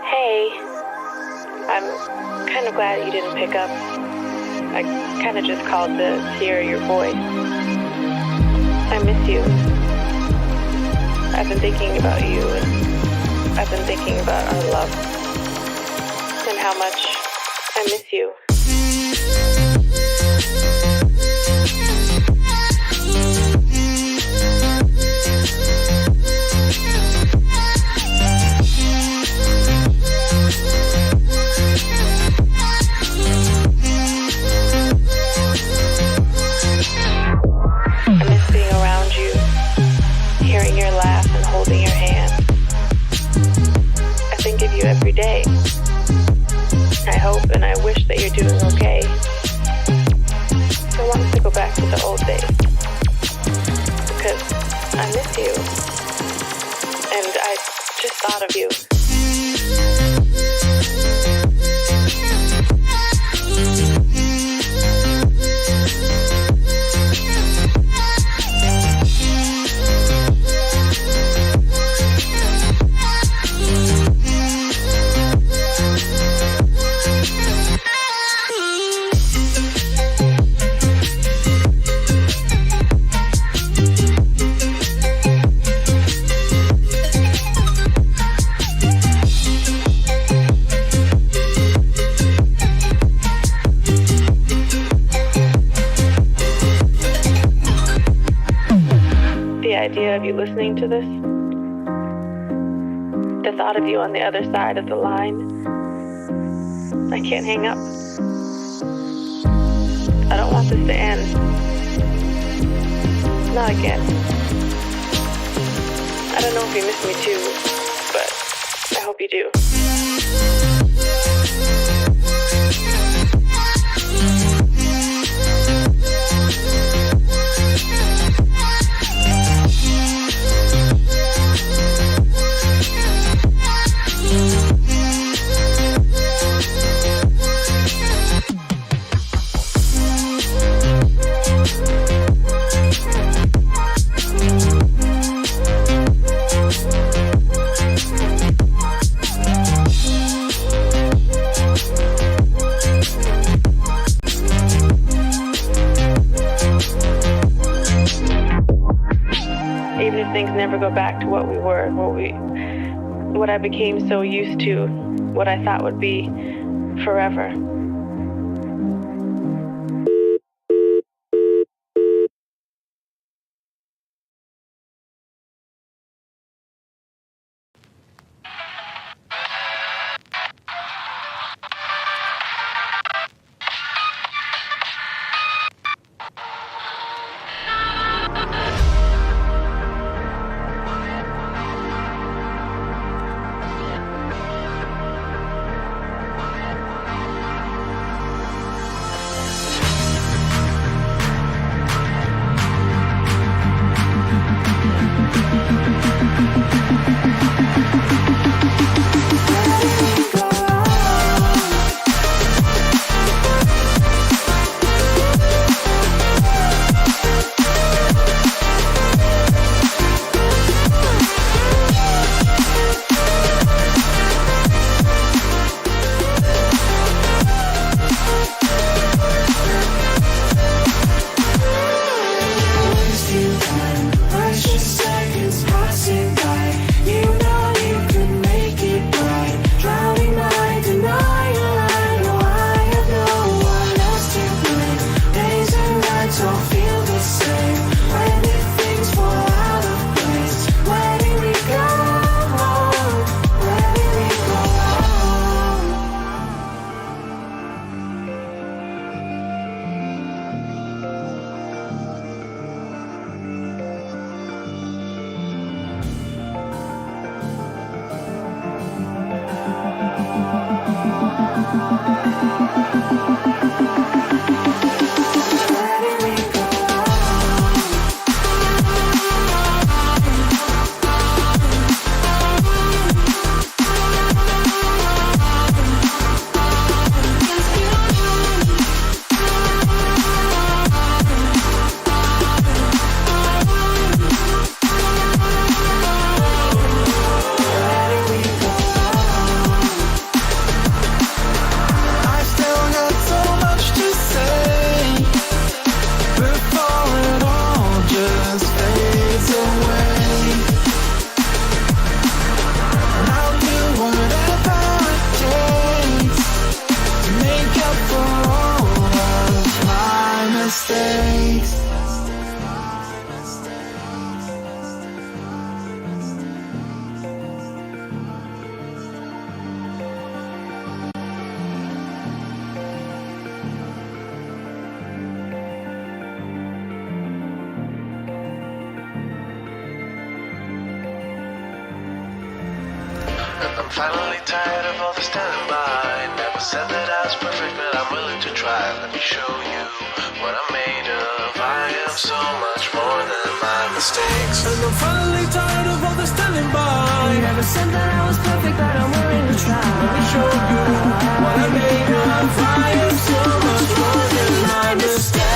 Hey, I'm kind of glad you didn't pick up. I kind of just called to hear your voice. I miss you. I've been thinking about you, and I've been thinking about our love, and how much I miss you. I miss being around you, hearing your laugh and holding your hand. I think of you every day. I hope and I wish that you're doing okay. I want us to go back to the old days, because I miss you, and I just thought of you. The idea of you listening to this, the thought of you on the other side of the line, I can't hang up. I don't want this to end. Not again. I don't know if you miss me too, but I hope you do. Even if things never go back to what we were, what I became so used to, what I thought would be forever. Finally tired of all the standing by. Never said that I was perfect, but I'm willing to try. Let me show you what I'm made of. I am so much more than my mistakes. And I'm finally tired of all the standing by. Never said that I was perfect, but I'm willing to try. Let me show you what I'm made of. I am so much more than my mistakes.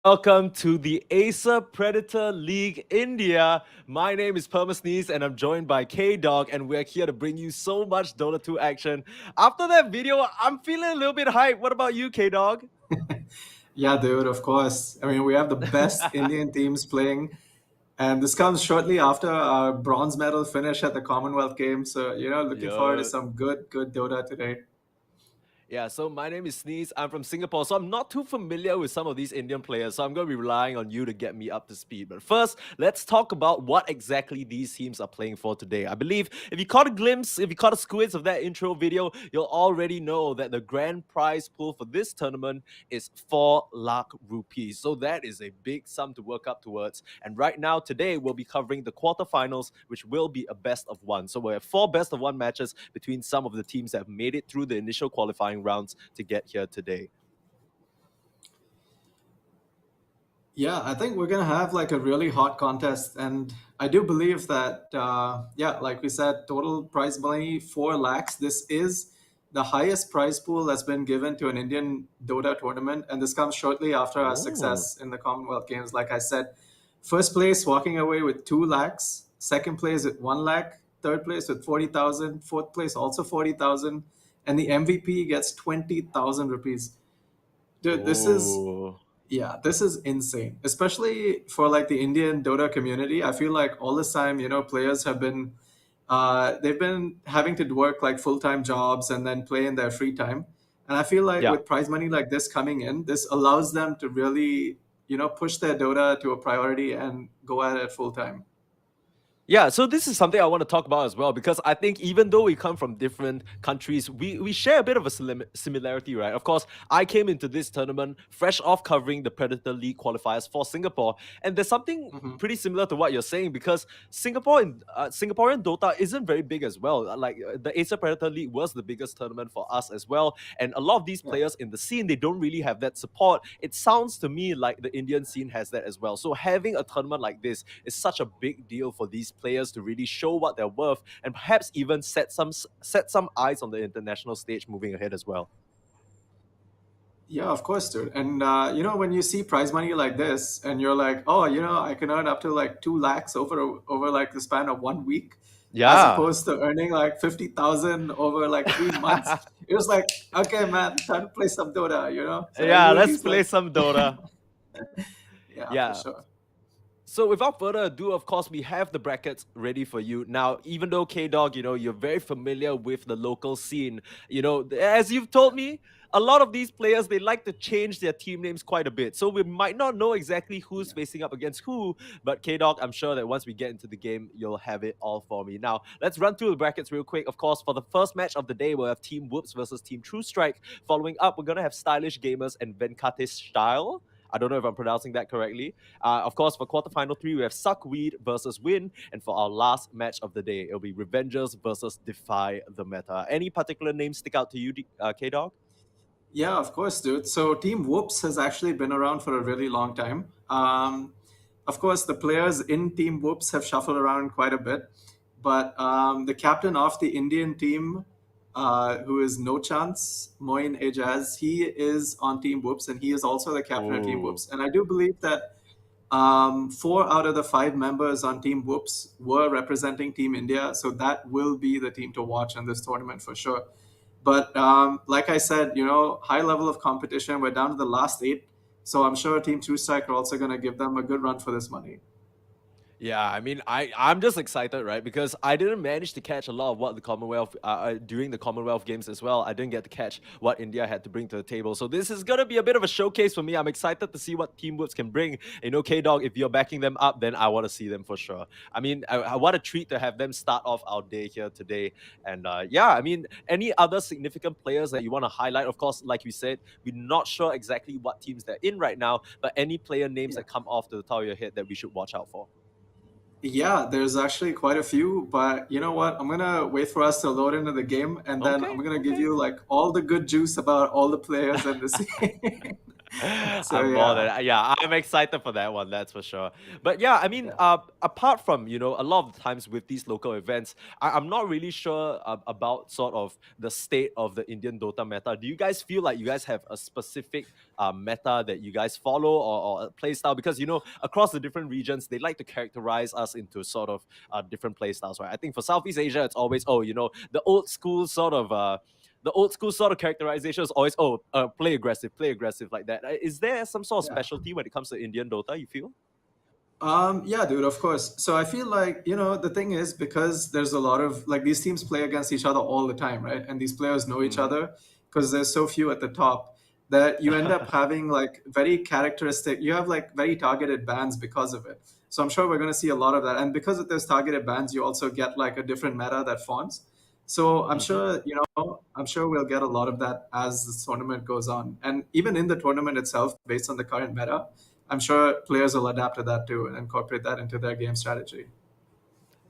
Welcome to the Acer Predator League India. My name is Permasneeze and I'm joined by K-Dog, and we're here to bring you so much Dota 2 action. After that video, I'm feeling a little bit hyped. What about you, K-Dog? Yeah, dude, of course. I mean, we have the best Indian teams playing, and this comes shortly after our bronze medal finish at the Commonwealth Games. So, looking forward to Yeah. some good Dota today. Yeah, so my name is Sneeze. I'm from Singapore, so I'm not too familiar with some of these Indian players, so I'm going to be relying on you to get me up to speed. But first, let's talk about what exactly these teams are playing for today. I believe if you caught a glimpse, if you caught a squeeze of that intro video, you'll already know that the grand prize pool for this tournament is 4 lakh rupees. So that is a big sum to work up towards. And right now, today, we'll be covering the quarterfinals, which will be a best of one. So we'll have 4 best of one matches between some of the teams that have made it through the initial qualifying rounds to get here today. Yeah, I think we're gonna have like a really hot contest, and I do believe that like we said, total prize money 4 lakhs. This is the highest prize pool that's been given to an Indian Dota tournament, and this comes shortly after our Oh. success in the Commonwealth Games. Like I said, first place walking away with 2 lakhs, second place with 1 lakh, third place with 40,000, fourth place also 40,000, and the MVP gets 20,000 rupees. Dude, Oh. this is insane, especially for like the Indian Dota community. I feel like all this time, players have been they've been having to work like full-time jobs and then play in their free time. And I feel like Yeah. with prize money like this coming in, this allows them to really, push their Dota to a priority and go at it full time. Yeah, so this is something I want to talk about as well, because I think even though we come from different countries, we share a bit of a similarity, right? Of course, I came into this tournament fresh off covering the Predator League qualifiers for Singapore, and there's something Hmm. pretty similar to what you're saying, because Singaporean Dota isn't very big as well. The Acer Predator League was the biggest tournament for us as well, and a lot of these Yeah. players in the scene, they don't really have that support. It sounds to me like the Indian scene has that as well. So having a tournament like this is such a big deal for these players to really show what they're worth, and perhaps even set some eyes on the international stage moving ahead as well. Yeah, of course, dude. And when you see prize money like this, and you're like, oh, I can earn up to like 2 lakhs over like the span of 1 week, as Yeah. opposed to earning like 50,000 over like 3 months. It was like, okay, man, time to play some Dota, So Yeah, let's everybody's play like, some Dota. yeah, for Yeah. sure. So without further ado, of course, we have the brackets ready for you. Now, even though K-Dog, you're very familiar with the local scene, as you've told me, a lot of these players, they like to change their team names quite a bit. So we might not know exactly who's Yeah. facing up against who, but K-Dog, I'm sure that once we get into the game, you'll have it all for me. Now, let's run through the brackets real quick. Of course, for the first match of the day, we'll have Team Whoops versus Team Truestrike. Following up, we're going to have Stylish Gamers and Venkateshtyle. I don't know if I'm pronouncing that correctly. Of course, for quarterfinal 3, we have SuckWeed versus Win. And for our last match of the day, it'll be Revengers versus DefyTheMeta. Any particular names stick out to you, K-Dog? Yeah, of course, dude. So Team Whoops has actually been around for a really long time. Of course, the players in Team Whoops have shuffled around quite a bit, but the captain of the Indian team, who is No Chance, Moin Ejaz, he is on Team Whoops, and he is also the captain of Team Oh. Whoops. And I do believe that 4 out of the 5 members on Team Whoops were representing Team India, so that will be the team to watch in this tournament for sure. But like I said, high level of competition. We're down to the last 8, so I'm sure Team Two Strike are also going to give them a good run for this money. Yeah, I mean, I'm just excited, right? Because I didn't manage to catch a lot of what the Commonwealth during the Commonwealth Games as well. I didn't get to catch what India had to bring to the table. So this is gonna be a bit of a showcase for me. I'm excited to see what Team Whoops can bring. K-Dog, if you're backing them up, then I want to see them for sure. I mean, what a treat to have them start off our day here today. And yeah, I mean, any other significant players that you want to highlight? Of course, like you said, we're not sure exactly what teams they're in right now, but any player names Yeah. that come off to the top of your head that we should watch out for. Yeah, there's actually quite a few, but you know what? I'm gonna wait for us to load into the game, and then I'm Okay, gonna give okay. you like all the good juice about all the players and the scene. So I'm more yeah, than yeah, I'm excited for that one, that's for sure. But yeah, I mean, yeah. apart from a lot of the times with these local events, I'm not really sure about sort of the state of the Indian Dota meta. Do you guys feel like you guys have a specific meta that you guys follow or a play style? Because across the different regions, they like to characterize us into sort of different play styles, right? I think for Southeast Asia, it's always the old school sort of characterization is always play aggressive like that. Is there some sort of Yeah. specialty when it comes to Indian Dota, you feel? Yeah, dude, of course. So I feel like, the thing is because there's a lot of like these teams play against each other all the time, right? And these players know each Mm-hmm. other because there's so few at the top that you end up having like very characteristic, you have like very targeted bans because of it. So I'm sure we're going to see a lot of that. And because of those targeted bans, you also get like a different meta that forms. So Mm-hmm. I'm sure we'll get a lot of that as this tournament goes on. And even in the tournament itself, based on the current meta, I'm sure players will adapt to that too and incorporate that into their game strategy.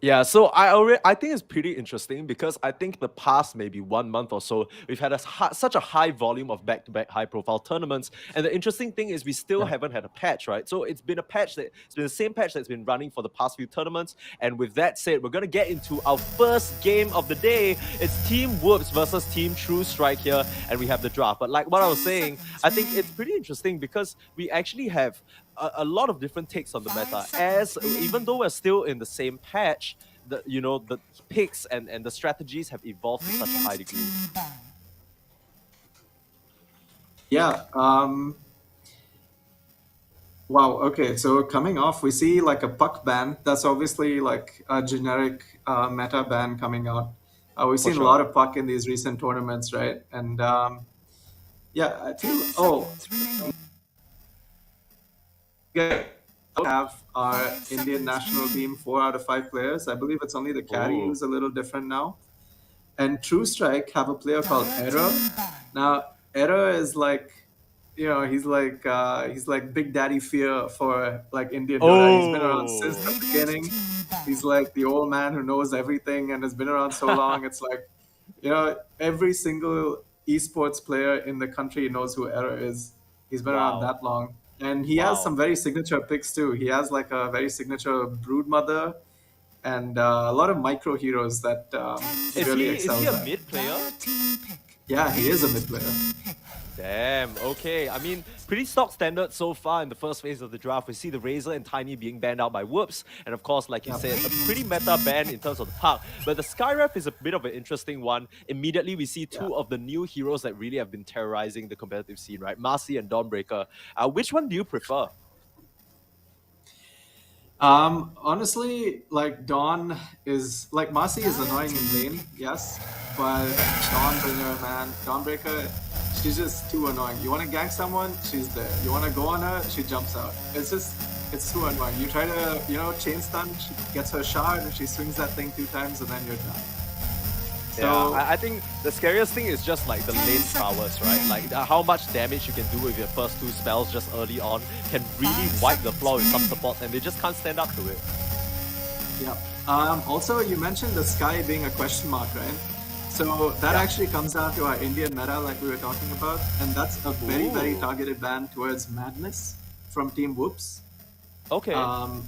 Yeah, so I think it's pretty interesting because I think the past maybe 1 month or so we've had such a high volume of back-to-back high-profile tournaments, and the interesting thing is we still Yeah. haven't had a patch, right? So it's been the same patch that's been running for the past few tournaments. And with that said, we're gonna get into our first game of the day. It's Team Whoops versus Team True Strike here, and we have the draft. But like what I was saying, I think it's pretty interesting because we actually have a lot of different takes on the meta. As even though we're still in the same patch, the picks and the strategies have evolved to such a high degree. Yeah. Wow. Okay. So coming off, we see like a puck ban. That's obviously like a generic meta ban coming out. We've For seen a lot sure. of puck in these recent tournaments, right? And yeah, I feel. Oh, we have our Indian national team 4 out of 5 players. I believe it's only the carry Oh. who's a little different now. And True Strike have a player called Error. Now, Error is like, he's like Big Daddy Fear for like Indian Dota. He's been around since the Oh. beginning. He's like the old man who knows everything and has been around so long. It's like, every single esports player in the country knows who Error is. He's been around Wow. that long. And he has Wow. some very signature picks too. He has like a very signature Broodmother and a lot of micro heroes that he Is really he excels a at. mid player? Yeah, he is a mid player. Damn, okay. I mean, pretty stock standard so far in the first phase of the draft. We see the Razor and Tiny being banned out by Whoops, and of course, like you Yep. said, a pretty meta ban in terms of the park. But the Skyref is a bit of an interesting one. Immediately, we see Yeah. two of the new heroes that really have been terrorizing the competitive scene, right? Marcy and Dawnbreaker. Which one do you prefer? Honestly, like Dawn is like Marcy is annoying in lane, yes, but Dawnbringer, man, Dawnbreaker, she's just too annoying. You want to gank someone, she's there. You want to go on her, she jumps out. It's too annoying. You try to, chain stun, she gets her shard, and she swings that thing 2 times, and then you're done. Yeah, So I think the scariest thing is just like the lane prowess, right? Like how much damage you can do with your first 2 spells just early on can really wipe the floor with some supports, and they just can't stand up to it. yeah. Also, you mentioned the sky being a question mark, right? So that Yeah. actually comes down to our Indian meta, like we were talking about, and that's a very, very Ooh. targeted ban towards Madness from Team Whoops. Okay.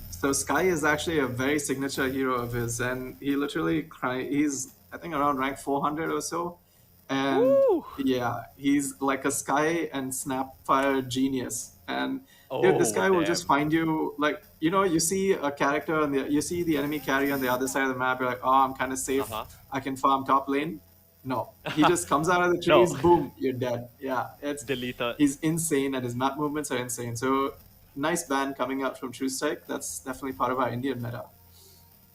So Sky is actually a very signature hero of his, and he literally he's I think around rank 400 or so, and Woo! yeah, he's like a Sky and Snapfire genius. And dude, this Oh, guy will damn. just find you like you see a character and you see the enemy carry on the other side of the map. You're like, oh, I'm kind of safe. Uh-huh. I can farm top lane. No, he just comes out of the No. trees. Boom, you're dead. Yeah, Deleted. he's insane, and his map movements are insane. So nice ban coming out from True Strike. That's definitely part of our Indian meta.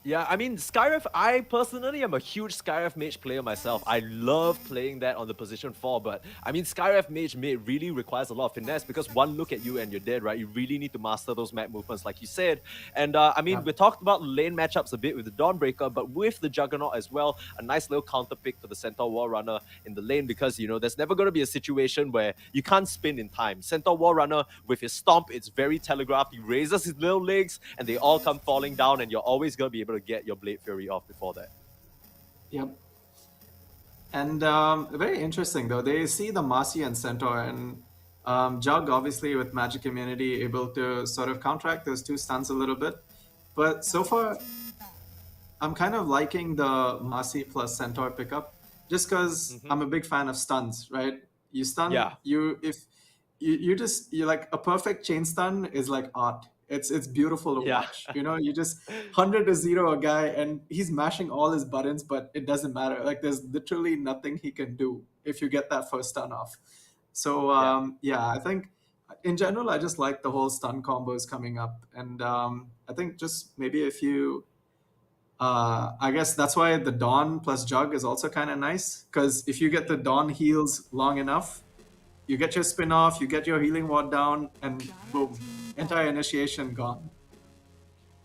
Yeah, I mean, Skyref, I personally am a huge Skyref Mage player myself. I love playing that on the position 4, but I mean, Skyref Mage mid really requires a lot of finesse because one look at you and you're dead, right? You really need to master those map movements, like you said. And I mean, Yeah. we talked about lane matchups a bit with the Dawnbreaker, but with the Juggernaut as well, a nice little counter pick to the Centaur War Runner in the lane because, there's never going to be a situation where you can't spin in time. Centaur War Runner, with his stomp, it's very telegraphed. He raises his little legs and they all come falling down, and you're always going to be able to get your Blade Fury off before that. Yep. And very interesting though. They see the Marcy and Centaur, and Jug, obviously, with magic immunity, able to sort of counteract those two stuns a little bit. But so far, I'm kind of liking the Marcy plus Centaur pickup just because Hmm. I'm a big fan of stuns, right? You stun, Yeah, you just, you like a perfect chain stun is like art. It's beautiful to yeah, watch. You just 100 to 0 a guy and he's mashing all his buttons, but it doesn't matter. Like there's literally nothing he can do if you get that first stun off. So yeah. yeah, I think in general I just like the whole stun combos coming up, and I think just maybe if you I guess that's why the Dawn plus Jug is also kind of nice, because if you get the Dawn heals long enough, you get your spin off, you get your healing ward down, and boom, entire initiation gone.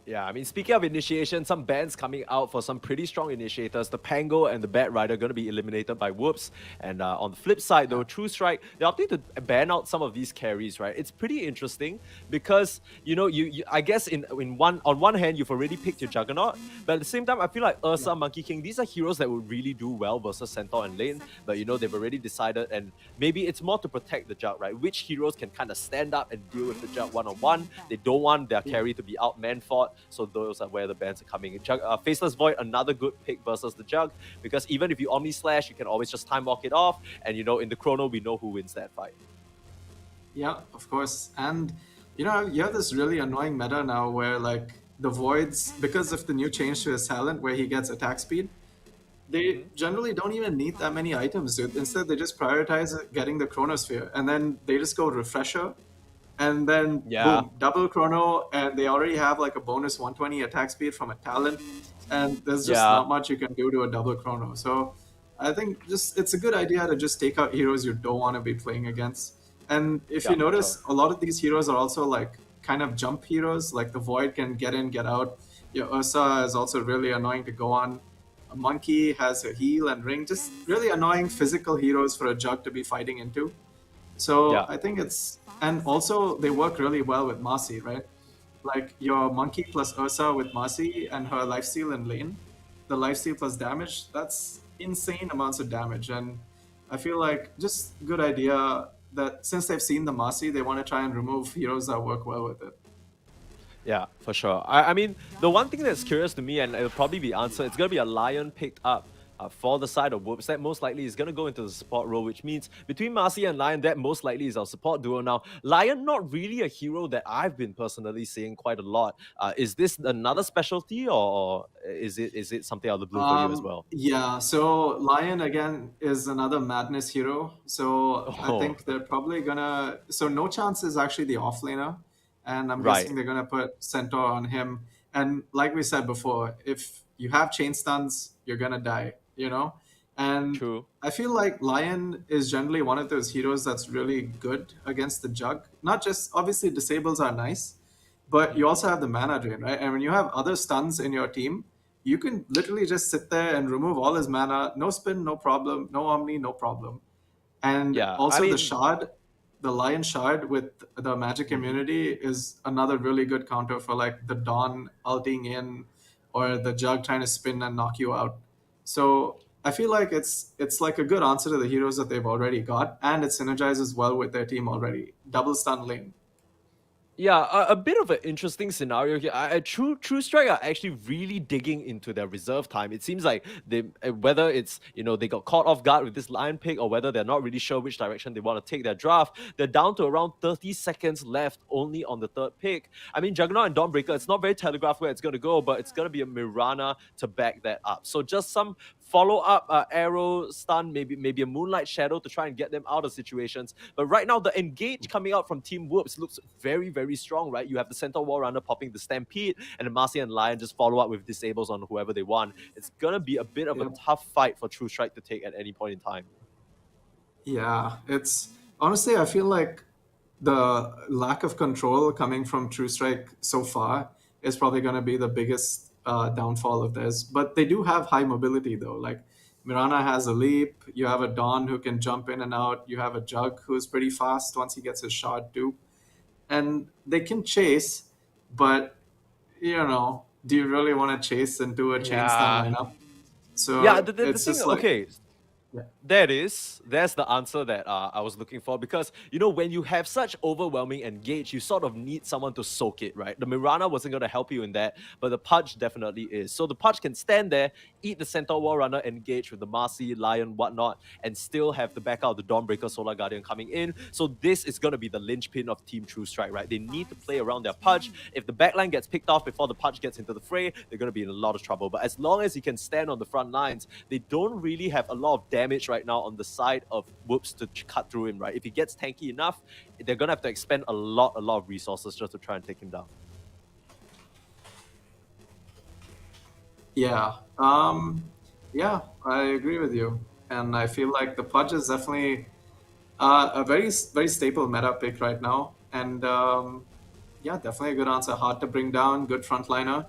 Yeah, I mean, speaking of initiation, some bans coming out for some pretty strong initiators. The Pango and the Bat Rider are going to be eliminated by Whoops. And on the flip side, though, True Strike, they're opting to ban out some of these carries, right? It's pretty interesting because, you I guess on one hand, you've already picked your Juggernaut, but at the same time, I feel like Ursa, Yeah. Monkey King, these are heroes that would really do well versus Centaur and Lane. But, they've already decided, and maybe it's more to protect the Jug, right? Which heroes can kind of stand up and deal with the Jug one-on-one. They don't want their carry to be out man-fought. So those are where the bans are coming in. Faceless Void, another good pick versus the Jug, because even if you Omni Slash, you can always just time walk it off, and in the chrono, we know who wins that fight. Yeah, of course. And you have this really annoying meta now where like the voids, because of the new change to his talent where he gets attack speed, they Hmm. generally don't even need that many items, dude. Instead, they just prioritize getting the chronosphere, and then they just go refresher, and then Yeah, boom, double chrono, and they already have like a bonus 120 attack speed from a talent, and there's just yeah, not much you can do to a double chrono. So I think just it's a good idea to just take out heroes you don't want to be playing against. And if yeah, you for sure. notice, a lot of these heroes are also like kind of jump heroes. Like the Void can get in, get out. Your Ursa is also really annoying to go on. A Monkey has a heal and ring. Just really annoying physical heroes for a Jug to be fighting into. So Yeah. I think it's, and also they work really well with Marcy, right? Like your Monkey plus Ursa with Marcy and her lifesteal in lane, the lifesteal plus damage, that's insane amounts of damage. And I feel like just good idea that since they've seen the Marcy, they want to try and remove heroes that work well with it. Yeah, for sure. I mean, the one thing that's curious to me, and it'll probably be answered, it's going to be a Lion picked up for the side of Whoops. That most likely is going to go into the support role, which means between Marcy and Lion, that most likely is our support duo. Now, Lion, not really a hero that I've been personally seeing quite a lot. Is this another specialty, or is it something out of the blue for you as well? Yeah, so Lion again is another madness hero. So I Oh, think they're probably gonna. So No Chance is actually the offlaner, and I'm right. guessing they're gonna put Centaur on him. And like we said before, if you have chain stuns, you're gonna die. And True. I feel like Lion is generally one of those heroes that's really good against the Jug. Not just obviously disables are nice, but you Mhm. also have the mana drain, right? And when you have other stuns in your team, you can literally just sit there and remove all his mana, no spin, no problem, no omni, no problem. And Yeah, I also the mean, shard, the lion shard with the magic mhm. immunity is another really good counter for like the dawn ulting in or the jug trying to spin and knock you out. So I feel like it's like a good answer to the heroes that they've already got, and it synergizes well with their team already. Double stun lane. Yeah, a bit of an interesting scenario here. True Strike are actually really digging into their reserve time. It seems like whether it's they got caught off guard with this lion pick, or whether they're not really sure which direction they want to take their draft. They're down to around 30 seconds left only on the third pick. I mean, Juggernaut and Dawnbreaker, it's not very telegraphed where it's going to go, but it's going to be a Mirana to back that up. So just some follow up arrow stun, maybe a Moonlight Shadow to try and get them out of situations. But right now, the engage coming out from Team Whoops looks very, very strong, right? You have the Centaur War Runner popping the Stampede, and the Marcy and Lion just follow up with disables on whoever they want. It's gonna be a bit of a Yeah. tough fight for True Strike to take at any point in time. Yeah, it's honestly, I feel like the lack of control coming from True Strike so far is probably going to be the biggest downfall of theirs. But they do have high mobility, though. Like Mirana has a leap. You have a Dawn who can jump in and out. You have a Jug who's pretty fast once he gets his shot, too. And they can chase, but do you really want to chase into a chain stun Yeah, lineup? yeah. So The it's thing, just like, okay. There's the answer that I was looking for, because when you have such overwhelming engage, you sort of need someone to soak it, right? The Mirana wasn't going to help you in that, but the Pudge definitely is. So the Pudge can stand there, eat the Centaur Wall Runner, engage with the Marcy, Lion, whatnot, and still have the backup of the Dawnbreaker Solar Guardian coming in. So this is going to be the linchpin of Team True Strike, right? They need to play around their Pudge. If the backline gets picked off before the Pudge gets into the fray, they're going to be in a lot of trouble. But as long as he can stand on the front lines, they don't really have a lot of damage right now on the side of Whoops to cut through him, right? If he gets tanky enough, they're gonna have to expend a lot of resources just to try and take him down. Yeah. Yeah, I agree with you. And I feel like the Pudge is definitely a very staple meta pick right now. And yeah, definitely a good answer. Hard to bring down, good frontliner.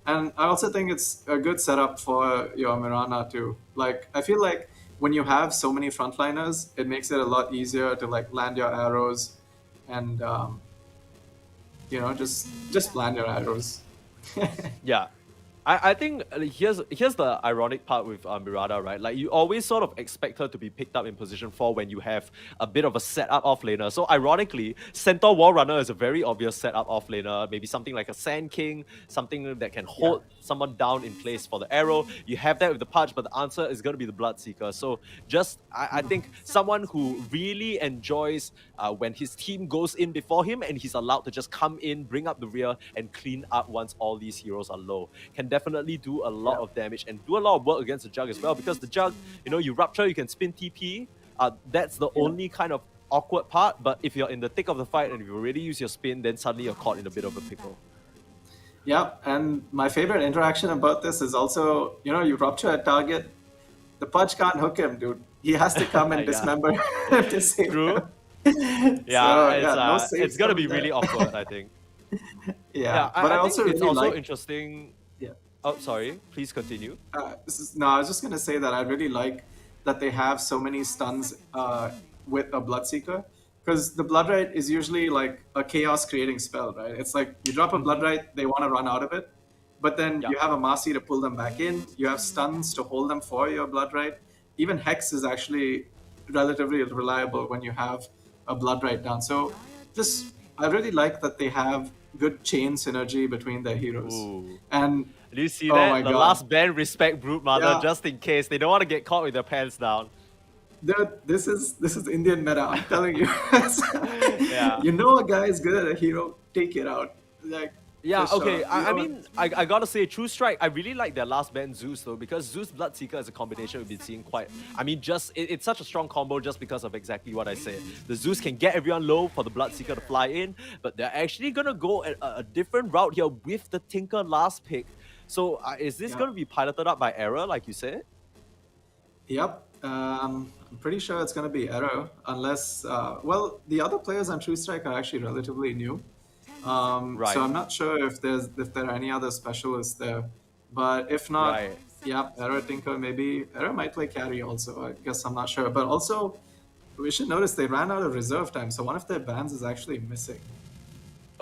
And I also think it's a good setup for your Mirana too. Like, I feel like when you have so many frontliners, it makes it a lot easier to like land your arrows and just land your arrows. Yeah. I think here's the ironic part with Mirada, right? Like, you always sort of expect her to be picked up in position 4 when you have a bit of a setup offlaner. So ironically, Centaur Wall Runner is a very obvious setup offlaner. Maybe something like a Sand King, something that can hold someone down in place for the arrow. You have that with the Pudge, but the answer is going to be the Bloodseeker. So I think someone who really enjoys when his team goes in before him and he's allowed to just come in, bring up the rear, and clean up once all these heroes are low, can definitely do a lot of damage and do a lot of work against the Jug as well, because the Jug, you rupture, you can spin TP. That's the only kind of awkward part, but if you're in the thick of the fight and you already use your spin, then suddenly you're caught in a bit of a pickle. Yeah, and my favorite interaction about this is also, you rupture a target, the Pudge can't hook him, dude. He has to come and dismember to save True. him. Yeah, So, it's gonna be there. really awkward, I think. Yeah, I but I think also it's really also like. interesting. Yeah. Oh, sorry. Please continue. No, I was just gonna say that I really like that they have so many stuns with a Bloodseeker, because the Bloodright is usually like a chaos creating spell, right? It's like you drop a Bloodright, they want to run out of it, but then you have a Marcy to pull them back in. You have stuns to hold them for your Bloodright. Even Hex is actually relatively reliable when you have a Bloodright down. So I really like that they have good chain synergy between their heroes. Ooh. And Do you see Oh that? my The God. last band respect Brute Mother Yeah. just in case. They don't want to get caught with their pants down. dude, this is Indian meta. I'm telling you. Yeah. You know a guy is good at a hero, take it out. Like, Yeah, for okay. sure. I mean, I gotta say, True Strike, I really like their last band, Zeus, though, because Zeus Bloodseeker is a combination we've been seeing quite. I mean, it's such a strong combo just because of exactly what I said. The Zeus can get everyone low for the Bloodseeker to fly in, but they're actually gonna go a different route here with the Tinker last pick. So is this gonna be piloted up by Error, like you said? Yep. I'm pretty sure it's going to be Arrow, unless, the other players on True Strike are actually relatively new. Right. So I'm not sure if there are any other specialists there. But if not, Right. Arrow, Tinker, maybe. Arrow might play carry also, I guess, I'm not sure. But also, we should notice they ran out of reserve time, so one of their bans is actually missing.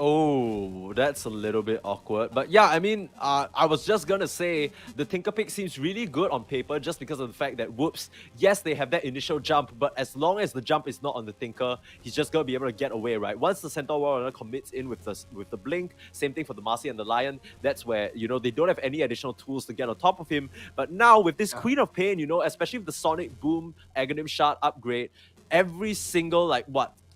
Oh, that's a little bit awkward. But yeah, I mean, I was just gonna say the Tinker pick seems really good on paper just because of the fact that Whoops, yes, they have that initial jump, but as long as the jump is not on the Tinker, he's just gonna be able to get away, right? Once the Centaur Warrior commits in with the Blink, same thing for the Marcy and the Lion, that's where, they don't have any additional tools to get on top of him. But now with this Queen of Pain, especially with the Sonic Boom Aghanim Shard upgrade, every single,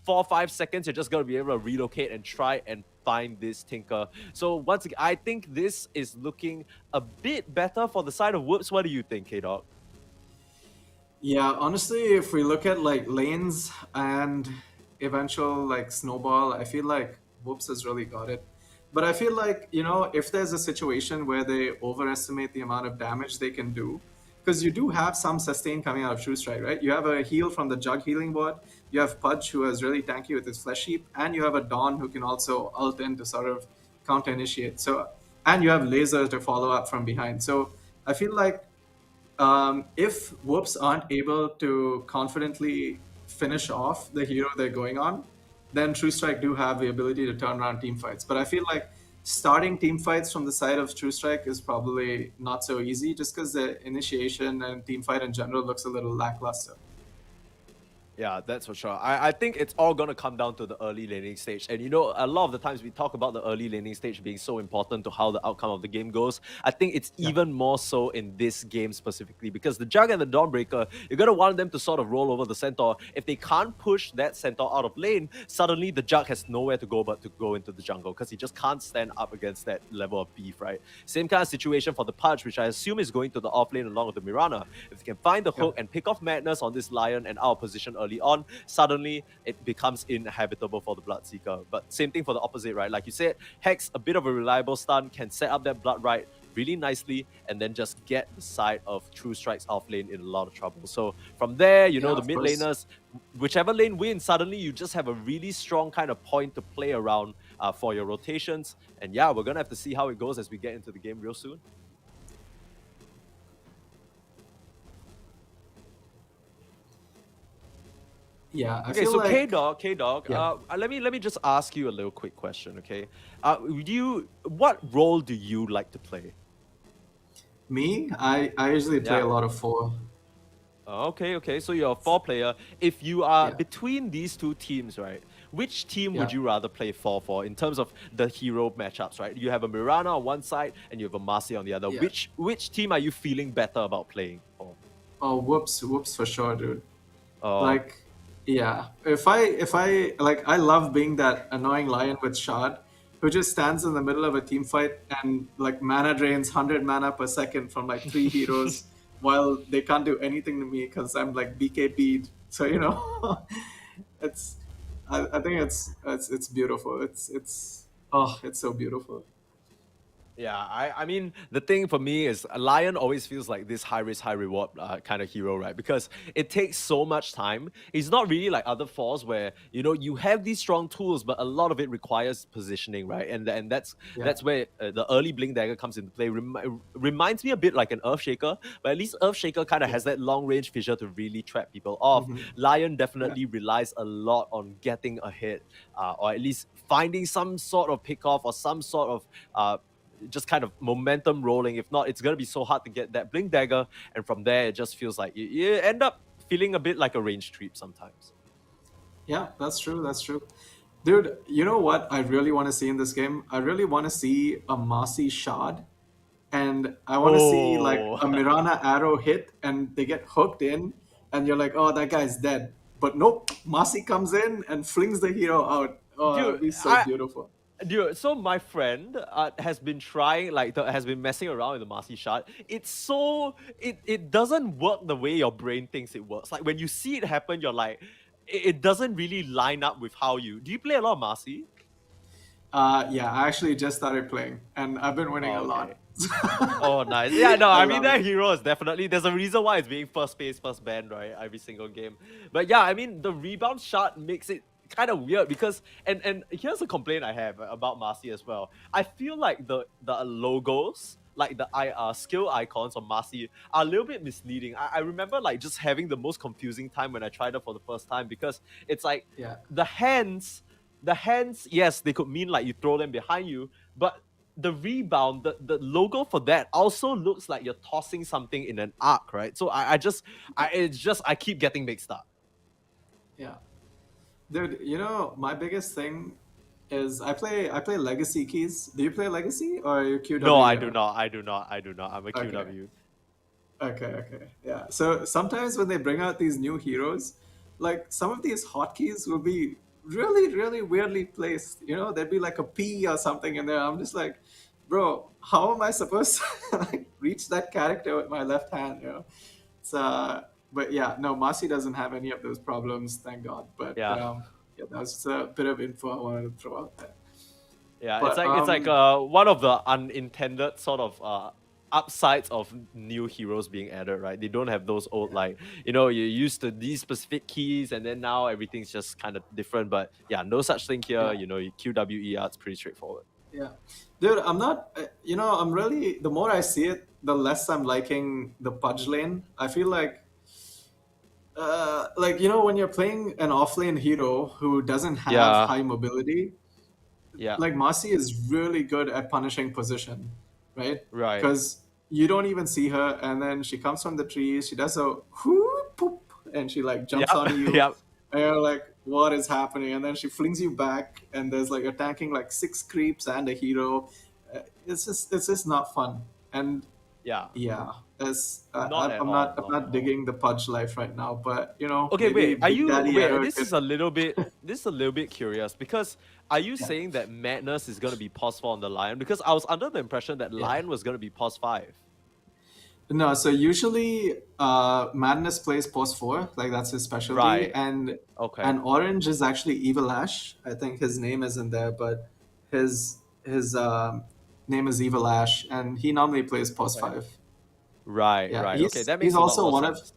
4 or 5 seconds, you're just going to be able to relocate and try and find this Tinker. So once again, I think this is looking a bit better for the side of Whoops. What do you think, K-Dog? Yeah, honestly, if we look at lanes and eventual snowball, I feel like Whoops has really got it. But I feel like, if there's a situation where they overestimate the amount of damage they can do, because you do have some sustain coming out of True Strike, right? You have a heal from the Jug healing board, you have Pudge, who is really tanky with his Flesh Heap, and you have a Dawn who can also ult in to sort of counter-initiate. So, and you have Laser to follow up from behind. So I feel like if Whoops aren't able to confidently finish off the hero they're going on, then True Strike do have the ability to turn around team fights. But I feel like starting team fights from the side of True Strike is probably not so easy, just because the initiation and team fight in general looks a little lackluster. Yeah, that's for sure. I think it's all going to come down to the early laning stage. And you know, a lot of the times we talk about the early laning stage being so important to how the outcome of the game goes. I think it's even more so in this game specifically, because the Jug and the Dawnbreaker, you're going to want them to sort of roll over the Centaur. If they can't push that Centaur out of lane, suddenly the Jug has nowhere to go but to go into the jungle, because he just can't stand up against that level of beef, right? Same kind of situation for the Pudge, which I assume is going to the off lane along with the Mirana. If they can find the hook and pick off Madness on this Lion and our position early on, suddenly it becomes inhabitable for the Bloodseeker. But same thing for the opposite, right? Like you said, Hex, a bit of a reliable stun, can set up that Blood Right really nicely and then just get the side of True Strike's off lane in a lot of trouble. So from there, you know, the mid laners, whichever lane wins, suddenly you just have a really strong kind of point to play around for your rotations. And yeah, we're going to have to see how it goes as we get into the game real soon. Yeah. Okay, so like... K-Dog, let me just ask you a little quick question, okay? What role do you like to play? Me? I usually play a lot of 4. Okay. So you're a 4-player. If you are between these two teams, right? Which team would you rather play for in terms of the hero matchups, right? You have a Mirana on one side and you have a Marcy on the other. Which team are you feeling better about playing for? Oh, Whoops for sure, dude. Like, yeah. If I like, I love being that annoying Lion with Shard, who just stands in the middle of a team fight and like mana drains 100 mana per second from like 3 heroes, while they can't do anything to me because I'm like BKB'd. So you know, it's. I think it's beautiful. It's so beautiful. Yeah, I mean, the thing for me is Lion always feels like this high risk, high reward kind of hero, right? Because it takes so much time. It's not really like other fours where, you know, you have these strong tools, but a lot of it requires positioning, right? And that's where the early Blink Dagger comes into play. Reminds me a bit like an Earthshaker, but at least Earthshaker kind of has that long range fissure to really trap people off. Lion definitely relies a lot on getting ahead, or at least finding some sort of pick off or some sort of just kind of momentum rolling. If not, it's going to be so hard to get that Blink Dagger. And from there, it just feels like you end up feeling a bit like a range creep sometimes. Yeah, that's true. Dude, you know what I really want to see in this game? I really want to see a Marcy Shard. And I want to see like a Mirana arrow hit and they get hooked in. And you're like, oh, that guy's dead. But nope, Marcy comes in and flings the hero out. Oh, Dude, it'd be so beautiful. Dude, so my friend has been trying, has been messing around with the Marcy Shard. It's so, it doesn't work the way your brain thinks it works. Like when you see it happen, you're like, it doesn't really line up with how you... Do you play a lot of Marcy? Yeah, I actually just started playing and I've been winning a lot. Oh, nice. Yeah, no, I mean, that hero is definitely... There's a reason why it's being first place, first ban, right? Every single game. But yeah, I mean, the rebound shot makes it kind of weird because and here's a complaint I have about Marcy as well. I feel like the logos, like the skill icons on Marcy, are a little bit misleading. I remember like just having the most confusing time when I tried it for the first time, because it's like the hands, yes, they could mean like you throw them behind you, but the rebound, the logo for that also looks like you're tossing something in an arc, right? So I keep getting mixed up. Yeah. Dude, you know, my biggest thing is I play Legacy keys. Do you play Legacy or are you QW? No, I do not. I'm a QW. Okay. Yeah. So sometimes when they bring out these new heroes, like some of these hotkeys will be really, really weirdly placed. You know, there'd be like a P or something in there. I'm just like, bro, how am I supposed to like reach that character with my left hand? You know, it's But yeah, no, Marcy doesn't have any of those problems, thank God. But yeah, that was just a bit of info I wanted to throw out there. Yeah, but, it's like one of the unintended sort of upsides of new heroes being added, right? They don't have those old like, you know, you're used to these specific keys and then now everything's just kind of different. But yeah, no such thing here. You know, QWER, it's pretty straightforward. Yeah, dude, I'm not. You know, I'm really. The more I see it, the less I'm liking the Pudge lane. I feel like. Like, you know, when you're playing an offlane hero who doesn't have high mobility, Yeah. like Marcy is really good at punishing position, right? Right. Because you don't even see her, and then she comes from the trees, she does a whoop, poop, and she like jumps Yep. onto you, Yep. and you're like, what is happening? And then she flings you back, and there's like attacking like 6 creeps and a hero. It's just not fun. And Yeah. yeah, it's Not at I'm all. not I'm Not at not all. digging the Pudge life right now, but Okay, maybe wait. Are Big you Daddy wait? Arrow This could. is a little bit. This is a little bit curious because are you Yeah. saying that Madness is gonna be pos 4 on the Lion? Because I was under the impression that Yeah. Lion was gonna be pos 5. No, so usually Madness plays post 4, like that's his specialty, Right. and Okay. Orange is actually Evil Ash. I think his name isn't there, but his name is Evil Ash, and he normally plays post Okay. 5. Right. Yeah, Right. Okay. That he's makes a lot also more one of sense.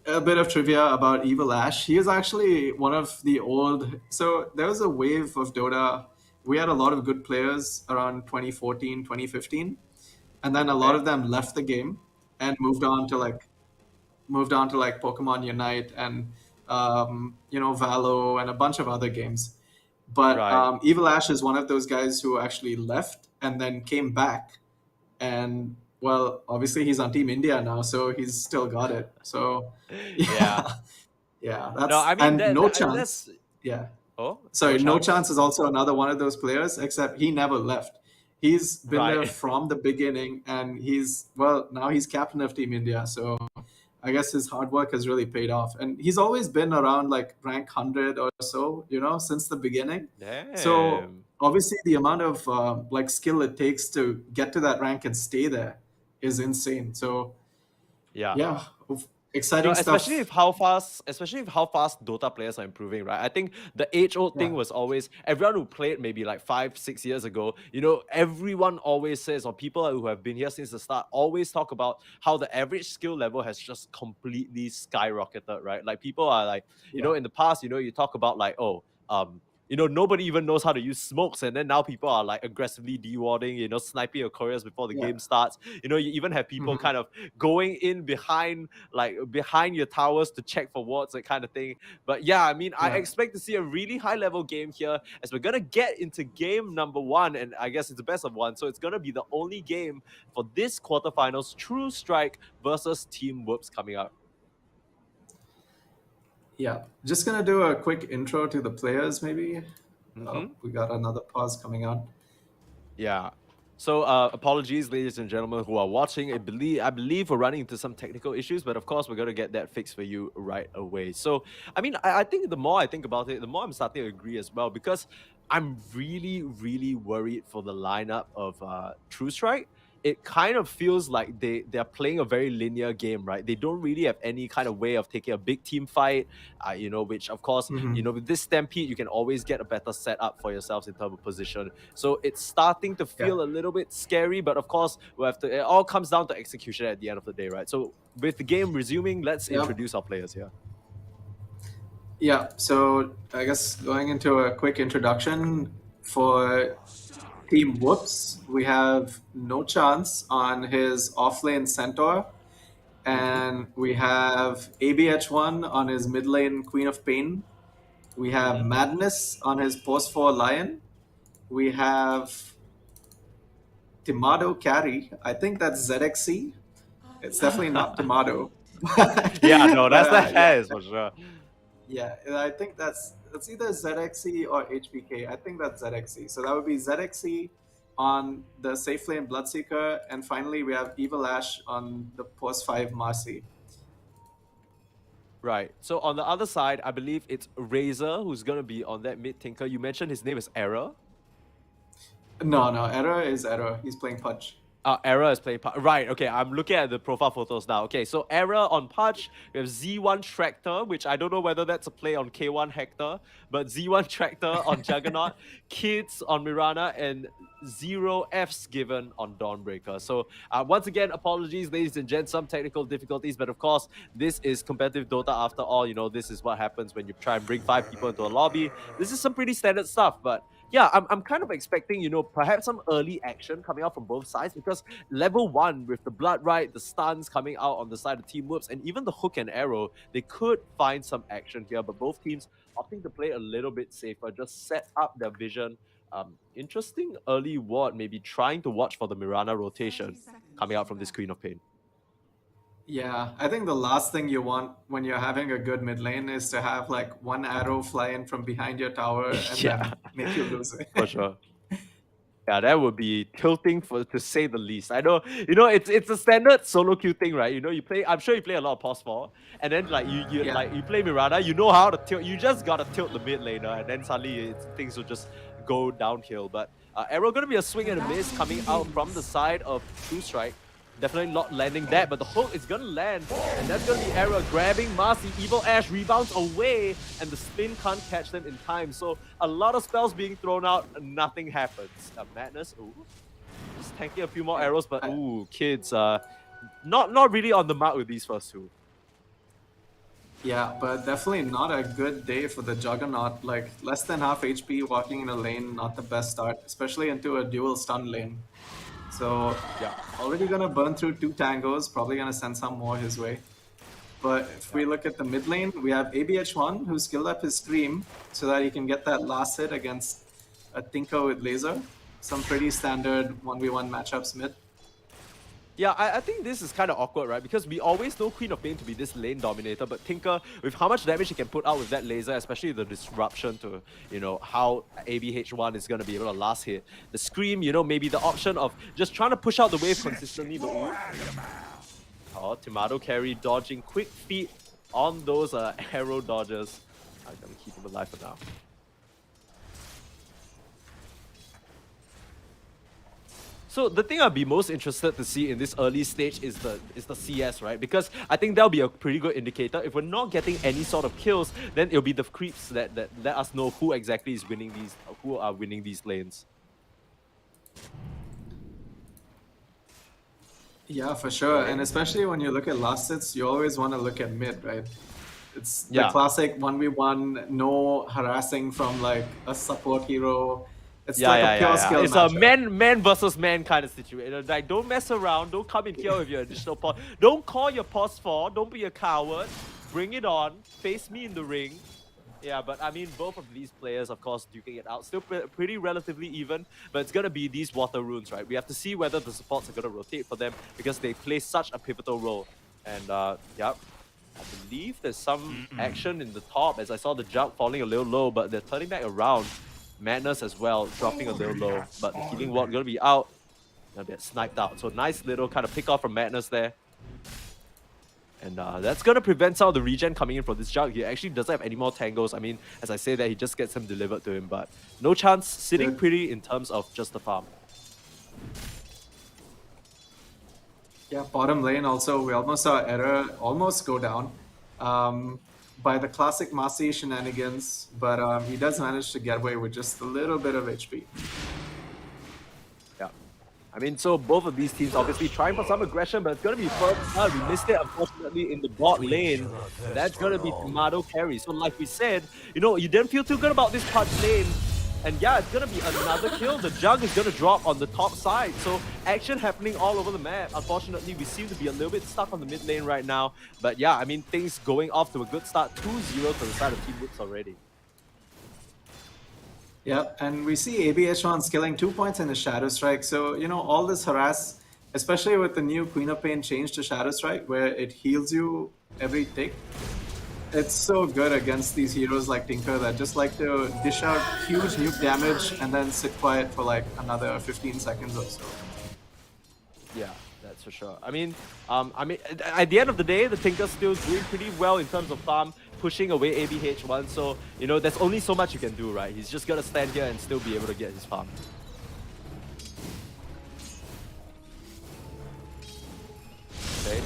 a bit of trivia about Evil Ash. He is actually one of the old. So there was a wave of Dota. We had a lot of good players around 2014, 2015, and then a lot Okay. of them left the game and moved on to like Pokemon Unite and Valo and a bunch of other games. But Right. Evil Ash is one of those guys who actually left and then came back, and well, obviously he's on Team India now, so he's still got it. So Yeah. yeah, yeah, No, that's I mean and no that's chance. Yeah, oh, no sorry, no chance. chance is also another one of those players, except he never left. He's been there Right. from the beginning, and now he's captain of Team India. So I guess his hard work has really paid off. And he's always been around like rank 100 or so, since the beginning. So Damn. obviously the amount of like skill it takes to get to that rank and stay there is insane. So Yeah. yeah, No, exciting especially stuff. if how fast, especially if how fast Dota players are improving, right? I think the age-old thing Yeah. was always everyone who played maybe like 5, 6 years ago. Everyone always says, or people who have been here since the start always talk about how the average skill level has just completely skyrocketed, right? Like people are like, Yeah. in the past, you talk about like, oh, nobody even knows how to use smokes, and then now people are like aggressively dewarding, sniping your couriers before the Yeah. game starts. You even have people Mhm. kind of going in behind your towers to check for wards, that kind of thing. But yeah, I mean, I Yeah. expect to see a really high level game here as we're gonna get into game number 1, and I guess it's the best of 1, so it's gonna be the only game for this quarterfinals. True Strike versus Team Whoops coming up. Yeah. Just gonna do a quick intro to the players, maybe. Mm-hmm. We got another pause coming out. Yeah. So apologies, ladies and gentlemen who are watching. I believe we're running into some technical issues, but of course we're gonna get that fixed for you right away. So I mean, I think the more I think about it, the more I'm starting to agree as well, because I'm really, really worried for the lineup of True Strike. It kind of feels like they're playing a very linear game, right? They don't really have any kind of way of taking a big team fight, which of course, Mhm. with this Stampede, you can always get a better setup for yourselves in terms of position. So it's starting to Yeah. feel a little bit scary, but of course, it all comes down to execution at the end of the day, right? So with the game resuming, let's Yep. introduce our players here. Yeah, so I guess going into a quick introduction for Team Whoops, we have No Chance on his offlane Centaur, and we have ABH1 on his mid lane Queen of Pain. We have Madness on his post 4 Lion. We have Timado Carry. I think that's ZXC. It's definitely not Timado. Yeah, no, But that's the yeah, has for sure. yeah, I think it's either ZXC or HBK. I think that's ZXC. So that would be ZXC on the safe lane Bloodseeker, and finally we have Evil Ash on the post 5 Marcy. Right. So on the other side, I believe it's Razor who's gonna be on that mid tinker. You mentioned his name is Error. No, Error is Error. He's playing Pudge. Error is playing right, okay, I'm looking at the profile photos now. Okay, so Error on Pudge, we have Z1 Tractor, which I don't know whether that's a play on K1 Hector, but Z1 Tractor on Juggernaut, Kids on Mirana, and 0F's given on Dawnbreaker. So once again, apologies, ladies and gents, some technical difficulties, but of course, this is competitive Dota after all. This is what happens when you try and bring 5 people into a lobby. This is some pretty standard stuff, but yeah, I'm kind of expecting, perhaps some early action coming out from both sides, because level 1 with the Blood Rite, the stuns coming out on the side of Team Whoops, and even the hook and arrow, they could find some action here, but both teams opting to play a little bit safer, just set up their vision Interesting early ward, maybe trying to watch for the Mirana rotation coming out from this Queen of Pain. Yeah, I think the last thing you want when you're having a good mid lane is to have like one arrow fly in from behind your tower and Yeah, then make you lose it. for sure. Yeah, that would be tilting for to say the least. I know, it's a standard solo queue thing, right? You play. I'm sure you play a lot of pos 4, and then like you Yeah. like you play Mirana. You know how to tilt. You just gotta tilt the mid laner, and then suddenly things will just go downhill. But arrow gonna be a swing and a miss coming out from the side of truestrike. Definitely not landing that, but the hook is gonna land, and that's gonna be Arrow grabbing Marcy. Evil Ash rebounds away, and the spin can't catch them in time. So a lot of spells being thrown out, nothing happens. Madness, ooh, just tanking a few more arrows, but ooh, kids, not really on the mark with these first two. Yeah, but definitely not a good day for the Juggernaut. Like less than half HP walking in a lane, not the best start, especially into a dual stun lane. So Yeah, already gonna burn through 2 tangos, probably gonna send some more his way. But if we look at the mid lane, we have ABH1 who skilled up his Scream so that he can get that last hit against a Tinker with laser. Some pretty standard 1v1 matchups mid. Yeah, I think this is kind of awkward, right? Because we always know Queen of Pain to be this lane dominator, but Tinker, with how much damage he can put out with that laser, especially the disruption to, how ABH1 is going to be able to last hit. The Scream, maybe the option of just trying to push out the wave consistently, but Tomato carry dodging quick feet on those arrow dodges. I'm going to keep him alive for now. So the thing I'd be most interested to see in this early stage is the CS, right? Because I think that'll be a pretty good indicator. If we're not getting any sort of kills, then it'll be the creeps that let us know who exactly is winning these, who are winning these lanes. Yeah, for sure. And especially when you look at last hits, you always want to look at mid, right? It's the classic 1v1, no harassing from like a support hero. It's like a pure skill It's matchup. a man versus man kind of situation. Like, don't mess around. Don't come in here with your additional pos. Don't call your pos 4. Don't be a coward. Bring it on. Face me in the ring. Yeah, but I mean, both of these players, of course, duking it out. Still pretty relatively even, but it's going to be these water runes, right? We have to see whether the supports are going to rotate for them because they play such a pivotal role. And, yeah, I believe there's some action in the top as I saw the jump falling a little low, but they're turning back around. Madness as well, dropping a little low, but the healing ward going to be out. Gonna get sniped out. So nice little kind of pick off from Madness there. And that's going to prevent some of the regen coming in from this jug. He actually doesn't have any more tangos. I mean, as I say that, he just gets them delivered to him, but no chance, sitting pretty in terms of just the farm. Yeah, bottom lane also, we almost saw Error almost go down by the classic Marcy shenanigans, but he does manage to get away with just a little bit of HP. Yeah. I mean, so both of these teams obviously trying for some aggression, but it's going to be first blood. We missed it, unfortunately, in the bot lane. That's going to be Tomato carry. So like we said, you didn't feel too good about this part lane. And yeah, it's going to be another kill. The jug is going to drop on the top side. So action happening all over the map. Unfortunately, we seem to be a little bit stuck on the mid lane right now. But yeah, I mean, things going off to a good start. 2-0 to the side of Team Whoops already. Yeah, and we see ABH1 skilling 2 points in the Shadow Strike. So, all this harass, especially with the new Queen of Pain change to Shadow Strike, where it heals you every tick. It's so good against these heroes like Tinker that just like to dish out huge nuke damage and then sit quiet for like another 15 seconds or so. Yeah, that's for sure. I mean, at the end of the day, the Tinker's still doing pretty well in terms of farm, pushing away ABH1. So, there's only so much you can do, right? He's just gonna stand here and still be able to get his farm. Okay.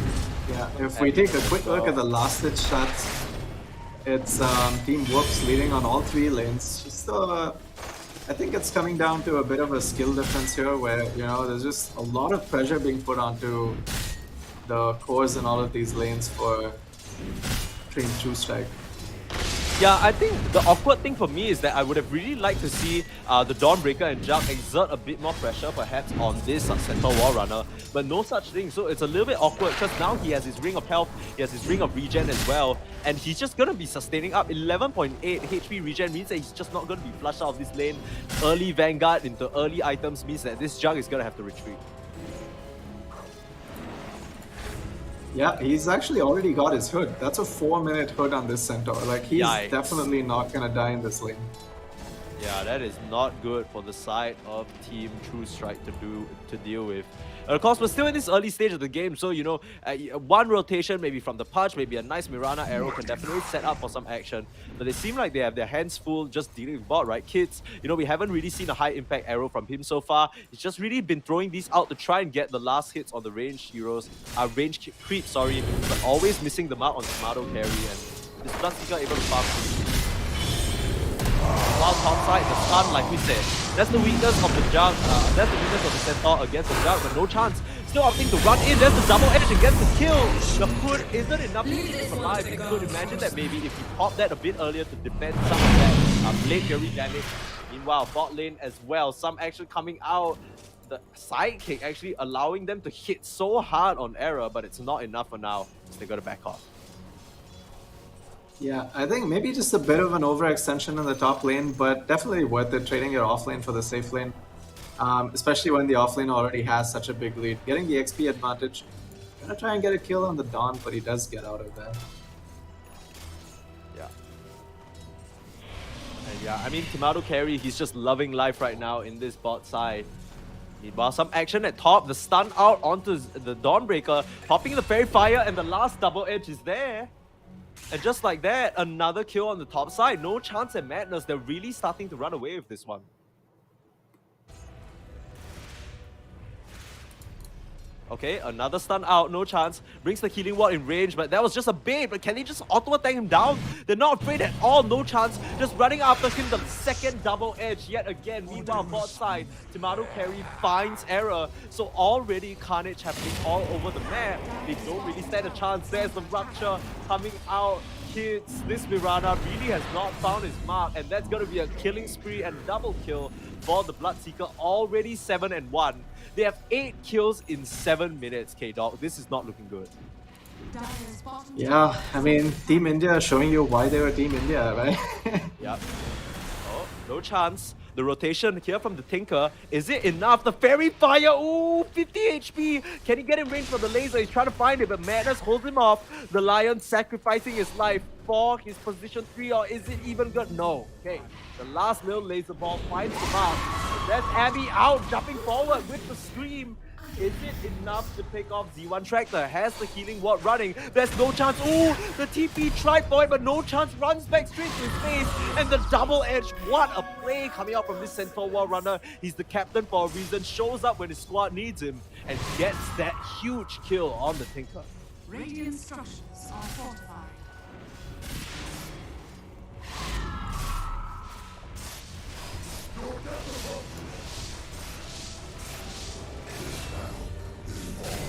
Yeah, if we take a quick look at the last hit shots, it's Team Whoops leading on all 3 lanes. Just I think it's coming down to a bit of a skill difference here where, there's just a lot of pressure being put onto the cores in all of these lanes for Team truestrike. Yeah, I think the awkward thing for me is that I would have really liked to see the Dawnbreaker and Jug exert a bit more pressure perhaps on this center wall runner, but no such thing. So it's a little bit awkward because now he has his Ring of Health, he has his Ring of Regen as well, and he's just going to be sustaining up. 11.8 HP regen means that he's just not going to be flushed out of this lane. Early Vanguard into early items means that this Jug is going to have to retreat. Yeah, he's actually already got his hood. That's a 4-minute hood on this centaur. Like, he's Yikes. definitely not gonna die in this lane. Yeah, that is not good for the side of Team truestrike to deal with. Of course, we're still in this early stage of the game, so you know, one rotation maybe from the Punch, maybe a nice Mirana arrow can definitely set up for some action. But they seem like they have their hands full just dealing with bot, right? Kids, you know, we haven't really seen a high impact arrow from him so far. He's just really been throwing these out to try and get the last hits on the ranged heroes, ranged creep, sorry, but always missing the mark on Tomato carry, and this Bloodseeker able to farm. While top side, the stun, like we said, that's the weakness of the Jug, that's the weakness of the Centaur against the Jug, but no chance. Still opting to run in, there's the double edge and gets the kill. The hood isn't enough to keep him alive. You could imagine that maybe if you pop that a bit earlier to defend some of that blade fury damage. Meanwhile, bot lane as well, some action coming out. The sidekick actually allowing them to hit so hard on Error, but it's not enough for now, so they gotta back off. Yeah, I think maybe just a bit of an overextension in the top lane, but definitely worth it trading your off lane for the safe lane. Especially when the off lane already has such a big lead. Getting the XP advantage. Gonna try and get a kill on the Dawn, but he does get out of there. Yeah. And yeah, I mean, Tomato carry, he's just loving life right now in this bot side. Meanwhile, some action at top, the stun out onto the Dawnbreaker, popping the Fairy Fire, and the last double edge is there. And just like that, another kill on the top side. No chance at Madness. They're really starting to run away with this one. Okay, another stun out, no chance. Brings the healing ward in range, but that was just a bait. But can they just auto-attack him down? They're not afraid at all, no chance. Just running after him, the second double edge yet again. Meanwhile, bot side, Tomato carry finds Error. So already carnage happening all over the map. They don't really stand a chance. There's the Rupture coming out. Kids, this Mirana really has not found his mark, and that's going to be a killing spree and double kill for the Bloodseeker. Already 7-1. They have 8 kills in 7 minutes, K-Dog. This is not looking good. Yeah, I mean, Team India showing you why they were Team India, right? Yep. Oh, no chance. The rotation here from the Tinker. Is it enough? The Fairy Fire. Ooh, 50 HP. Can he get in range for the laser? He's trying to find it, but Madness holds him off. The Lion sacrificing his life for his position 3, or is it even good? No. Okay. The last little laser ball finds the mark. There's Abby out, jumping forward with the Scream. Is it enough to pick off Z1 Tractor? Has the healing ward running? There's no chance. Ooh, the TP tried for it, but no chance. Runs back straight to his face. And the double edge. What a play coming out from this Centaur wall runner. He's the captain for a reason. Shows up when his squad needs him. And gets that huge kill on the Tinker. Radiant structures are fortified.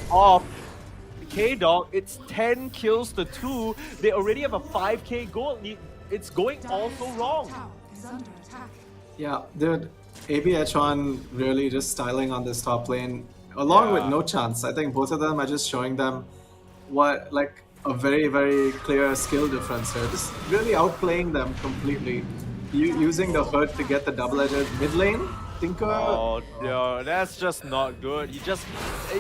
Off K-Dog, it's 10 kills to 2. They already have a 5k gold lead. It's going all so wrong. Yeah, dude, ABH1 really just styling on this top lane, along with no chance. I think both of them are just showing them what, like, a very, very clear skill difference here. Just really outplaying them completely. Using the hood to get the double-edged mid lane. Tinker. Oh, no, that's just not good. He just,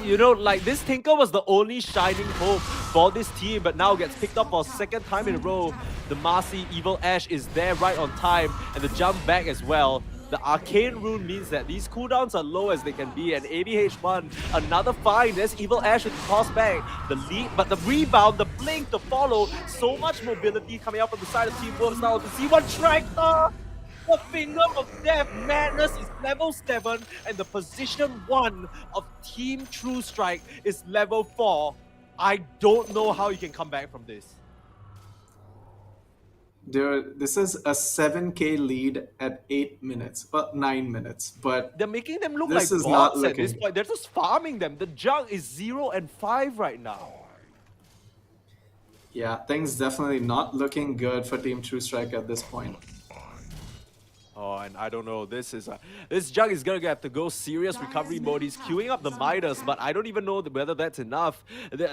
you know, like, this Tinker was the only shining hope for this team, but now gets picked up for a second time in a row. The Marcy Evil Ash is there right on time, and the jump back as well. The Arcane Rune means that these cooldowns are low as they can be, and ABH1, another find. There's Evil Ash with the toss back. The lead, but the rebound, the blink to follow. So much mobility coming out from the side of Team Whoops now. The Z1 Tractor! The Finger of Death. Madness is level 7, and the position 1 of Team truestrike is level 4. I don't know how you can come back from this. Dude, this is a 7k lead at 8 minutes, well, 9 minutes, but they're making them look this like is not bots at this looking. point. They're just farming them. The Jug is 0-5 right now. Yeah, things definitely not looking good for Team True Strike at this point. Oh, and I don't know. This Jug is gonna have to go serious recovery mode. He's queuing up the Midas, but I don't even know whether that's enough.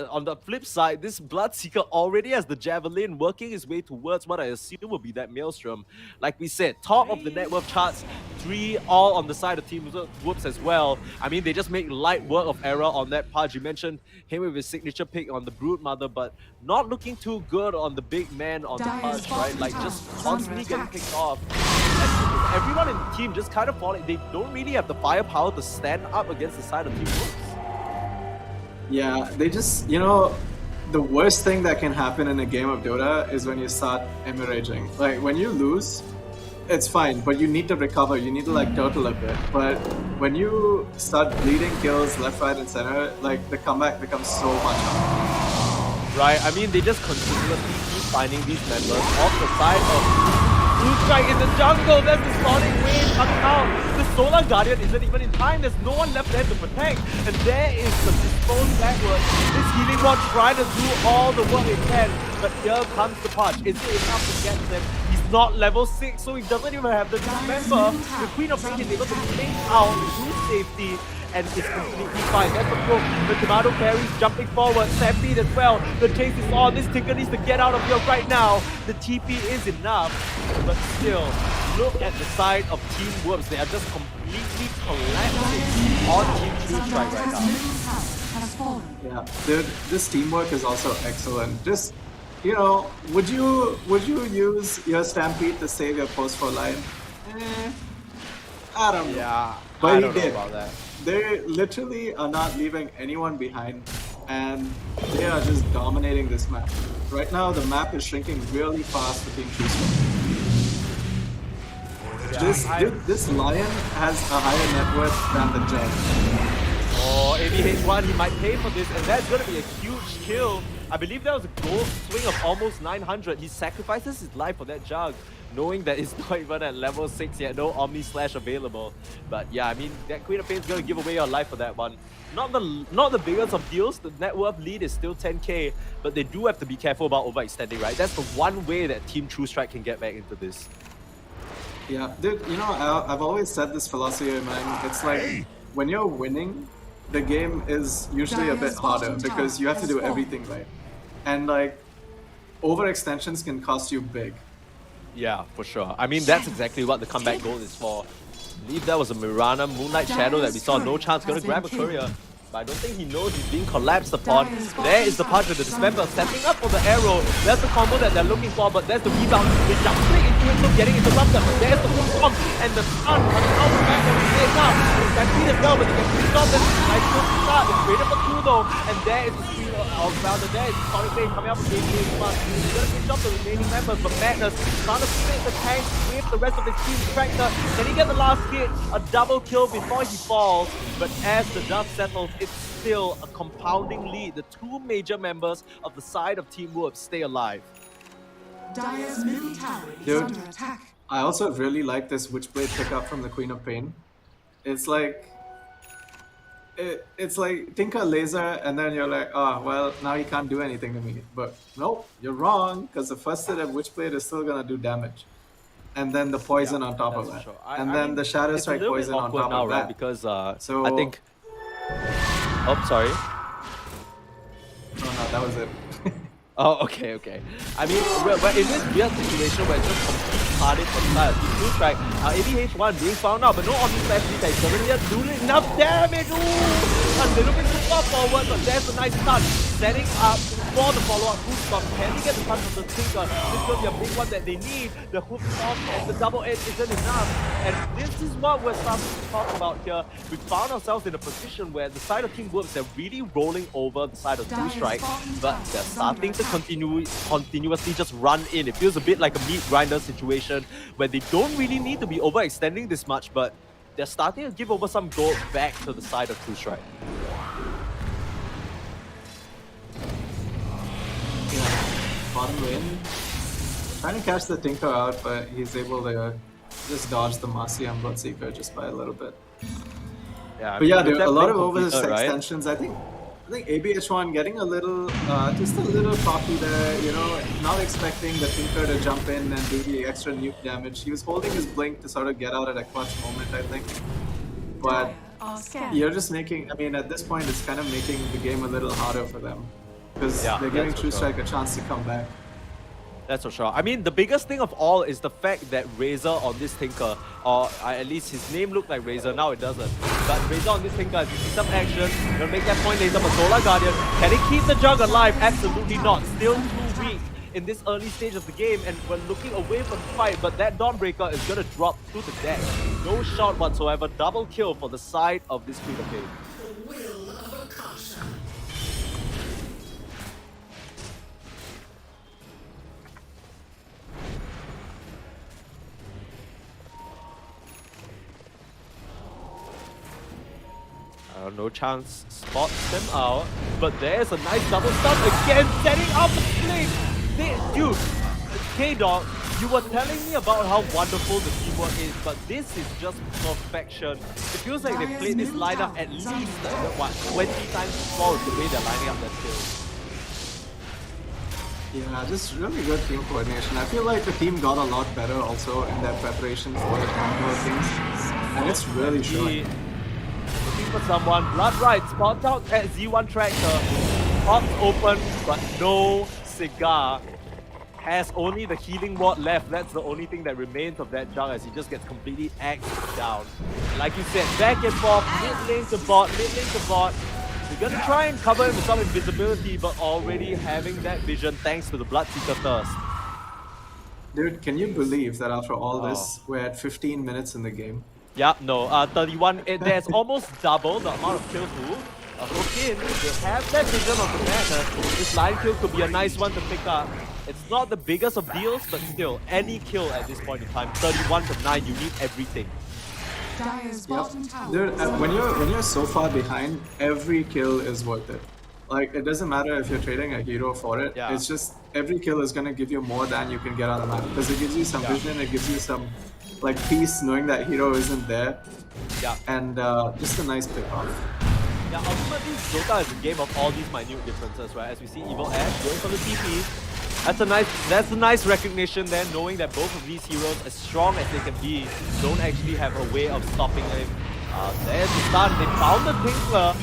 On the flip side, this Bloodseeker already has the Javelin working his way towards what I assume will be that Maelstrom. Like we said, top of the net worth charts, 3 all on the side of Team Whoops as well. I mean, they just make light work of error on that Pudge. You mentioned him with his signature pick on the Brood Mother, but not looking too good on the big man on the Pudge, right? Like just constantly getting picked off. And everyone in the team just kind of falling. They don't really have the firepower to stand up against the side of Team Whoops. Yeah, they just, the worst thing that can happen in a game of Dota is when you start hemorrhaging. Like, when you lose, it's fine, but you need to recover. You need to, like, turtle a bit. But when you start bleeding kills left, right, and center, like, the comeback becomes so much harder. Right, I mean, they just continuously keep finding these members off the side of Blue Strike in the jungle. There's the Sonic Wave coming out. The Solar Guardian isn't even in time. There's no one left there to protect. And there is the disposed backwards. This healing rod trying to do all the work it can. But here comes the punch. Is it enough to get them? He's not level 6, so he doesn't even have the dismember. The Queen of Pain is able to take out to safety. And it's completely fine. That's the probe. The tomato carries jumping forward. Stampede as well. The chase is on. This Tinker needs to get out of here right now. The TP is enough. But still, look at the side of Team Whoops. They are just completely collapsing on Team True Strike right now. Yeah, dude, this teamwork is also excellent. Just, would you use your Stampede to save your post for line? I don't know. Yeah, But I don't he know did. about that. They literally are not leaving anyone behind, and they are just dominating this map. Right now, the map is shrinking really fast for Team True Strike. This Lion has a higher net worth than the Jug. Oh, ABH1, he might pay for this, and that's going to be a huge kill. I believe that was a gold swing of almost 900. He sacrifices his life for that Jug, knowing that it's not even at level 6 yet, no Omni Slash available. But yeah, I mean, that Queen of Pain is going to give away your life for that one. Not the biggest of deals. The net worth lead is still 10k, but they do have to be careful about overextending, right? That's the one way that Team True Strike can get back into this. Yeah, dude, I've always said this philosophy, man. It's like, when you're winning, the game is usually a bit harder because you have to do everything right. And like, overextensions can cost you big. Yeah, for sure. I mean, that's exactly what the comeback goal is for. I believe that was a Mirana Moonlight Shadow that we saw. No chance gonna grab a courier. But I don't think he knows he's being collapsed upon. There is the punch with the dismember setting up for the arrow. That's the combo that they're looking for, but there's the rebound. They jump straight into it, so getting interrupted. But there's the full bomb and the stun coming out the back of the stage now. It's Stampede as well, but they can stop it. Nice kill to start. It's created for 2 though. And there is the screen of Rounder. There is Sonic Wave coming up with ABH1. He's gonna finish off the remaining members, but Madness trying to split the tank with the rest of his team tractor. Can he get the last hit? A double kill before he falls. But as the dust settles, it's still a compounding lead. The 2 major members of the side of Team Whoops stay alive. Dire's middle tower is Dude. under attack. I also really like this Witchblade pickup from the Queen of Pain. It's like, it's like Tinker Laser, and then you're like, oh, well, now he can't do anything to me. But nope, you're wrong, because the first hit of Witchblade is still gonna do damage. And then the poison on top of that. Sure. And then the Shadow it's a Strike little bit poison on awkward top now, of right? that. Because So- I think. Oh, sorry. Oh no, that was it. Oh, okay. I mean, we're in this weird situation where it's just complete carnage from the side of Team True Strike. ABH1 being found out, but no Omni Slash Vita is doesn't yet do enough damage. Ooh! A little bit too far forward, but there's a nice stun. Setting up for the follow-up hook stop. Can he get the punch from the Tinker? This will be a big one that they need. The hook stop and the double edge isn't enough. And this is what we're starting to talk about here. We found ourselves in a position where the side of Team Whoops are really rolling over the side of True Strike, but they're starting to continuously just run in. It feels a bit like a meat grinder situation where they don't really need to be overextending this much, but they're starting to give over some gold back to the side of True Strike. Bottom lane. Trying to catch the Tinker out, but he's able to just dodge the Marcy and Bloodseeker just by a little bit. Yeah, But yeah, with there are that a lot of plane completed, right? overextensions. I think I think ABH1 getting a little, just a little cocky there, you know, not expecting the Tinker to jump in and do the extra nuke damage. He was holding his blink to sort of get out at a clutch moment, I think. But you're just making, I mean, at this point, it's kind of making the game a little harder for them. Because they're giving truestrike a chance to come back. That's for sure. I mean, the biggest thing of all is the fact that Razor on this Tinker, or at least his name looked like Razor, now it doesn't. But Razor on this Tinker, as you see some action, he'll make that point later, but Solar Guardian, can he keep the Jug alive? Absolutely not. Still too weak in this early stage of the game, and we're looking away from the fight, but that Dawnbreaker is going to drop to the deck. No shot whatsoever. Double kill for the side of this Queen of Pain. No chance spots them out, but there's a nice double stun again, setting up the flick. Dude, K-Dog, you were telling me about how wonderful the teamwork is, but this is just perfection. It feels like they played this lineup at least, 20 times before with the way they're lining up their skills. Yeah, just really good team coordination. I feel like the team got a lot better also in their preparation for the combo things, and it's really showing. Looking for someone, Blood Right spots out at Z1 Tractor. Pops open, but no cigar. Has only the healing ward left. That's the only thing that remains of that Jug as he just gets completely axed down. Like you said, back and forth, mid lane to bot, mid lane to bot. They're gonna try and cover him with some invisibility, but already having that vision thanks to the Bloodseeker Thirst. Dude, can you believe that after all this, we're at 15 minutes in the game? Yeah, no, 31, there's almost double the amount of kill pool. Okay, they have that vision of the madness. This line kill could be a nice one to pick up. It's not the biggest of deals, but still, any kill at this point in time, 31 to 9, you need everything. Yep. Dude, when you're so far behind, every kill is worth it. Like, it doesn't matter if you're trading a hero for it. Yeah. It's just, every kill is gonna give you more than you can get on the map. Because it gives you some vision, it gives you some, like, peace knowing that hero isn't there. Yeah. And just a nice pick off. Yeah, ultimately, Dota is a game of all these minute differences, right? As we see Evil Ash going for the TP. That's a nice recognition then, knowing that both of these heroes, as strong as they can be, don't actually have a way of stopping him. There's the stun. They found the Tinkler.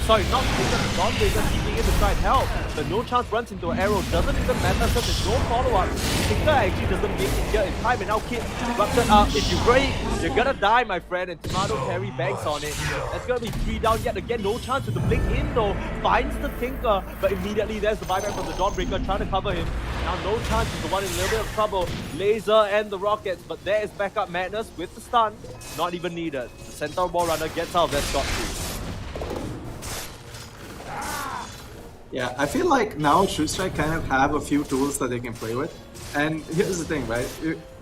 Sorry, not Tinkler, the Dawnbreaker keeping in to try and help. But no chance runs into an arrow. Doesn't even matter because there's no follow-up. Tinkler actually doesn't make it here in time. And now Kid ruptured up. If you break, you're gonna die, my friend. And Tomato carry banks on it. That's gonna be 3 down yet again. No chance with the blink in though. Finds the Tinker. But immediately there's the buyback from the Dawnbreaker trying to cover him. Now no chance is the one in a little bit of trouble. Laser and the rockets. But there is backup Madness with the stun. Not even needed. The Centaur Ball Runner gets out of that shot too. Yeah, I feel like now truestrike kind of have a few tools that they can play with. And here's the thing, right?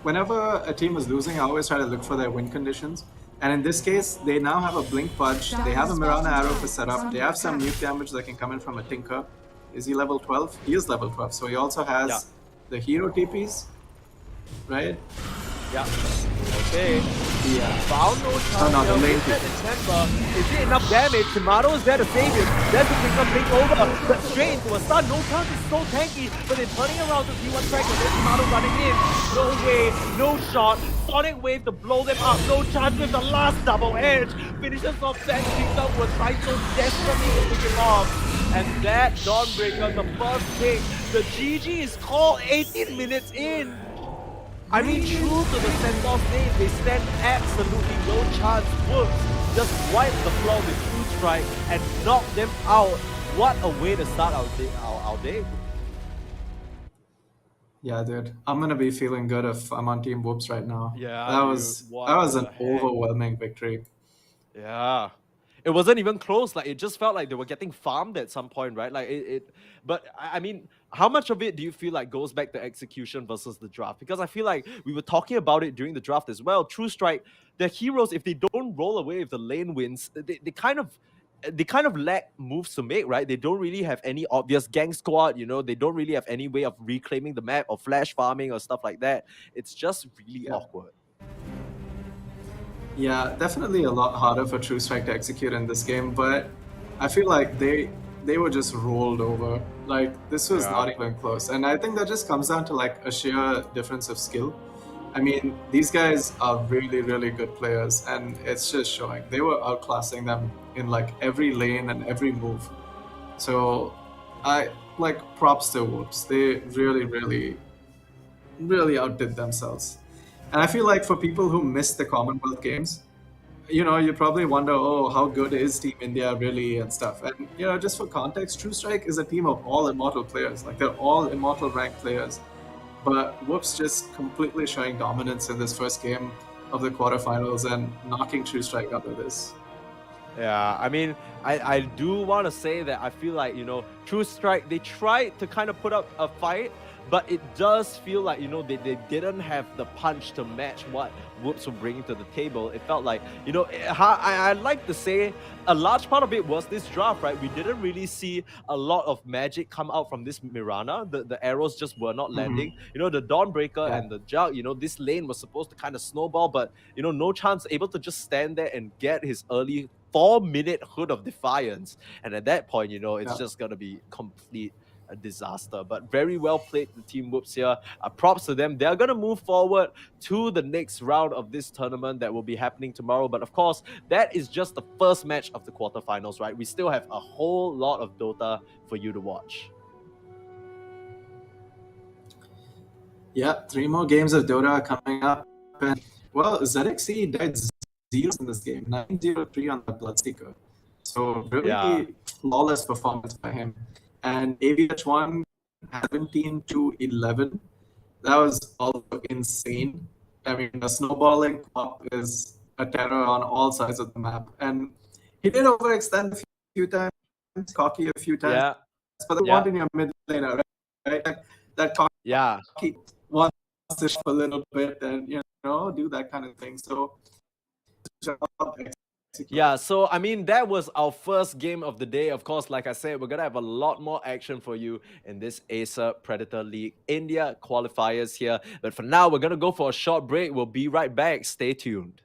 Whenever a team is losing, I always try to look for their win conditions. And in this case, they now have a Blink Pudge, they have a Mirana Arrow for setup, they have some nuke damage that can come in from a Tinker. Is he level 12? He is level 12, so he also has the hero TPs, right? Yeah. Okay. Yeah. Found no chance. No, the lane Is it enough damage? Tomato is there to save him. There's a Tinker blink over. But straight into a stun. No chance, it's so tanky. But they're turning around to see one track and then Tomato running in. No way, no shot. Sonic Wave to blow them up. No chance with the last double edge. Finishes off that Tinker was trying so desperately to pick him off. And that Dawnbreaker, the first pick. The GG is called 18 minutes in. I mean, true to the Centaur's name, they stand absolutely no chance. Whoops just wipe the floor with truestrike and knock them out. What a way to start our day. Yeah, dude. I'm gonna be feeling good if I'm on Team Whoops right now. Yeah, that dude, was an overwhelming victory. Yeah. It wasn't even close. Like, it just felt like they were getting farmed at some point, right? Like, but I mean, how much of it do you feel like goes back to execution versus the draft? Because I feel like we were talking about it during the draft as well. truestrike, the heroes, if they don't roll away if the lane wins, they kind of lack moves to make, right? They don't really have any obvious gang squad, you know, they don't really have any way of reclaiming the map or flash farming or stuff like that. It's just really awkward. Yeah, definitely a lot harder for truestrike to execute in this game, but I feel like they they were just rolled over. Like, this was Yeah. not even close. And I think that just comes down to like a sheer difference of skill. I mean, these guys are really, really good players, and it's just showing. They were outclassing them in like every lane and every move. So I like props to Whoops. They really, really, really outdid themselves. And I feel like for people who missed the Commonwealth Games, you probably wonder, oh, how good is Team India really and stuff. And, just for context, truestrike is a team of all immortal players. Like, they're all immortal ranked players. But Whoops just completely showing dominance in this first game of the quarterfinals and knocking truestrike out of this. Yeah, I mean, I do want to say that I feel like, truestrike, they tried to kind of put up a fight, but it does feel like, they didn't have the punch to match what Whoops were bringing to the table. It felt like, I'd like to say a large part of it was this draft, right? We didn't really see a lot of magic come out from this Mirana. The arrows just were not landing. The Dawnbreaker and the Jug, this lane was supposed to kind of snowball, but, no chance able to just stand there and get his early 4-minute Hood of Defiance. And at that point, it's just going to be complete a disaster. But very well played, the Team Whoops here. Props to them. They're going to move forward to the next round of this tournament that will be happening tomorrow. But of course, that is just the first match of the quarterfinals, right? We still have a whole lot of Dota for you to watch. Yeah, 3 more games of Dota are coming up. And, well, ZXC died 0 in this game, 9-0-3 on the Bloodseeker. So really flawless performance by him. And AVH1 17-11. That was also insane. I mean, the snowballing pop is a terror on all sides of the map. And he did overextend a few times, cocky a few times. But the want in your mid laner, right? That cocky wants to shove a little bit and, do that kind of thing. So, yeah, so I mean, that was our first game of the day. Of course, like I said, we're going to have a lot more action for you in this Acer Predator League India qualifiers here. But for now, we're going to go for a short break. We'll be right back. Stay tuned.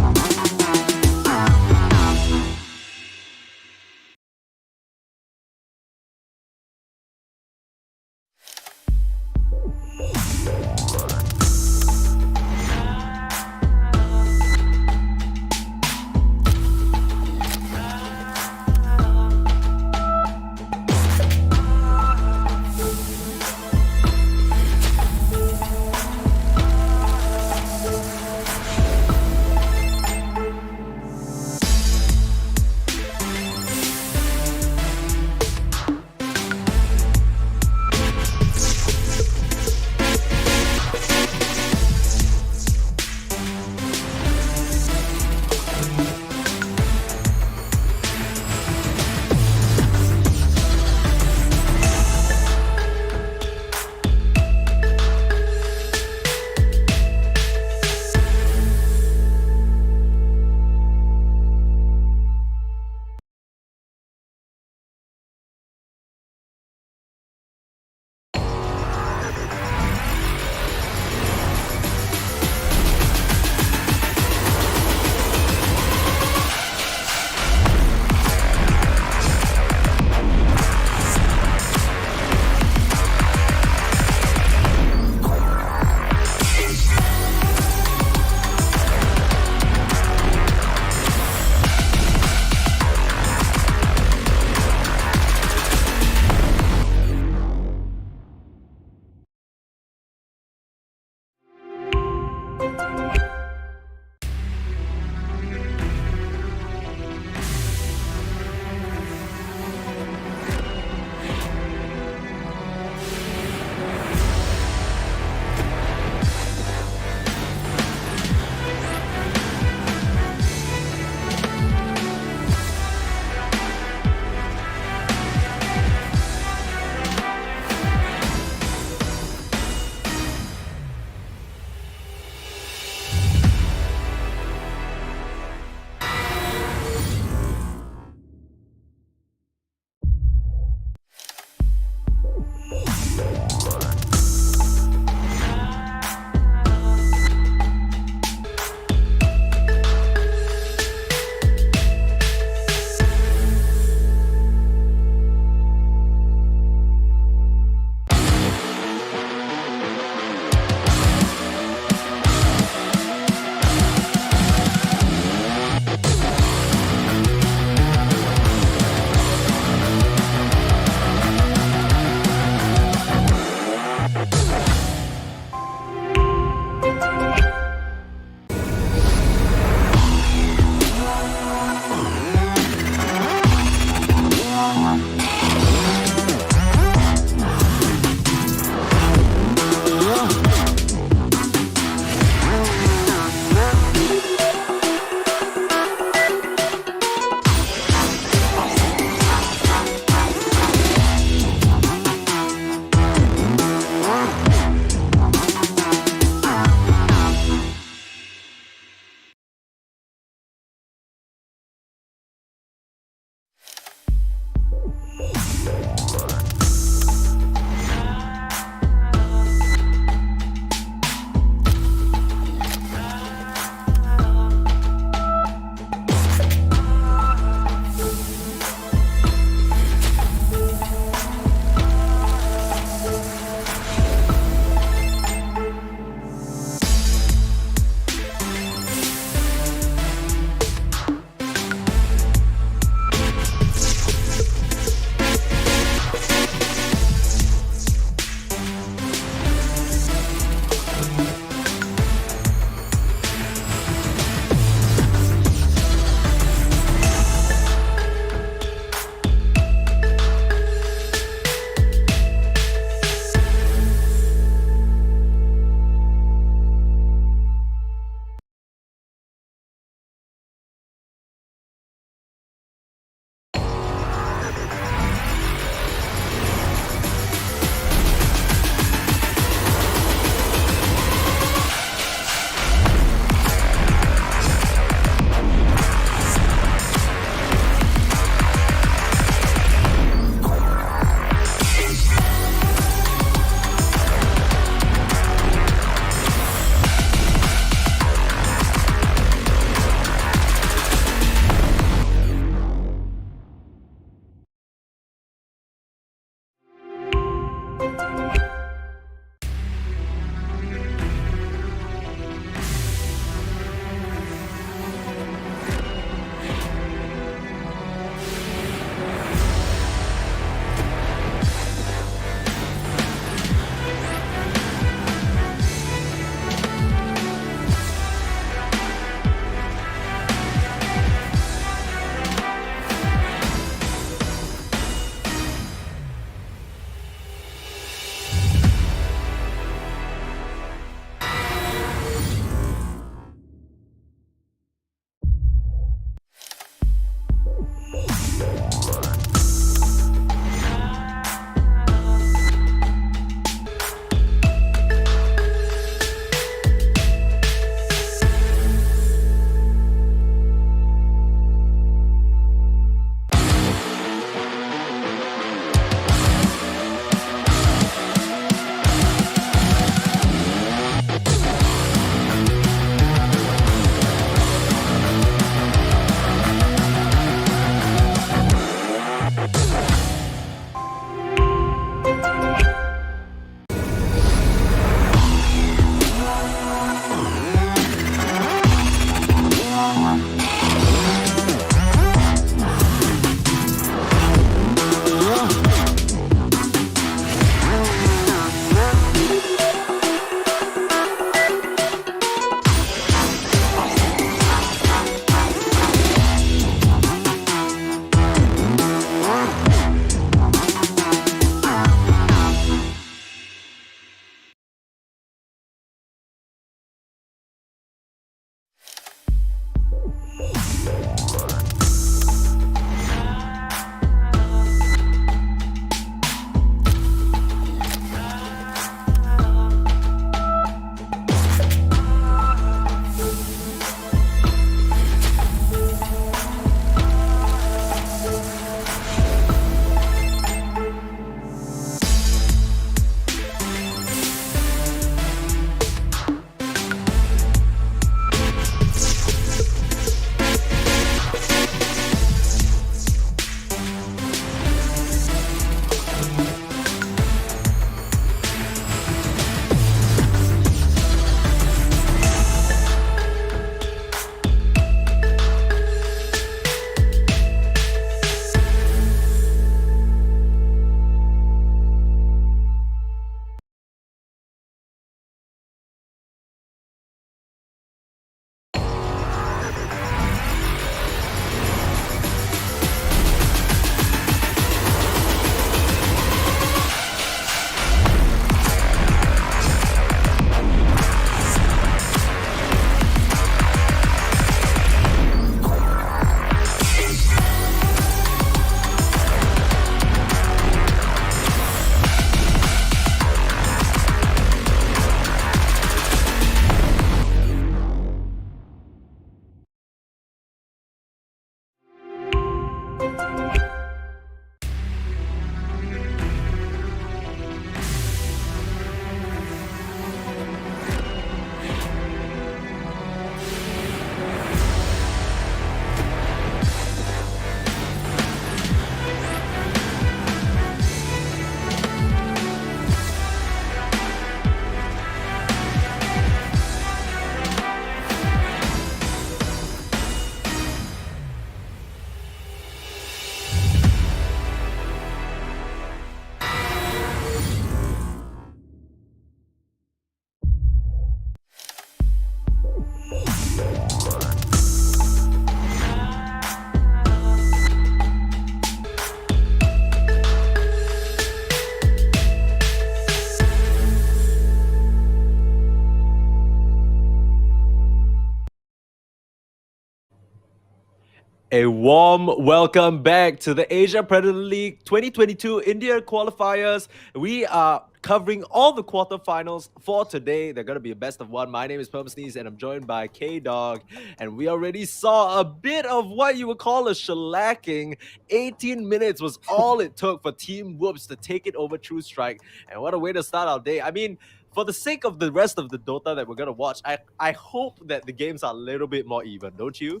A warm welcome back to the Asia Predator League 2022 India qualifiers. We are covering all the quarterfinals for today. They're going to be a best of one. My name is Sneeze and I'm joined by K-Dog. And we already saw a bit of what you would call a shellacking. 18 minutes was all it took for Team Whoops to take it over True Strike. And what a way to start our day. I mean, for the sake of the rest of the Dota that we're going to watch, I hope that the games are a little bit more even, don't you?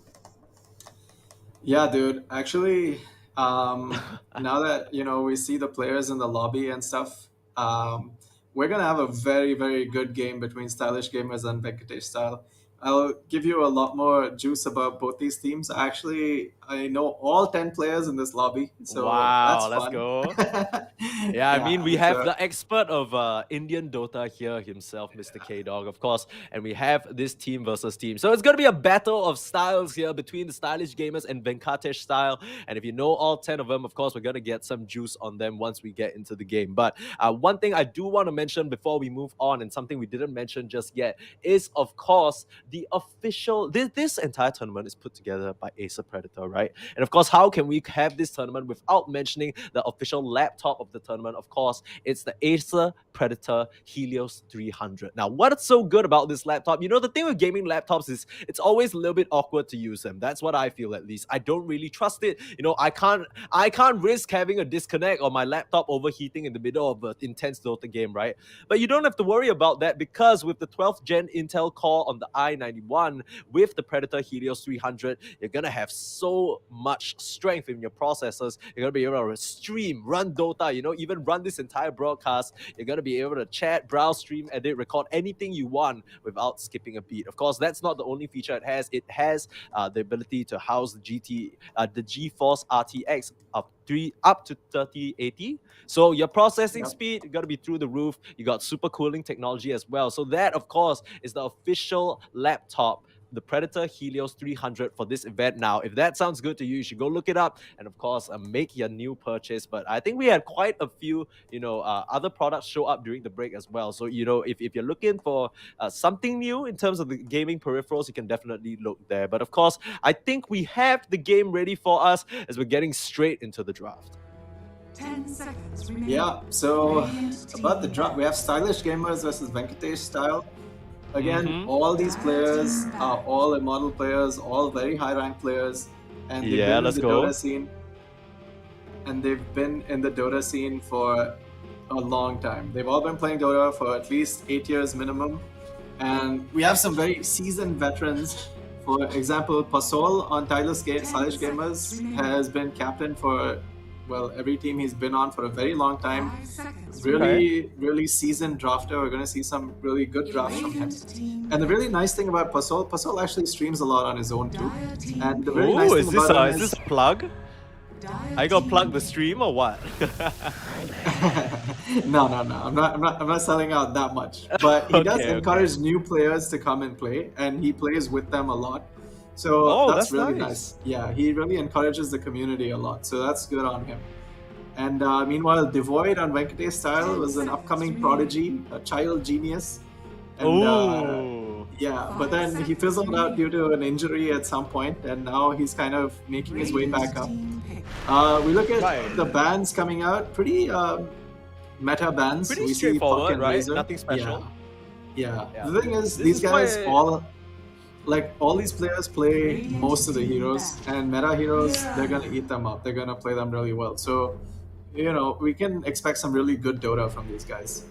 Yeah, dude. Actually, now that we see the players in the lobby and stuff, we're gonna have a very, very good game between Stylish Gamers and Venkateshtyle. I'll give you a lot more juice about both these teams. Actually, I know all 10 players in this lobby, so Wow, that's let's fun. go. Yeah, I mean, we have so the expert of Indian Dota here himself, Mr. K-Dog, of course, and we have this team versus team. So it's going to be a battle of styles here between the Stylish Gamers and Venkateshtyle. And if you know all 10 of them, of course, we're going to get some juice on them once we get into the game. But one thing I do want to mention before we move on, and something we didn't mention just yet, is, of course, the official... This entire tournament is put together by Acer Predator, right? And of course, how can we have this tournament without mentioning the official laptop of the tournament? Of course, it's the Acer Predator Helios 300. Now, what's so good about this laptop? You know, the thing with gaming laptops is it's always a little bit awkward to use them. That's what I feel, at least. I don't really trust it. You know, I can't risk having a disconnect or my laptop overheating in the middle of an intense Dota game, right? But you don't have to worry about that, because with the 12th gen Intel Core on the i91 with the Predator Helios 300, you're gonna have so much strength in your processors. You're gonna be able to stream, run Dota, you know, even run this entire broadcast. You're gonna be able to chat, browse, stream, edit, record anything you want without skipping a beat. Of course, that's not the only feature it has. It has the ability to house the GeForce RTX up to 3080. So your processing speed got to be through the roof. You got super cooling technology as well. So that, of course, is the official laptop, the Predator Helios 300 for this event. Now, if that sounds good to you, you should go look it up and, of course, make your new purchase. But I think we had quite a few, other products show up during the break as well. So, if you're looking for something new in terms of the gaming peripherals, you can definitely look there. But, of course, I think we have the game ready for us as we're getting straight into the draft. 10 seconds remaining. Yeah, so about the draft, we have Stylish Gamers versus Venkateshtyle. Again, all these players are all immortal players, all very high ranked players, and they've been in the Dota scene. And they've been in the Dota scene for a long time. They've all been playing Dota for at least 8 years minimum. And we have some very seasoned veterans. For example, Pasol on Stylish Gamers has been captain for, well, every team he's been on for a very long time. Really seasoned drafter. We're going to see some really good drafts from him. And the really nice thing about Pasol actually streams a lot on his own too. And the really nice thing about him is this a plug? I got plug the stream or what? No. I'm not selling out that much. But he does encourage new players to come and play, and he plays with them a lot. So that's really nice. Yeah, he really encourages the community a lot. So that's good on him. And meanwhile, Devoid on Venkateshtyle was an upcoming prodigy, a child genius. And but then he fizzled out due to an injury at some point, and now he's kind of making his way back up. We look at the bans coming out, pretty meta bans. Pretty we straightforward, see right? Razor. Nothing special. Yeah. The thing is, these guys all these players play most of the heroes, and meta heroes, they're gonna eat them up. They're gonna play them really well. So, we can expect some really good Dota from these guys.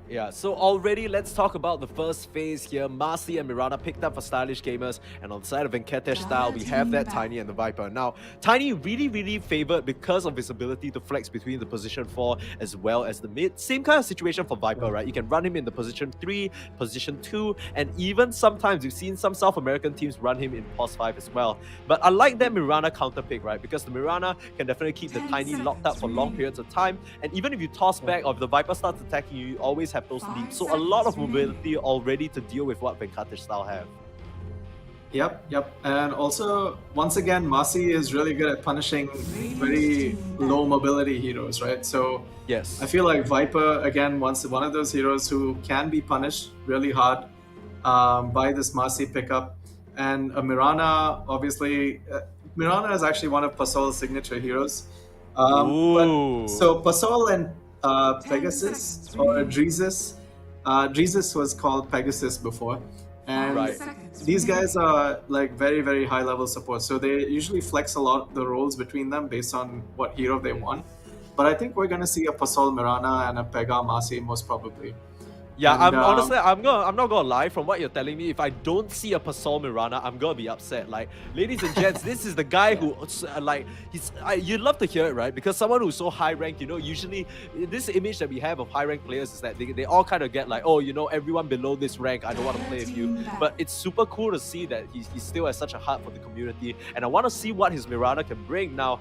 Yeah, so already let's talk about the first phase here. Marcy and Mirana picked up for Stylish Gamers, and on the side of Venkateshtyle, we have that Tiny and the Viper. Now, Tiny really favored because of his ability to flex between the position 4 as well as the mid. Same kind of situation for Viper, right? You can run him in the position 3, position 2, and even sometimes you've seen some South American teams run him in pos 5 as well. But I like that Mirana counter pick, right? Because the Mirana can definitely keep the Tiny locked up for long periods of time, and even if you toss back or if the Viper starts attacking you, you always have those leaps. So a lot of mobility already to deal with what Venkateshtyle have. Yep. And also, once again, Marcy is really good at punishing very low mobility heroes, right? So yes, I feel like Viper, again, one of those heroes who can be punished really hard by this Marcy pickup. And Mirana, obviously, Mirana is actually one of Pasol's signature heroes. Ooh. So Pasol and 10 Pegasus seconds or remaining. Drezus, Drezus was called Pegasus before, and 5 Right. seconds these remaining. guys are like very very high level support. So they usually flex a lot the roles between them based on what hero they want. But I think we're gonna see a Pasol Mirana and a Pega Masi most probably. Yeah, And I'm honestly, I'm not gonna lie. From what you're telling me, if I don't see a Pasol Mirana, I'm gonna be upset. Like, ladies and gents, this is the guy who, like, you'd love to hear it, right? Because someone who's so high ranked, you know, usually this image that we have of high ranked players is that they all kind of get like, oh, you know, everyone below this rank, I don't want to play with you. But it's super cool to see that he still has such a heart for the community, and I want to see what his Mirana can bring. Now,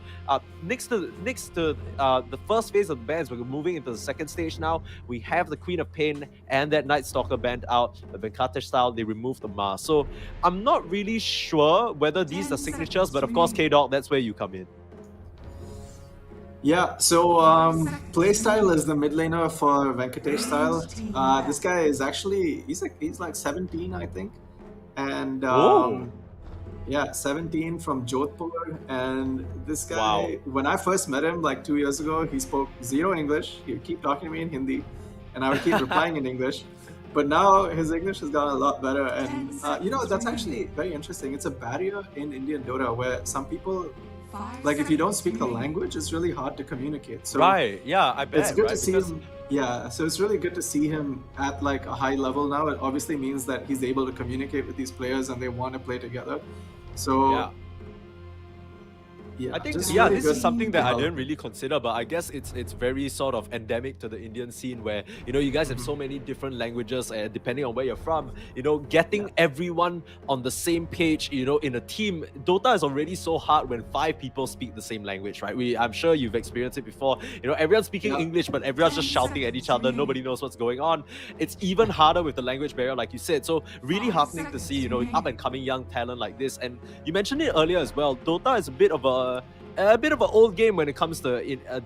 next to the first phase of the bans, we're moving into the second stage now. We have the Queen of Pain and that Night Stalker band out, the venkateshtyle, they removed the mask. So I'm not really sure whether these are signatures, but of course, K-Dog, that's where you come in. yeah, so Playstyle is the mid laner for venkateshtyle. This guy is actually he's like 17, I think, and Oh. yeah, 17 from Jodhpur. And this guy, Wow. when I first met him like 2 years ago, he spoke zero English. He would keep talking to me in Hindi, and I would keep replying in English. But now his English has gotten a lot better, and you know, that's actually very interesting. It's a barrier in Indian Dota where some people, like, if you don't speak the language, it's really hard to communicate. So Right, yeah, I bet. it's good right? to see Because- him. Yeah, so it's really good to see him at like a high level now. It obviously means that he's able to communicate with these players and they want to play together. So Yeah. yeah, I think just yeah, really this good is something that I develop. didn't really consider, but I guess it's very sort of endemic to the Indian scene where, you know, you guys have so many different languages, and depending on where you're from, you know, getting everyone on the same page, you know, in a team. Dota is already so hard when 5 people speak the same language, right? I'm sure you've experienced it before. You know, everyone's speaking Yeah. English, but everyone's just shouting at each other. Nobody knows what's going on. It's even harder with the language barrier, like you said. So really heartening to see, you know, up and coming young talent like this. And you mentioned it earlier as well. Dota is a bit of an old game when it comes to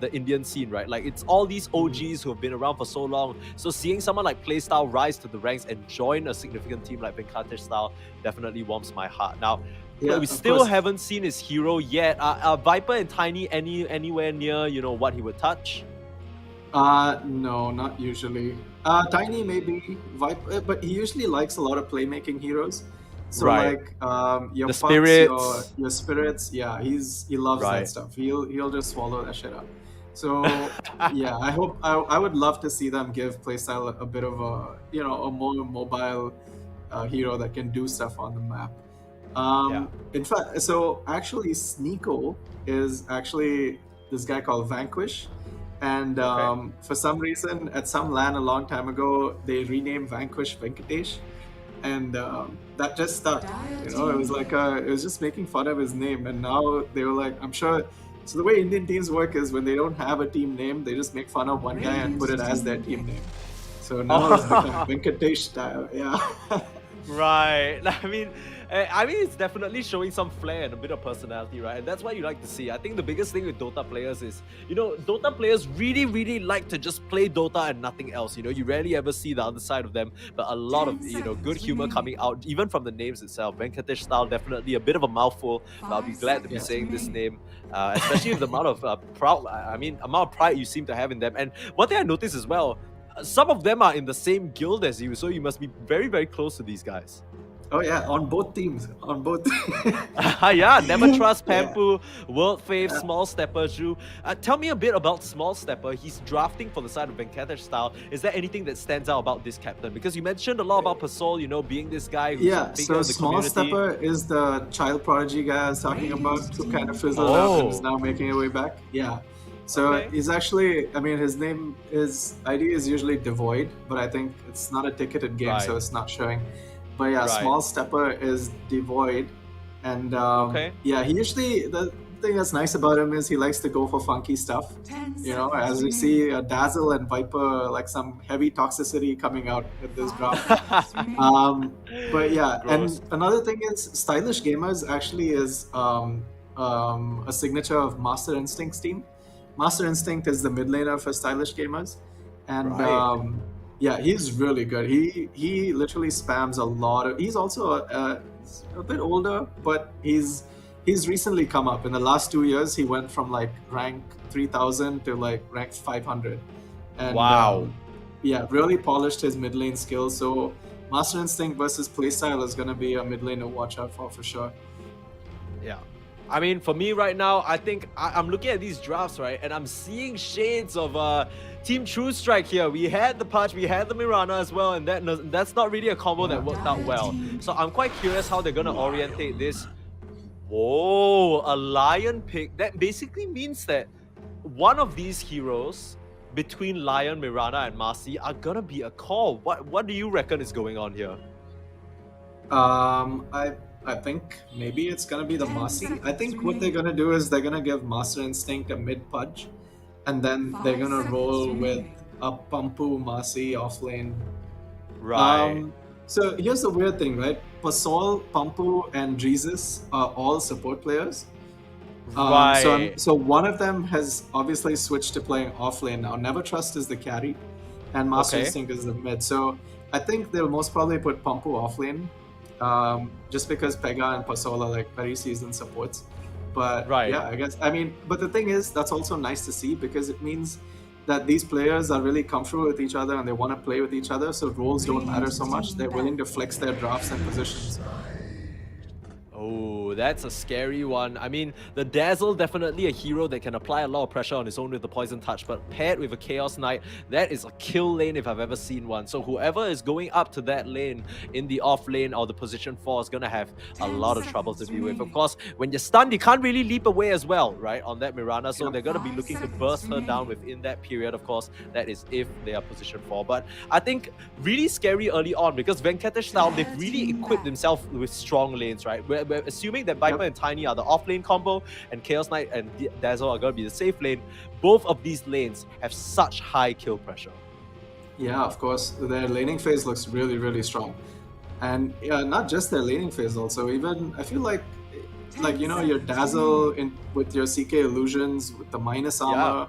the Indian scene, right? Like, it's all these OGs who have been around for so long. So seeing someone like Playstyle rise to the ranks and join a significant team like venkateshtyle definitely warms my heart. Now, Yeah, we of still course. haven't seen his hero yet. Are Viper and Tiny anywhere near, you know, what he would touch? No, not usually. Tiny maybe Viper, but he usually likes a lot of playmaking heroes. So Right. like your The pucks, spirits. your spirits, yeah, he loves Right. that stuff. He'll just swallow that shit up. So yeah, I would love to see them give Playstyle a bit of a, you know, a more mobile hero that can do stuff on the map. In fact, so actually Sneeko is actually this guy called Vanquish, and for some reason at some LAN a long time ago they renamed Vanquish Venkatesh, and that just stuck. You know, it was like it was just making fun of his name, and now they were like, I'm sure. So the way Indian teams work is when they don't have a team name, they just make fun of one guy and put it as their team name. So now it's become venkateshtyle. Yeah. Right. I mean, it's definitely showing some flair and a bit of personality, right? And that's what you like to see. I think the biggest thing with Dota players is, you know, Dota players really, really like to just play Dota and nothing else. You know, you rarely ever see the other side of them, but a lot of, you know, good humor coming out, even from the names itself. Venkateshtyle, definitely a bit of a mouthful, but I'll be glad to be saying this name, especially with the amount of amount of pride you seem to have in them. And one thing I noticed as well, some of them are in the same guild as you, so you must be very, very close to these guys. Oh yeah, on both teams, on both. Yeah, Never Trust Yeah. Pampu, World Fave, Small Stepper, Zhu. Tell me a bit about Small Stepper. He's drafting for the side of Venkateshtyle. Is there anything that stands out about this captain? Because you mentioned a lot about Pasol, you know, being this guy who's Yeah, a figure so in the Small community. Stepper is the child prodigy guy I was talking about, who kind of fizzled out and is now making his way back. Yeah. So Okay. he's actually, I mean, his ID is usually Devoid, but I think it's not a ticketed game, so Right. it's not showing. But yeah, Right. Small Stepper is Devoid. And Okay. yeah, he usually, the thing that's nice about him is he likes to go for funky stuff. 10 You know, seconds as we see Dazzle and Viper, like some heavy toxicity coming out with this draft. But yeah, Gross. and another thing is Stylish Gamers actually is a signature of Master Instinct's team. Master Instinct is the mid laner for Stylish Gamers, and Right. yeah, he's really good. He literally spams a lot of. He's also a bit older, but he's recently come up. In the last 2 years, he went from like rank 3000 to like rank 500. And Wow. yeah, really polished his mid lane skills. So Master Instinct versus Playstyle is going to be a mid lane to watch out for sure. Yeah. I mean, for me right now, I think I'm looking at these drafts, right? And I'm seeing shades of Team True Strike here. We had the Pudge, we had the Mirana as well, and that's not really a combo that worked out well. So I'm quite curious how they're going to orientate this. Whoa, a Lion pick. That basically means that one of these heroes between Lion, Mirana, and Marcy are going to be a call. What do you reckon is going on here? I think maybe it's gonna be the Marcy. I think what they're gonna do is they're gonna give Master Instinct a mid Pudge, and then they're gonna roll with a Pampu Marcy offlane. Right. So here's the weird thing, right? Pasol, Pampu, and Jesus are all support players. Right. So one of them has obviously switched to playing offlane now. Never Trust is the carry, and Master Instinct is the mid. So I think they'll most probably put Pampu offlane. Just because Pega and Pasol are like very seasoned supports. But yeah, I guess, I mean, but the thing is, that's also nice to see because it means that these players are really comfortable with each other and they want to play with each other, so roles don't matter so much. They're willing to flex their drafts and positions. Oh, that's a scary one. I mean, the Dazzle, definitely a hero that can apply a lot of pressure on his own with the Poison Touch, but paired with a Chaos Knight, that is a kill lane if I've ever seen one. So whoever is going up to that lane in the off lane or the position 4 is going to have a lot of trouble to deal with. Of course, when you're stunned, you can't really leap away as well, right, on that Mirana, so they're going to be looking to burst her down within that period, of course. That is if they are position 4. But I think really scary early on because venkateshtyle, they've really equipped themselves with strong lanes, right? We're assuming that Viper and Tiny are the off-lane combo and Chaos Knight and Dazzle are going to be the safe lane. Both of these lanes have such high kill pressure. Yeah, of course. Their laning phase looks really, really strong. And yeah, not just their laning phase also. Even, I feel like you know, your Dazzle with your CK illusions, with the minus armor.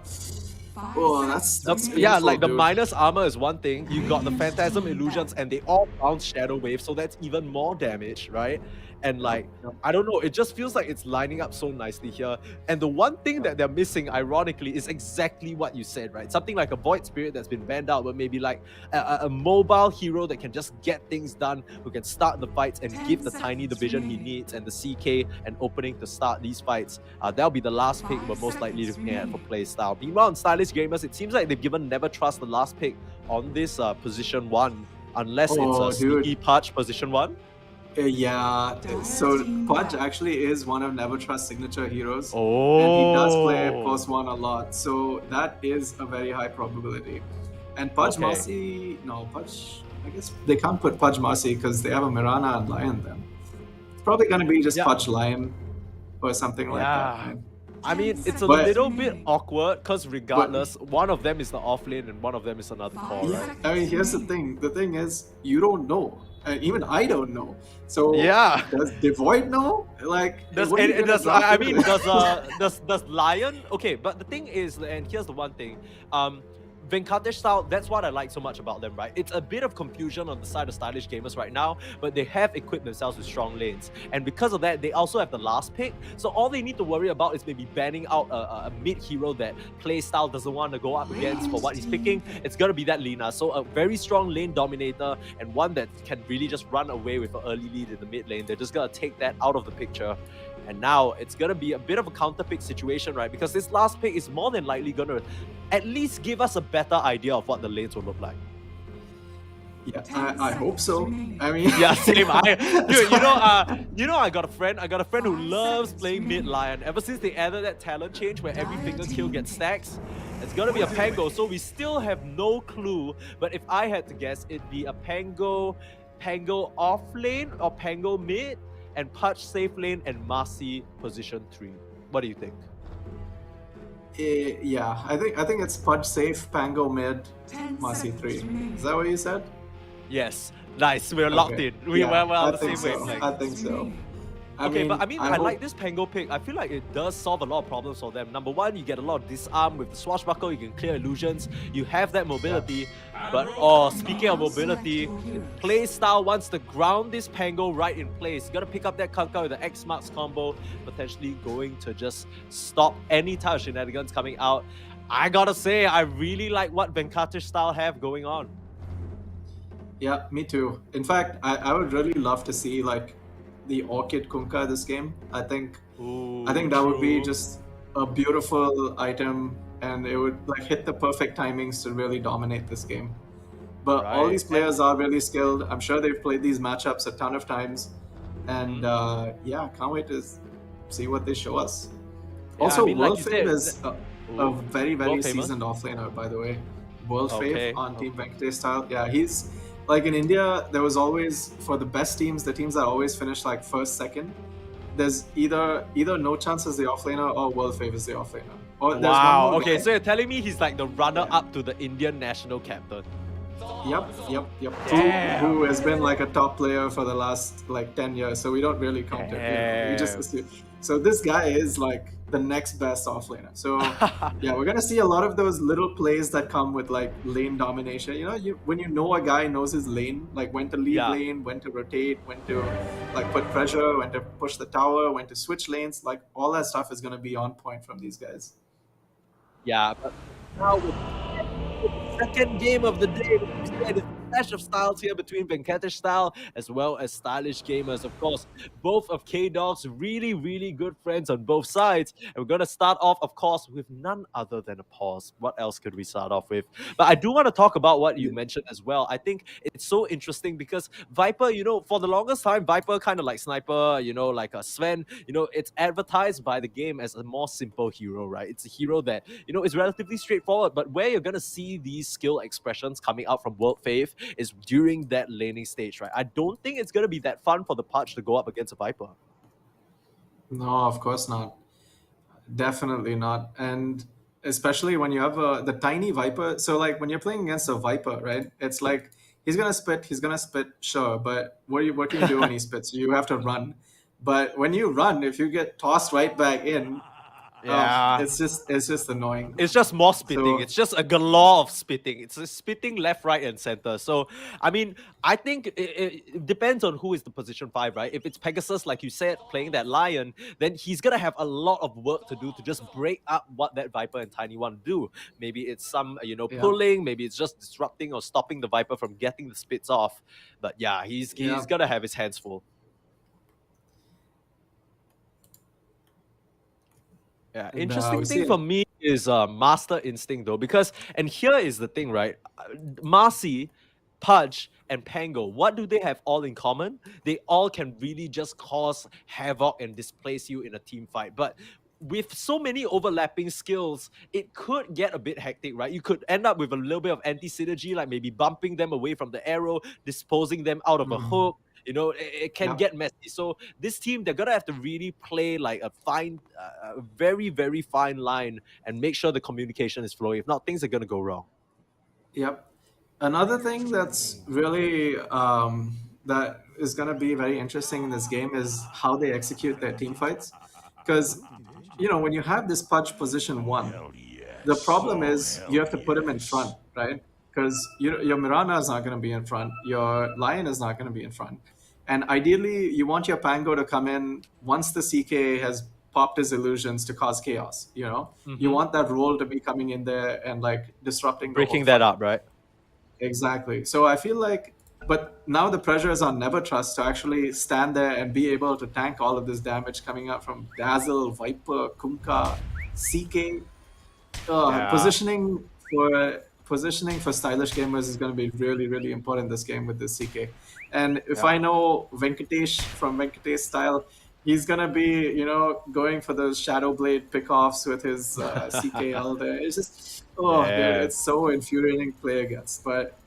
Oh, that's yeah, painful, like the dude. minus armor is one thing. You got the Phantasm illusions and they all bounce Shadow Wave, so that's even more damage, right? And like, I don't know, it just feels like it's lining up so nicely here. And the one thing that they're missing, ironically, is exactly what you said, right? Something like a Void Spirit that's been banned out, but maybe like a mobile hero that can just get things done, who can start the fights and give the Tiny the vision he needs and the CK and opening to start these fights. That'll be the last pick we're most likely looking at for playstyle. Meanwhile, on Stylish Gamers, it seems like they've given Never Trust the last pick on this position 1, unless it's a sneaky Pudge position 1. Yeah, so Pudge actually is one of Never Trust's signature heroes. And he does play post 1 a lot, so that is a very high probability. And Pudge Marcy, no, Pudge, I guess they can't put Pudge Marcy because they have a Mirana and Lion then. It's probably going to be just Pudge Lion or something like that. Right? I mean, it's a little bit awkward because regardless, one of them is the off lane and one of them is another core, right? I mean, here's the thing. The thing is, you don't know. Even I don't know. So does Devoid know? Like, does Lion? Okay, but the thing is, and here's the one thing. Venkateshtyle, that's what I like so much about them, right? It's a bit of confusion on the side of Stylish Gamers right now, but they have equipped themselves with strong lanes. And because of that, they also have the last pick. So all they need to worry about is maybe banning out a mid-hero that playstyle doesn't want to go up against for what he's picking. It's going to be that Lina. So a very strong lane dominator and one that can really just run away with an early lead in the mid lane. They're just going to take that out of the picture. And now it's going to be a bit of a counter pick situation, right? Because this last pick is more than likely going to at least give us a better idea of what the lanes will look like. Yeah, I hope so. I mean, yeah, same. You know, I got a friend who loves playing mid Lion. Ever since they added that talent change where every finger kill gets stacks, it's gonna be a Pango. So we still have no clue. But if I had to guess, it'd be a Pango off lane or Pango mid, and Pudge safe lane and Marcy position 3. What do you think? Yeah, I think it's Pudge safe, Pango mid, Marcy 3. Is that what you said? Yes. Nice. We're locked in. We're on the same wavelength. wavelength. I think so. Okay, but I mean, I hope- like this Pango pick. I feel like it does solve a lot of problems for them. Number one, you get a lot of disarm with the swashbuckle. You can clear illusions. You have that mobility. But speaking of mobility, play style wants to ground this Pango right in place. You gotta pick up that Kunkka with the X marks combo, potentially going to just stop any type of shenanigans coming out. I gotta say, I really like what venkateshtyle have going on. Yeah, me too. In fact, I would really love to see like the Orchid Kunkka this game. I think that would be just a beautiful item, and it would like hit the perfect timings to really dominate this game. But all Right. these players are really skilled. I'm sure they've played these matchups a ton of times, and yeah, can't wait to see what they show us. Yeah, Also, I mean, like World you Fave said, is a very World Famer? seasoned offlaner, by the way. World Okay. Fave on Team venkateshtyle. Yeah, he's like in India. There was always for the best teams, the teams that always finish like first, second. There's either no chance as the offlaner or World Fave is the offlaner. Or there's one Wow. more Okay, guy. so you're telling me he's like the runner-up to the Indian national captain. Yep. Damn. Who has been like a top player for the last like 10 years, so we don't really count it. We just Damn. assume. So this guy is like the next best offlaner. So yeah, we're gonna see a lot of those little plays that come with like lane domination. You know, when you know a guy knows his lane, like when to leave Yeah. lane, when to rotate, when to like put pressure, when to push the tower, when to switch lanes, like all that stuff is gonna be on point from these guys. Yeah, but now with the second game of the day, like you said, it's a clash of styles here between venkateshtyle as well as stylish gamers. Of course, both of K-Dog's really, really good friends on both sides. And we're going to start off, of course, with none other than a pause. What else could we start off with? But I do want to talk about what you mentioned as well. I think it's so interesting because Viper, you know, for the longest time, Viper kind of like Sniper, you know, like a Sven, you know, it's advertised by the game as a more simple hero, right? It's a hero that, you know, is relatively straightforward, but where you're going to see these skill expressions coming out from World Fave is during that laning stage, right? I don't think it's going to be that fun for the Pudge to go up against a Viper. No, of course not. Definitely not. And especially when you have the tiny Viper. So like when you're playing against a Viper, right? It's like he's gonna spit, sure. But what can you do when he spits? You have to run. But when you run, if you get tossed right back in, it's just annoying. It's just more spitting. So- It's just a galore of spitting. It's a spitting left, right, and center. So, I mean, I think it depends on who is the position 5, right? If it's Pegasus, like you said, playing that Lion, then he's going to have a lot of work to do to just break up what that Viper and Tiny want to do. Maybe it's some, you know, Yeah. pulling. Maybe it's just disrupting or stopping the Viper from getting the spits off. But yeah, he's going to have his hands full. Yeah, And, interesting we thing see for it. me is Master Instinct though, because and here is the thing, right? Marcy, Pudge, and Pango, what do they have all in common? They all can really just cause havoc and displace you in a team fight. But with so many overlapping skills, it could get a bit hectic, right? You could end up with a little bit of anti-synergy, like maybe bumping them away from the arrow, disposing them out of a hook. You know, it can get messy. So this team, they're gonna have to really play like a fine, very, very fine line and make sure the communication is flowing. If not, things are gonna go wrong. Yep. Another thing that's really that is going to be very interesting in this game is how they execute their team fights. Because, you know, when you have this Pudge position 1, the problem is you have to put him in front, right? Because your Mirana is not going to be in front, your Lion is not going to be in front. And ideally, you want your Pango to come in once the CK has popped his illusions to cause chaos, you know? You want that role to be coming in there and like disrupting the Breaking whole that fight. up, right? Exactly. So I feel like, but now the pressure is on Never Trust to actually stand there and be able to tank all of this damage coming out from Dazzle, Viper, Kunkka, CK. Positioning for stylish gamers is going to be really, really important this game with this CK. And if I know Venkatesh from venkateshtyle, he's going to be, you know, going for those Shadow Blade pickoffs with his CKL there. It's just, dude, it's so infuriating to play against. But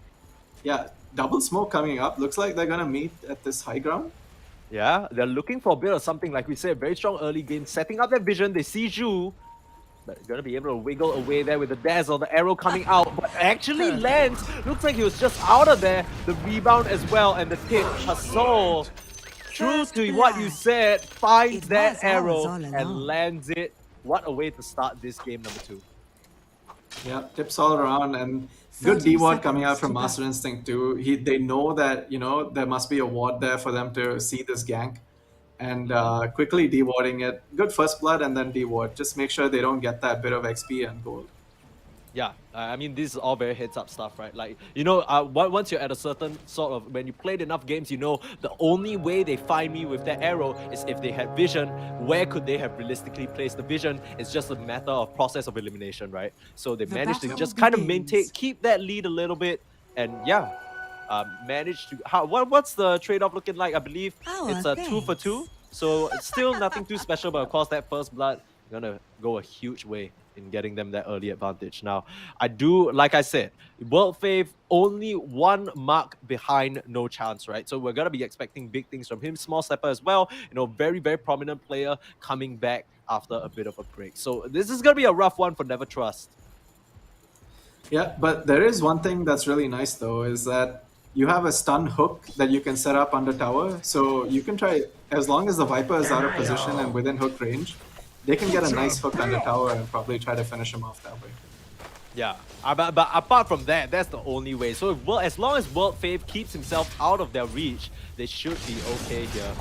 yeah, double smoke coming up. Looks like they're going to meet at this high ground. Yeah, they're looking for a bit of something, like we said, very strong early game, setting up that vision. They see Zhu, but they're gonna be able to wiggle away there with the dazzle, the arrow coming out, but actually lands. Looks like he was just out of there. The rebound as well, and the tip. Hasol true First to what you blood. said, finds It that was ours arrow all and along. lands it. What a way to start this game number 2. Yeah, tips all around, and good 30 D-ward coming out seconds from to go. Master Instinct too. They know that there must be a ward there for them to see this gank, and quickly D-warding it. Good first blood and then D-ward. Just make sure they don't get that bit of XP and gold. Yeah, I mean, this is all very heads-up stuff, right? Like, once you're at a certain sort of, when you played enough games, the only way they find me with that arrow is if they had vision. Where could they have realistically placed the vision? It's just a matter of process of elimination, right? So they The managed to battle just kind of begins. keep that lead a little bit, and yeah, managed to. What's the trade-off looking like? I believe it's a 2 for 2. So it's still nothing too special, but of course that first blood gonna go a huge way in getting them that early advantage. Now, I do, like I said, World Fave only one mark behind No Chance, right? So we're gonna be expecting big things from him. Small stepper as well, very, very prominent player coming back after a bit of a break. So this is gonna be a rough one for Never Trust. Yeah, but there is one thing that's really nice though, is that you have a stun hook that you can set up under tower. So you can try, as long as the Viper is out of position and within hook range, they can get a nice hook under tower and probably try to finish him off that way. Yeah, but apart from that, that's the only way. So as long as World Fave keeps himself out of their reach, they should be okay here.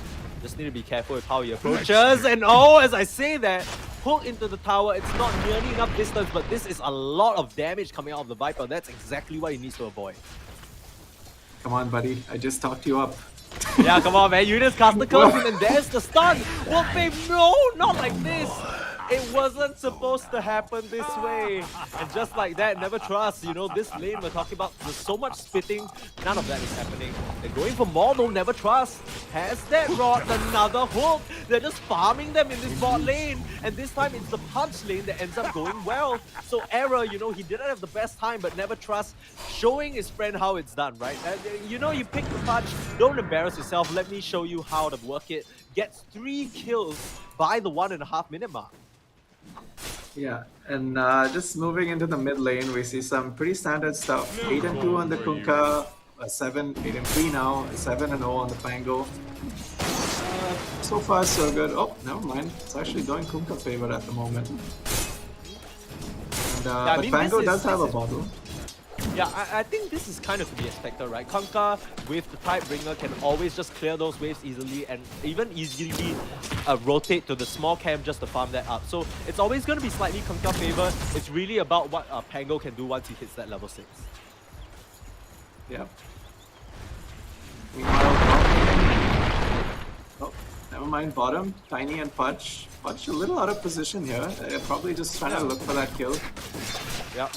Just need to be careful with how he approaches. And as I say that, hook into the tower, it's not nearly enough distance, but this is a lot of damage coming out of the Viper. That's exactly what he needs to avoid. Come on, buddy. I just talked you up. Yeah, come on, man. You just cast the curse and then there's the stun. World Fave, no, not like this. It wasn't supposed to happen this way. And just like that, Never Trust, this lane we're talking about, there's so much spitting, none of that is happening. They're going for more though, Never Trust. Has that rod, another hook. They're just farming them in this bot lane. And this time it's the punch lane that ends up going well. So Error, he didn't have the best time, but Never Trust showing his friend how it's done, right? You pick the punch, don't embarrass yourself. Let me show you how to work it. Gets 3 kills by the 1.5 minute mark. Yeah, and just moving into the mid lane, we see some pretty standard stuff. 8 and 2 on the Kunkka, 8 and 3 now, 7 and 0 on the Pango. So far, so good. Oh, never mind. It's actually going Kunkka favor at the moment. And, but Pango does have a bottle. Yeah, I think this is kind of to be expected, right? Kunkka with the Tidebringer can always just clear those waves easily and even easily rotate to the small camp just to farm that up. So it's always going to be slightly Kunkka favor. It's really about what Pango can do once he hits that level 6. Yeah. Oh, never mind bottom. Tiny and Pudge. Pudge a little out of position here. They're probably just trying to look for that kill. Yeah.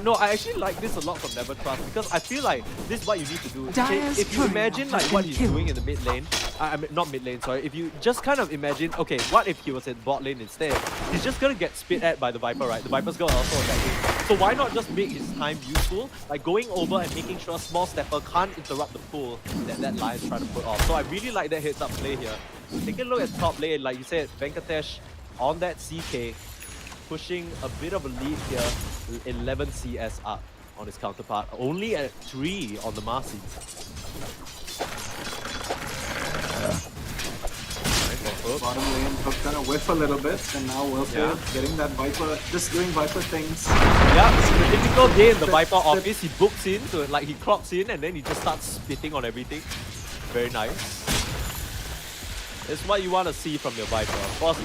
No, I actually like this a lot from Never Trust because I feel like this is what you need to do. Dire's If you courier imagine like has what been he's killed. doing in the mid lane, I mean not mid lane, sorry. If you just kind of imagine, okay, what if he was in bot lane instead? He's just gonna get spit at by the Viper, right? The Viper's gonna also attack him. So why not just make his time useful, like going over and making sure small stepper can't interrupt the pull that Lion's trying to put off. So I really like that heads up play here. Take a look at top lane, like you said, Venkatesh on that CK, pushing a bit of a lead here, 11 CS up on his counterpart, only at 3 on the Marcy. Bottom lane, Hook gonna whiff a little bit, and now Wilfred getting that Viper, just doing Viper things. Yeah, it's a typical day in the Viper office. He books in, so like he clocks in and then he just starts spitting on everything. Very nice. It's what you want to see from your Viper. Of course,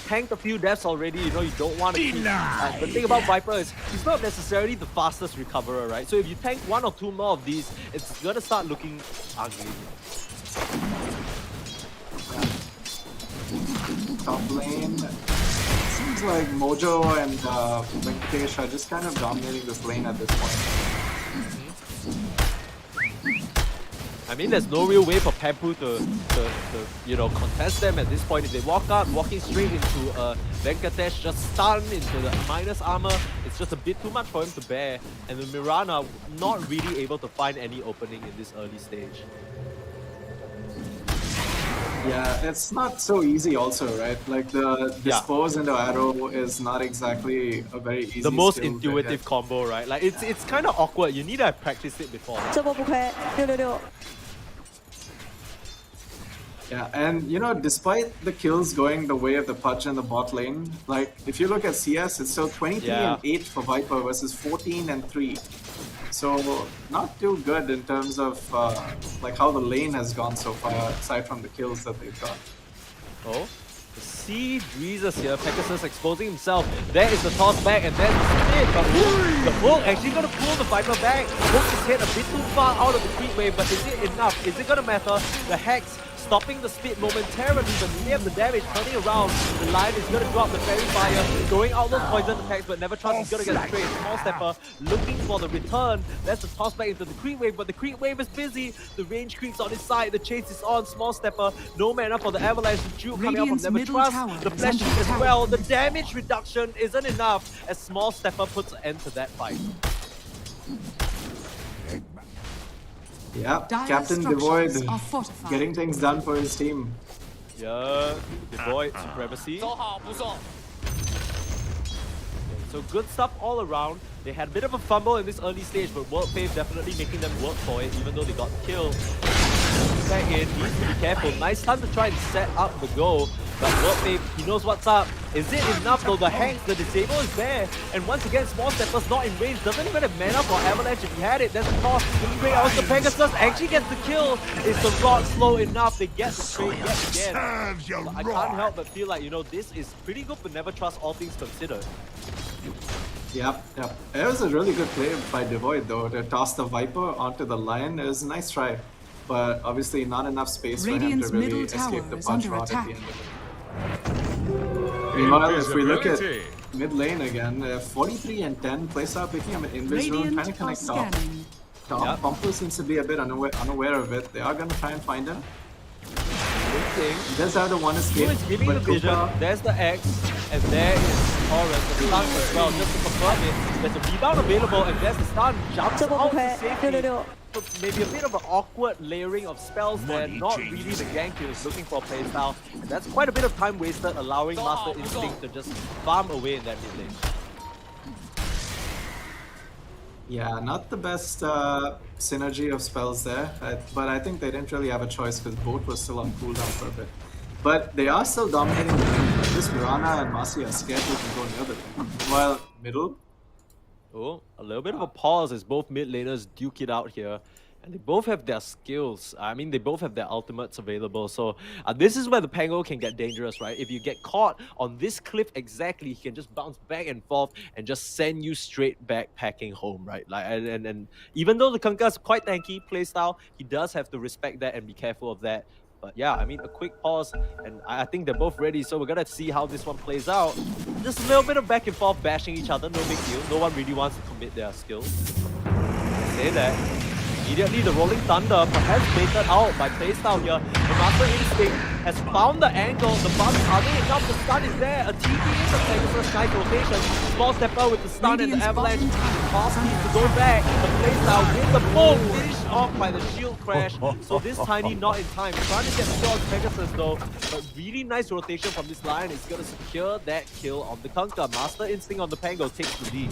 tanked a few deaths already, you don't want to keep... the thing about Viper is, he's not necessarily the fastest recoverer, right? So if you tank 1 or 2 more of these, it's gonna start looking ugly. Top lane. Seems like Mojo and Venkatesh are just kind of dominating this lane at this point. I mean, there's no real way for Pampu to contest them at this point. If they walk up, walking straight into Venkatesh, just stunned into the minus armor, it's just a bit too much for him to bear. And the Mirana not really able to find any opening in this early stage. Yeah, it's not so easy also, right? Like the dispose into arrow is not exactly a very easy The most skill to intuitive hit. combo, right? Like it's kind of awkward. You need to have practiced it before. 这波不亏，666。Yeah, and you know, despite the kills going the way of the Pudge and the bot lane, like if you look at CS, it's still 23 Yeah. and 8 for Viper versus 14 and 3. So not too good in terms of like how the lane has gone so far, aside from the kills that they've got. Oh, the Sea Breezes here. Pegasus exposing himself. There is the toss back, and then the spin from Hook. The Hook actually going to pull the Viper back. Hook is hit a bit too far out of the creep wave, but is it enough? Is it going to matter? The Hex stopping the speed momentarily, but near the damage, turning around. The Lion is going to drop the Fairy Fire, going out those poison attacks, but never trust he's going to get straight. Small Stepper looking for the return. That's the toss back into the creep wave, but the creep wave is busy. The range creeps on his side. The chase is on. Small Stepper, no mana for the Avalanche. The Juke coming out from Radiant's Never middle Trust. tower The is flash under as attack. well. The damage reduction isn't enough as Small Stepper puts an end to that fight. Yeah, Dire Captain structures Devoid are fortified. getting things done for his team. Yeah, Devoid supremacy. So good stuff all around. They had a bit of a fumble in this early stage, but World Fave definitely making them work for it, even though they got killed. Back in, needs to be careful. Nice time to try and set up the goal, but World Fave, he knows what's up. Is it enough though? The Hanks, the disable is there, and once again, Small Stepper's not in range. Doesn't even have mana for Avalanche. If he had it, there's a toss. Great out the Pegasus actually gets the kill. Is the rod slow enough? They get the trade yet again. But I can't help but feel like, you know, this is pretty good, but never trust all things considered. Yep. It was a really good play by Devoid though, to toss the Viper onto the Lion. It was a nice try, but obviously not enough space Radiant's for him to really middle escape tower the is punch under rod at the attack. end of it. Meanwhile, if we look at mid lane again, 43 and 10, playstyle picking up an invis rune, trying to Radiant are connect top. scanning. Yep. Pumple seems to be a bit unaware of it. They are going to try and find him. He does have the one escape, So it's giving the but vision, Kuka, there's the X, and there is Taurus, the stun as well, just to confirm it. There's a rebound available, and there's the stun, jumps out to safety. So maybe a bit of an awkward layering of spells there, not really the gank he was looking for playstyle. And that's quite a bit of time wasted, allowing Master Instinct to just farm away in that mid lane. yeah, not the best synergy of spells there, but I think they didn't really have a choice because both were still on cooldown for a bit. But they are still dominating the lane. This Mirana and Masi are scared to even go near the lane. While middle, Oh, a little bit of a pause as both mid laners duke it out here. And they both have their skills. I mean, they both have their ultimates available. So this is where the Pango can get dangerous, right? If you get caught on this cliff exactly, he can just bounce back and forth and just send you straight back packing home, right? Like, and even though the Kunkka is quite tanky playstyle, he does have to respect that and be careful of that. But yeah, I mean, a quick pause, and I think they're both ready, so we're gonna see how this one plays out. Just a little bit of back and forth bashing each other, no big deal. No one really wants to commit their skills. Say that. Immediately, the Rolling Thunder, perhaps baited out by playstyle here. The Master Instinct has found the angle. The bugs are there enough. The stun is there. A TP is a Pegasus nice rotation. Small Stepper with the stun and the Radiant's Avalanche. bottom Boss needs to go back. The playstyle with the boom finished off by the shield crash. So this Tiny not in time. Trying to get the kill on Pegasus though. But really nice rotation from this Lion is going to secure that kill on the Kunkka. Master Instinct on the Pango takes the lead.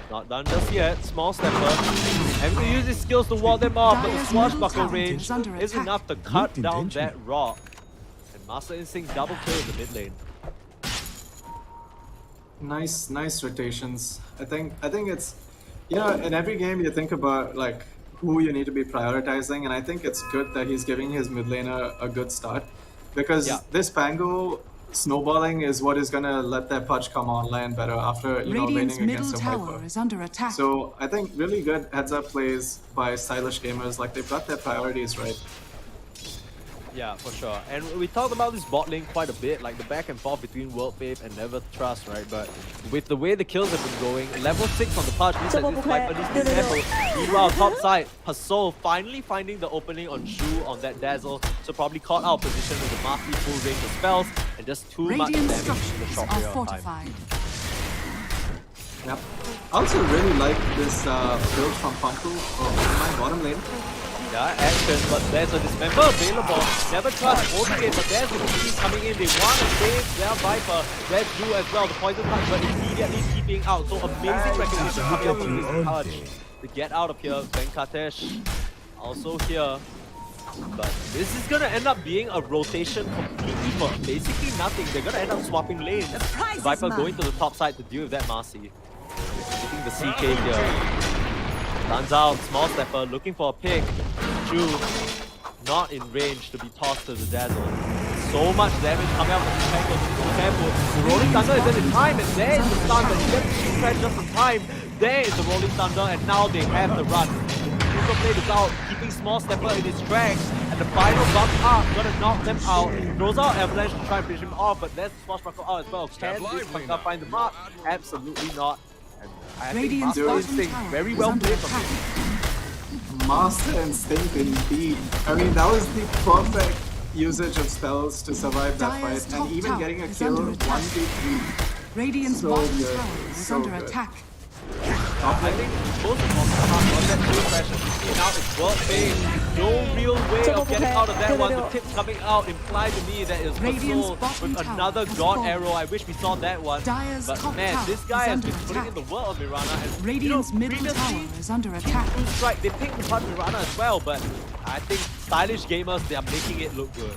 Not done just yet. Small Stepper. Having to use his skills to ward them off, but the Dire's swashbuckle middle tower range is under is attack. enough to cut down that rock. And Master Instinct double kill in the mid lane. nice rotations. I think it's, you know, in every game you think about like who you need to be prioritizing, and I think it's good that he's giving his mid laner a good start, because Yeah. this Pango snowballing is what is gonna let their Pudge come online better after, you know, Radiant's laning middle against a tower Viper. is under attack. So I think really good heads-up plays by stylish gamers. Like they've got their priorities right. Yeah, for sure. And we talked about this bot lane quite a bit, like the back and forth between World Fave and Never Trust, right? But with the way the kills have been going, level 6 on the Pudge means that this Viper needs to be careful. Meanwhile, top side, Pasol finally finding the opening on Shu on that Dazzle, so probably caught out of position with the Mafi full range of spells and just too much Radiant damage in a structures short are period of time. fortified. Yep. I also really like this build from Punku on my bottom lane. Yeah, action, but there's a dismember available. Never Trust holding it, but there's the team coming in. They want to save their Viper. Red Blue as well, the poison touch, but immediately keeping out. So amazing recognition coming up from this Pudge. to get out of here. Venkatesh also here. But this is gonna end up being a rotation completely for basically nothing. They're gonna end up swapping lanes. prize is Viper mine. going to the top side to deal with that Marcy. Hitting the CK here. Runs out, small stepper, looking for a pick. Ju, not in range to be tossed to the Dazzle. So much damage coming out from the Tango. Careful. The Rolling Thunder is in time, and there is the stun, but he gets the crash just in time. There is the Rolling Thunder, and now they have the run. Super Blade is out, keeping small stepper in his tracks, and the final bump up, gonna knock them out. Throws out Avalanche to try and finish him off, but there's the Smash Buckle out as well. Can this Buckle find the mark? Absolutely not. And I think Radiant's Master bottom Instinct, tower very is well under played from attack. him. Master Instinct indeed. I mean, that was the perfect usage of spells to survive that Dire's fight, top and even tower getting a is kill under attack. 1v3. Radiant's So bottom good, tower is so under good. attack. I think most important part was that two pressure. You see now it's world phase. No real way of getting out of that one. The tips coming out imply to me that it's Radiant's Patrol bottom with tower another has God fallen. arrow. I wish we saw that one. Dire's But top man, tower this guy is has under been putting in attack. the world of Mirana. And Radiant's middle previously, tower is under attack. True Strike, they picked apart Mirana as well, but I think stylish gamers, they are making it look good.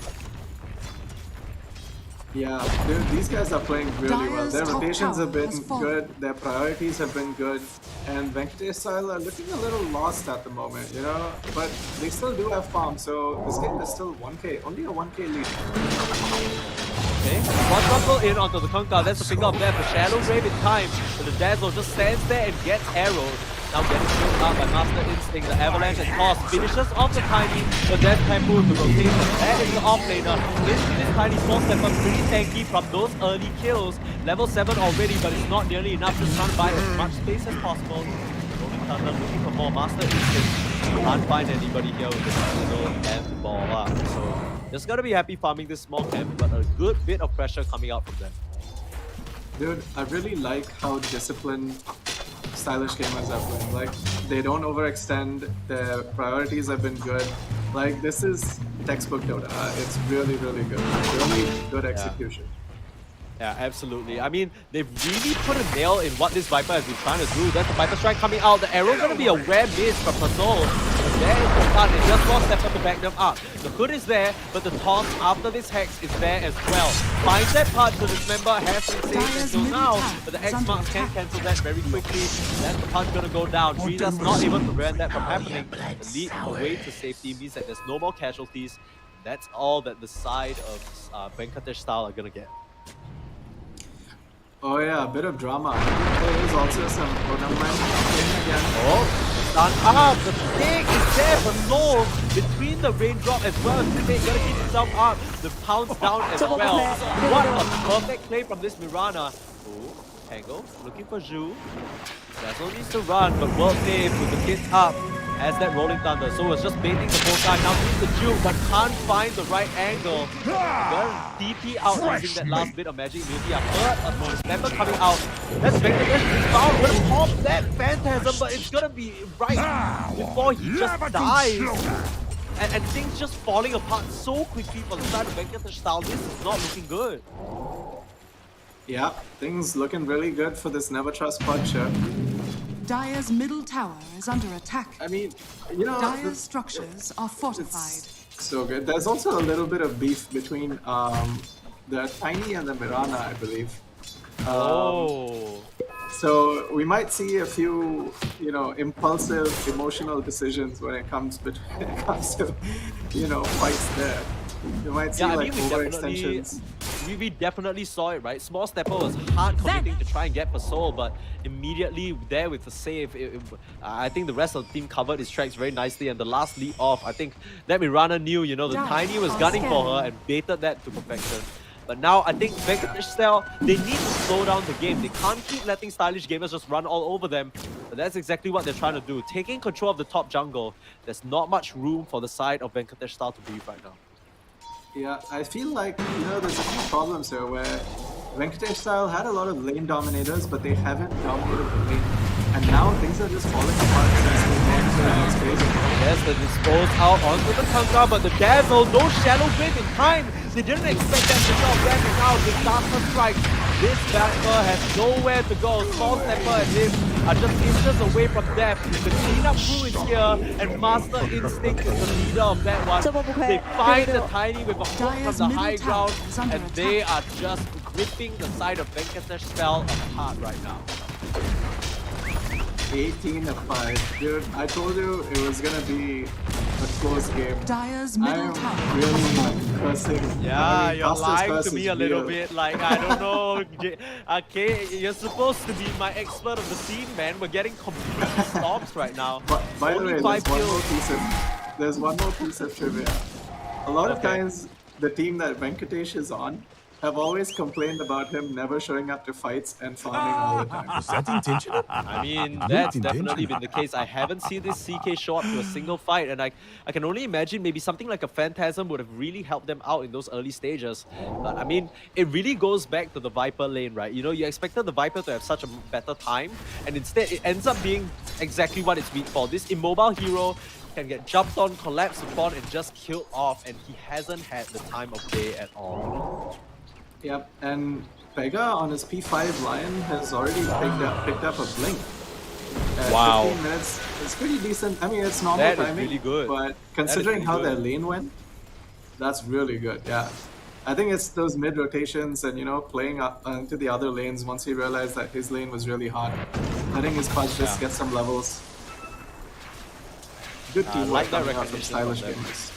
Yeah, these guys are playing really well. Dire's Their top rotations tower have been has fallen. good, their priorities have been good, and venkateshtyle are looking a little lost at the moment, you know? But they still do have farm, so this game is still 1k, only a 1k lead. Okay, one buckle in onto the Kunkka, that's the pick up there for Shadow Grave in time, but the Dazzle just stands there and gets arrowed. Now getting shielded out by Master Instinct, the Avalanche and Toss finishes off the Tiny, but then Temple the rotation. That is the offlaner. This Tiny small stepper pretty tanky from those early kills. Level 7 already, but it's not nearly enough, just trying to buy as much space as possible. Rolling Thunder looking for more Master Instinct. Can't find anybody here with the Dazzle and the ball up. So just gotta be happy farming this small camp, but a good bit of pressure coming out from them. Dude, I really like how disciplined stylish gamers are playing. Like, they don't overextend, their priorities have been good. Like, this is textbook Dota. It's really, really good. Really good execution. Yeah, absolutely. I mean, they've really put a nail in what this Viper has been trying to do. That's the Viper Strike coming out. The arrow's gonna be a rare miss from Pasol. But there is the stun. It just lost step up to back them up. The hood is there, but the toss after this Hex is there as well. Finds that part to dismember, has been saved until now, but the X marks can cancel that very quickly. That's the punch gonna go down. Treesa's not able to prevent that from happening. The lead away to safety means that there's no more casualties. That's all that the side of venkateshtyle are gonna get. Oh yeah, a bit of drama. There is also some tournament again. Oh, stun up! The pick is there for Soul between the raindrop as well as the pick. Gotta keep himself up. The pounce down as well. What a perfect play from this Mirana. Oh, Tango looking for Zhu. Dazzle needs to run, but well played with the kids up as that Rolling Thunder. So it's just baiting the whole time. Now needs the juke, but can't find the right angle. Gonna DP out using that last bit of magic immunity. I've heard a Slammer coming out. That's Venkatesh's found. Gonna pop that Phantasm, but it's gonna be right before he just dies. And things just falling apart so quickly for the side of venkateshtyle. This is not looking good. Yeah, things looking really good for this Never Trust punch here. Dire's middle tower is under attack. I mean, you know, Dire's structures are fortified. it's so good. There's also a little bit of beef between the Tiny and the Mirana, I believe. So we might see a few, you know, impulsive, emotional decisions when it comes to, you know, fights there. You might see like overextensions. We definitely saw it, right? Small Stepper was hard committing to try and get Pasol, but immediately there with the save, I think the rest of the team covered his tracks very nicely, and the last lead off, I think that Mirana knew, you know, the Tiny was gunning for her and baited that to perfection. But now I think venkateshtyle, they need to slow down the game. They can't keep letting stylish gamers just run all over them. But that's exactly what they're trying to do. Taking control of the top jungle, there's not much room for the side of venkateshtyle to breathe right now. Yeah, I feel like, you know, there's a few problems here where venkateshtyle had a lot of lane dominators, but they haven't dominated the lane. And now things are just falling apart since they That's crazy. There's the dispose out onto the Kanka, but the Dazzle, no Shadow Blade in time. They didn't expect that to stop ramping out with Darker Strike. This Vapor has nowhere to go. Small Stepper and him are just inches away from death. The cleanup crew is here, and Master Instinct is the leader of that one. They find the Tiny with a hook from the high ground, and they are just gripping the side of venkateshtyle apart right now. 18-5. Dude, I told you it was gonna be a close game. Dire's middle I'm tower really like cursing. Yeah, I mean, you're Costa's lying curse to me is a little real. bit. Like, I don't know. Okay, you're supposed to be my expert of the scene, man. We're getting completely stomped right now. But by the Only way, 5 there's one more piece of trivia. A lot of Okay. times, the team that Venkatesh is on have always complained about him never showing up to fights and farming all the time. Is that intentional? I mean, that's definitely been the case. I haven't seen this CK show up to a single fight, and I can only imagine maybe something like a Phantasm would have really helped them out in those early stages. But I mean, it really goes back to the Viper lane, right? You know, you expected the Viper to have such a better time, and instead it ends up being exactly what it's weak for. This immobile hero can get jumped on, collapsed upon, and just killed off, and he hasn't had the time of day at all. Yep, and Pega on his P5 Lion has already picked up a blink. Wow. 15 minutes, it's pretty decent. I mean, it's normal That is timing, really good. but considering really how good. their lane went, that's really good, yeah. I think it's those mid rotations and, you know, playing up into the other lanes once he realized that his lane was really hard. Letting his punch just get some levels. Good teamwork like that coming out from recognition Stylish from them. Gamers.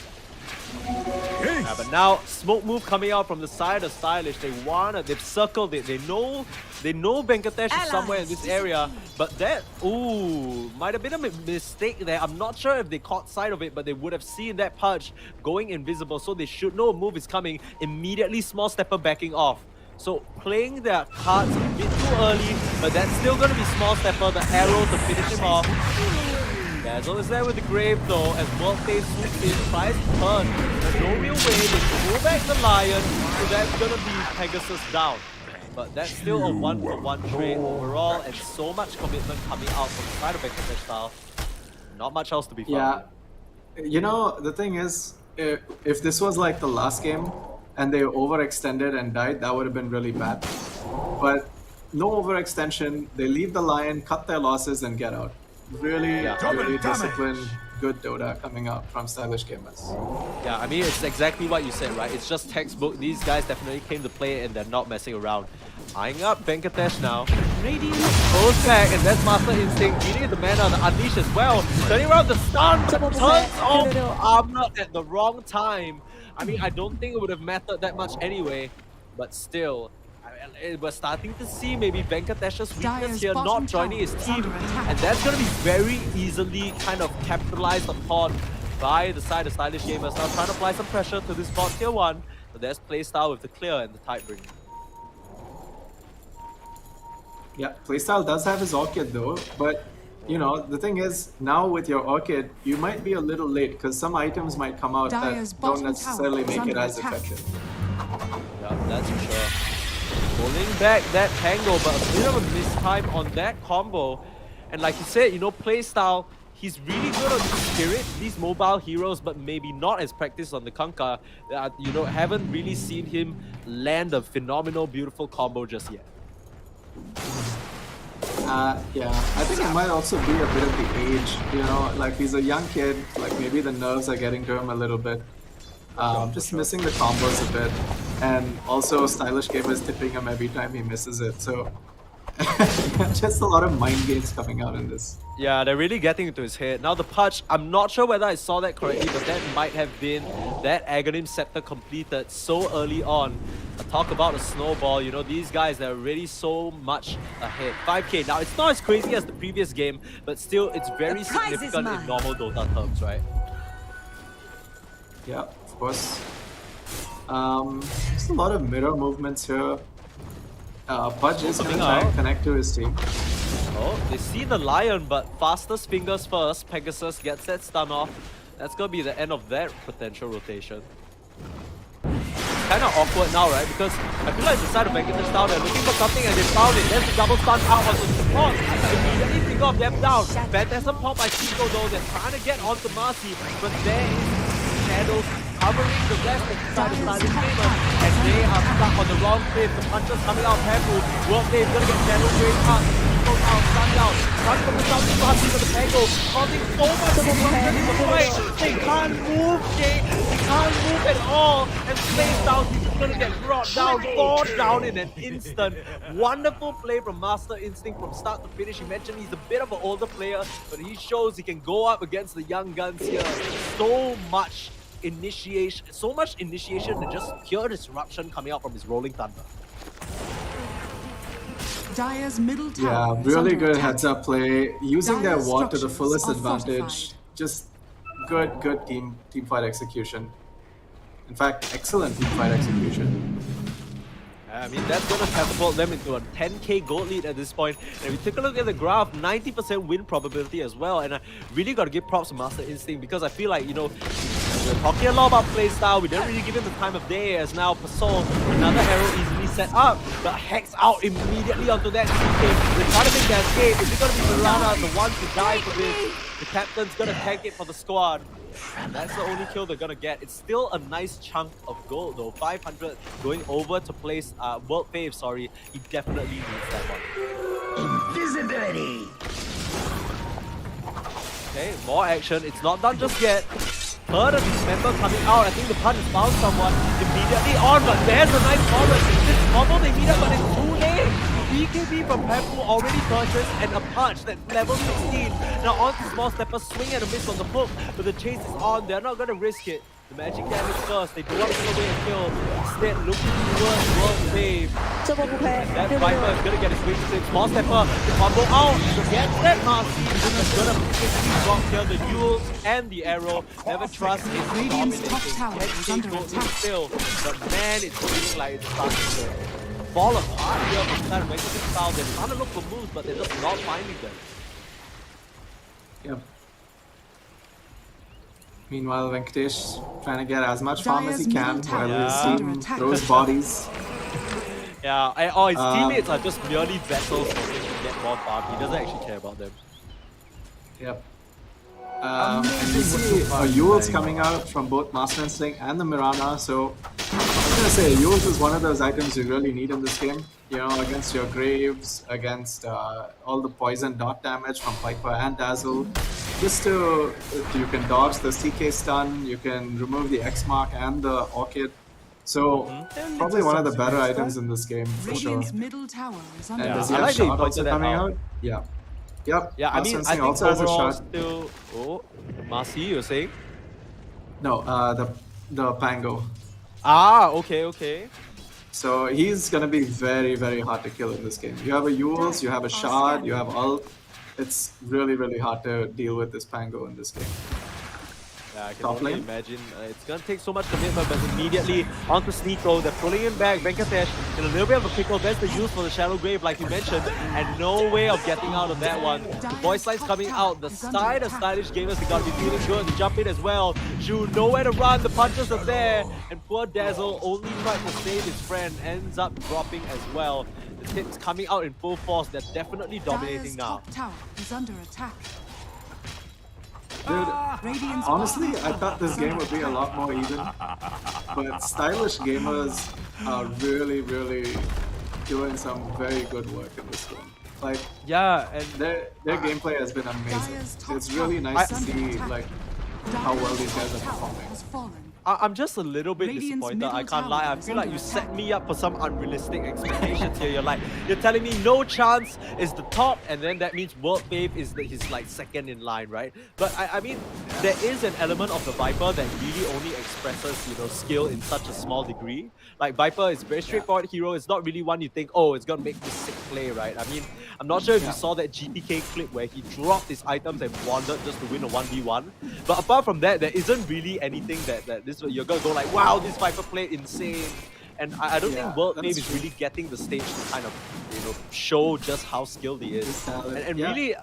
Yeah, but now smoke move coming out from the side of Stylish. They've circled it. They know Venkatesh is somewhere in this area, but that might have been a mistake there. I'm not sure if they caught sight of it, but they would have seen that punch going invisible, so they should know a move is coming. Immediately, Small Stepper backing off. So playing their cards a bit too early, but that's still going to be Small Stepper, the arrow to finish him off. Dazzle is there with the Grave though, as World Phase swoops in, tries to turn. There's no real way, they pull back the Lion, so that's gonna be Pegasus down. But that's still a 1-for-1 trade overall, and so much commitment coming out from the side of venkateshtyle. Not much else to be found. Yeah, you know, the thing is, if this was like the last game and they overextended and died, that would have been really bad. But no overextension, they leave the Lion, cut their losses, and get out. Really, really disciplined, good Dota coming out from Stylish Gamers. Yeah, I mean, it's exactly what you said, right? It's just textbook. These guys definitely came to play and they're not messing around. Eyeing up Venkatesh now. Radiant goes back, and that's Master Instinct. Beating the mana, the Unleash as well. Turning around the stun, turns off armor at the wrong time. I mean, I don't think it would have mattered that much anyway, but still. We're starting to see maybe Venkatesh's weakness Dire's here, bottom not joining his tower is team, under attack. and that's going to be very easily kind of capitalized upon by the side of Stylish Gamers. Now trying to apply some pressure to this bot tier 1, but there's playstyle with the clear and the Tidebringer. Yeah, playstyle does have his Orchid though, but you know, the thing is, now with your Orchid, you might be a little late because some items might come out Dire's that bottom don't necessarily tower is make it under as attack. effective. Yeah, that's for sure. Pulling back that tangle, but a bit of a mistime on that combo. And like you said, you know, playstyle, he's really good on Spirit, these mobile heroes, but maybe not as practiced on the Kanka. You know, haven't really seen him land a phenomenal, beautiful combo just yet. Yeah, I think it might also be a bit of the age, you know, like he's a young kid, like maybe the nerves are getting to him a little bit. Just missing the combos a bit, and also Stylish Gamers tipping him every time he misses it, so just a lot of mind games coming out in this. Yeah, they're really getting into his head. Now the punch, I'm not sure whether I saw that correctly, but that might have been that Aghanim Scepter completed so early on. Talk about a snowball, you know, these guys are already so much ahead. 5k, now it's not as crazy as the previous game, but still it's very significant in normal Dota terms, right? Yeah, of course. There's a lot of mirror movements here. Pudge is going to try and connect to his team. Oh, they see the Lion, but fastest fingers first. Pegasus gets that stun off. That's going to be the end of that potential rotation. It's kind of awkward now, right? Because I feel like the side of venkateshtyle, they're looking for something and they found it. There's the double stun out on the support. Immediately single of them down. Phantasm pop by Chico though, they're trying to get onto Marcy, but there is Shadows covering the rest of the side of Silent Gamer, and they are stuck on the wrong cliff. The punches coming out careful. World Wave gonna get Shadow Wave up. Chico out, stunned out. Run from the south, Marcy for the Pango, causing so much of a problem in the fight. They can't move, Jay. They can't move at all. And Slays down, he's gonna get brought down, 4 down in an instant. Wonderful play from Master Instinct from start to finish. He mentioned he's a bit of an older player, but he shows he can go up against the young guns here. So much initiation and just pure disruption coming out from his Rolling Thunder. Dire's middle Yeah, tower is really under good attack. heads-up play, using their Dire's ward to the structures fullest are advantage. fortified. Just good team fight execution. In fact, excellent team fight execution. I mean, that's going to catapult them into a 10k gold lead at this point. And if we take a look at the graph, 90% win probability as well. And I really got to give props to Master Instinct, because I feel like, you know, we're talking a lot about playstyle. We didn't really give him the time of day, as now Pasol, another arrow easily set up, but Hex out immediately onto that CK. They're trying to make that escape. Is it going to be Mirana, the one to die for this? The captain's going to tank it for the squad. And that's the only kill they're gonna get. It's still a nice chunk of gold though. 500 going over to place World Fave, sorry. He definitely needs that one. Invisibility. Okay, more action. It's not done just yet. Third member coming out. I think the punch has found someone immediately on, but there's a nice forward. This combo they need up, but it's too late. BKB from Peppu already purchased, and a punch that's level 16. Now on to Small Stepper, swing and a miss on the hook, but the chase is on. They're not gonna risk it. The magic damage first. They do want to get away and kill. Instead, looking towards World Wave. And that Viper is gonna get his wings in. Small Stepper, the combo out. Against that Marcy, is gonna quickly drop here the Yules and the arrow. Never trust is Radiant's dominating. top tower is under 10k gold attack. still, but man, it's feeling like it's starting to fall apart here from the side of venkateshtyle. They're trying to look for moves, but they're just not finding them. Yep. Meanwhile, Venkatesh trying to get as much farm as he Dire's can middle tower while is his under team attack. throws bodies. Yeah, or his teammates are just merely vessels for him to get more farm. He doesn't actually care about them. Yep. And you see Yules coming out from both Master Instinct and the Mirana, so I was gonna say Yules is one of those items you really need in this game. You know, against your Graves, against all the poison dot damage from Viper and Dazzle. Just to, you can dodge the CK stun, you can remove the X mark and the Orchid. So probably one of the better items in this game for sure. Radiant's middle tower is under And Yeah, does he I have like that you shot pointed also that coming out. out? Yeah. Yep. Yeah, I Master mean, I Instinct think also has a overall shot. still... Oh, Marcy, you're saying? No, the Pango. Ah, okay. So he's gonna be very hard to kill in this game. You have a Yules, you have a Shard, you have ult. It's really hard to deal with this Pango in this game. Yeah, I can Top only lane. imagine. It's gonna take so much commitment, but immediately onto Sneeko, they're pulling him back. Venkatesh in a little bit of a pickle. There's the use for the Shadow Grave, like you mentioned, and no way of getting out of that one. The voice line's coming out. The side of stylish gamers, they gotta be feeling good. They jump in as well. Zhu, nowhere to run. The punches are there, and poor Dazzle only tried to save his friend, ends up dropping as well. The tips coming out in full force. They're definitely dominating Dire's now. top tower is under attack. Dude, Radiant's honestly, bottom I tower thought this is game under would be a attack. lot more even. But stylish gamers are really doing some very good work in this game. Like, Yeah, and their gameplay has been amazing. Dire's top It's really tower nice to is under see attack. like how well these Dire's guys are top tower performing. has fallen. I'm just a little bit Radiant's disappointed, middle I can't lie. I tower is feel like under you set attack. me up for some unrealistic expectations here. You're telling me no chance is the top, and then that means World Fave is his like second in line, right? But I mean, there is an element of the Viper that really only expresses, skill in such a small degree. Like Viper is a very straightforward hero. It's not really one you think, oh, it's gonna make this sick play, right? I mean, I'm not sure if you saw that GPK clip where he dropped his items and wandered just to win a 1v1. But apart from that, there isn't really anything that this you're gonna go like, wow, this Viper played insane. And I don't think World Fave is really getting the stage to kind of, show just how skilled he is. And Yeah. really,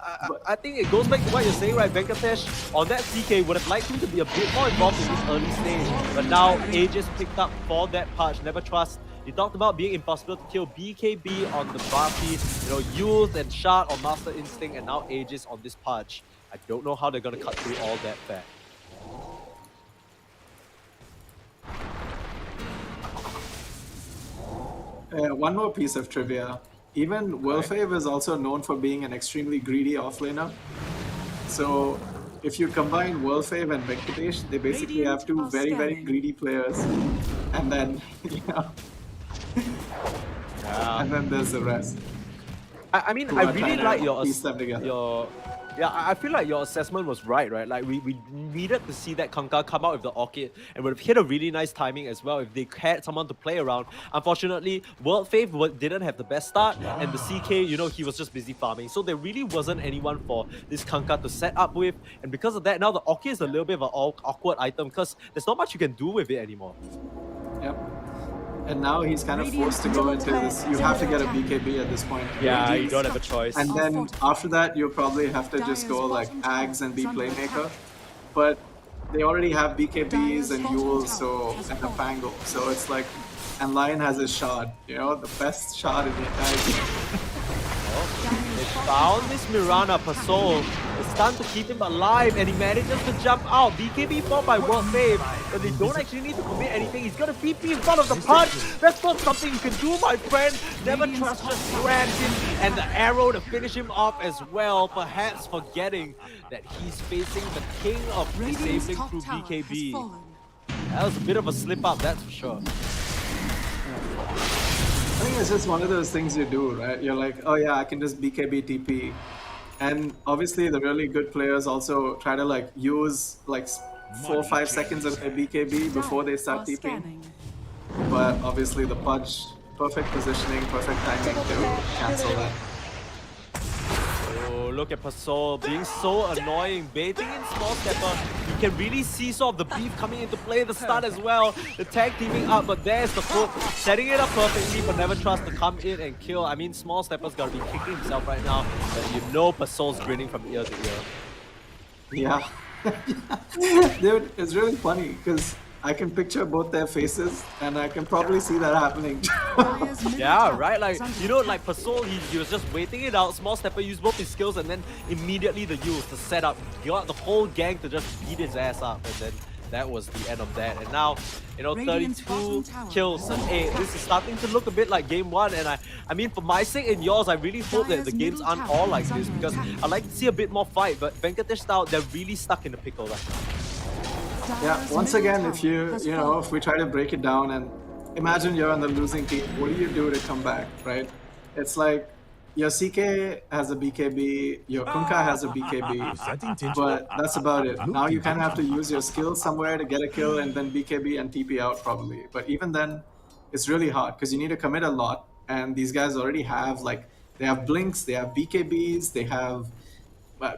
I think it goes back to what you're saying, right? Venkatesh on that CK would have liked him to be a bit more involved in this early stage. But now Aegis picked up for that patch. Never trust He talked about being impossible to kill BKB on the Barty, Youth and Shard on Master Instinct, and now Aegis on this Pudge. I don't know how they're gonna cut through all that fact. One more piece of trivia. Even Wolfave is also known for being an extremely greedy offlaner. So if you combine Wolfave and Venkatesh, they basically have two very, very greedy players. And then, and then there's the rest. I mean, I really like piece them together. I feel like your assessment was right? Like we needed to see that Kanka come out with the Orchid and would have hit a really nice timing as well if they had someone to play around. Unfortunately, World Fave didn't have the best start, and the CK, he was just busy farming. So there really wasn't anyone for this Kanka to set up with, and because of that, now the Orchid is a little bit of an awkward item because there's not much you can do with it anymore. Yep. And now he's kind of forced to go into this. You have to get a BKB at this point. Yeah, you don't have a choice. And then after that, you'll probably have to just go like Ags and be Playmaker. But they already have BKBs and Yule, and a Fangle. So it's like, and Lion has his Shard, the best Shard in the entire game. They found this Mirana Pasol. It's time to keep him alive, and he manages to jump out. BKB fought by World Fave, but they don't actually need to commit anything. He's gonna PP in front of the punch. That's not something you can do, my friend. Never trust, just grabs him, and the arrow to finish him off as well. Perhaps forgetting that he's facing the king of disabling through BKB. That was a bit of a slip up, that's for sure. I think it's just one of those things you do, right? You're like, oh yeah, I can just BKB TP. And obviously the really good players also try to use 4 or 5 seconds of their BKB before they start TPing. But obviously the Pudge, perfect positioning, perfect timing to cancel that. Oh, look at Pasol being so annoying, baiting in small stepper. You can really see sort of the beef coming into play at the start as well. The tag teaming up, but there's the hook, setting it up perfectly, but never trust to come in and kill. I mean, small stepper's gotta be kicking himself right now, but Pasol's grinning from ear to ear. Yeah. Dude, it's really funny because I can picture both their faces, and I can probably see that happening. Yeah, right? Pasol, he was just waiting it out. Small Stepper used both his skills, and then immediately the use to set up. He got the whole gang to just beat his ass up, and then that was the end of that. And now, 32 kills and 8. This is starting to look a bit like game 1, and I mean, for my sake and yours, I really hope that the games aren't all like this, because I like to see a bit more fight, but Venkateshtyle, they're really stuck in the pickle right now. Yeah, once again, if if we try to break it down and imagine you're on the losing team, what do you do to come back, right? It's like your CK has a BKB, your Kunkka has a BKB, but that's about it. Now you kind of have to use your skills somewhere to get a kill and then BKB and TP out probably. But even then, it's really hard because you need to commit a lot, and these guys already have they have blinks, they have BKBs, they have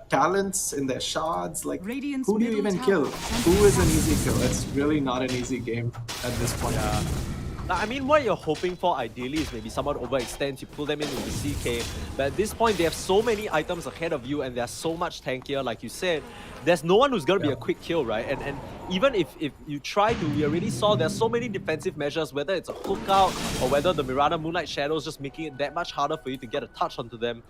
talents in their shards. Who do you even kill? Who is an easy kill? It's really not an easy game at this point. Yeah. Now, I mean, what you're hoping for ideally is maybe someone overextends, you pull them in with the CK, but at this point they have so many items ahead of you and they're so much tankier, like you said. There's no one who's going to be a quick kill, right? And even if you try to, we already saw there's so many defensive measures, whether it's a hook out or whether the Mirana Moonlight Shadows just making it that much harder for you to get a touch onto them.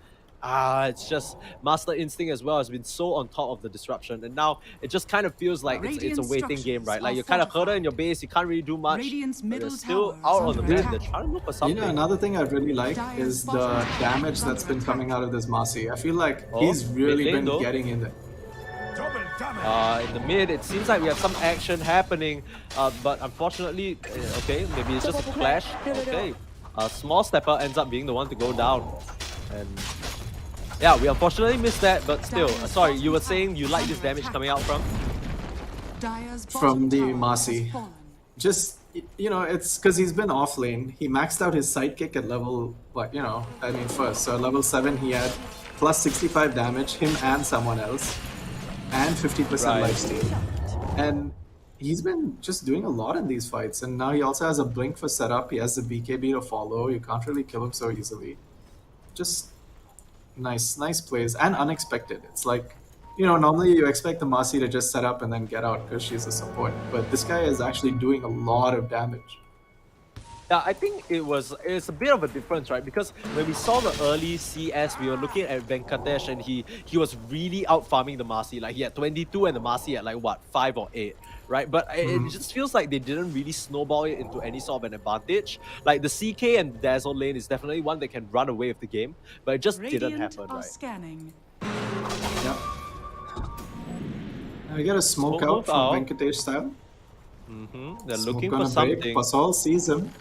It's just Master Instinct as well has been so on top of the disruption, and now it just kind of feels like it's a waiting game, right? Like you're kind of hurting in your base, you can't really do much. You're still out on the mid, they're trying to look for something. Another thing I really like is the damage that's been coming out of this Masi. I feel like he's really been getting in there. In the mid, it seems like we have some action happening, but unfortunately, okay, maybe it's just a clash. Okay, Small Stepper ends up being the one to go down, and yeah, we unfortunately missed that, but still, sorry, you were saying you like this damage coming out from? From the Masi. Just, it's because he's been off lane. He maxed out his sidekick at level, first. So at level 7 he had plus 65 damage, him and someone else, and 50% lifesteal. And he's been just doing a lot in these fights, and now he also has a blink for setup, he has the BKB to follow, you can't really kill him so easily. Just nice plays, and unexpected. It's like, normally you expect the Masi to just set up and then get out because she's a support, but this guy is actually doing a lot of damage. Yeah, I think it's a bit of a difference, right? Because when we saw the early CS, we were looking at Venkatesh and he was really out farming the Marcy. Like he had 22 and the Marcy had like what, 5 or 8, right? But it just feels like they didn't really snowball it into any sort of an advantage. Like the CK and Dazzle lane is definitely one that can run away with the game, but it just didn't Radiant happen, are right? scanning. Yep. Now we get a smoke Smoke out from out. Venkateshtyle. They're Smoke looking gonna for break. something. Pasol sees him.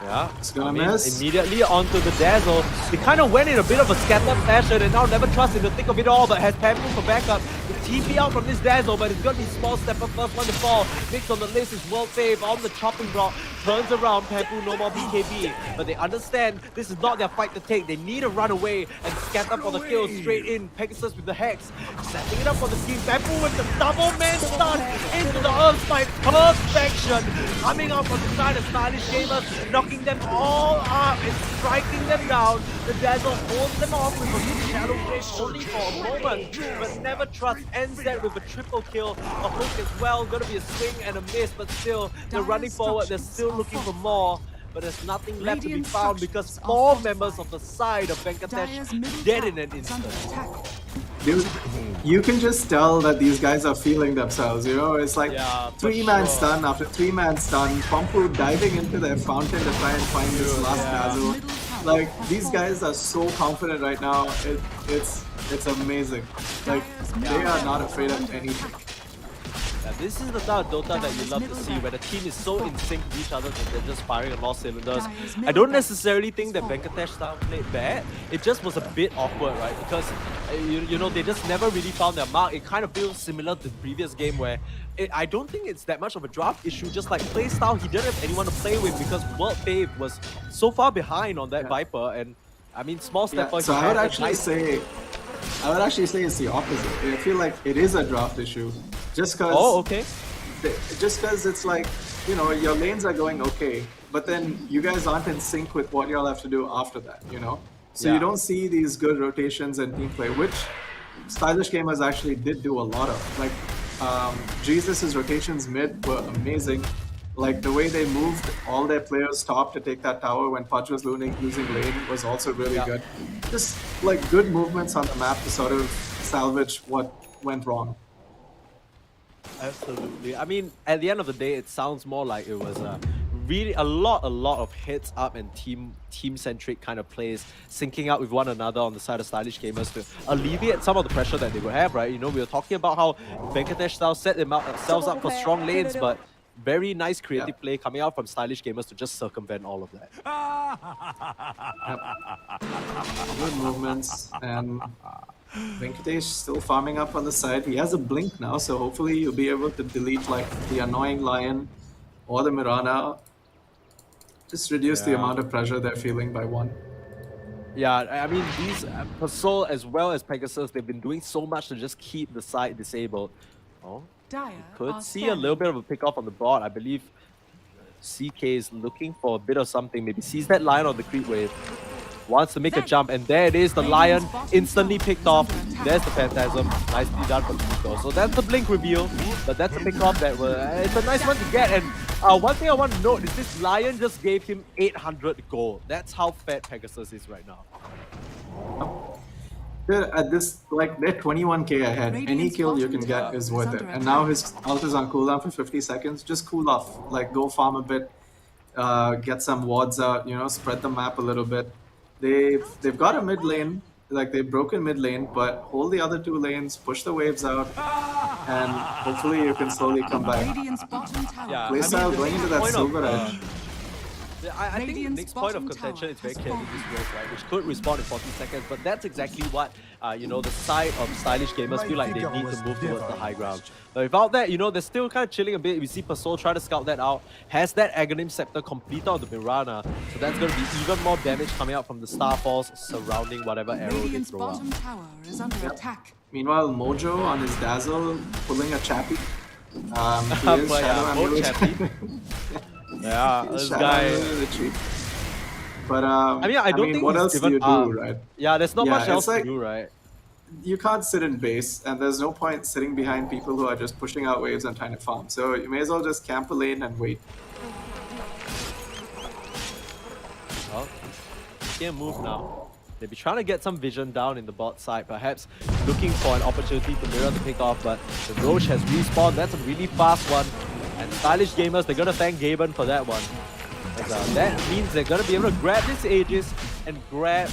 Yeah, It's gonna I mean, miss. immediately onto the Dazzle. They kind of went in a bit of a scattered fashion and now never trust in the thick of it all, but has Pampu for backup. The TP out from this Dazzle, but it's gonna be small stepper first one to fall. Mix on the list is World Save on the chopping block. Turns around, Pampu no more BKB. But they understand this is not their fight to take. They need to run away and scatter for the kill straight in. Pegasus with the Hex. Setting it up for the team. Pampu with the double man stun into the Earthspite. Perfection. Coming out from the side of Stylish Gamers, knocking them all up and striking them down. The Dazzle holds them off with a Shadow Blade only for a moment, but never trust. Ends that with a triple kill. A hook as well. Gonna be a swing and a miss, but still, they're running forward. They're still looking for more. But there's nothing left to be Radiant found because structures are 4 fortified. members of the side of Dire's middle Venkatesh dead in tower an is under instant. attack. Dude, you can just tell that these guys are feeling themselves, you know? It's like Yeah, for 3-man sure. stun after 3-man stun, Pampu diving into their fountain to try and find this last Dazzle. Middle tower Like, has these fallen. guys are so confident right now. It's amazing. Like, they are not afraid of anything. Yeah, this is the type of Dota that you love to see, where the team is so in sync with each other that they're just firing on all cylinders. I don't necessarily think that Venkateshtyle played bad. It just was a bit awkward, right? Because you know, they just never really found their mark. It kind of feels similar to the previous game where I don't think it's that much of a draft issue. Just like play style, he didn't have anyone to play with because World Fave was so far behind on that Viper. And I mean, small step Yeah, for so he I would had a actually nice- say it's the opposite. I feel like it is a draft issue. Just because Oh, okay. it's like, you know, your lanes are going okay, but then you guys aren't in sync with what y'all have to do after that, you know? So Yeah. you don't see these good rotations and team play, which Stylish Gamers actually did do a lot of. Like, Jesus' rotations mid were amazing. Like, the way they moved all their players top to take that tower when Pudge was losing lane was also really Yeah. good. Just, like, good movements on the map to sort of salvage what went wrong. Absolutely. I mean, at the end of the day, it sounds more like it was really a lot of heads up and team-centric kind of plays, syncing up with one another on the side of Stylish Gamers to alleviate some of the pressure that they would have, right? You know, we were talking about how Venkateshtyle set themselves up for strong lanes, but very nice creative play coming out from Stylish Gamers to just circumvent all of that. Good movements, and Venkatesh still farming up on the side. He has a blink now, so hopefully you'll be able to delete like the annoying Lion or the Mirana. Just reduce the amount of pressure they're feeling by 1. Yeah, I mean, these Pasol as well as Pegasus, they've been doing so much to just keep the side disabled. Oh, Dire could are see a little bit of a pick off on the board. I believe CK is looking for a bit of something. Maybe sees that Lion on the creep wave. Wants to make a jump, and there it is. The Lion instantly picked off. There's the Phantasm. Nicely done from Nico. So that's the Blink reveal, but that's a pick off that was. It's a nice one to get. And one thing I want to note is this Lion just gave him 800 gold. That's how fat Pegasus is right now. They're at this, like, they're 21k ahead. Any Radiant's kill you bottom can get tower is is worth it. under And now attack. his ult is on cooldown for 50 seconds. Just cool off. Like, go farm a bit, get some wards out, you know, spread the map a little bit. They've got a mid lane, like they've broken mid lane, but hold the other 2 lanes, push the waves out, and hopefully you can slowly come back. Radiant's bottom tower. Yeah, Playstyle the going into that point of, silver edge. I think Radiant's Nick's point of bottom contention tower is very has clear with fallen. this Rose, right? Which could respawn in 40 seconds, but that's exactly what, you know, the side of Stylish Gamers feel like they need to move towards the high ground. But without that, you know, they're still kind of chilling a bit. We see Pasol try to scout that out. Has that Aghanim Scepter completed on the Mirana, so that's going to be even more damage coming out from the Starfalls surrounding whatever arrow they Radiant's throw out. bottom tower is under attack. Meanwhile, Mojo on his Dazzle pulling a Chappie. He is But yeah, Shadow Mo Amulet. Chappie. Yeah, this Shadow guy. Amulet retreat. But I mean, I don't think what he's else do given you do, up. right? Yeah, there's not Yeah, much else it's like- to do, right? You can't sit in base, and there's no point sitting behind people who are just pushing out waves and trying to farm. So you may as well just camp a lane and wait. making a move now. They'll be trying to get some vision down in the bot side, perhaps looking for an opportunity to mirror the pickoff, but the Roche has respawned. That's a really fast one. And Stylish Gamers, they're going to thank Gaben for that one. As, that means they're going to be able to grab this Aegis and grab,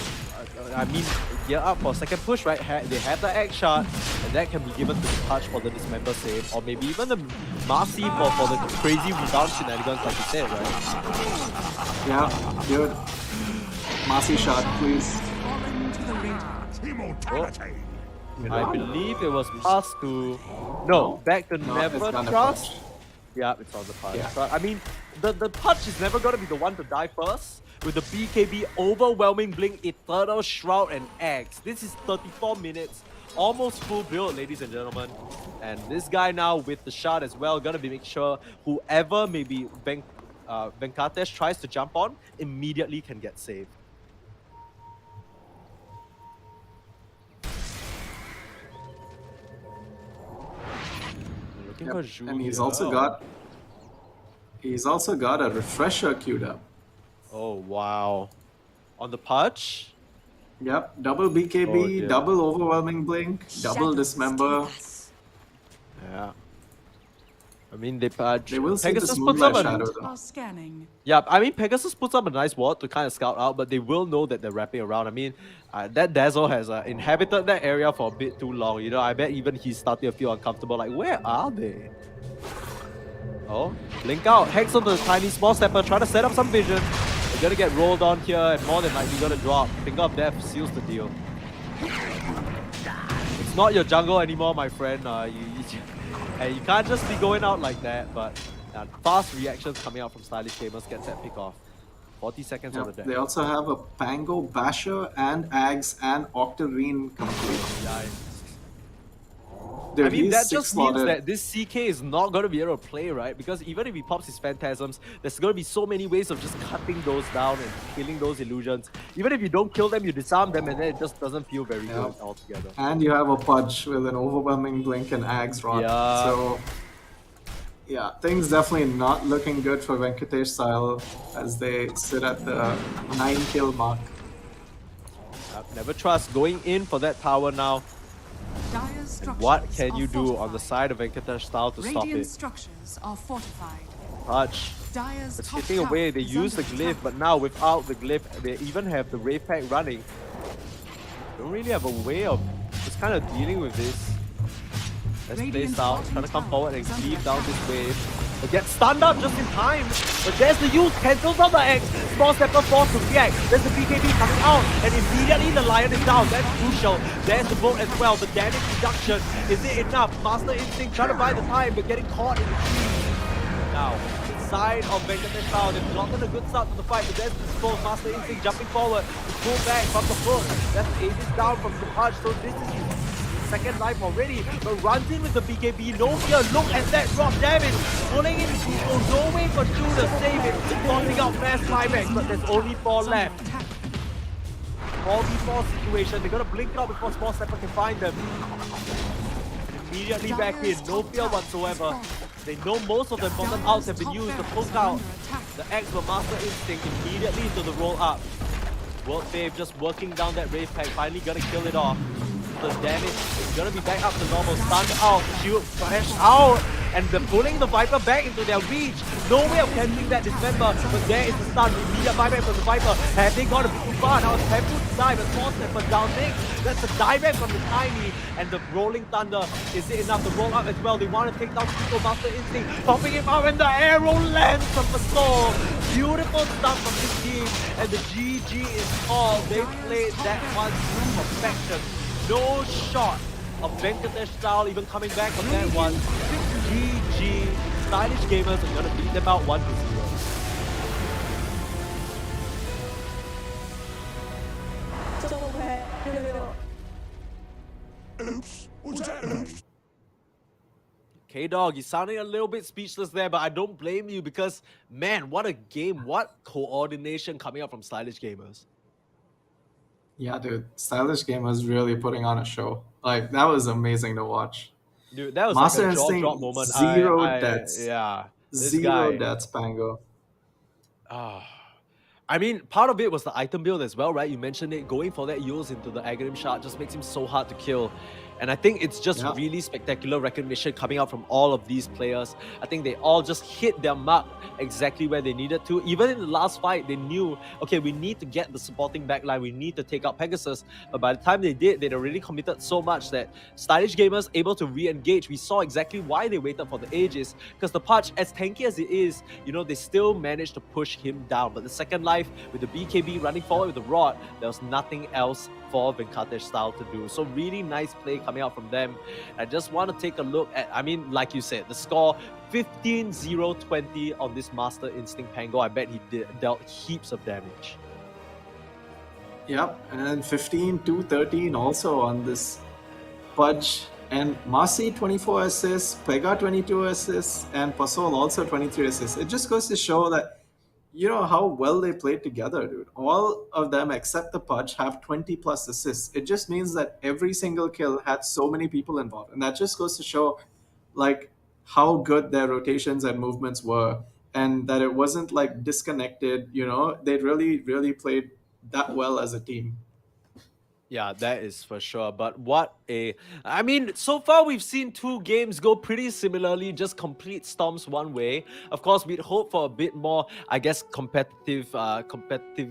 gear up for second push, right? They have the X shot, and that can be given to the touch for the dismember save, or maybe even the Marcy for the crazy rebound shenanigans, like you said, right? Yeah, good. Marcy shot, please. Fallen to the radiant. I believe it was passed to... No, back to No, Never it's gonna Trust. push. Yeah, it's on the punch. Yeah. But I mean, the punch is never going to be the one to die first. With the BKB, Overwhelming Blink, Eternal Shroud, and Axe. This is 34 minutes. Almost full build, ladies and gentlemen. And this guy now with the shot as well, going to be make sure whoever maybe Venkatesh tries to jump on, immediately can get saved. Looking for Zhu And he's here. also got a refresher queued up. Oh, wow. On the punch? Yep, double BKB, Oh, dear. double overwhelming blink, double dismember. Yeah. I mean, They will see Pegasus this puts up moonlight a... shadow though. Are scanning. Yeah, I mean, Pegasus puts up a nice ward to kind of scout out, but they will know that they're wrapping around. I mean, that Dazzle has inhabited that area for a bit too long. You know, I bet even he's starting to feel uncomfortable. Like, where are they? Oh, blink out. Hex on the tiny small stepper, trying to set up some vision. They're gonna get rolled on here, and more than likely gonna drop. Finger of Death seals the deal. It's not your jungle anymore, my friend. Hey, you can't just be going out like that, but fast reactions coming out from Stylish Gamers gets that pick off. 40 seconds on the deck. They also have a Pango, Basher, and Ags, and Octarine complete. Yikes. Dude, I mean, he's that six just means slotted. that this CK is not going to be able to play, right? Because even if he pops his Phantasms, there's going to be so many ways of just cutting those down and killing those illusions. Even if you don't kill them, you disarm them, and then it just doesn't feel very good altogether. And you have a Pudge with an overwhelming blink and Ags rod. Yeah. So, yeah, things definitely not looking good for Venkateshtyle as they sit at the 9-kill mark. Never Trust going in for that tower now. Dire structures What can you are do on the fortified. side of Venkateshtyle to stop Radiant it? structures are fortified. Touch. Dire's It's top hitting away. tower They is use the under glyph, attack. but now without the glyph, they even have the Wave Pack running. Don't really have a way of just kind of dealing with this. Let's play Radiant's sound, bottom trying to come tower forward and is under cleave down attack. this wave. But gets stunned up just in time. But there's the use, cancels on the X. Small stepper forced to react. There's the BKB coming out, and immediately the Lion is down. That's crucial. There's the boat as well. The damage reduction. Is it enough? Master Instinct trying to buy the time, but getting caught in the tree. Now, side of Venkateshtyle, they've gotten a good start to the fight, but there's this full Master Instinct jumping forward to pull back from the hook. That's Aegis down from the punch, so this is his second life already, but runs in with the BKB, no fear, look at that drop damage, pulling in people, no way for Chu to save it, forcing out mass climax, but there's only 4 left. 4v4 situation, they're gonna blink out before Small Stepper can find them. Immediately back in, no fear whatsoever. They know most of the important outs have been used to poke out the X for Master Instinct immediately into the roll up. World Fave just working down that Wave Pack, finally gonna kill it off. The damage is gonna be back up to normal. Stunned out, shield flashed out, and they're pulling the Viper back into their reach. No way of cancelling that dismember, but there is the stun. Immediate buyback from the Viper. Have they got a bit too far? Now it's tempted to die, but Small Stepper down next. That's a dieback from the Tiny, and the Rolling Thunder. Is it enough to roll up as well? They want to take down Pico Master Instinct, popping him out, and the arrow lands from the soul. Beautiful stuff from this team, and the GG is called. They played that one to perfection. No shot of Venkateshtyle even coming back from that one. GG. Stylish Gamers are gonna beat them out 1-0. K-Dog, you're sounding a little bit speechless there, but I don't blame you because, man, what a game. What coordination coming up from Stylish Gamers. Yeah, dude, Stylish Gamers really putting on a show. Like, that was amazing to watch. Dude, that was Master like a jaw Instinct, drop moment. zero deaths. Yeah. This Zero guy. deaths, Pango. Ah. I mean, part of it was the item build as well, right? You mentioned it, going for that Yules into the Aghanim shard just makes him so hard to kill. And I think it's just Yeah. really spectacular recognition coming out from all of these players. I think they all just hit their mark exactly where they needed to. Even in the last fight, they knew, okay, we need to get the supporting backline, we need to take out Pegasus. But by the time they did, they'd already committed so much that Stylish Gamers able to re-engage. We saw exactly why they waited for the ages, because the Pudge, as tanky as it is, you know, they still managed to push him down. But the second life, with the BKB running forward with the rod, there was nothing else for venkateshtyle to do. So really nice play coming out from them. I just want to take a look at, I mean, like you said, the score 15-0-20 on this Master Instinct Pango. I bet he dealt heaps of damage. Yep, and 15-13 also on this Pudge. And Marcy 24 assists, Pega 22 assists, and Pasol also 23 assists. It just goes to show that, you know, how well they played together, dude. All of them except the Pudge have 20 plus assists. It just means that every single kill had so many people involved. And that just goes to show, like, how good their rotations and movements were. And that it wasn't, like, disconnected, you know. They really, really played that well as a team. Yeah, that is for sure. But I mean, so far we've seen two games go pretty similarly, just complete storms one way. Of course, we'd hope for a bit more, I guess, competitive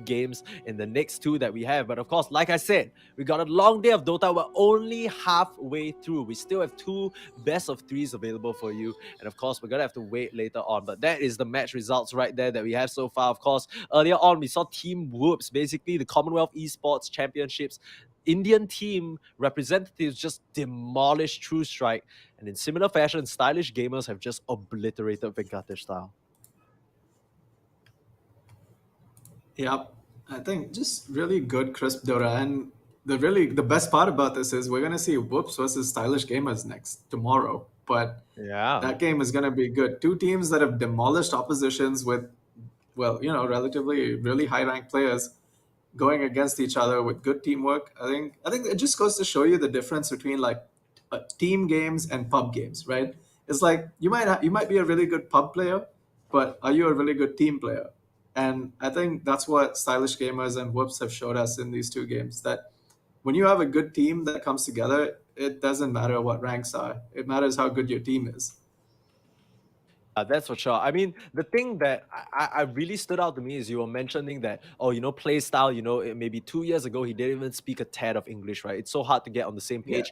games in the next two that we have. But of course, like I said, we got a long day of Dota. We're only halfway through. We still have two best of threes available for you. And of course, we're going to have to wait later on. But that is the match results right there that we have so far. Of course, earlier on, we saw Team Whoops, basically the Commonwealth Esports Championships Indian team representatives just demolished truestrike, and in similar fashion, Stylish Gamers have just obliterated venkateshtyle. Yep, I think just really good, crisp Dota. And the best part about this is we're gonna see Whoops versus Stylish Gamers next tomorrow. But Yeah, that game is gonna be good. Two teams that have demolished oppositions with, well, you know, relatively really high ranked players going against each other with good teamwork. I think it just goes to show you the difference between, like, team games and pub games, right? It's like you might be a really good pub player, but are you a really good team player? And I think that's what Stylish Gamers and Whoops have showed us in these two games, that when you have a good team that comes together, it doesn't matter what ranks are. It matters how good your team is. that's for sure. I mean, the thing that I really stood out to me is you were mentioning that, oh, you know, play style, you know, maybe 2 years ago, he didn't even speak a tad of English, right? It's so hard to get on the same page.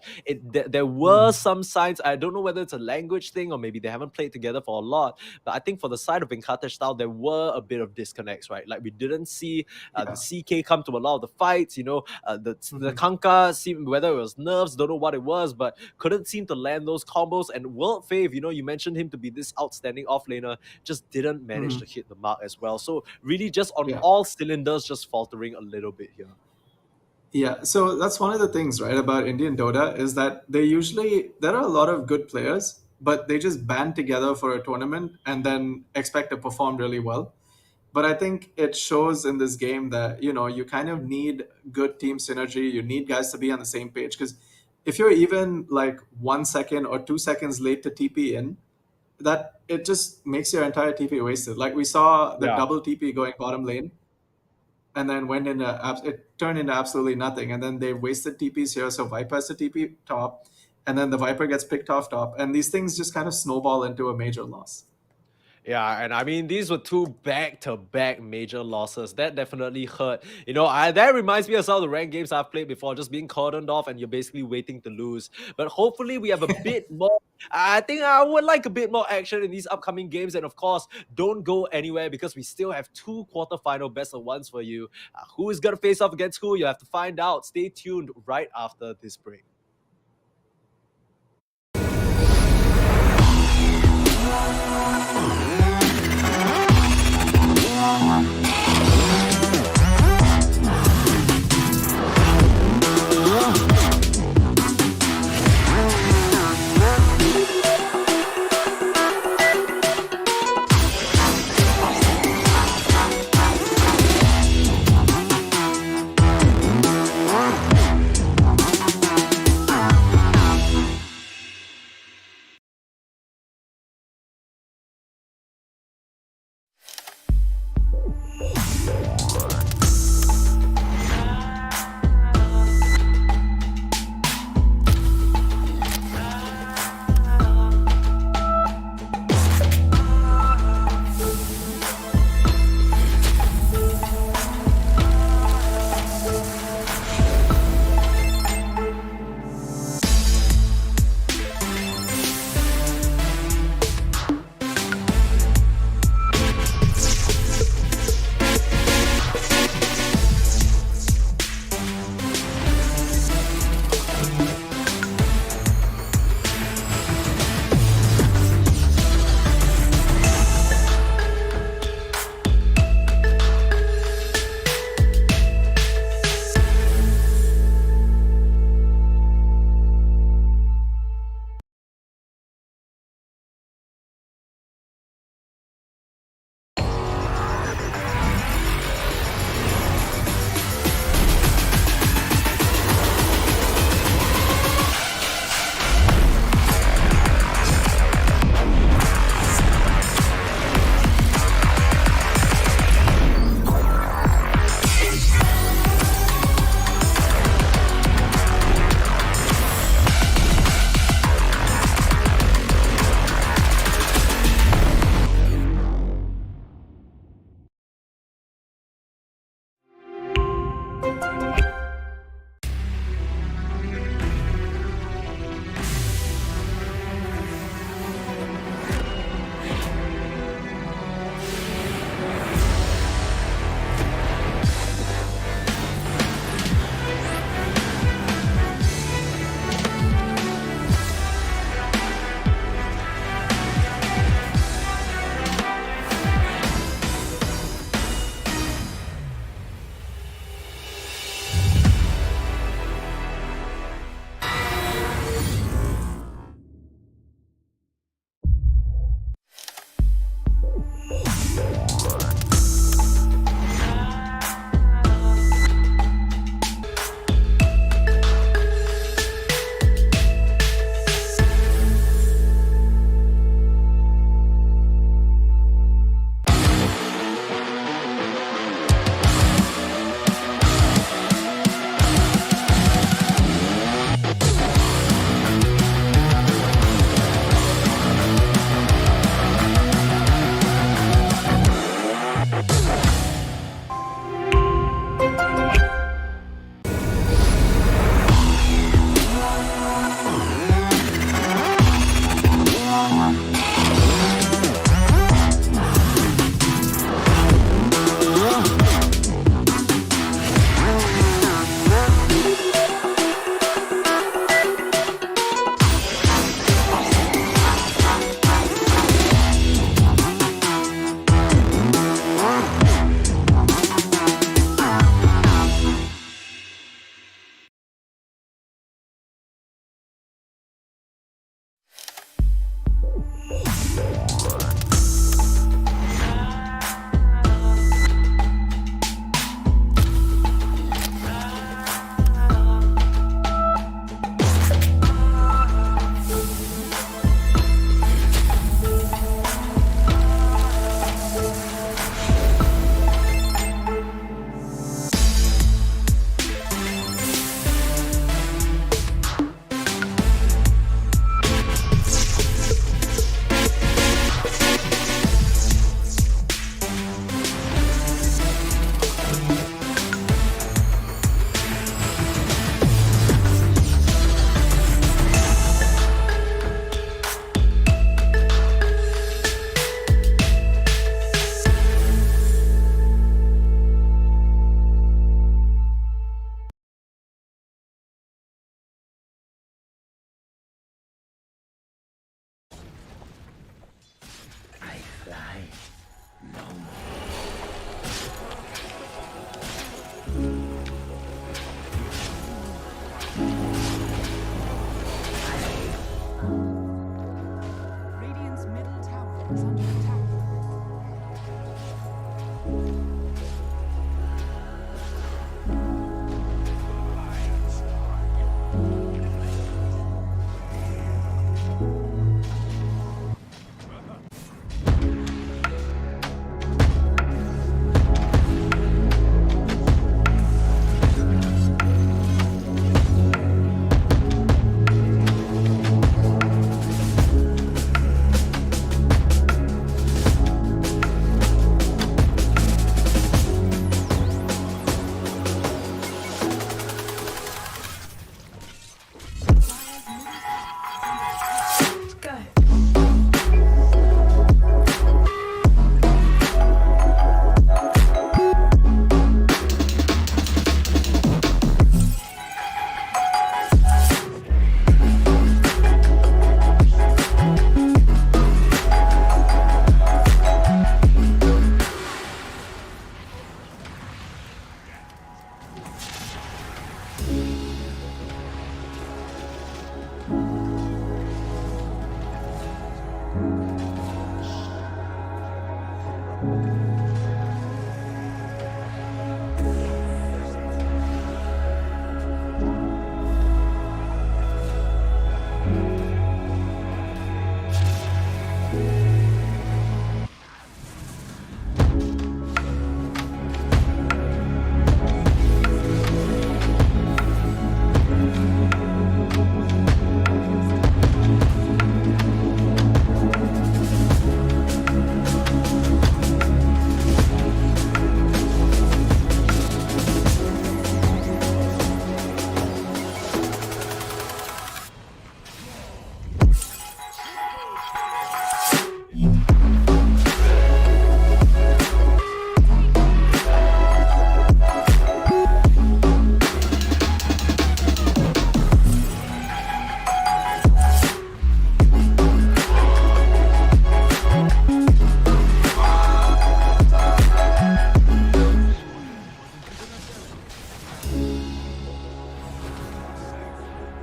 There were some signs, I don't know whether it's a language thing or maybe they haven't played together for a lot, but I think for the side of venkateshtyle, there were a bit of disconnects, right? Like we didn't see the CK come to a lot of the fights, you know, the Kanka, whether it was nerves, don't know what it was, but couldn't seem to land those combos. And World Fave, you know, you mentioned him to be this outstanding offlaner, just didn't manage to hit the mark as well. So really just on all cylinders, just faltering a little bit here. Yeah, so that's one of the things, right, about Indian Dota is that there are a lot of good players, but they just band together for a tournament and then expect to perform really well. But I think it shows in this game that, you know, you kind of need good team synergy. You need guys to be on the same page, because if you're even like 1 second or 2 seconds late to TP in, that it just makes your entire TP wasted. Like we saw the double TP going bottom lane, and then it turned into absolutely nothing. And then they wasted TPs here, so Viper has to TP top, and then the Viper gets picked off top, and these things just kind of snowball into a major loss. Yeah, and I mean, these were two back-to-back major losses. That definitely hurt. You know, that reminds me of some of the ranked games I've played before, just being cordoned off and you're basically waiting to lose. But hopefully we have a bit more. I think I would like a bit more action in these upcoming games. And of course, don't go anywhere because we still have two quarterfinal best of ones for you. Who is going to face off against who? You have to find out. Stay tuned right after this break.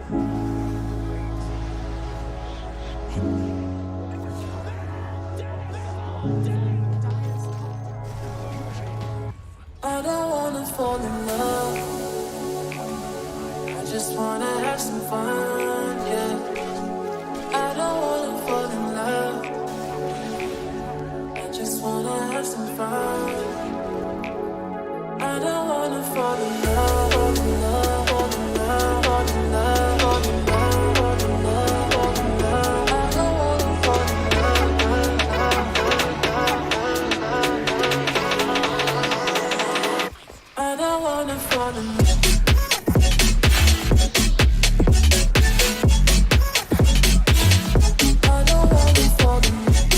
I don't wanna fall in love. I just wanna have some fun, yeah. I don't wanna fall in love. I just wanna have some fun. I don't wanna fall in love, fall in love, fall in love, fall in love, fall in love, fall in love, fall in love. I don't wanna fall in love. I don't wanna fall in love. I don't wanna fall in love.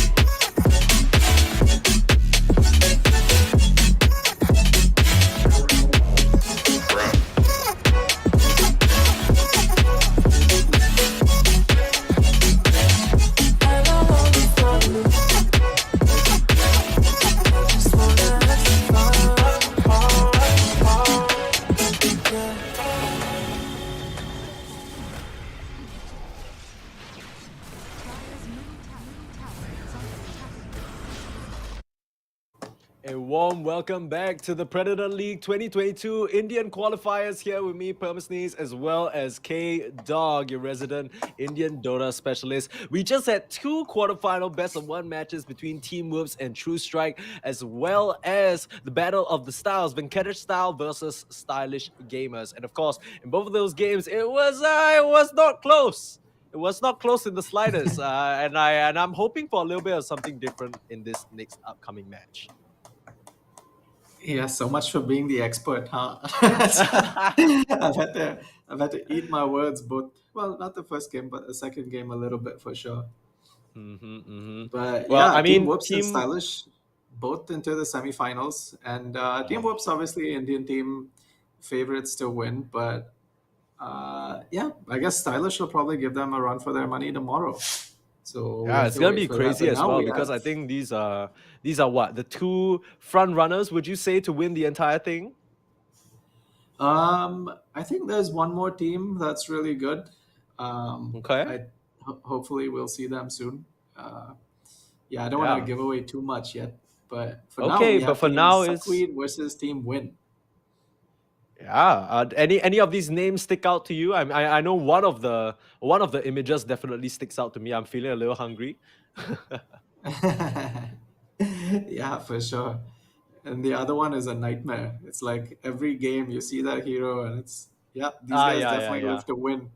I don't wanna fall in love. I just wanna have some fun. Yeah. A warm welcome back to the Predator League 2022 Indian qualifiers. Here with me, Permasneeze, as well as K-Dog, your resident Indian Dota specialist. We just had 2 quarterfinal best-of-1 matches between Team Whoops and truestrike, as well as the Battle of the Styles, venkateshtyle versus Stylish Gamers. And of course, in both of those games, it was not close. It was not close in the slightest. And I'm hoping for a little bit of something different in this next upcoming match. Yeah, so much for being the expert, huh? I've had to eat my words both. Well, not the first game, but the second game a little bit for sure. But Well, yeah, I Team mean, Whoops and Team. Stylish both into the semifinals, and Team Whoops obviously Indian team favorites to win. But yeah, I guess Stylish will probably give them a run for their money tomorrow. So we Yeah, have it's to gonna wait be for that. crazy But as now well we because I have- think these are what, the 2 front runners, would you say, to win the entire thing? I think there's one more team that's really good. Okay. Hopefully we'll see them soon. Yeah, I don't want Yeah. to give away too much yet, but for now Okay, we but have for Team now it's SuckWeed versus Team Win. yeah. Any of these names stick out to you? I know one of the images definitely sticks out to me. I'm feeling a little hungry. Yeah, for sure. And the other one is a nightmare. It's like every game you see that hero, and it's these guys Yeah, definitely live to win.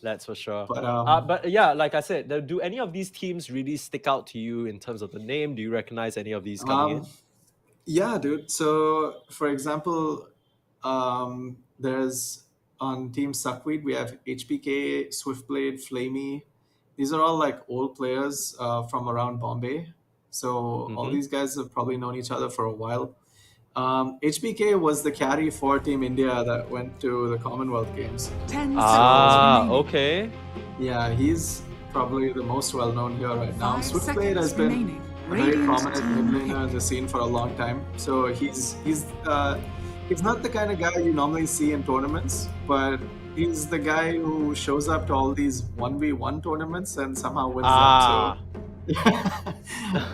That's for sure. But But yeah, like I said, do any of these teams really stick out to you in terms of the name? Do you recognize any of these coming in? Yeah, dude. So, for example, there's on Team SuckWeed, we have HPK, Swiftblade, Flamey. These are all like old players from around Bombay. So, all these guys have probably known each other for a while. HPK was the carry for Team India that went to the Commonwealth Games. 10 Ah, seconds remaining. okay. Yeah, he's probably the most well known here right now. 5 Swiftblade has seconds been remaining. a very Radiant prominent team mid laner in the scene for a long time. So he's not the kind of guy you normally see in tournaments, but he's the guy who shows up to all these 1v1 tournaments and somehow wins Ah, them.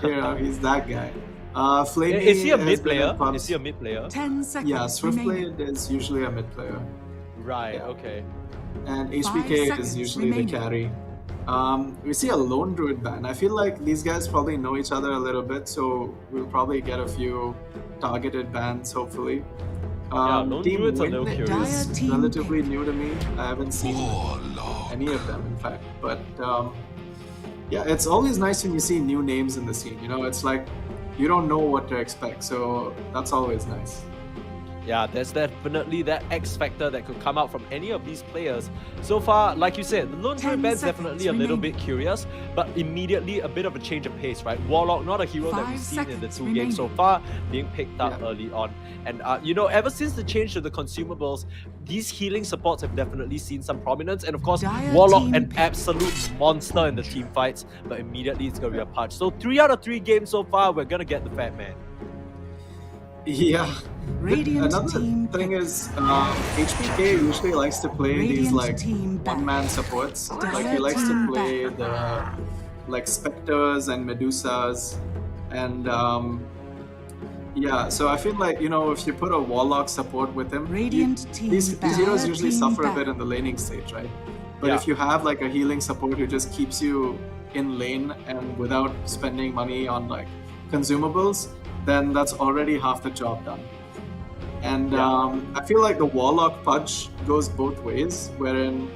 So he's that guy. Flamey is he a has mid been in player? pubs. Is he a mid player? 10 seconds Yeah, remaining. Swiftblade is usually a mid player, Right. Yeah. Okay. and 5 HPK seconds is usually remaining. the carry. We see a lone druid ban. I feel like these guys probably know each other a little bit, so we'll probably get a few targeted bans, hopefully. Lone Team druid's a Win little curious. Dire is team relatively pick. new to me. I haven't seen any of them, in fact. But yeah, it's always nice when you see new names in the scene. It's like you don't know what to expect, so that's always nice. Yeah, there's definitely that X factor that could come out from any of these players. So far, like you said, the Lone 10 Druid band's seconds definitely a little remaining. bit curious, but immediately a bit of a change of pace, right? Warlock, not a hero that 5 we've seen in the seconds 2 games so remaining. far, being picked up Yeah. early on. And ever since the change to the consumables, these healing supports have definitely seen some prominence. And of course, Dire Warlock, team an pick. absolute monster in the team fights, but immediately it's gonna be a punch. So 3 out of 3 games so far, we're gonna get the fat man. Yeah, Radiant Another team thing pick. is, HBK usually likes to play these Radiant like team back. one-man supports. Like he Dire likes to team play back. the like Spectres and Medusas, and yeah. So I feel like if you put a Warlock support with him, Radiant team these back. heroes Dire usually team suffer a back. bit in the laning stage, right? But Yeah. if you have like a healing support who just keeps you in lane and without spending money on like consumables, then that's already half the job done. And I feel like the Warlock Pudge goes both ways, wherein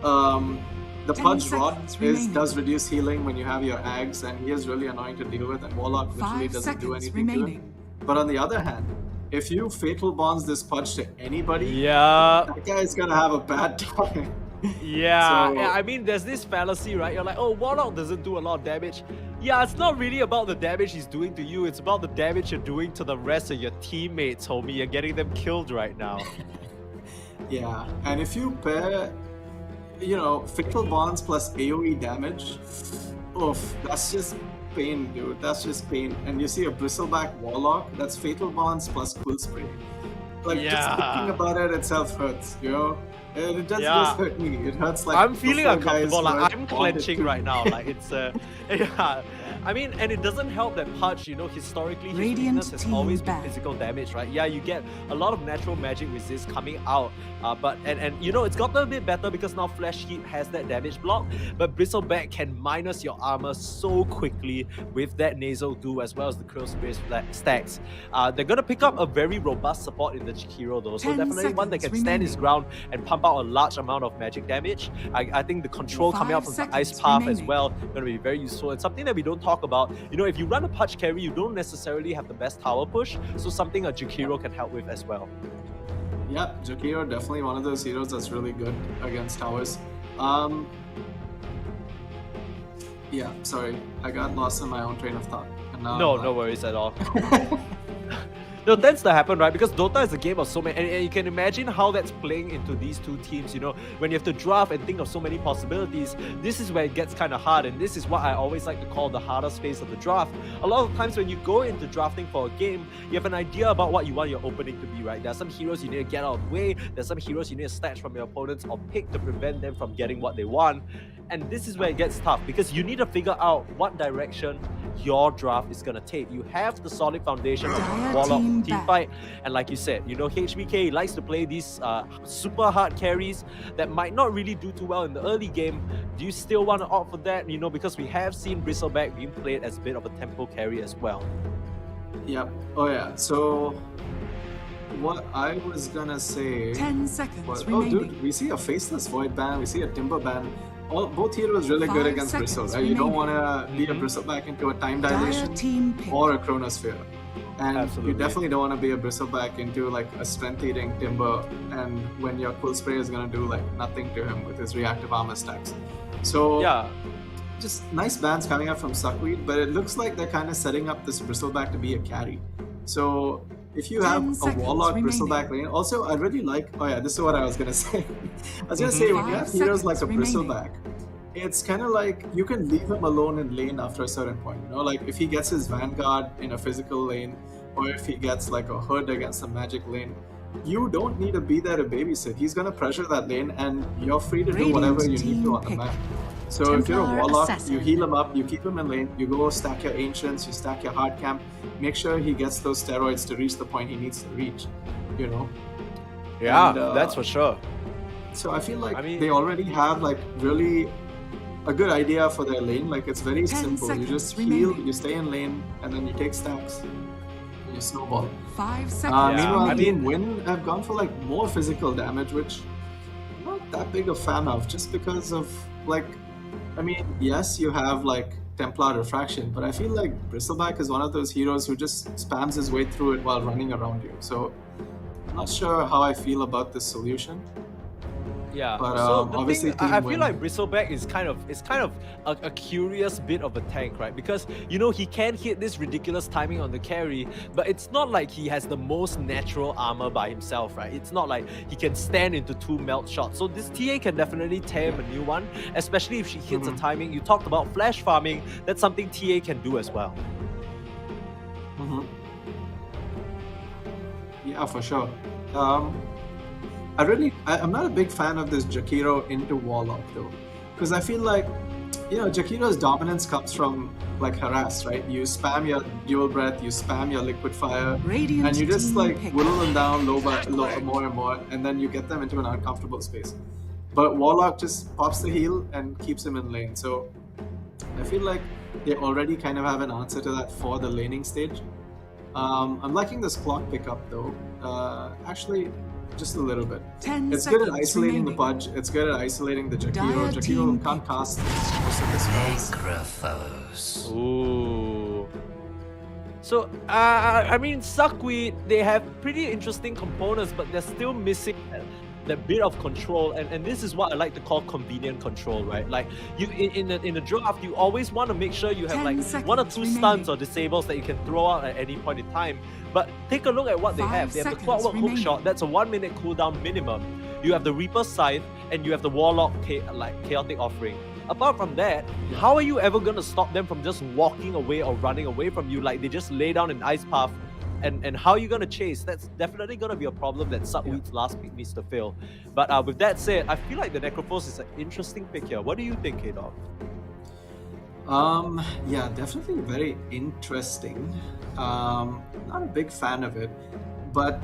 the 10 Pudge Rot seconds remaining. does reduce healing when you have your Ags, and he is really annoying to deal with, and Warlock literally 5 doesn't do seconds anything to remaining. him. But on the other hand, if you Fatal Bonds this Pudge to anybody, Yeah. that guy's gonna have a bad time. Yeah, So- yeah, I mean, there's this fallacy, right? You're like, oh, Warlock doesn't do a lot of damage. Yeah, it's not really about the damage he's doing to you. It's about the damage you're doing to the rest of your teammates, homie. You're getting them killed right now. Yeah, and if you pair, Fatal Bonds plus AoE damage, oof, that's just pain, dude. That's just pain. And you see a Bristleback Warlock, that's Fatal Bonds plus Quill Spray. Like, just Yeah. thinking about it itself hurts, And it doesn't Yeah. just hurt me. It hurts like I'm feeling the four guys uncomfortable. who Like, are I'm bonded clenching to right me. now. Like, it's yeah. I mean, and it doesn't help that Pudge, historically his Radiant weakness has team always been back. physical damage, right? Yeah, you get a lot of natural magic resist coming out, but it's gotten a bit better because now Flash Heat has that damage block, but Bristleback can minus your armor so quickly with that Nasal Dew as well as the Curl Space stacks. They're gonna pick up a very robust support in the Hero though, so 10 definitely one that can seconds stand his remaining. ground and pump out a large amount of magic damage. I think the control coming out 5 from the Ice seconds Path as remaining. well going to be very useful. It's something that we don't talk about. If you run a Pudge carry, you don't necessarily have the best tower push, so something a Jakiro can help with as well. Yeah, Jakiro definitely one of those heroes that's really good against towers. Yeah, sorry, I got lost in my own train of thought. And now No, I'm no worries at all. No, it tends to happen, right? Because Dota is a game of so many, and you can imagine how that's playing into these two teams. When you have to draft and think of so many possibilities, this is where it gets kind of hard, and this is what I always like to call the hardest phase of the draft. A lot of times when you go into drafting for a game, you have an idea about what you want your opening to be, right? There are some heroes you need to get out of the way, there's some heroes you need to snatch from your opponents or pick to prevent them from getting what they want. And this is where it gets tough because you need to figure out what direction your draft is going to take. You have the solid foundation of Dire Warlock team team back. fight, and like you said, HBK likes to play these super hard carries that might not really do too well in the early game. Do you still want to opt for that? Because we have seen Bristleback being played as a bit of a tempo carry as well. Yep. Oh yeah. So what I was gonna say 10 seconds was, remaining. dude, we see a Faceless Void ban, we see a Timber ban. Both heroes really good 5 against Bristle, seconds right? You don't remaining. want to be a Bristleback into a Time Dire Dilation team pick. or a Chronosphere. And Absolutely. you definitely don't want to be a Bristleback into like a Strength Eating Timber, and when your Quill Spray is going to do like nothing to him with his reactive armor stacks. So Yeah, just nice bans coming up from SuckWeed, but it looks like they're kind of setting up this Bristleback to be a carry. So if you 10 have a seconds Warlock remaining. Bristleback lane, also I really like, this is what I was gonna say. I was gonna say when you 5 have heroes like a seconds remaining. Bristleback, it's kind of like you can leave him alone in lane after a certain point. Like if he gets his Vanguard in a physical lane, or if he gets like a Hood against a magic lane, you don't need to be there to babysit. He's gonna pressure that lane, and you're free to do Radiant whatever you need team to on the pick. map. So if you're a Templar Warlock, Assassin. you heal him up, you keep him in lane, you go stack your Ancients, you stack your Hard Camp, make sure he gets those steroids to reach the point he needs to reach, yeah, And, that's for sure. So I feel like I mean- they already have like really a good idea for their lane. Like it's very 10 simple. You just seconds heal, remaining. you stay in lane, and then you take stacks. And you snowball. 5 seconds Yeah, Meanwhile, I Team remaining. Win have gone for like more physical damage, which I'm not that big a fan of, just because of yes, you have like Templar Refraction, but I feel like Bristleback is one of those heroes who just spams his way through it while running around you. So I'm not sure how I feel about this solution. Yeah, But, so the obviously thing, I Team feel Win. like Bristleback is kind of a curious bit of a tank, right? Because he can hit this ridiculous timing on the carry, but it's not like he has the most natural armor by himself, right? It's not like he can stand into 2 melt shots. So this TA can definitely tear him a new one, especially if she hits a timing. You talked about flash farming, that's something TA can do as well. Yeah, for sure. I'm not a big fan of this Jakiro into Warlock though, because I feel like, Jakiro's dominance comes from like harass, right? You spam your dual breath, you spam your liquid fire, Radiant and you just team like pick. whittle them down low more and more, and then you get them into an uncomfortable space. But Warlock just pops the heal and keeps him in lane. So I feel like they already kind of have an answer to that for the laning stage. I'm liking this clock pickup though. Actually, just a little bit. 10 It's good at seconds isolating remaining. the Pudge. It's good at isolating the Jakiro. Dire Jakiro team can't pick. cast most of his spells. Necrophos. Ooh. So, I mean, SuckWeed, they have pretty interesting components, but they're still missing that bit of control, and this is what I like to call convenient control, right? Like, you in a draft, you always want to make sure you have 10 like 1 or seconds 2 remaining. stuns or disables that you can throw out at any point in time. But take a look at what they 5 have. They have the seconds Clockwork Hook remaining. Shot, that's a 1 minute cooldown minimum. You have the Reaper Scythe, and you have the Warlock Chaotic Offering. Apart from that, how are you ever gonna stop them from just walking away or running away from you? Like, they just lay down an ice path, and how are you gonna chase? That's definitely gonna be a problem that SuckWeed's last pick needs to fill. But with that said, I feel like the Necrophos is an interesting pick here. What do you think, K-Dog? Yeah, definitely very interesting. Not a big fan of it, but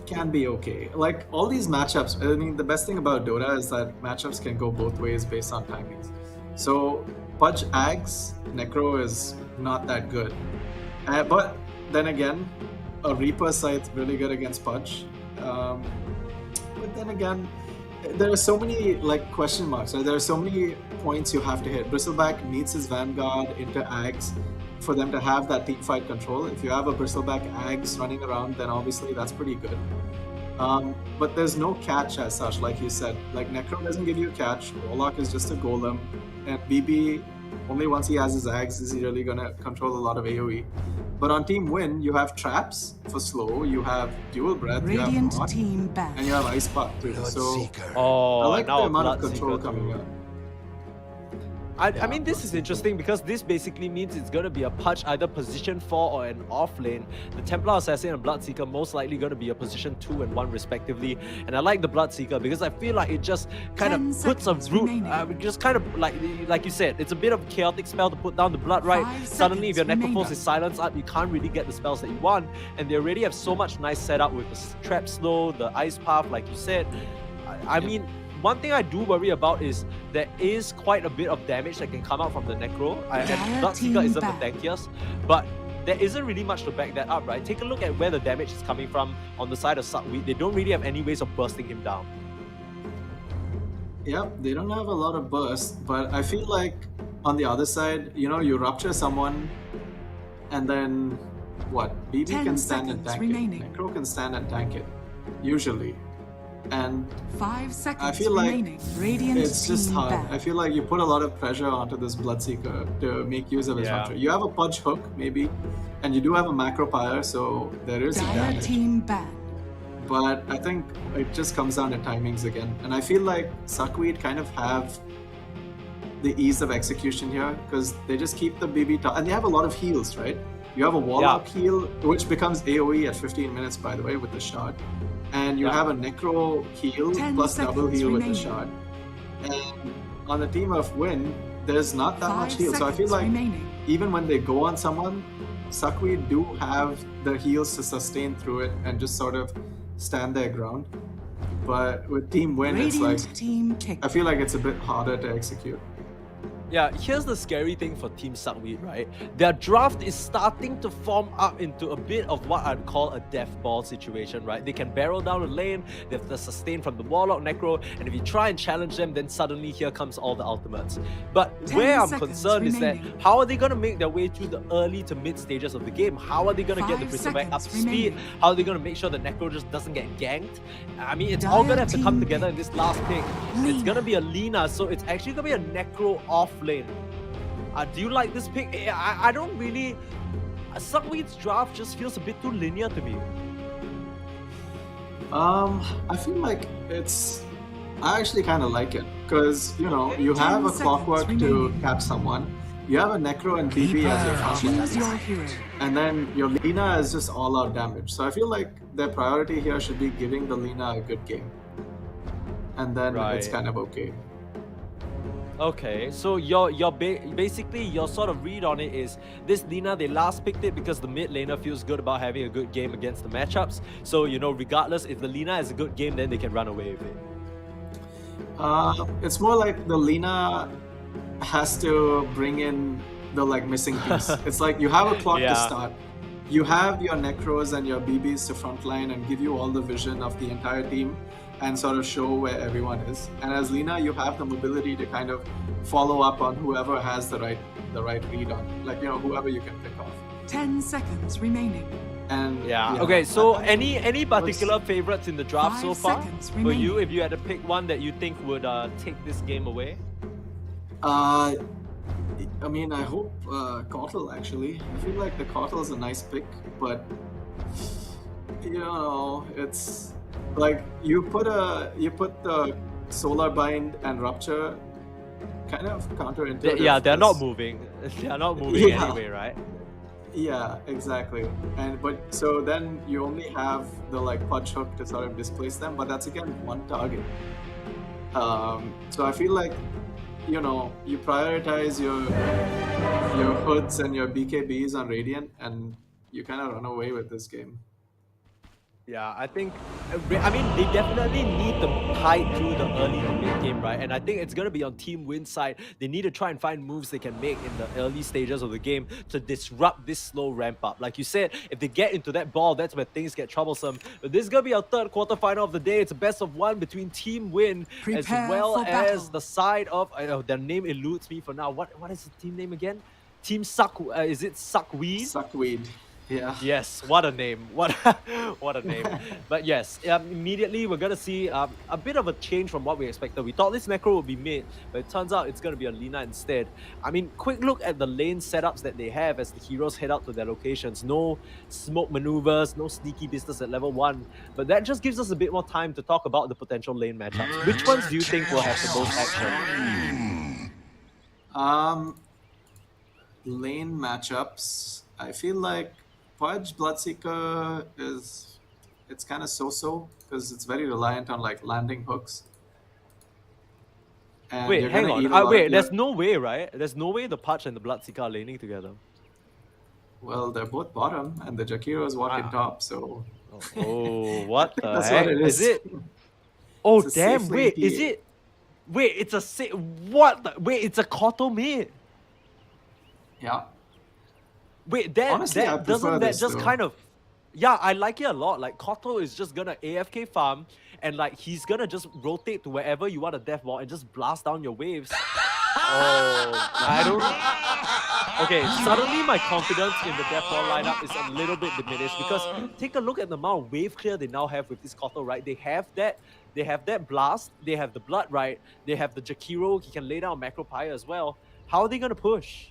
can be okay. Like all these matchups, I mean, the best thing about Dota is that matchups can go both ways based on timings. So Pudge Ags, Necro is not that good. But then again, a Reaper Scythe really good against Pudge. But then again, there are so many like question marks. Right? There are so many points you have to hit. Bristleback needs his Vanguard into Ags for them to have that team fight control. If you have a Bristleback Ags running around, then obviously that's pretty good. But there's no catch as such, like you said. Like Necro doesn't give you a catch. Warlock is just a golem, and BB only once he has his Ags is he really gonna control a lot of AoE. But on Team Win, you have traps for slow, you have dual breath, you Radiant have Rot, team back. and you have Ice Path too. So Bloodseeker. Oh, I like the now amount of Bloodseeker control too. coming up. I mean, this is interesting because this basically means it's going to be a Pudge either position 4 or an off lane. The Templar Assassin and Bloodseeker most likely going to be a position 2 and 1 respectively. And I like the Bloodseeker because I feel like it just kind 10 of puts a seconds root, remaining. just kind of like you said, it's a bit of a chaotic spell to put down the blood, right? 5 Suddenly if your seconds Necrophos remaining. is silenced up, you can't really get the spells that you want. And they already have so much nice setup with the Trap Slow, the Ice Path, like you said. I mean, one thing I do worry about is there is quite a bit of damage that can come out from the Necro. And Dire Bloodseeker team isn't the back. tankiest, but there isn't really much to back that up, right? Take a look at where the damage is coming from on the side of SuckWeed. They don't really have any ways of bursting him down. Yep, they don't have a lot of burst, but I feel like on the other side, you rupture someone, and then what? BB 10 can stand and seconds tank remaining. it. Necro can stand and tank it, usually. And 5 seconds feel like remaining. Radiant it's just team hard. back. I feel like you put a lot of pressure onto this Bloodseeker to make use of his Yeah. rupture. You have a Pudge Hook, maybe, and you do have a Macro Pyre, so there is a Dire damage. team back. But I think it just comes down to timings again. And I feel like SuckWeed kind of have the ease of execution here because they just keep the BB top. And they have a lot of heals, right? You have a Warlock heal, which becomes AoE at 15 minutes, by the way, with the shard. And you Yeah. have a Necro heal 10 plus double seconds heal with the remaining. shard. And on the team of Win, there's not that 5 much heal. So I feel seconds like remaining. even when they go on someone, SuckWeed do have the heals to sustain through it and just sort of stand their ground. But with Team Win, it's Radiant like, team pick. I feel like it's a bit harder to execute. Yeah, here's the scary thing for Team SuckWeed, right? Their draft is starting to form up into a bit of what I'd call a death ball situation, right? They can barrel down the lane, they have the sustain from the Warlock Necro, and if you try and challenge them, then suddenly here comes all the ultimates. But 10 where I'm seconds concerned is that remaining. how are they going to make their way through the early to mid stages of the game? How are they going to get the 5 Bristleback up to seconds speed? remaining. How are they going to make sure that Necro just doesn't get ganked? I mean, it's all going to have to come Dire together in team this last pick. It's Lina. going to be a Lina, so it's actually going to be a Necro off lane. Do you like this pick? I don't really... SuckWeed's draft just feels a bit too linear to me. I feel like I actually kind of like it because, you have a 10 clockwork seconds to remaining. cap someone you have a Necro and BB as your front Choose your line. hero. And then your Lina is just all-out damage. So I feel like their priority here should be giving the Lina a good game. And then it's Right. kind of okay. Okay, so basically your sort of read on it is this Lina, they last picked it because the mid laner feels good about having a good game against the matchups. So, you know, regardless, if the Lina has a good game, then they can run away with it. It's more like the Lina has to bring in the missing piece. It's like you have a clock to Yeah. start. You have your Necros and your BBs to frontline and give you all the vision of the entire team and sort of show where everyone is. And as Lina, you have the mobility to kind of follow up on whoever has the right read on, whoever you can pick off. 10 seconds remaining. And Yeah. Okay. So any particular favorites in the draft so 5 far seconds for you? remaining. If you had to pick one that you think would take this game away? I mean, I hope Kotl actually. I feel like the Kotl is a nice pick, but it's like you put the Solar Bind and Rupture kind of counterintuitive. Yeah, they're not 'cause- moving. They're not moving Yeah. anyway, right? Yeah, exactly. But so then you only have the punch hook to sort of displace them, but that's again one target. So I feel like you prioritize your hoods and your BKBs on Radiant, and you kind of run away with this game. Yeah, I think, I mean, they definitely need to tide through the early to mid game, right? And I think it's going to be on Team Win side. They need to try and find moves they can make in the early stages of the game to disrupt this slow ramp up. Like you said, if they get into that ball, that's where things get troublesome. But this is going to be our third quarterfinal of the day. It's a best of one between Team Win as Prepare well for as battle. the side of, their name eludes me for now. What is the team name again? Team Suck, is it SuckWeed? Suckweed. Yeah. Yes, what a name. What a name. But yes, immediately we're going to see a bit of a change from what we expected. We thought this Necro would be mid, but it turns out it's going to be a Lina instead. I mean, quick look at the lane setups that they have as the heroes head out to their locations. No smoke maneuvers, no sneaky business at level 1. But that just gives us a bit more time to talk about the potential lane matchups. Which ones do you think will have the most action? Lane matchups. I feel like Pudge Bloodseeker it's kind of so-so because it's very reliant on landing hooks. And Wait, you're hang gonna on. eat a lot Wait, of there's no way, right? There's no way the Pudge and the Bloodseeker are laning together. Well, they're both bottom, and the Jakiro is walking Ah. top, so Oh, what the that's heck? what it is. it? Oh, It's a damn, safe wait, lane is PA. it? Wait, it's a what? Wait, it's a Koto mid. Yeah. Wait, that Honestly, I that prefer doesn't that this, just though. kind of, yeah, I like it a lot. Like Koto is just gonna AFK farm, and he's gonna just rotate to wherever you want a death ball and just blast down your waves. Oh, I don't. Okay, suddenly my confidence in the death ball lineup is a little bit diminished because take a look at the amount of wave clear they now have with this Koto, right? They have that blast, they have the blood, right? They have the Jakiro, he can lay down macro pyre as well. How are they gonna push?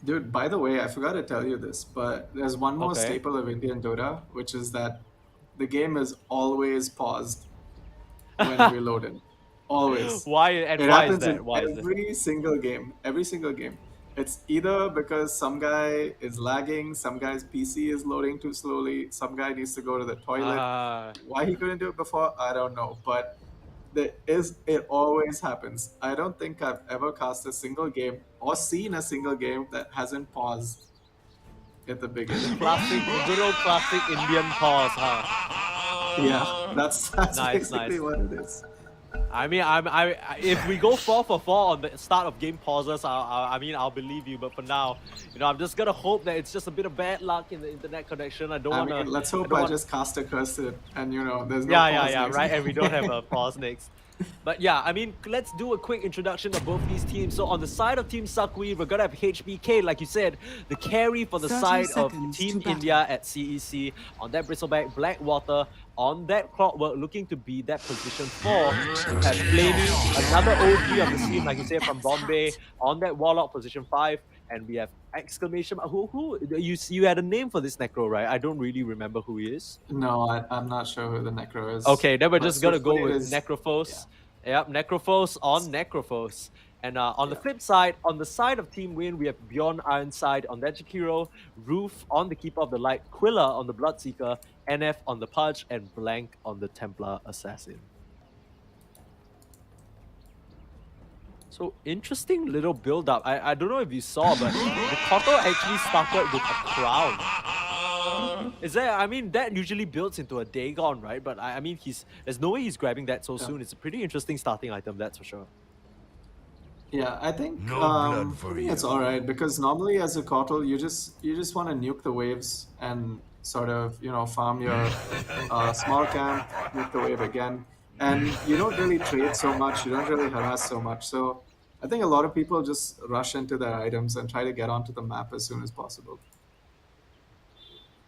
Dude, by the way, I forgot to tell you this, but there's one more Okay. staple of Indian Dota, which is that the game is always paused when reloaded. Always. Why and It why is happens that? in Why is that? every single game. Every single game. It's either because some guy is lagging, some guy's PC is loading too slowly, some guy needs to go to the toilet. Ah. Why he couldn't do it before, I don't know. But it always happens. I don't think I've ever cast a single game or seen a single game that hasn't paused at the beginning. Classic, good old classic Indian pause, huh? Yeah, that's Nice, basically nice. what it is. I mean, if we go 4 for 4 on the start of game pauses, I'll believe you. But for now, I'm just gonna hope that it's just a bit of bad luck in the internet connection. I don't I want to. mean, let's hope I just cast a curse it and there's no Yeah, pause next. right. And we don't have a pause next. But yeah, I mean, let's do a quick introduction of both these teams. So on the side of Team SuckWeed, we're gonna have HBK, like you said, the carry for the 30 side of seconds Team to battle. India at CEC. On that Bristleback, Blackwater. On that Clockwork, looking to be that position 4. We have Flamey, another OG of the team, like you said, from Bombay. On that Warlock, position 5. And we have exclamation mark. Who you had a name for this Necro, right? I don't really remember who he is. No, I'm not sure who the Necro is. Okay, then we're But just gonna go Swiftblade with is- Necrophos. Yep, Necrophos on Necrophos. And on the flip side, on the side of Team Win, we have Beyond Ironside on that Jakiro, Roof on the Keeper of the Light, Quilla on the Bloodseeker, NF on the Pudge, and Blank on the Templar Assassin. So interesting little build up. I don't know if you saw, but the Koto actually started with a crown. Is that, I mean, that usually builds into a Dagon, right? But I mean, there's no way he's grabbing that so soon. It's a pretty interesting starting item, that's for sure. Yeah, I think No blood for I think you. it's all right because normally as a Kotal, you just want to nuke the waves and sort of farm your small camp, nuke the wave again, and you don't really trade so much, you don't really harass so much. So I think a lot of people just rush into their items and try to get onto the map as soon as possible.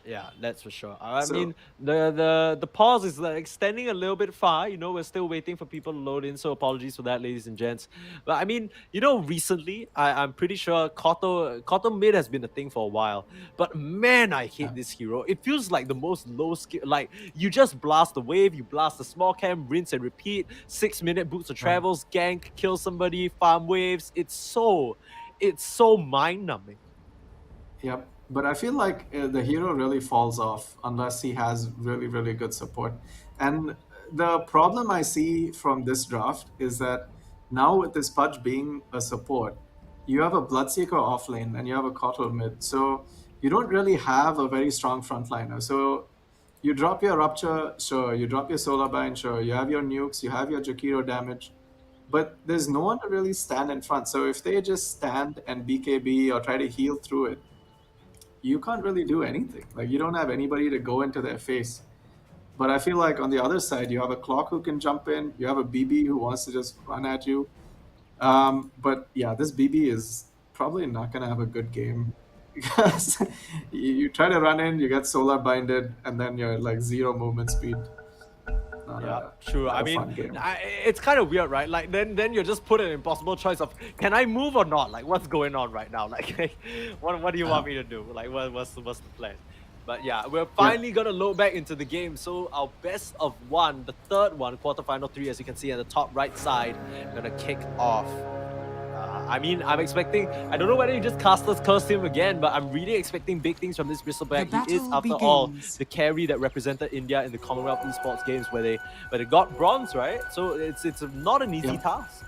Yeah, that's for sure. I So- mean, the pause is like extending a little bit far. We're still waiting for people to load in, so apologies for that, ladies and gents. But I mean, recently, I'm pretty sure Koto mid has been a thing for a while. But man, I hate this hero. It feels like the most low skill. Like, you just blast the wave, you blast the small cam, rinse and repeat, 6-minute boots of travels, gank, kill somebody, farm waves. It's so mind-numbing. Yep, but I feel like the hero really falls off unless he has really, really good support. And the problem I see from this draft is that now with this Pudge being a support, you have a Bloodseeker offlane and you have a Kotal mid. So you don't really have a very strong frontliner. So you drop your Rupture, sure, you drop your Solar Bind, sure, you have your nukes, you have your Jakiro damage, but there's no one to really stand in front. So if they just stand and BKB or try to heal through it, you can't really do anything. Like, you don't have anybody to go into their face. But I feel like on the other side, you have a Clock who can jump in, you have a BB who wants to just run at you. But yeah, this BB is probably not going to have a good game because you try to run in, you get solar binded, and then you're like 0 movement speed. Yeah, true. not I a mean, fun game. it's kind of weird, right? Like, then you're just put in an impossible choice of, can I move or not? Like, what's going on right now? Like, what do you want me to do? Like, what's the plan? But yeah, we're finally gonna load back into the game. So our best of one, the third one, quarterfinal 3, as you can see at the top right side, gonna kick off. I mean, I'm expecting, I don't know whether you just casters cursed him again, but I'm really expecting big things from this Bristleback. The He is, battle after all, begins. the carry that represented India in the Commonwealth Esports Games where they got bronze, right? So it's not an easy task.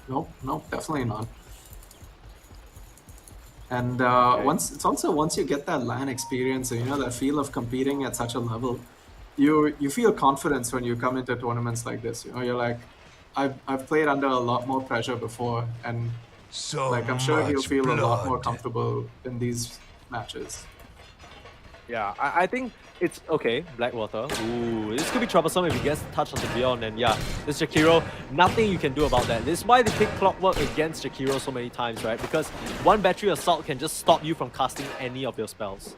Nope, definitely not. And once you get that LAN experience and that feel of competing at such a level, you feel confidence when you come into tournaments like this. You're like, I've played under a lot more pressure before, and So like I'm sure he'll much feel a lot more blood. comfortable in these matches. Yeah, I think it's okay. Blackwater. Ooh, this could be troublesome if he gets touched on the Beyond. And yeah, this Jakiro, nothing you can do about that. This is why they pick Clockwork against Jakiro so many times, right? Because one battery assault can just stop you from casting any of your spells.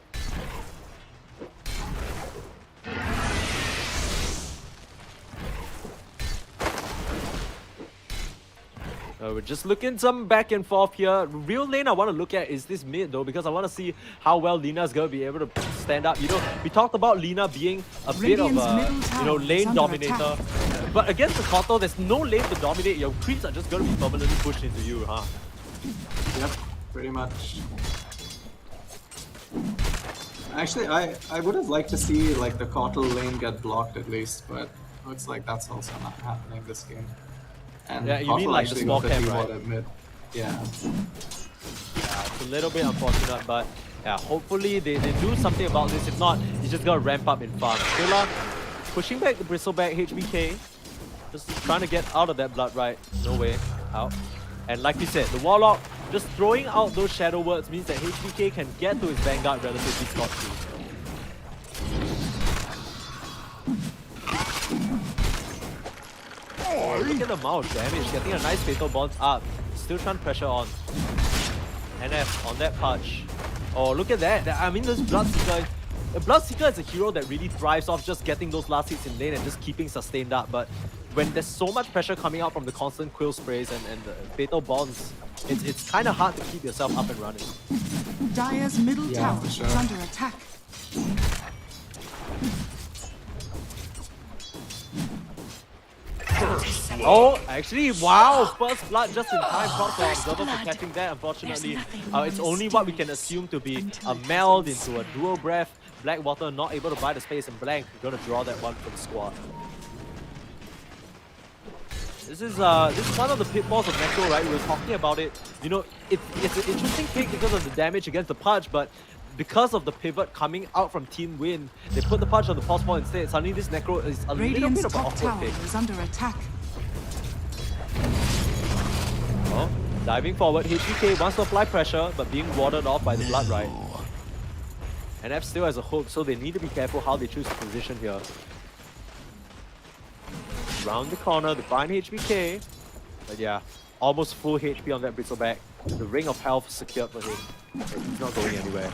We're just looking some back and forth here. Real lane I want to look at is this mid though, because I want to see how well Lina's going to be able to stand up. We talked about Lina being a bit of Radiant's middle a, tower is lane under dominator. But against the Koto, there's no lane to dominate. Your creeps are just going to be permanently pushed into you, huh? Yep, pretty much. Actually, I would have liked to see like the Kotal lane get blocked at least, but looks like that's also not happening this game. And Yeah, you Kotal mean like the actually small got the camp, T-ward right? at mid. Yeah. Yeah, it's a little bit unfortunate, but yeah, hopefully they do something about this. If not, he's just gonna ramp up in farm. Quilla pushing back the Bristleback HBK, just trying to get out of that blood right. No way out. And like we said, the Warlock just throwing out those shadow words means that HBK can get to his Vanguard relatively scot-free. Oh, look at the amount of damage, getting a nice Fatal Bonds up. Still trying to pressure on. NF on that punch. Oh, look at that. I mean, this Bloodseeker. The Bloodseeker is a hero that really thrives off just getting those last hits in lane and just keeping sustained up. But when there's so much pressure coming out from the constant quill sprays and the Fatal Bonds, it's kind of hard to keep yourself up and running. Dire's middle Yeah, tower for sure. is under attack. Oh, actually, wow! First blood just in time. Props to our observer for catching that. Unfortunately, it's only what we can assume to be a meld into a dual breath. Blackwater not able to buy the space, and Blank gonna draw that one for the squad. This is one of the pitfalls of Necro, right? We were talking about it. You know, it's an interesting pick because of the damage against the Pudge, but because of the pivot coming out from Team Win, they put the Pudge on the pulse ball instead. Suddenly this Necro is a little Radiant's bit of an top awkward tower pick. is under attack. Oh, diving forward, HBK wants to apply pressure, but being warded off by the Blood Rite. And F still has a hook, so they need to be careful how they choose to position here. Round the corner to find HBK. But yeah, almost full HP on that Bristleback. The ring of health secured for him. And he's not going anywhere.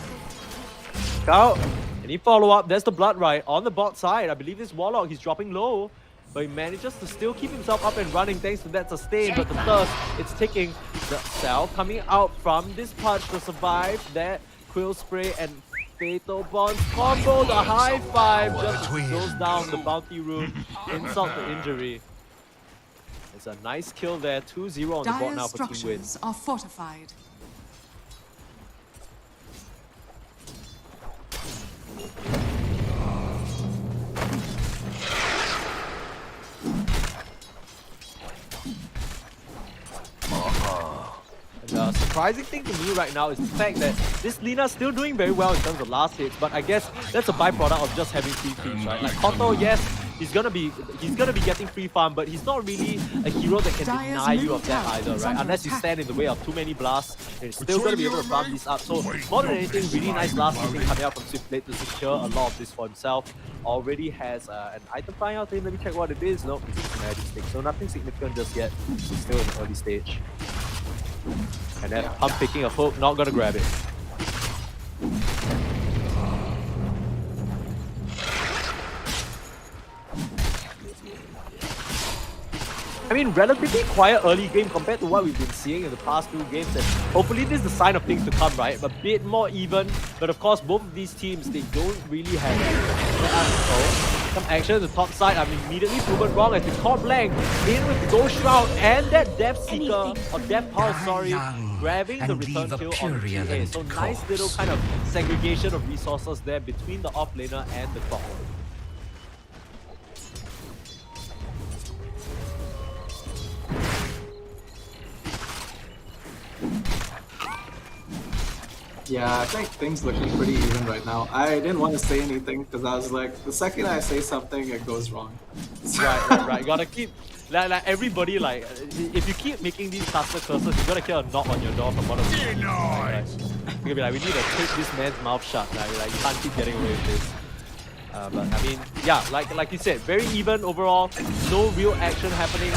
Out! Any follow-up? There's the Blood Rite on the bot side. I believe this Warlock, he's dropping low. But he manages to still keep himself up and running thanks to that sustain. But the thirst, it's ticking. The cell coming out from this Pudge to survive that Quill Spray and Fatal Bonds combo. The high five just goes down the bounty rune. Insult to injury. It's a nice kill there. 2-0 on the board now for Team Win. Structures are fortified. The surprising thing to me right now is the fact that this Lina's still doing very well in terms of last hits, but I guess that's a byproduct of just having free creeps, right? Like Koto, yes, he's gonna be getting free farm, but he's not really a hero that can deny you of that either, right? Unless you stand in the way of too many blasts, you're still gonna be able to farm these up. So more than anything, really nice last hitting coming out from Swiftblade to secure a lot of this for himself. Already has an item flying out to him. Let me check what it is. Nope, it's just a magic stick. So nothing significant just yet. He's still in the early stage. And then Pump picking a hook, not gonna grab it. I mean, relatively quiet early game compared to what we've been seeing in the past two games, and hopefully this is the sign of things to come, right? A bit more even, but of course both of these teams, they don't really have some action at the top side. I'm immediately proven wrong as they call Blank in with the Ghost Shroud and that Death Seeker, or Death Pulse, sorry, grabbing the return kill on the TA. So nice little kind of segregation of resources there between the offlaner and the top. Yeah, I think things looking pretty even right now. I didn't want to say anything because I was like, the second I say something, it goes wrong. Right. You gotta keep like everybody, like if you keep making these caster curses, you gotta get a knock on your door from one of them. Right? You're gonna be like, we need to take this man's mouth shut. Like you can't keep getting away with this. But I mean, yeah, like you said, very even overall. No real action happening.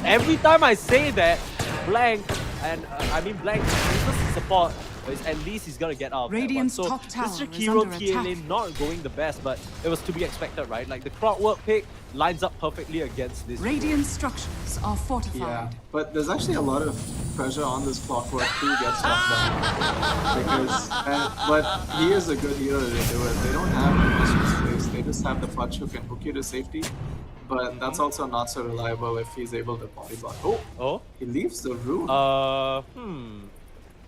Every time I say that, Blank, and I mean Blank uses support. But at least he's gonna get out of Radiant's that one. top tower So this is Shakiro under TA attack. lane not going the best, but it was to be expected, right? Like the Clockwork pick lines up perfectly against this. Radiant structures are fortified. Yeah, but there's actually a lot of pressure on this Clockwork to get stuff done. But he is a good hero to do it. They don't have much space. They just have the Pudge who can hook you to safety. But that's also not so reliable if he's able to body block. Oh, he leaves the room.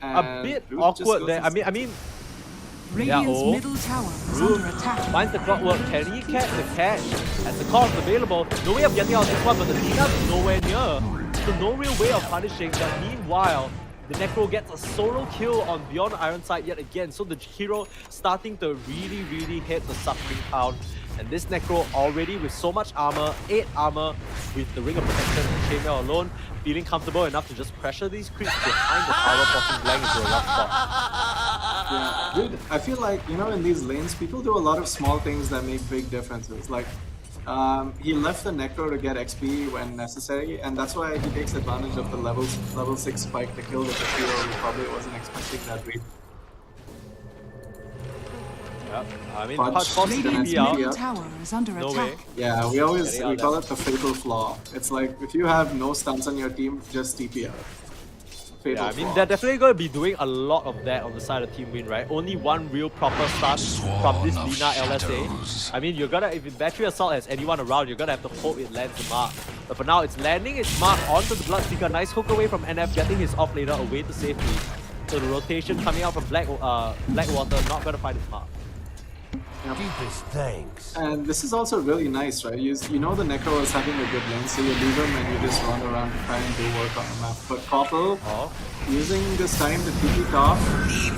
A bit awkward there. I mean, Radiant's yeah, middle tower is under attack. finds the Clockwork. Can he catch the catch? As the cost available, no way of getting out of this one, but the Lina's nowhere near. So no real way of punishing. But meanwhile, the Necro gets a solo kill on Beyond Ironside yet again. So the hero starting to really hit the suffering count. And this Necro already with so much armor, 8 armor, with the Ring of Protection and Chainmail alone, feeling comfortable enough to just pressure these creeps behind the tower, forcing Blank into a rough spot. Yeah, dude, I feel like, you know, in these lanes, people do a lot of small things that make big differences. Like, he left the Necro to get XP when necessary, and that's why he takes advantage of the level 6 spike to kill the hero who probably wasn't expecting that read. Yep. I mean, Pudge forces the Radiant's TP out. middle tower is under No attack. way. Yeah, we Getting call out it the fatal flaw. It's like, if you have no stunts on your team, just TP out. fatal Yeah, I mean, flaw. they're definitely going to be doing a lot of that on the side of Team Win, right? Only one real proper start from this Lina LSA. I mean, you're gonna, if Battery Assault has anyone around, you're gonna have to hope it lands the mark. But for now, it's landing its mark onto the Bloodseeker. Nice hook away from NF, getting his offlaner away to safety. So the rotation coming out from Blackwater, not gonna find his mark. Deepest thanks. And this is also really nice, right? You know the Necro is having a good lane, so you leave him and you just run around and try and do work on the map. But Koppel, using this time to TP top.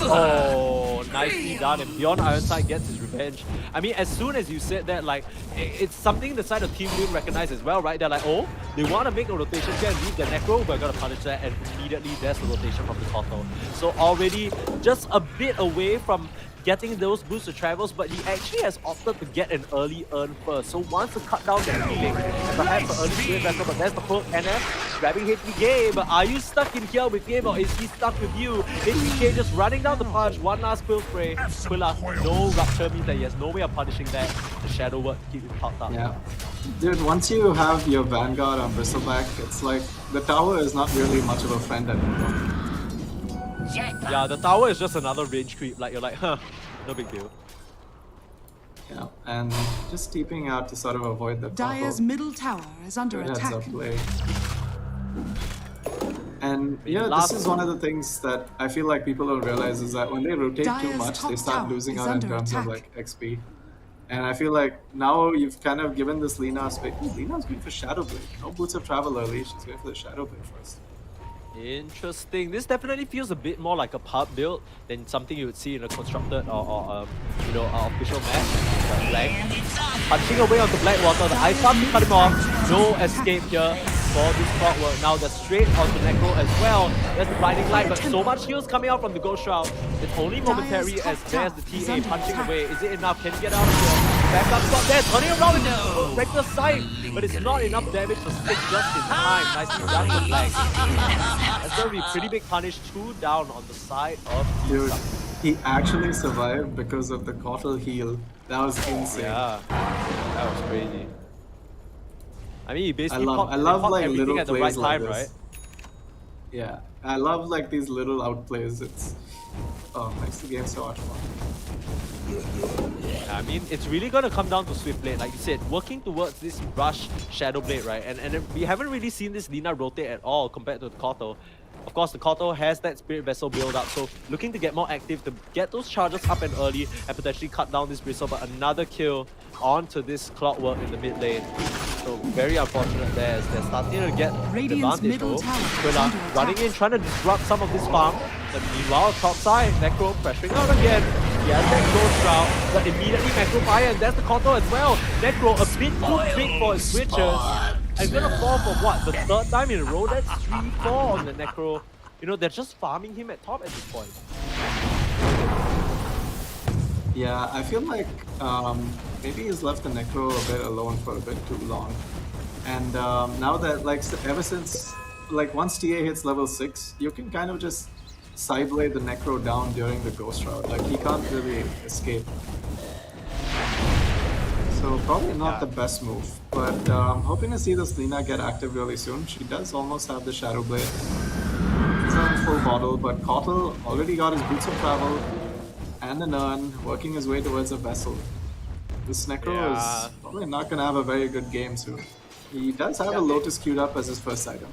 Oh, nicely done. And Beyond Ironside gets his revenge. I mean, as soon as you said that, like, it's something the side of Team Win recognize as well, right? They're like, oh, they want to make a rotation here and leave the Necro, we're going to punish that. And immediately there's the rotation from the Koto. So already just a bit away from getting those boosts to travels, but he actually has opted to get an early earn first. So wants to cut down that healing and perhaps an early spirit vessel, but there's the hook. NF grabbing HBK, but are you stuck in here with him or is he stuck with you? HBK just running down the punch, one last quill spray. Quilla, no rupture means that he has no way of punishing that. The shadow word to keep him popped up. Yeah. Dude, once you have your Vanguard on Bristleback, it's like the tower is not really much of a friend anymore. Yeah, the tower is just another range creep. Like, you're like, huh, no big deal. Yeah, and just TPing out to sort of avoid the Dire's middle tower is under heads attack. up play. And yeah, Last- this is one of the things that I feel like people don't realize is that when they rotate too Dire's much, they top start tower losing is out in under terms of attack. like XP. And I feel like now you've kind of given this Lina space. Lina's going for Shadow Blade. No boots of travel early. She's going for the Shadow Blade first. Interesting. This definitely feels a bit more like a pub build than something you would see in a constructed or you know, official match. Black punching away onto Blackwater. The ice farm to cut him off. No escape here for this clockwork. Now they're straight onto Necro as well. There's the blinding light, but so much heals coming out from the Ghost Shroud. It's only momentary as there's the TA punching away. Is it enough? Can he get out of here? Back up spot there, turning around with the regular sight, but it's not enough damage to stick just in time. Nicely done for Black. That's going to be pretty big punish. 2 down on the side of Dude, he actually survived because of the Kotl heal. That was insane. Yeah, that was crazy. I mean, he I basically love popped like everything little at the right plays like time, this. right? Yeah, I love like these little outplays. It's makes the game so much fun. I mean, it's really gonna come down to Swift Blade, like you said, working towards this rush Shadow Blade, right? And we haven't really seen this Lina rotate at all compared to the Koto. Of course, the Koto has that Spirit Vessel build up, so looking to get more active to get those charges up and early and potentially cut down this Bristle, but another kill onto this Clockwork in the mid lane. So very unfortunate there as they're starting to get Radiant's advantage middle though. tower is Quilla under attack. running in, trying to disrupt some of this farm. But meanwhile, top side, Necro pressuring out again. He has that Ghost Shroud, but immediately Necro fire, and there's the Koto as well. Necro a bit too big for his switches. And gonna fall for what? The 3rd time in a row? That's 3-4 on the Necro. You know, they're just farming him at top at this point. Yeah, I feel like maybe he's left the Necro a bit alone for a bit too long. And now that like ever since like once TA hits level 6, you can kind of just sideblade the Necro down during the Ghost Route. Like he can't really escape. So probably not the best move, but hoping to see this Lina get active really soon. She does almost have the Shadow Blade. It's not in full bottle, but Kotl already got his Boots of Travel and an urn, working his way towards a vessel. This Necro is probably not going to have a very good game soon. He does have a Lotus queued up as his first item.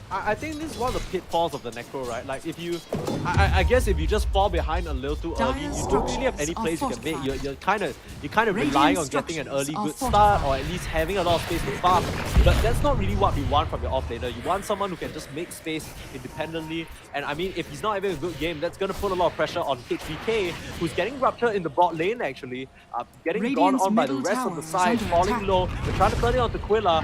I think this is one of the pitfalls of the Necro, right? Like if you, I guess if you just fall behind a little too early, you don't really have any plays you can make. You're kind of relying on getting an early good start or at least having a lot of space to farm. But that's not really what we want from your offlaner. You want someone who can just make space independently. And I mean, if he's not having a good game, that's going to put a lot of pressure on HBK, who's getting ruptured in the bot lane actually, getting gone on by the rest of the side, falling low. They're trying to turn it onto Quilla.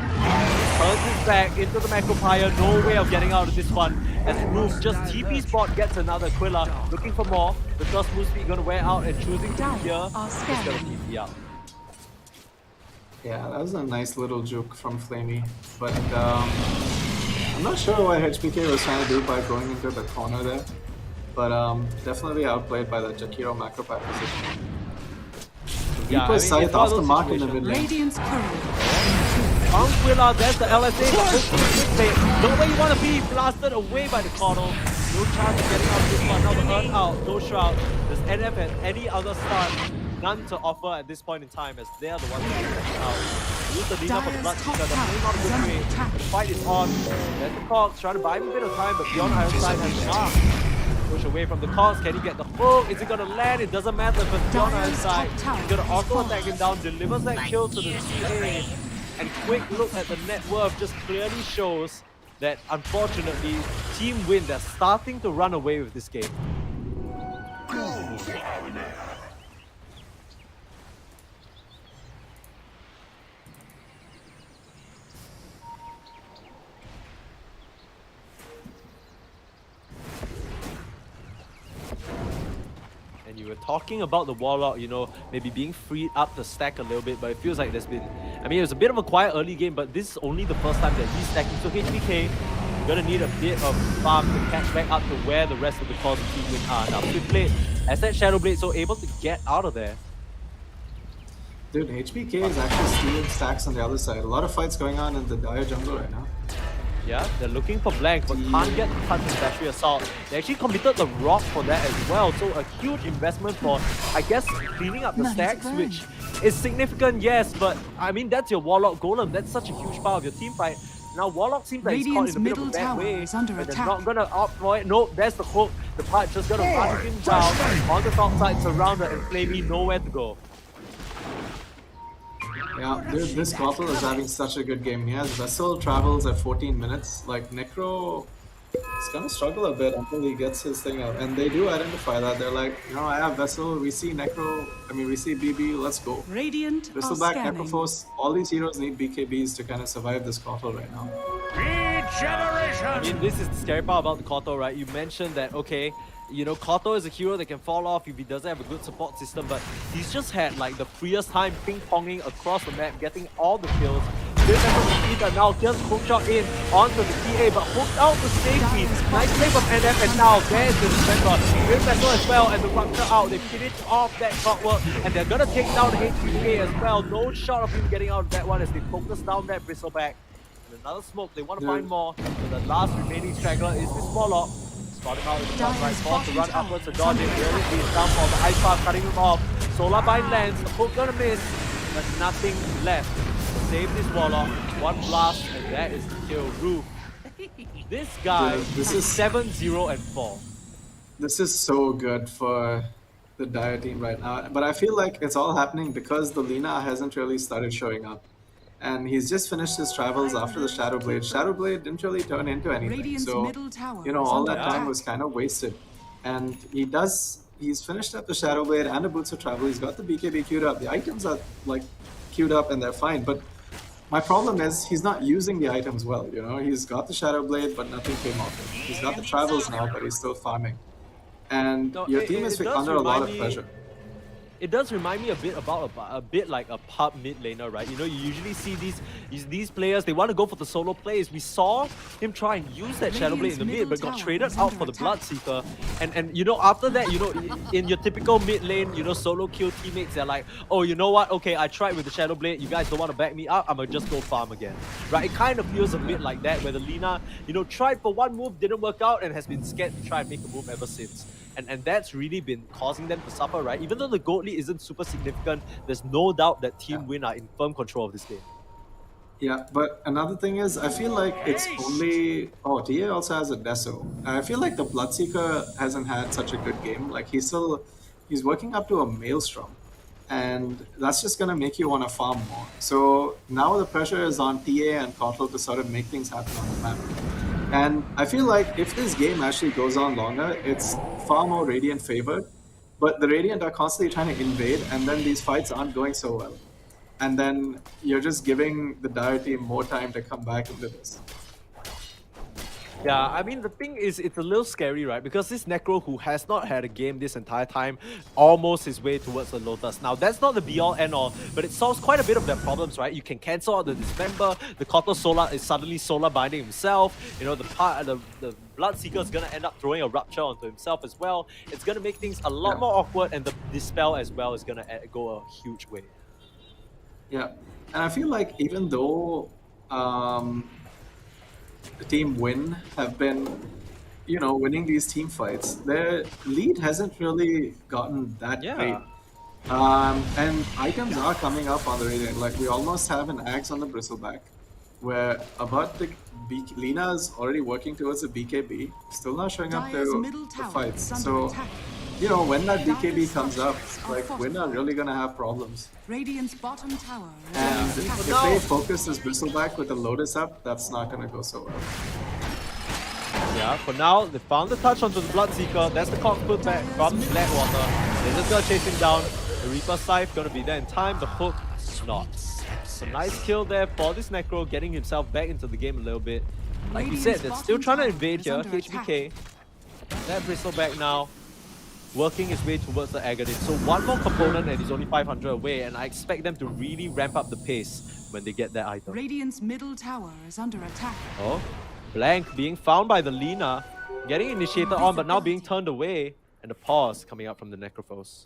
Turns his back into the Macropire, no way of getting out of this one. As Moose just TP spot gets another Quilla, looking for more. The first Moose speed gonna wear out and choosing to here. It's gonna TP out. Yeah, that was a nice little juke from Flamey, but I'm not sure what HBK was trying to do by going into the corner there, but definitely outplayed by the Jakiro Macropire position. Yeah, Reaper's Scythe it's one of off the those mark in the situations. mid lane. Radiant's courier. Anguilla, there's the LSA, but not where you want to be, blasted away by the Coddle. No chance of getting out of this one. Now the earn out, no shroud. Does NF have any other start? None to offer at this point in time, as they're the ones that are out. Use the Lina for the Bloodseeker, that's really not a good way. The fight is on. There's the Cogs trying to buy him a bit of time, but Beyond Ironside has marked. Push away from the Cogs. Can he get the hook? Is he gonna land? It doesn't matter because Beyond Ironside is gonna auto attack him down, delivers that kill to the CA. And quick look at the net worth just clearly shows that unfortunately, Team Win, they're starting to run away with this game. And you were talking about the Warlock, you know, maybe being freed up the stack a little bit, but it feels like there's been, I mean, it was a bit of a quiet early game, but this is only the first time that he's stacking. So HBK, you're gonna need a bit of farm to catch back up to where the rest of the cores of Team Win are. Now, Swiftblade, as that Shadowblade, so able to get out of there. Dude, HBK is actually stealing stacks on the other side. A lot of fights going on in the Dire jungle right now. Yeah, they're looking for blank, but can't get the touch with Battery Assault. They actually committed the rock for that as well, so a huge investment for, I guess, cleaning up the stacks, which is significant, yes, but I mean, that's your Warlock Golem. That's such a huge part of your team fight. Now, Warlock seems like he's caught in a bit of a bad way, but they're not gonna opt for it. Nope, there's the hook. The part just gonna run him down on the top side, surrounded, and Flamey nowhere to go. Yeah, dude, this Koppel is having such a good game. He has Vessel travels at 14 minutes. Like, Necro is gonna struggle a bit until he gets his thing out. And they do identify that. They're like, you know, I have Vessel, we see Necro, I mean, we see BB, let's go. Radiant Bristleback, Necrophos, all these heroes need BKBs to kind of survive this Koppel right now. I mean, this is the scary part about the Koto, right? You mentioned that, okay, you know, Koto is a hero that can fall off if he doesn't have a good support system, but he's just had like the freest time ping-ponging across the map, getting all the kills. Good member from Peter now just hook shot in onto the TA, but hooked out to safety. Nice play from NF, and now there's the defender. Good vessel as well, and the rupture out. They finish off that clockwork, and they're gonna take down HPK as well. No shot of him getting out of that one as they focus down that bristleback. And another smoke, they want to find more. So the last remaining straggler is this Warlock. Spotting out in the top right spot to run upwards to dodge it. Really being down for the ice path, cutting him off. Solar Bind lands, the hook gonna miss, but nothing left. Save this Warlock, one blast, and that is the kill. Roof. This guy is 7-0 and 4. This is so good for the Dire team right now. But I feel like it's all happening because the Lina hasn't really started showing up. And he's just finished his travels after the Shadowblade. Shadowblade didn't really turn into anything, so, you know, all that time was kind of wasted. And he's finished up the Shadowblade and the Boots of Travel. He's got the BKB queued up. The items are, like, queued up and they're fine. But my problem is he's not using the items well, you know? He's got the Shadowblade, but nothing came off it. He's got the Travels now, but he's still farming. And your team is under a lot of pressure. It does remind me a bit about a bit like a pub mid laner, right? You know, you usually see these players, they want to go for the solo plays. We saw him try and use that Shadowblade in the mid, but got traded out for the Bloodseeker. And you know, after that, you know, in your typical mid lane, you know, solo kill teammates, they're like, oh, you know what? Okay, I tried with the Shadowblade. You guys don't want to back me up. I'm gonna just go farm again, right? It kind of feels a bit like that, where the Lina, you know, tried for one move, didn't work out, and has been scared to try and make a move ever since. And that's really been causing them to suffer, right? Even though the gold lead isn't super significant, there's no doubt that Team Win are in firm control of this game. Yeah, but another thing is, I feel like it's only... Oh, TA also has a Deso. I feel like the Bloodseeker hasn't had such a good game. Like, he's working up to a Maelstrom. And that's just going to make you want to farm more. So now the pressure is on TA and Kotlin to sort of make things happen on the map. And I feel like if this game actually goes on longer, it's far more Radiant favored. But the Radiant are constantly trying to invade, and then these fights aren't going so well. And then you're just giving the Dire team more time to come back into this. Yeah, I mean, the thing is, it's a little scary, right? Because this Necro, who has not had a game this entire time, almost his way towards the Lotus. Now, that's not the be-all, end-all, but it solves quite a bit of their problems, right? You can cancel out the Dismember, the Koto Solar is suddenly Solar binding himself, you know, the Bloodseeker is going to end up throwing a Rupture onto himself as well. It's going to make things a lot more awkward, and the Dispel as well is going to go a huge way. Yeah, and I feel like even though Team Win have been, winning these team fights. Their lead hasn't really gotten that Yeah. great. And items are coming up on the radar. Like we almost have an axe on the bristleback. We're about to Lina's already working towards the BKB, still not showing up Dire's to middle the tower fights. is under So, attack. when that Dire's BKB comes up, structures are like we're not fortified. really gonna have problems. Radiant's bottom tower is And under attack. if they focus this bristleback with the Lotus up, that's not gonna go so well. Yeah, for now, they found the touch onto the Bloodseeker. That's the cock put back from Blackwater. They're just gonna chase him down. The Reaper Scythe gonna be there in time. The hook, not. So nice kill there for this Necro, getting himself back into the game a little bit. Like you said, they're still trying to invade here. HBK. That Bristleback now, working his way towards the Aghanim. So one more component and he's only 500 away, and I expect them to really ramp up the pace when they get that item. Radiant's middle tower is under attack. Oh, Blank being found by the Lina, getting initiated on, but now being turned away, and the pause coming out from the Necrophos.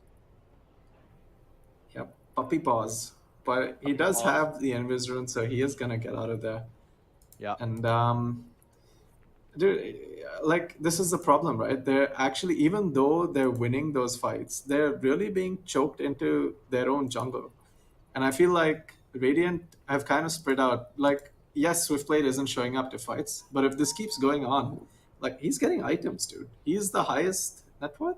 Yep, puppy paws. But he does have the Invis rune, so he is gonna get out of there. Yeah. And dude, like this is the problem, right? They're actually, even though they're winning those fights, they're really being choked into their own jungle. And I feel like Radiant have kind of spread out. Like, yes, Swiftblade isn't showing up to fights, but if this keeps going on, like he's getting items, dude. He's the highest net worth.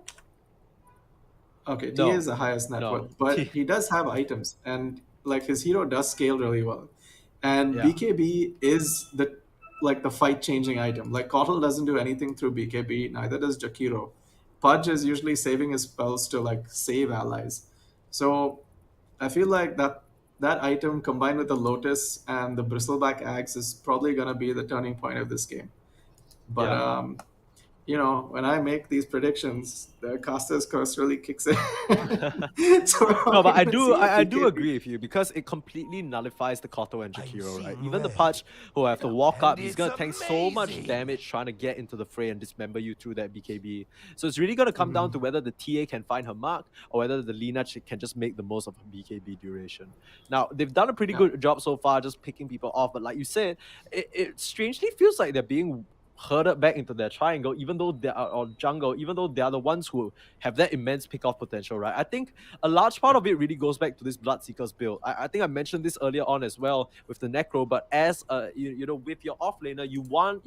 Okay, No. he is the highest net No. worth, but he does have items, and like his hero does scale really well. And Yeah. BKB is the fight changing item. Like Kotl doesn't do anything through BKB, neither does Jakiro. Pudge is usually saving his spells to like save allies. So I feel like that item combined with the Lotus and the Bristleback Axe is probably gonna be the turning point of this game. But Yeah. when I make these predictions, the caster's curse really kicks in. So No, but we're I gonna do see I, I if do BKB agree with you, because it completely nullifies the Koto and Jakiro, right? Even the red. Pudge who have to walk up, he's it's gonna tank so much amazing. damage trying to get into the fray and dismember you through that BKB. So it's really gonna come down to whether the TA can find her mark or whether the Lina can just make the most of her BKB duration. Now, they've done a pretty good job so far just picking people off, but like you said, it strangely feels like they're being herded back into their triangle, even though they are on jungle, even though they are the ones who have that immense pick-off potential, right? I think a large part of it really goes back to this Bloodseeker's build. I think I mentioned this earlier on as well with the Necro, but as with your offlaner, you want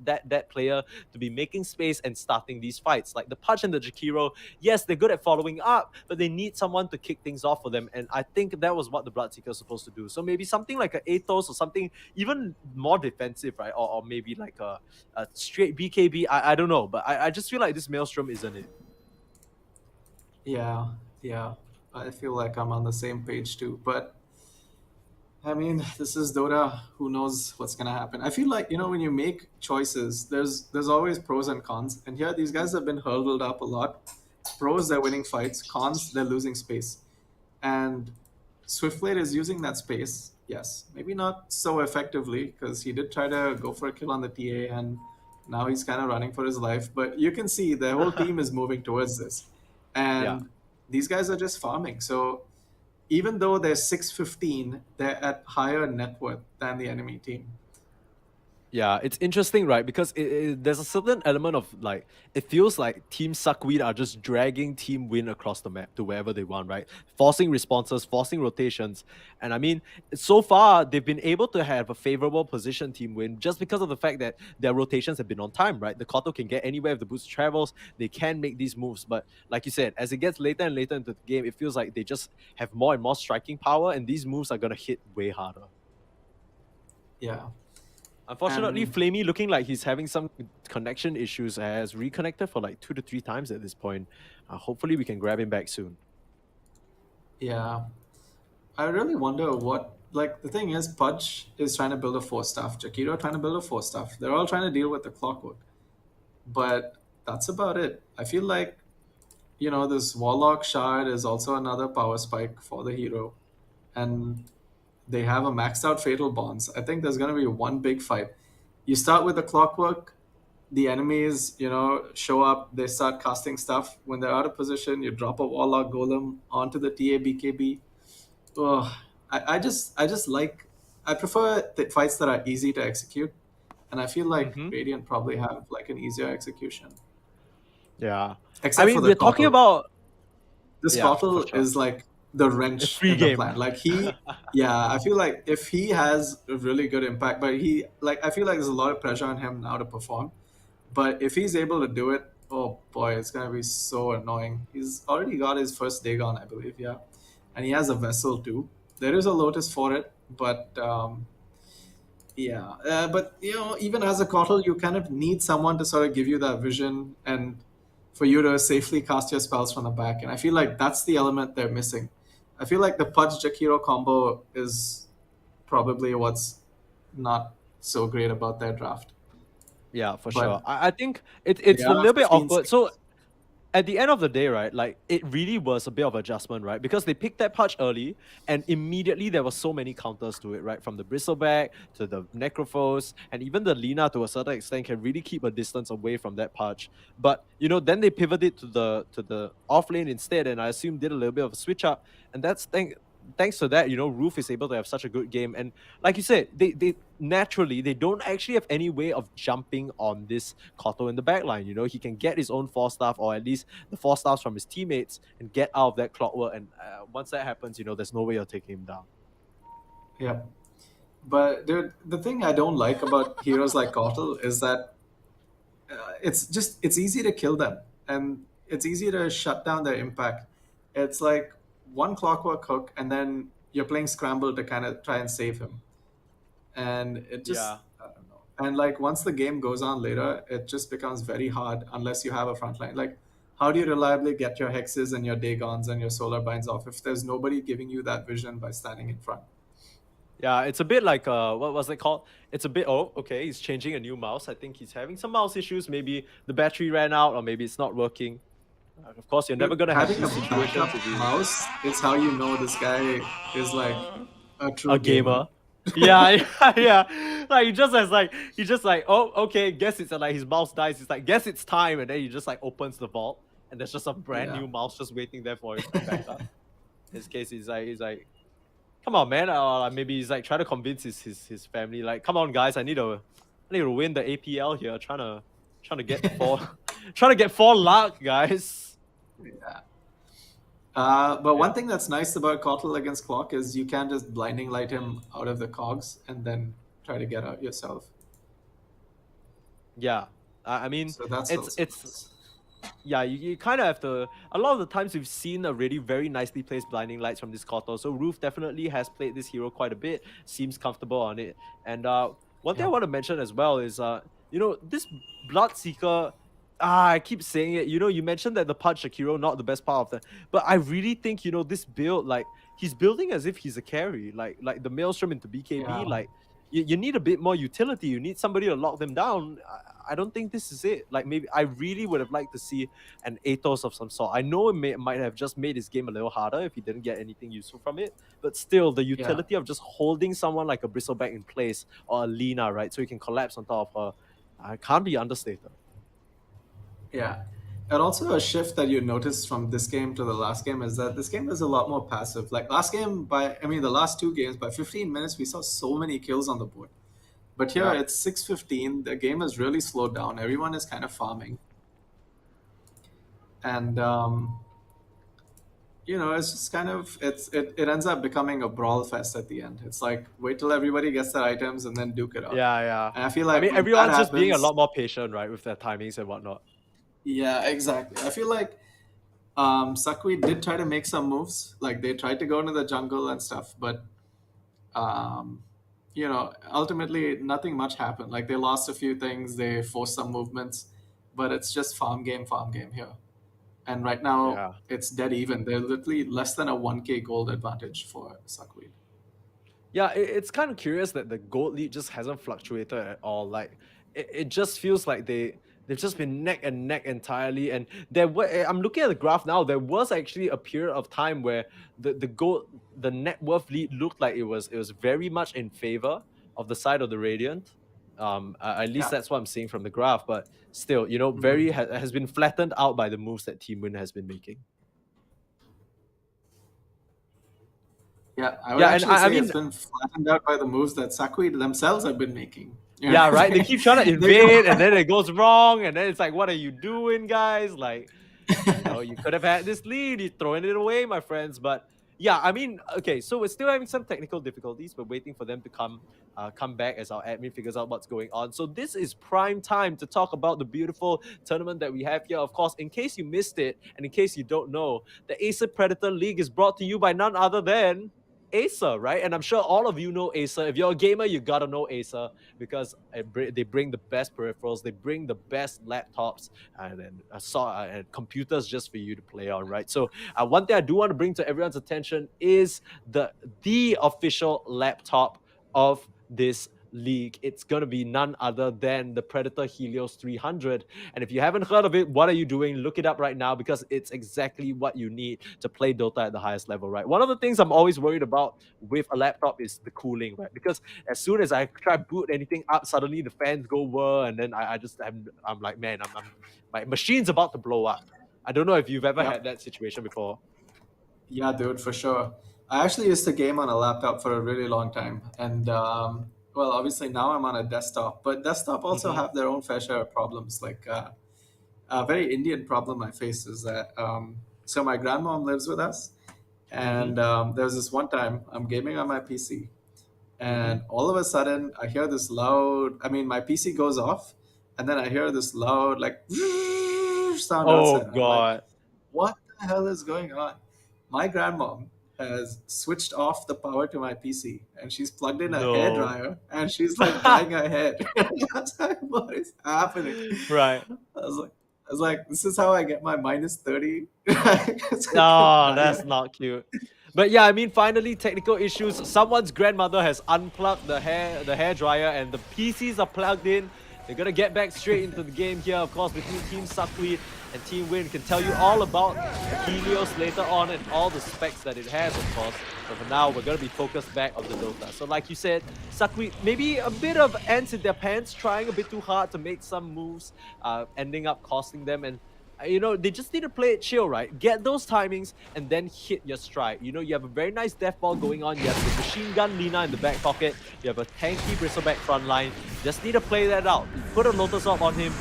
that player to be making space and starting these fights. Like the Pudge and the Jakiro, yes, they're good at following up, but they need someone to kick things off for them, and I think that was what the Bloodseeker is supposed to do. So maybe something like an Athos or something even more defensive, right? Or maybe like a straight BKB. I don't know, but I just feel like this Maelstrom isn't it. Yeah, I feel like I'm on the same page too. But I mean, this is Dota. Who knows what's gonna happen? I feel like when you make choices, there's always pros and cons. And here, these guys have been hurdled up a lot. Pros, they're winning fights. Cons, they're losing space. And Swiftblade is using that space. Yes, maybe not so effectively, because he did try to go for a kill on the TA, and now he's kind of running for his life. But you can see the whole team is moving towards this, and these guys are just farming. So even though they're 615, they're at higher net worth than the enemy team. Yeah, it's interesting, right? Because there's a certain element of like, it feels like Team SuckWeed are just dragging Team Win across the map to wherever they want, right? Forcing responses, forcing rotations. And I mean, so far, they've been able to have a favorable position, Team Win, just because of the fact that their rotations have been on time, right? The Koto can get anywhere if the boost travels. They can make these moves. But like you said, as it gets later and later into the game, it feels like they just have more and more striking power, and these moves are going to hit way harder. Yeah. Unfortunately, Flamey, looking like he's having some connection issues, has reconnected for like 2 to 3 times at this point. Hopefully, we can grab him back soon. Yeah. I really wonder what, like, the thing is, Pudge is trying to build a 4-staff, Jakiro trying to build a 4-staff. They're all trying to deal with the clockwork. But that's about it. I feel like, this Warlock Shard is also another power spike for the hero. And they have a maxed out Fatal Bonds. I think there's going to be one big fight. You start with the clockwork, the enemies, show up, they start casting stuff. When they're out of position, you drop a Warlock Golem onto the TA BKB. Oh, I just like I prefer the fights that are easy to execute, and I feel like Mm-hmm. Radiant probably have like an easier execution, Yeah. I except for mean, the we're talking Kotl. about This yeah, for Kotl sure. is like the A wrench free in the game. plan. Like yeah, I feel like if he has a really good impact, but I feel like there's a lot of pressure on him now to perform. But if he's able to do it, oh boy, it's gonna be so annoying. He's already got his first Dagon, I believe, yeah, and he has a vessel too. There is a Lotus for it, but yeah, but even as a Kotl, you kind of need someone to sort of give you that vision and for you to safely cast your spells from the back. And I feel like that's the element they're missing. I feel like the Pudge Jakiro combo is probably what's not so great about their draft. Yeah, for sure. But I think they it's a are little bit 15 awkward. So seconds. at the end of the day, right, like it really was a bit of adjustment, right? Because they picked that patch early and immediately there were so many counters to it, right? From the Bristleback to the Necrophos and even the Lina to a certain extent can really keep a distance away from that patch. But then they pivoted to the off lane instead, and I assume did a little bit of a switch up. And that's thanks to that, Roof is able to have such a good game. And like you said, they naturally they don't actually have any way of jumping on this Koto in the backline. He can get his own 4-staff or at least the 4-staffs from his teammates and get out of that clockwork. And once that happens, there's no way you're taking him down. Yeah. But dude, the thing I don't like about heroes like Kotl is that it's easy to kill them and it's easy to shut down their impact. It's like one clockwork hook and then you're playing scramble to kind of try and save him, and it just Yeah. I don't know. And like once the game goes on later, it just becomes very hard unless you have a front line. Like how do you reliably get your hexes and your dagons and your solar binds off if there's nobody giving you that vision by standing in front? Yeah, it's a bit like what was it called? It's a bit okay, he's changing a new mouse. I think he's having some mouse issues. Maybe the battery ran out or maybe it's not working. Of course, you're never Dude, gonna have having a these situations backup if you mouse is how you know this guy is like a true a gamer. gamer. Yeah, yeah. Like he just like, oh, okay, guess it's like his mouse dies. He's like, guess it's time, and then he just like opens the vault, and there's just a brand Yeah. new mouse just waiting there for him to back up. In his case, he's like, come on, man. Maybe he's like trying to convince his family, like, come on, guys, I need to win the APL here. Trying to get trying to get 4 luck, guys. Yeah. But one thing that's nice about Kotl against Clock is you can just blinding light him out of the cogs and then try to get out yourself. Yeah, I mean, So that's it's also it's nice. yeah, you kind of have to. A lot of the times we've seen already very nicely placed blinding lights from this Koto. So Roof definitely has played this hero quite a bit. Seems comfortable on it. And one thing I Yeah. want to mention as well is this Bloodseeker. I keep saying it. You mentioned that the Punch Shakiro not the best part of that, but I really think this build, like, he's building as if he's a carry, like the Maelstrom into BKB. Yeah. Like you need a bit more utility. You need somebody to lock them down. I don't think this is it. Like, maybe I really would have liked to see an Athos of some sort. I know it might have just made his game a little harder if he didn't get anything useful from it, but still, the Yeah. utility of just holding someone like a Bristleback in place or a Lina, right, so he can collapse on top of her, can't be understated. Yeah. And also a shift that you noticed from this game to the last game is that this game is a lot more passive. Like the last 2 games, by 15 minutes, we saw so many kills on the board. But here Yeah. it's 6:15. The game has really slowed down. Everyone is kind of farming. And it's just kind of it ends up becoming a brawl fest at the end. It's like wait till everybody gets their items and then duke it out. Yeah. And I feel I like mean, when that everyone's just being a happens, lot more patient, right, with their timings and whatnot. yeah, exactly. I feel like SuckWeed did try to make some moves. Like they tried to go into the jungle and stuff, but um, ultimately nothing much happened. Like they lost a few things, they forced some movements, but it's just farm game here. And right now Yeah. it's dead even. They're literally less than a 1k gold advantage for SuckWeed. Yeah, it's kind of curious that the gold lead just hasn't fluctuated at all. Like, it just feels like they've just been neck and neck entirely. And I'm looking at the graph now. There was actually a period of time where the net worth lead looked like it was very much in favor of the side of the Radiant. At least Yeah. that's what I'm seeing from the graph. But still, very has been flattened out by the moves that Team Win has been making. Yeah, I would Yeah, and actually I say mean, it's been flattened out by the moves that SuckWeed themselves have been making. You yeah, know, right. They keep trying to invade, and then it goes wrong, and then it's like, what are you doing, guys? Like, you could have had this lead. You're throwing it away, my friends. But yeah, I mean, okay, so we're still having some technical difficulties. We're waiting for them to come back as our admin figures out what's going on. So this is prime time to talk about the beautiful tournament that we have here. Of course, in case you missed it, and in case you don't know, the Acer Predator League is brought to you by none other than Acer, right? And I'm sure all of you know Acer. If you're a gamer, you gotta know Acer because they bring the best peripherals, they bring the best laptops, and then and computers just for you to play on, right? So one thing I do want to bring to everyone's attention is the official laptop of this league. It's going to be none other than the Predator Helios 300. And if you haven't heard of it, what are you doing? Look it up right now because it's exactly what you need to play Dota at the highest level, right? One of the things I'm always worried about with a laptop is the cooling, right? Because as soon as I try boot anything up, suddenly the fans go whir, and then I'm like, man, my machine's about to blow up. I don't know if you've ever had that situation before. Yeah, dude, for sure. I actually used to game on a laptop for a really long time, and well, obviously now I'm on a desktop. But desktop also have their own fair share of problems. Like a very Indian problem I face is that so my grandmom lives with us, and there was this one time I'm gaming on my PC, and all of a sudden I hear this loud. I mean, my PC goes off, and then I hear this loud like sound Oh outside. I'm like, God. what the hell is going on? My grandmom has switched off the power to my PC and she's plugged in a hairdryer and she's like drying her hair. I was like, what is happening? Right. I was like, this is how I get my minus 30. No, that's not cute. But yeah, I mean, finally, technical issues. Someone's grandmother has unplugged the hairdryer, and the PCs are plugged in. They're gonna get back straight into the game here, of course, between Team SuckWeed and Team Win. Can tell you all about the Helios later on and all the specs that it has, of course. But for now, we're gonna be focused back on the Dota. So like you said, SuckWeed, maybe a bit of ants in their pants, trying a bit too hard to make some moves, ending up costing them. And they just need to play it chill, right? Get those timings and then hit your stride. You have a very nice death ball going on. You have the machine gun Lina in the back pocket. You have a tanky Bristleback front line. Just need to play that out. You put a Lotus Orb on him,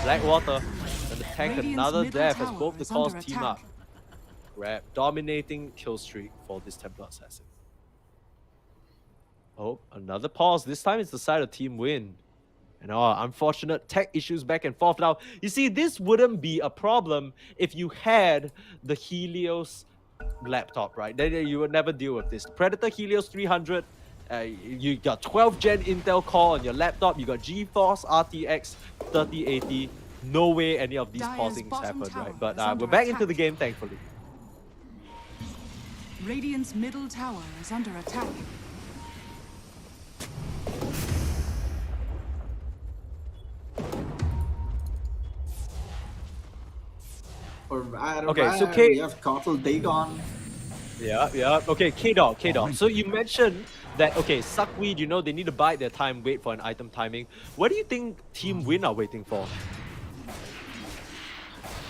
Blackwater, and the tank another death as both the calls team up. Grab, dominating kill streak for this Templar Assassin. Oh, another pause. This time it's the side of Team Win. And unfortunate tech issues back and forth. Now, you see, this wouldn't be a problem if you had the Helios laptop, right? Then you would never deal with this. Predator Helios 300, you got 12 gen Intel Core on your laptop, you got GeForce RTX 3080. No way any of these pausings happened, right? But we're back into the game, thankfully. Radiant's middle tower is under attack. Okay, so we have Kotal Dagon. Yeah. Okay, K-Dog. So you mentioned that, okay, SuckWeed, they need to bide their time, wait for an item timing. What do you think Team Win are waiting for?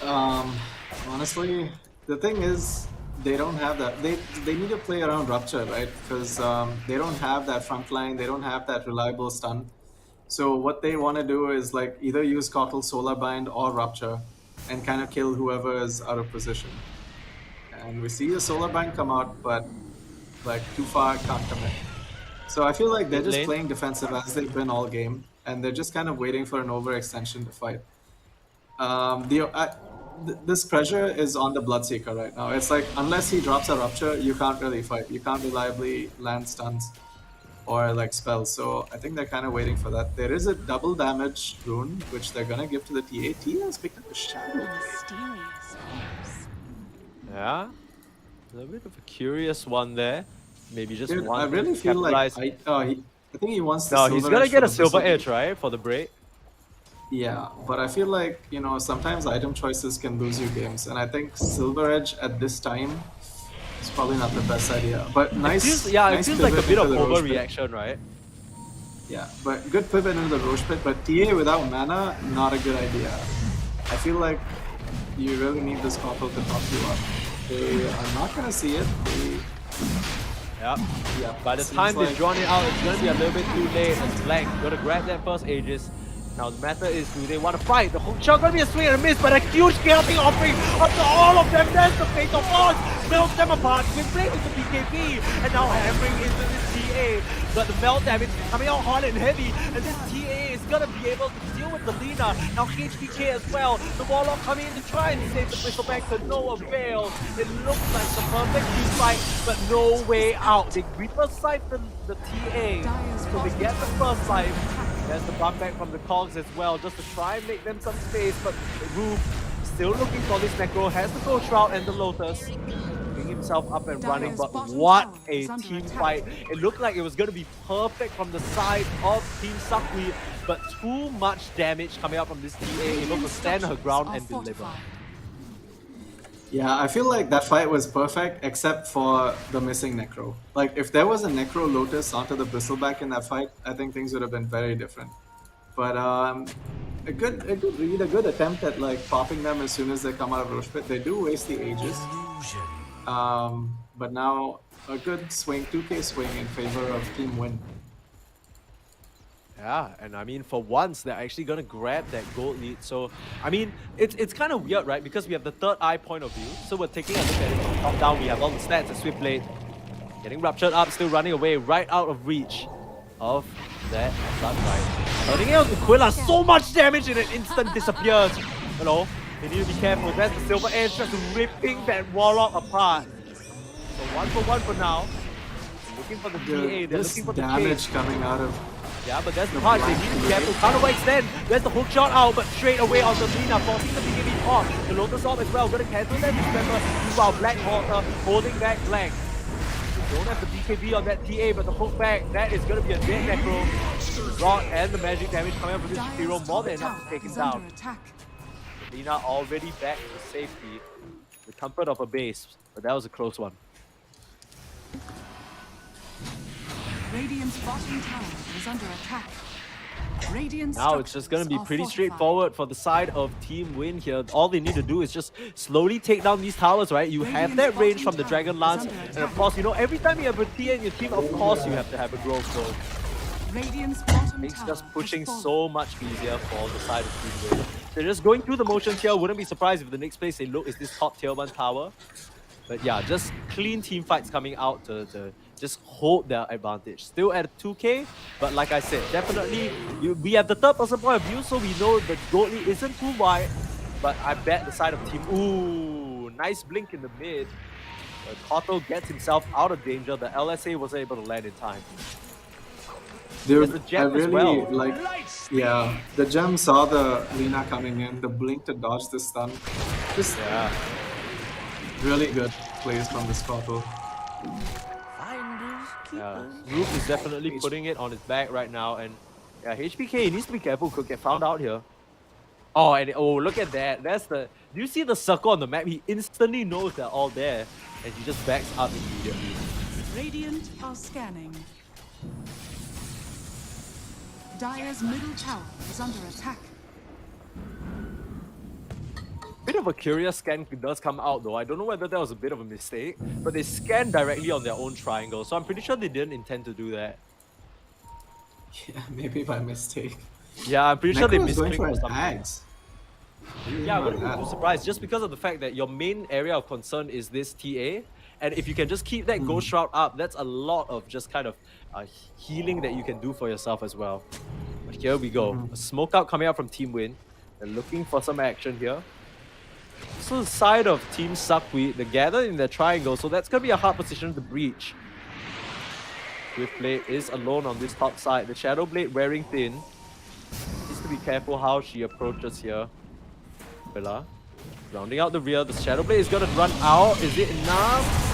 Honestly, the thing is, they don't have that. They need to play around Rupture, right? Because they don't have that front line. They don't have that reliable stun. So what they want to do is like either use Kotal Solar Bind or Rupture and kind of kill whoever is out of position. And we see the Solar Bind come out, but like too far, can't commit. So I feel like they're just playing defensive as they've been all game, and they're just kind of waiting for an overextension to fight. This pressure is on the Bloodseeker right now. It's like, unless he drops a Rupture, you can't really fight. You can't reliably land stuns or like spells. So I think they're kind of waiting for that. There is a double damage rune, which they're going to give to the TA. TA has picked up a Shadow Blade. Yeah, a bit of a curious one there. Maybe just Dude, one. I really feel like I think he wants the No, silver he's gonna edge get for a the silver Bristleback. edge, right, for the break. Yeah, but I feel like, sometimes item choices can lose you games, and I think silver edge at this time is probably not the best idea. But nice. It nice feels like a pivot bit of into the Roche Pit. overreaction, right? Yeah, but good pivot into the Roche Pit, but TA without mana, not a good idea. I feel like you really need this Kotal to top you up. They are not gonna see it. Yeah. By the time they've drawn it out, it's gonna be a little bit too late. It's blank. Gotta grab that first Aegis. Now the matter is, do they want to fight? The hook shot gonna be a swing and a miss, but a huge chaotic offering after all of them. There's the fate of odds. Melts them apart. We play with the BKB, and now hammering into this TA. But the melt damage coming out hard and heavy, and this TA is gonna be able to deal with the Lina. Now HBK as well. The Warlock coming in to try and save the Bristleback to no avail. It looks like the perfect team fight, but no way out. They Reaper siphon the TA, so they get the first life. There's the bump back from the Cogs as well, just to try and make them some space, but Roof still looking for this Necro, has the Ghost Shroud and the Lotus. Getting himself up and running, but what a team fight. It looked like it was going to be perfect from the side of Team SuckWeed, but too much damage coming out from this TA, able to stand her ground and deliver. Yeah, I feel like that fight was perfect except for the missing Necro. Like, if there was a Necro Lotus onto the Bristleback in that fight, I think things would have been very different. But a good read, a good attempt at like popping them as soon as they come out of Roche Pit. They do waste the Aegis. But now a good swing, 2k swing in favor of Team Win. Yeah, and I mean, for once, they're actually going to grab that gold lead. So, I mean, it's kind of weird, right? Because we have the third eye point of view. So we're taking a look at it from top down. We have all the stats, the Swiftblade getting ruptured up, still running away, right out of reach of that Sunrise. Turning it on to Quilla, so much damage and an instant disappears. You know, they need to be careful. That's the Silver Edge just ripping that Warlock apart. So 1 for now. They're looking for the TA, they're looking for the damage chase. coming out of... Yeah, but that's the part. They need to be careful. Counter extend. There's the hook shot out, but straight away on the Lina, forcing the BKB pop. The Lotus Orb as well. Gonna cancel that. Remember, while Black Water holding back Blank. They don't have the BKB on that TA, but the hook back, that is gonna be a dead Necro. The Rod and the magic damage coming up from this hero more than enough to take him down. Lina already back to safety. The comfort of a base, but that was a close one. Radiant's bottom tower is under attack. Radiant Now it's just going to be structures pretty are straightforward for the side of Team Win here. All they need to do is just slowly take down these towers, right? You have that range from the Dragon Lance, and of course, you know, every time you have a TA in your team, of course you have to have a growth zone. Radiant's bottom Makes tower just pushing has fallen. so much easier for the side of Team Win. They're just going through the motions here. Wouldn't be surprised if the next place they look is this top tier 1 tower. But yeah, just clean team fights coming out to just hold their advantage. Still at 2k, but like I said, definitely we have the third person point of view, so we know the gold lead isn't too wide. But I bet the side of Team... Ooh, nice blink in the mid. But Koto gets himself out of danger. The LSA wasn't able to land in time. Dude, There's a I gem as really well. like... Yeah, the gem saw the Lina coming in, the blink to dodge the stun. Just really good plays from this Koto. Yeah, Roof is definitely putting it on his back right now, and yeah, HBK needs to be careful, could get found out here. Oh, and oh, look at that. That's the... Do you see the circle on the map? He instantly knows they're all there, and he just backs up immediately. Radiant are scanning. Dire's middle tower is under attack. Bit of a curious scan does come out though. I don't know whether that was a bit of a mistake, but they scanned directly on their own triangle, so I'm pretty sure they didn't intend to do that. Yeah, maybe by mistake. Yeah, I'm pretty sure they Necro is going misclicked for or an something. axe. Yeah, I wouldn't be too surprised just because of the fact that your main area of concern is this TA, and if you can just keep that Ghost Shroud up, that's a lot of just kind of healing that you can do for yourself as well. But here we go. A smoke out coming out from Team Win. They're looking for some action here. So the side of Team SuckWeed, they gather in their triangle, so that's going to be a hard position to breach. Swiftblade is alone on this top side. The Shadow Blade wearing thin. Needs to be careful how she approaches here. Villa rounding out the rear. The Shadow Blade is going to run out. Is it enough?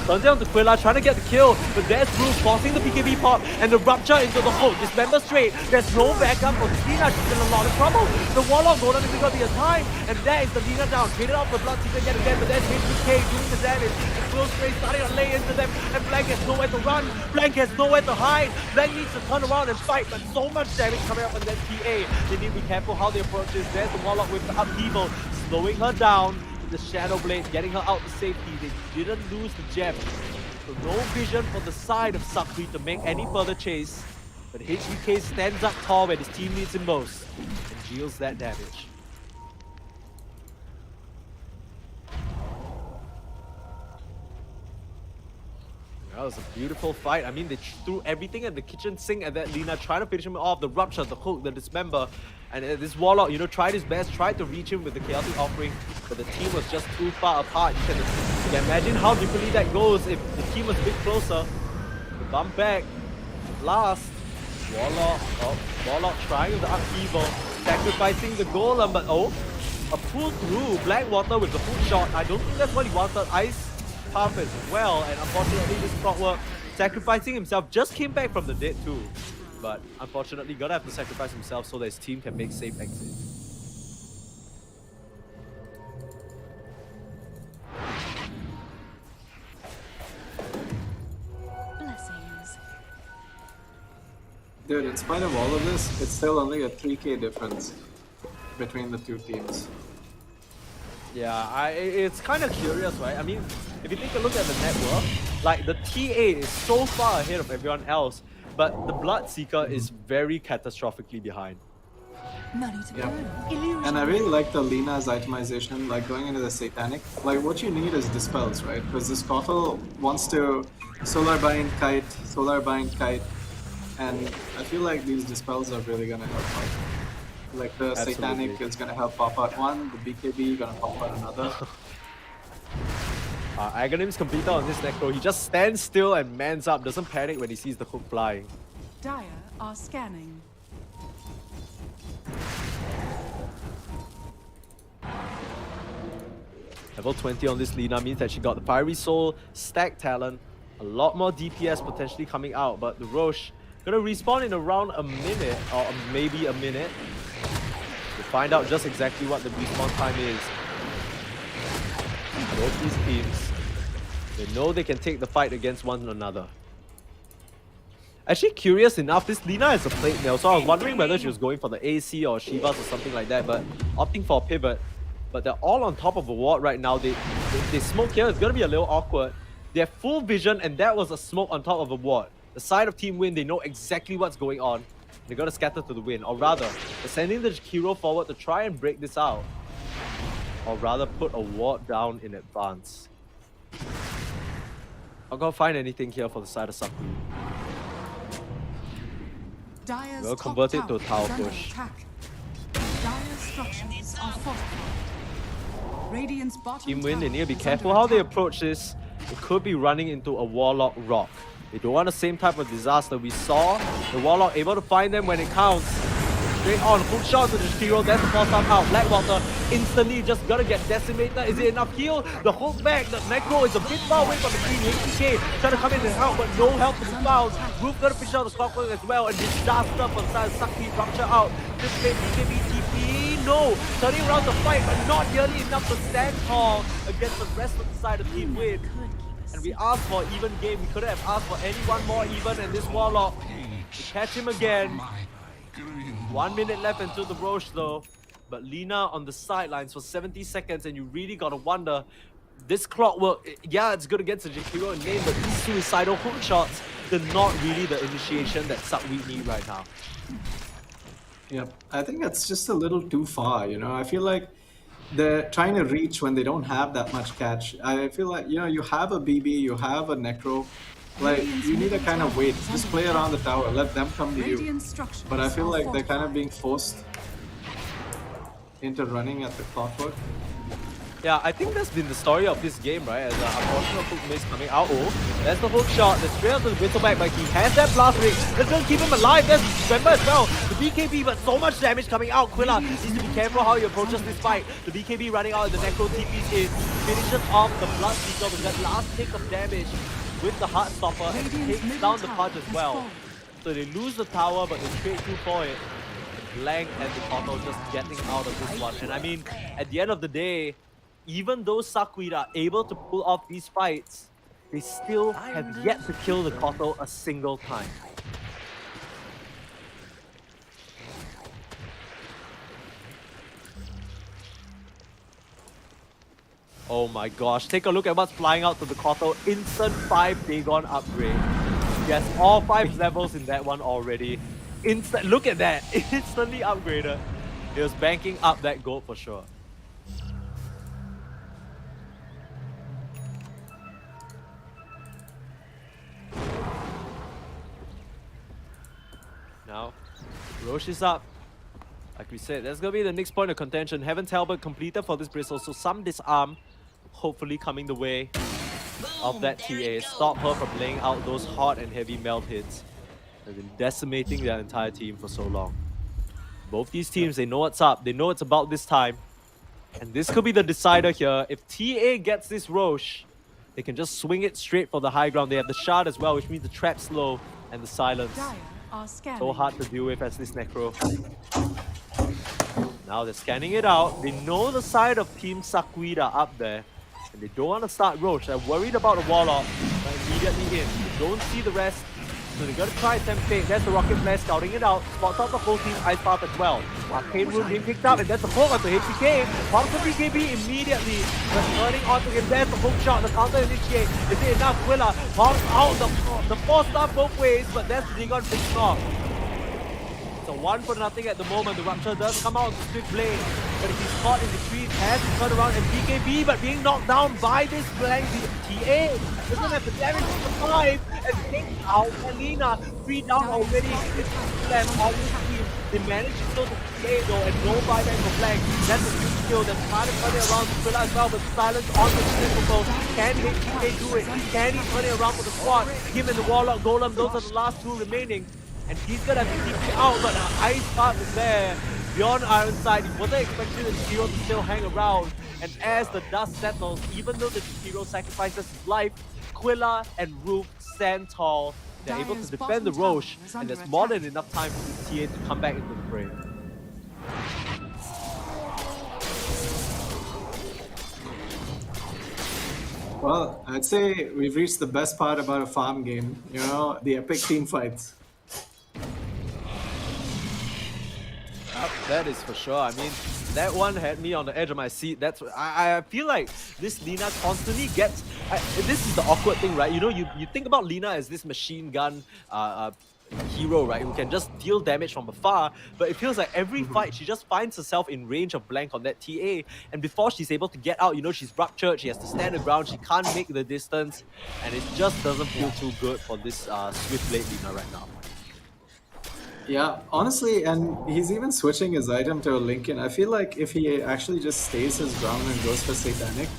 Turns it on to Quilla, trying to get the kill, but there's Roof forcing the BKB pop and the rupture into the hook. Dismember straight. There's no backup for Lina. She's in a lot of trouble. The Warlock Golden is going to be a time, and there is the Lina down. Traded off the Bloodseeker yet again, but there's HBK doing the damage. The Close Range starting to lay into them, and Blank has nowhere to run. Blank has nowhere to hide. Blank needs to turn around and fight, but so much damage coming up on that TA. They need to be careful how they approach this. There's the Warlock with the upheaval, slowing her down. The Shadow Blade getting her out to safety. They didn't lose the gem. So no vision for the side of SuckWeed to make any further chase. But HBK stands up tall when his team needs him most and deals that damage. That was a beautiful fight. I mean, they threw everything at the kitchen sink at that Lina, trying to finish him off. The rupture, the hook, the dismember. And this Warlock, you know, tried his best, tried to reach him with the chaotic offering, but the team was just too far apart. You can imagine how differently that goes if the team was a bit closer. The bump back. Last, Warlock trying with the upheaval, sacrificing the golem, but oh, a pull through. Blackwater with the full shot. I don't think that's what he wanted. Ice Puff as well, and unfortunately this Clockwork sacrificing himself just came back from the dead too. But unfortunately gonna have to sacrifice himself so that his team can make safe exit. Blessings. Dude, in spite of all of this, it's still only a 3k difference between the two teams. Yeah, it's kind of curious, right? I mean, if you take a look at the network, like the TA is so far ahead of everyone else, but the Bloodseeker is very catastrophically behind. Money to Yeah. burn. Illusion. And I really like the Lina's itemization, like going into the Satanic. Like what you need is dispels, right? Because this Kotal wants to Solar Bind, Kite, and I feel like these dispels are really gonna help out. Like the Absolutely. Satanic is gonna help pop out one, the BKB gonna pop out another. Aghanim's completed on this Necro. He just stands still and mans up, doesn't panic when he sees the hook flying. Dire are scanning. Level 20 on this Lina means that she got the Fiery Soul, Stack Talent, a lot more DPS potentially coming out, but the Roche gonna respawn in around a minute, or maybe a minute. We'll find out just exactly what the respawn time is. Both these teams, they know they can take the fight against one another. Actually, curious enough, this Lina is a plate mail, so I was wondering whether she was going for the AC or Shivas or something like that, but opting for a pivot. But they're all on top of a ward right now. They smoke here. It's gonna be a little awkward. They have full vision, and that was a smoke on top of a ward. The side of Team Win, they know exactly what's going on. They're gonna scatter to the win, or rather, they're sending the hero forward to try and break this out. Or rather, put a ward down in advance. Not gonna find anything here for the side of SuckWeed. Dire's We'll top convert it to a tower tower is under push. attack. Dire's structures are fortified. Radiant's bottom Team Win, they need to be tower is careful under how they attack. approach this. It could be running into a Warlock Rock. They don't want the same type of disaster we saw. The Warlock able to find them when it counts. Straight on, hook shot to the hero, that's the first time out. Blackwater instantly just gonna get decimated. Is it enough heal? The hook back, the Necro is a bit far away from the Queen. HPK trying to come in and help, but no help to be found. Roof gonna fish out the Clockwork as well, and disaster for the side of SuckWeed, rupture out. This made BKB TP, no! Turning around the fight, but not nearly enough to stand tall against the rest of the side of Team Win. And we asked for even game, we could have asked for anyone more even, and this Warlock, to catch him again. 1 minute left until the Roche though. But Lina on the sidelines for 70 seconds, and you really gotta wonder, this Clockwork, yeah, it's good against the Jakiro in lane, but these suicidal hook shots, they're not really the initiation that SuckWeed need right now. Yep, I think it's just a little too far, you know. I feel like they're trying to reach when they don't have that much catch. I feel like, you know, you have a BB, you have a Necro. Like, you need to kind of wait. Just play around the tower, let them come to you. But I feel like they're kind of being forced into running at the Clockwork. Yeah, I think that's been the story of this game, right? As an unfortunate hook miss coming out. Oh, there's the hook shot. The straight onto the Whistleback, but he has that blast rig. That's gonna keep him alive. There's Remember as well. The BKB, but so much damage coming out. Quilla needs to be careful how he approaches this fight. The BKB running out, the Necro TP's in. Finishes off the Bloodseeker with that last tick of damage with the Heartstopper and takes down the Pudge as well. So they lose the tower, but they trade through for it. Blank and the Kotal just getting out of this one. And I mean, at the end of the day, even though SuckWeed are able to pull off these fights, they still have yet to kill the Kotal a single time. Oh my gosh, take a look at what's flying out to the Koto. Instant 5 Dagon upgrade. Yes, all 5 levels in that one already. Look at that, instantly upgraded. He was banking up that gold for sure. Now, Roche is up. Like we said, that's going to be the next point of contention. Heaven's Halberd completed for this Bristle, so some disarm hopefully coming the way of that TA. Stop her from laying out those hot and heavy melt hits. They've been decimating their entire team for so long. Both these teams, they know what's up. They know it's about this time. And this could be the decider here. If TA gets this Roche, they can just swing it straight for the high ground. They have the shard as well, which means the trap slow and the silence. So hard to deal with as this Necro. Now they're scanning it out. They know the side of Team SuckWeed are up there. And they don't want to start Roche. They're worried about the Warlock. They're immediately in. They don't see the rest. So they're going to try attempt fake. There's the Rocket Flare scouting it out. Spots out the whole team Ice Path as well. Arcane Rune being picked up. And that's the hook onto HPK. Pops the BKB immediately. Returning onto him. There's the hook shot. The counter initiate. Is it enough? Quilla pops out the 4-star both ways. But that's the Dagon picking off. It's a 1-0 at the moment. The Rupture does come out to Swift Blade. But if he's caught in the trees, has to turn around and BKB, but being knocked down by this flank, the TA doesn't have the damage to survive and take out Alina. 3 down already. It's left on this team. They managed to kill the TA though, and no buyback for flank. That's a huge kill. They're trying to turn it around to Quilla as well, but silence on the Triple. Can HPK do it? Can he turn it around for the squad? Him and the Warlock Golem, those are the last 2 remaining. And he's gonna have to keep it out, but Ice Path is there. Beyond Ironside, he wasn't expecting the hero to still hang around. And as the dust settles, even though the hero sacrifices his life, Quilla and Roof stand tall. They're able to defend the Roche, and there's more than enough time for the TA to come back into the fray. Well, I'd say we've reached the best part about a farm game, you know, the epic team fights. That is for sure. I mean, that one had me on the edge of my seat. That's I feel like this Lina constantly gets. This is the awkward thing, right? You know, you think about Lina as this machine gun hero, right? Who can just deal damage from afar. But it feels like every fight she just finds herself in range of blank on that TA. And before she's able to get out, you know, she's ruptured. She has to stand her ground. She can't make the distance, and it just doesn't feel too good for this Swift Blade Lina right now. Yeah, honestly, and he's even switching his item to a Lincoln. I feel like if he actually just stays his ground and goes for Satanic,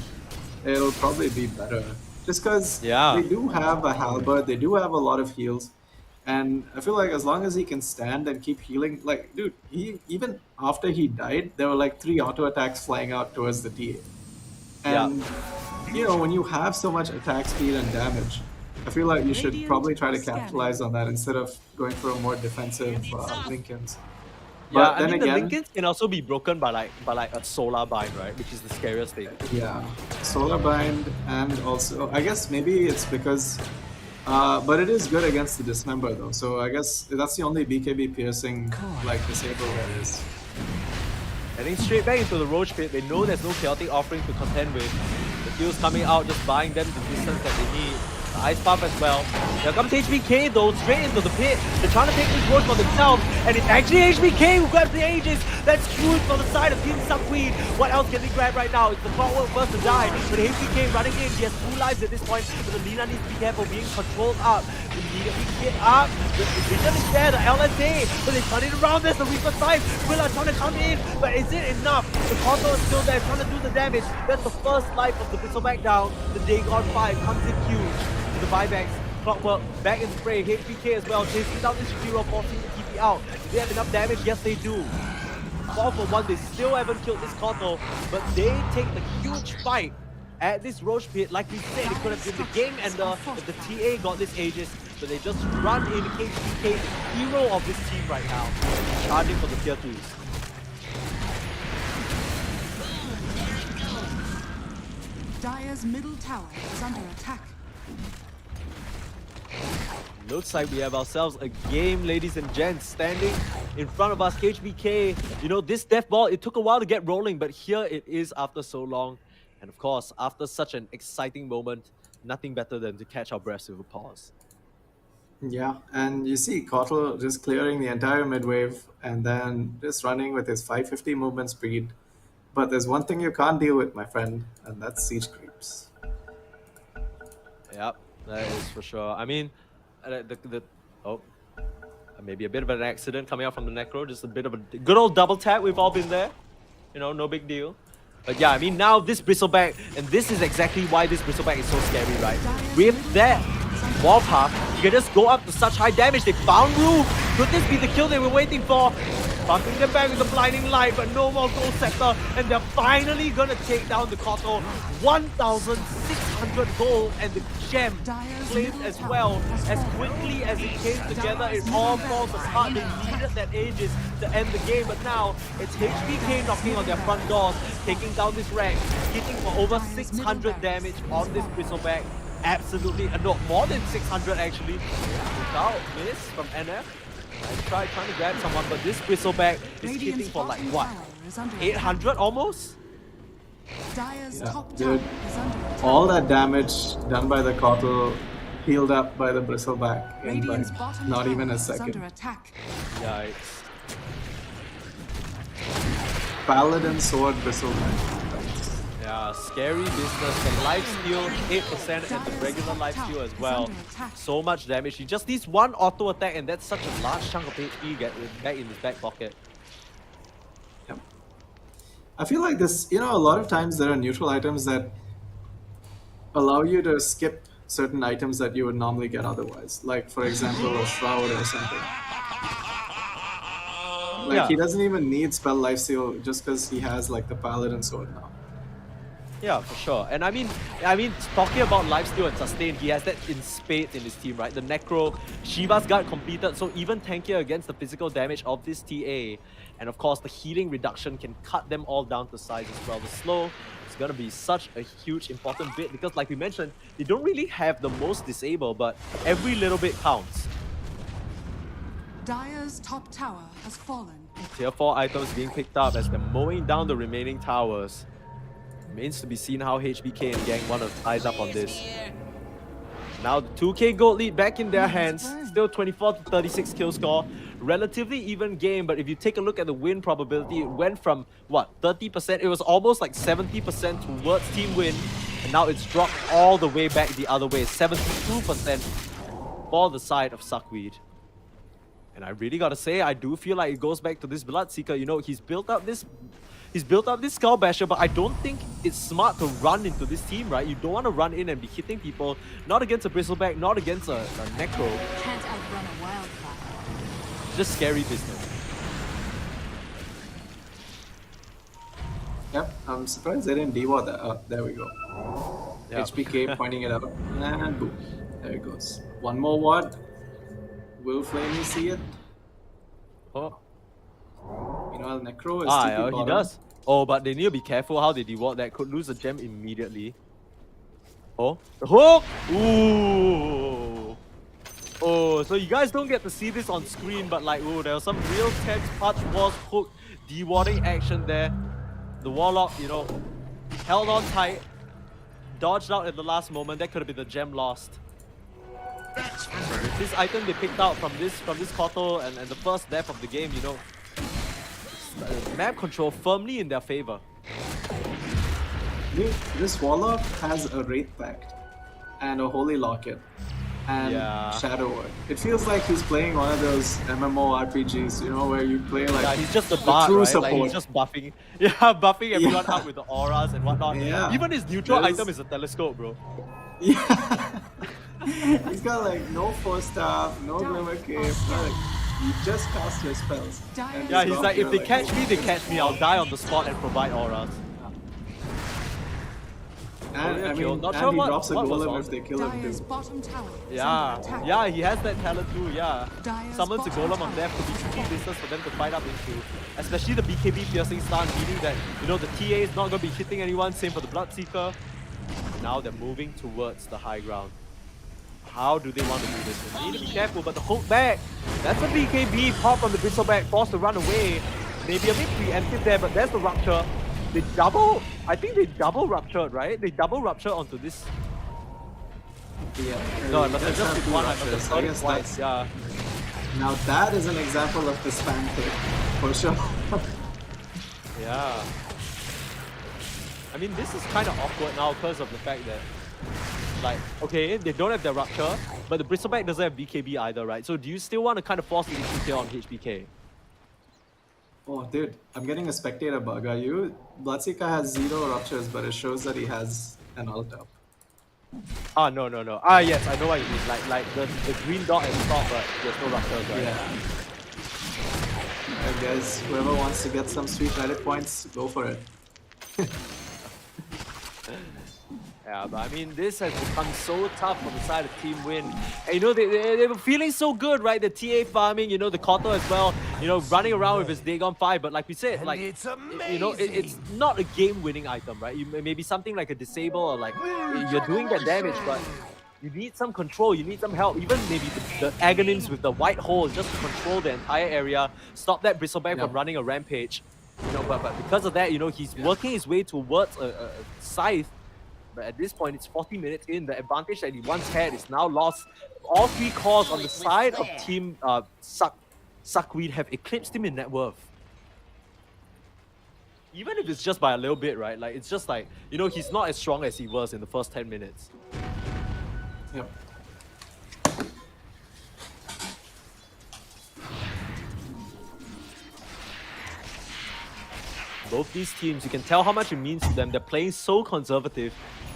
it'll probably be better. Just because they do have a halberd, they do have a lot of heals. And I feel like as long as he can stand and keep healing, like, dude, even after he died, there were like 3 auto attacks flying out towards the TA. And, you know, when you have so much attack speed and damage, I feel like you should probably try to capitalize on that instead of going for a more defensive Lincolns. Yeah, I mean, the Lincolns can also be broken by like a Solar Bind, right? Which is the scariest thing. Yeah, Solar Bind, and also, I guess maybe it's because... but it is good against the Dismember though, so I guess that's the only BKB piercing, like, disable there is. Heading straight back into the Roach Pit, they know there's no Chaotic Offering to contend with. The Q's coming out, just buying them the distance that they need. The Ice Path as well. Here comes HBK though, straight into the pit. They're trying to take this Roach for themselves, and it's actually HBK who grabs the Aegis. That's huge for the side of Team SuckWeed. What else can they grab right now? It's the Clockwork first to die, but HBK running in. He has 2 lives at this point, but the Lina needs to be careful, being controlled up. Immediately get up. The vision is there, the LSA, but they turn it around. There's the Reaper side. Quilla trying to come in, but is it enough? The Koto is still there, trying to do the damage. That's the first life of the Bristleback down. The Dagon 5 comes in huge. The buybacks, Clockwork back in the fray. HBK as well, chasing down this hero, forcing the TP out. Do they have enough damage? Yes, they do. 4 for 1, they still haven't killed this Koto, but they take the huge fight at this Roach Pit. Like we said, it could have been the game ender if the TA got this Aegis, but they just run in. HBK, the hero of this team right now, charging for the tier 2s. Dire's middle tower is under attack. Looks like we have ourselves a game, ladies and gents. Standing in front of us, HBK. You know, this death ball, it took a while to get rolling, but here it is after so long. And of course, after such an exciting moment, nothing better than to catch our breaths with a pause. Yeah, and you see Kotl just clearing the entire mid wave and then just running with his 550 movement speed. But there's one thing you can't deal with, my friend, and that's siege creeps. Yep, that is for sure. I mean, oh, maybe a bit of an accident coming out from the Necro. Just a bit of a good old double tap. We've all been there. You know, no big deal. But yeah, I mean, now this Bristleback, and this is exactly why this Bristleback is so scary, right? With that wall path, you can just go up to such high damage. They found Roof. Could this be the kill they were waiting for? Bumping them back with the blinding light, but no more gold scepter, and they're finally gonna take down the Koto. 1,600 gold, and the gem claimed as well. As quickly as it came together, it all falls apart. They needed that Aegis to end the game, but now it's HBK knocking on their front doors, taking down this rank, hitting for over 600 damage on this Bristleback. Absolutely, no, more than 600 actually. Without miss from NF. I tried trying to grab someone, but this Bristleback is hitting for like what? 800 almost? Dire's Yeah, top dude. tower is under attack. All that damage done by the Kotl healed up by the Bristleback in Radiant's like bottom not tower even a is under second. attack. Yikes. Paladin sword Bristleback. Yeah, scary business. The lifesteal 8% and the regular lifesteal as well. So much damage. He just needs one auto attack, and that's such a large chunk of HP get back in his back pocket. Yep. I feel like this, you know, a lot of times there are neutral items that allow you to skip certain items that you would normally get otherwise. Like, for example, a Shroud or something. Like, Yeah. he doesn't even need spell lifesteal just because he has, like, the Paladin sword now. Yeah, for sure. And I mean, talking about lifesteal and sustain, he has that in spades in his team, right? The Necro, Shiva's Guard completed, so even tankier against the physical damage of this TA. And of course, the healing reduction can cut them all down to size as well. The slow is gonna be such a huge important bit because, like we mentioned, they don't really have the most disable, but every little bit counts. Dire's top tower has fallen. Tier 4 items being picked up as they're mowing down the remaining towers. Remains to be seen how HBK and Gang want to ties up on this. Now the 2k gold lead back in their hands. Still 24 to 36 kill score. Relatively even game, but if you take a look at the win probability, it went from, what, 30%? It was almost like 70% towards team win. And now it's dropped all the way back the other way. 72% for the side of SuckWeed. And I really gotta say, I do feel like it goes back to this Bloodseeker. You know, he's built up this Skull Basher, but I don't think it's smart to run into this team, right? You don't want to run in and be hitting people, not against a Bristleback, not against a Necro. Can't outrun a wildfire. Just scary business. Yep, I'm surprised they didn't deward that. Oh, there we go. Yeah. HBK pointing it out. And boom. There it goes. One more ward. Will Flamey see it? Oh. Meanwhile, Necro is TP He bottom. does. Oh, but they need to be careful how they deward that. Could lose a gem immediately. Oh, the hook! Ooh! Oh, so you guys don't get to see this on screen, but like, oh, there was some real tense punch was hook dewarding action there. The Warlock, you know, held on tight, dodged out at the last moment. That could have been the gem lost. With this item they picked out from this Koto and the first death of the game, you know, map control firmly in their favor. This Warlock has a Wraith Pact and a Holy Locket and Shadow Word. It feels like he's playing one of those MMORPGs, you know, where you play like Yeah, he's just a the bard, true right? support. Like, he's just buffing, buffing everyone out with the auras and whatnot. Yeah. Even his neutral There's- item is a telescope, bro. Yeah. He's got like no force staff, no glimmer cape, like you just cast your spells. And Yeah, he's drop like, your, if they catch me, they catch me. I'll die on the spot and provide auras. And I kill. mean, Not and sure he what drops a was golem on. if they kill him Dire's too. bottom tower is Yeah, under attack. yeah, he has that talent too, yeah. Dire's Summons a bottom golem on tower death to be is tricky fallen. business for them to fight up into. Especially the BKB piercing stance, meaning that, you know, the TA is not going to be hitting anyone, same for the Bloodseeker. Now they're moving towards the high ground. How do they want to do this? They need to be careful, but the hook back, that's a BKB pop on the Bristleback, forced to run away. Maybe a bit preemptive there, but there's the rupture. they double. I think they double ruptured, right? They double ruptured onto this. Yeah. No, but That's just not with two one. rushes. I guess Twice. that's, Yeah. now that is an example of the spam pick, for sure. Yeah. I mean, this is kind of awkward now because of the fact that, like, okay, they don't have their rupture, but the bristleback doesn't have BKB either, right? So do you still want to kind of force the issue kill on HBK? Oh, dude, I'm getting a spectator bug. Are you? Bloodseeker has 0 ruptures, but it shows that he has an ult up. Ah, no. Ah, yes, I know what you mean. Like the green dot at the top, but there's no ruptures, right? Yeah. I guess whoever wants to get some sweet Reddit points, go for it. Yeah, but I mean, this has become so tough on the side of Team Win. And you know, they were feeling so good, right? The TA farming, you know, the Koto as well, you know, running around with his Dagon 5. But like we said, And like, it's you know, it's not a game-winning item, right? Maybe something like a disable or like, you're doing that damage, but you need some control, you need some help. Even maybe the Aghanim's with the white hole just to control the entire area, stop that Bristleback from running a rampage. You know, but because of that, you know, he's working his way towards a scythe. But at this point, it's 40 minutes in. The advantage that he once had is now lost. All 3 cores on the side of Team SuckWeed have eclipsed him in net worth. Even if it's just by a little bit, right? Like, it's just like, you know, he's not as strong as he was in the first 10 minutes. Yep. Both these teams, you can tell how much it means to them. They're playing so conservative.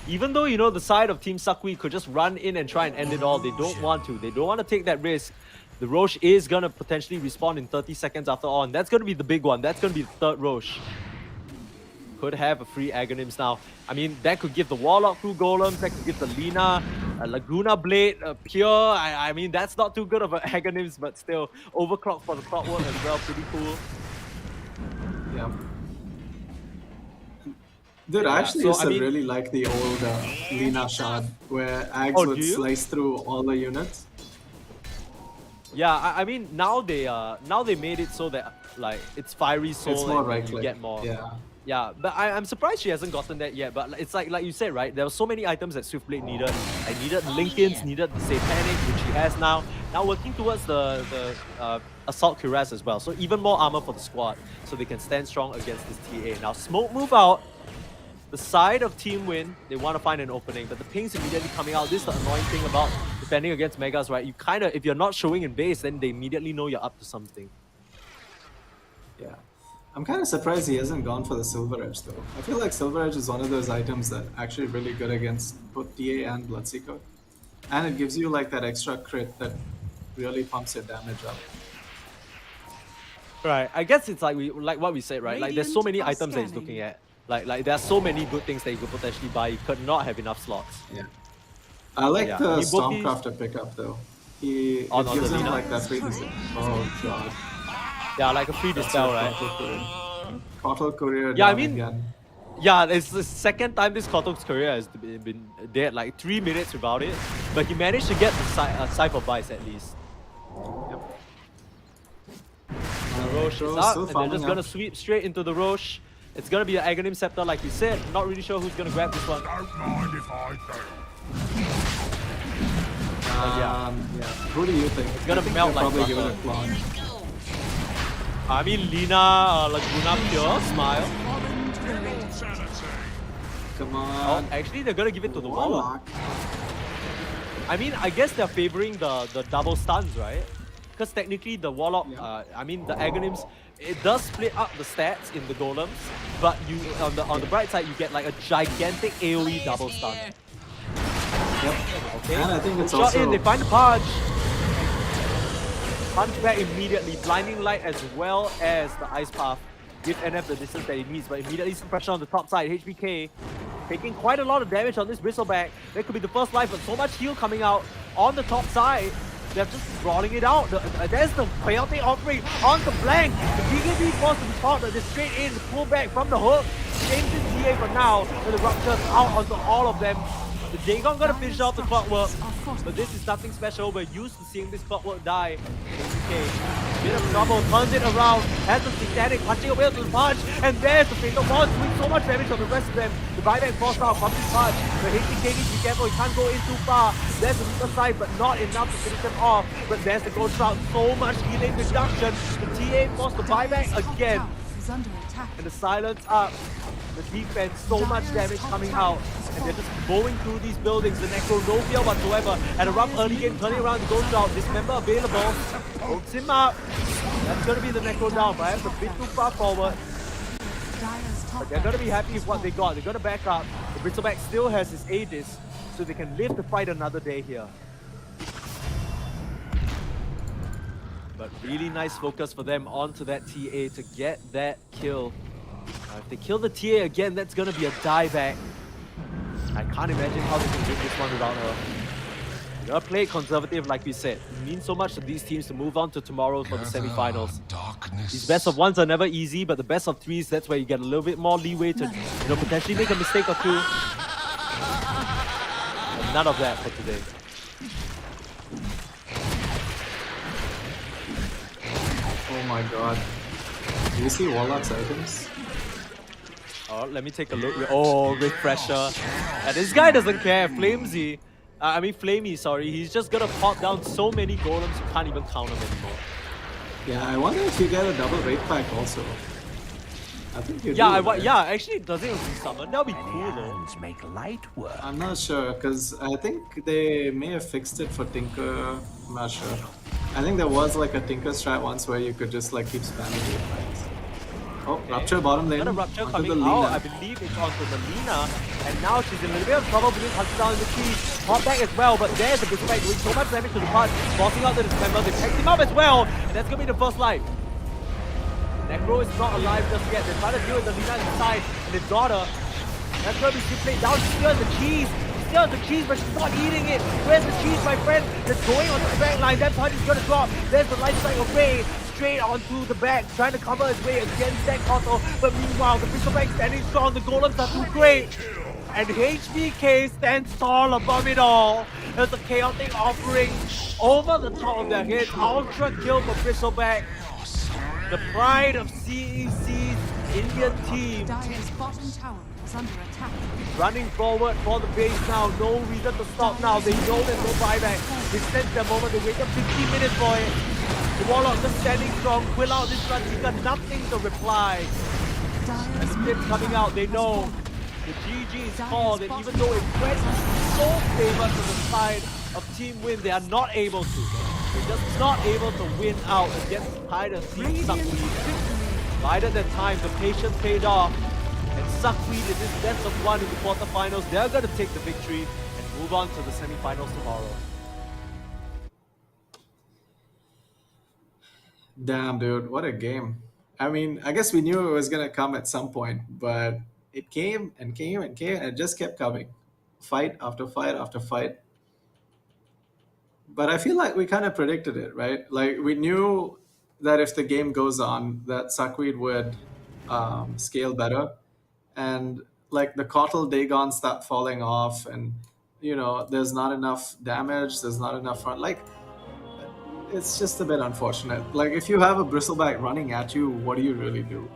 Even though, you know, the side of Team SuckWeed could just run in and try and end it all, they don't want to. They don't want to take that risk. The Roche is going to potentially respawn in 30 seconds after all, and that's going to be the big one. That's going to be the third Roche. Could have a free Aghanims now. I mean, that could give the Warlock 2 Golems, that could give the Lina, a Laguna Blade, a Pure. I mean, that's not too good of an Aghanims, but still, Overclock for the Clockwork as well, pretty cool. Yeah. Dude, Yeah, I actually so, used I to mean- really like the old Lina shard, where Ags would do you? slice through all the units. Yeah, I mean, now they made it so that, like, it's Fiery Soul It's more and right you click. get more. Yeah. Yeah, but I'm surprised she hasn't gotten that yet. But it's like you said, right? There were so many items that Swiftblade needed. I needed Linken's, needed the Satanic, which she has now. Now working towards the Assault Cuirass as well. So even more armor for the squad, so they can stand strong against this TA. Now smoke move out. The side of Team Win, they want to find an opening, but the ping's immediately coming out. This is the annoying thing about defending against Megas, right? You kind of, if you're not showing in base, then they immediately know you're up to something. Yeah. I'm kind of surprised he hasn't gone for the Silver Edge though. I feel like Silver Edge is one of those items that actually really good against both TA and Bloodseeker. And it gives you like that extra crit that really pumps your damage up. Right. I guess it's like what we said, right? Like there's so many Radiant are items that he's scanning. looking at. Like there are so many good things that you could potentially buy. You could not have enough slots. Yeah. I like Yeah. the I mean, both these- Stormcrafter pickup though. It Oh, no, gives the him Lina. like that free dispel. Oh god. Yeah, like a free dispel, right? Kotal Courier Yeah, I down mean- again. Yeah, it's the second time this Kotok's career has been dead, like 3 minutes without it. But he managed to get the Cypher Vice at least. The Roche is up, and they're just gonna sweep straight into the Roche. It's gonna be an Aghanim Scepter, like you said. Not really sure who's gonna grab this one. Yeah. Who do you think? It's gonna melt like probably give it a butter. claw. I mean, Lina, Laguna Pure, Smile. Come Oh, on. actually, they're gonna give it to the Warlock. Warlock. I mean, I guess they're favoring the double stuns, right? Because technically the Warlock, Yeah. I mean the Aghanims, it does split up the stats in the Golems, but you on the bright side you get like a gigantic AoE double stun. Yep. Okay. And I think it's Shot also in, they find the punch. Punch back immediately, blinding light as well as the ice path. Give NF the distance that he needs, but immediately some pressure on the top side. HBK taking quite a lot of damage on this Bristleback. That could be the first life, but so much heal coming out on the top side. They're just rolling it out. There's the Chaotic offering on the flank. The BKB forced to be caught, but they're straight in, pull back from the hook. James is GA for now, and the Ruptures out onto all of them. The Dagon gonna finish off the Clockwork, but this is nothing special. We're used to seeing this Clockwork die. HBK, bit of trouble, turns it around, has the Satanic punching away to the punch. And there's the fatal ball doing so much damage on the rest of them. The buyback forced out from this punch. The HBK needs to be careful, he can't go in too far. There's the Reaper side, but not enough to finish them off. But there's the Gold Shroud, so much healing reduction. The TA forced the buyback again. Is under attack. And the silence up. The defense, so much damage coming out. And they're just going through these buildings. The Necro, no fear whatsoever. At a rough early game, turning around the Gold Shroud. Dismember available. Holds him up. That's going to be the Necro down. Perhaps a bit too far forward. Dire's top But they're going to be barracks happy is with what they falling. got. They're going to back up. The Bristleback still has his Aegis, so they can live the fight another day here. But really nice focus for them onto that TA to get that kill. If they kill the TA again, that's going to be a dieback. I can't imagine how they can win this one without her. You gotta play it conservative, like we said. It means so much to these teams to move on to tomorrow for the semi-finals. These best of ones are never easy, but the best of threes, that's where you get a little bit more leeway to, potentially make a mistake or two. But none of that for today. Oh my god. Do you see Warlock's items? Oh, let me take a look. Oh, refresher. And this guy doesn't care. Flamey, sorry. He's just gonna pop down so many golems you can't even count them anymore. Yeah, I wonder if you get a double raid pack also. I think you do. Right? Actually, does it resummon? That'll be cool though. Hands make light work. I'm not sure, because I think they may have fixed it for Tinker. I'm not sure. I think there was like a Tinker strat once where you could just like keep spamming raid packs. Oh, Okay. Rupture bottom lane. Another Rupture onto coming the out. Lina. I believe it's onto the Lina. And now she's in a little bit of trouble being hunted down in the trees. Hop back as well, but there's the Bristleback doing so much damage to the punch. Forcing out the Dismember. They picked him up as well. And that's going to be the first life. Necro is not alive just yet. They're trying to deal with the Lina inside. And his daughter. That's going to be played down. She steals the cheese. She steals the cheese, but she's not eating it. Where's the cheese, my friend? That's going onto the back line. That punch is going to drop. There's the life cycle Ray. Straight onto the back, trying to cover his way against that Koto. But meanwhile, the Bristleback standing strong. The golems are too great. And HBK stands tall above it all. There's a chaotic offering over the top of their heads. Ultra kill for Bristleback. The pride of CEC's Indian team. Dire's bottom tower is under attack. Running forward for the base now. No reason to stop now. They know there's no buyback. They sense the moment. They wait up 15 minutes for it. The Warlock just standing strong. Quill out this run. He's got nothing to reply. Dire's As it's coming out, they know the GG is called. And even though it went so favored to the side of Team Win, they are not able to. They're just not able to win out against hide and seek SuckWeed. Right at that time, the patience paid off. And SuckWeed in this best of one in the quarterfinals, they're going to take the victory and move on to the semifinals tomorrow. Damn, dude, what a game. I mean, I guess we knew it was going to come at some point, but it came and came and came and it just kept coming. Fight after fight after fight. But I feel like we kind of predicted it, right? Like, we knew that if the game goes on, that SuckWeed would scale better. And, like, the Kotl Dagon start falling off and, there's not enough damage, there's not enough front. Like, it's just a bit unfortunate. Like, if you have a Bristleback running at you, what do you really do?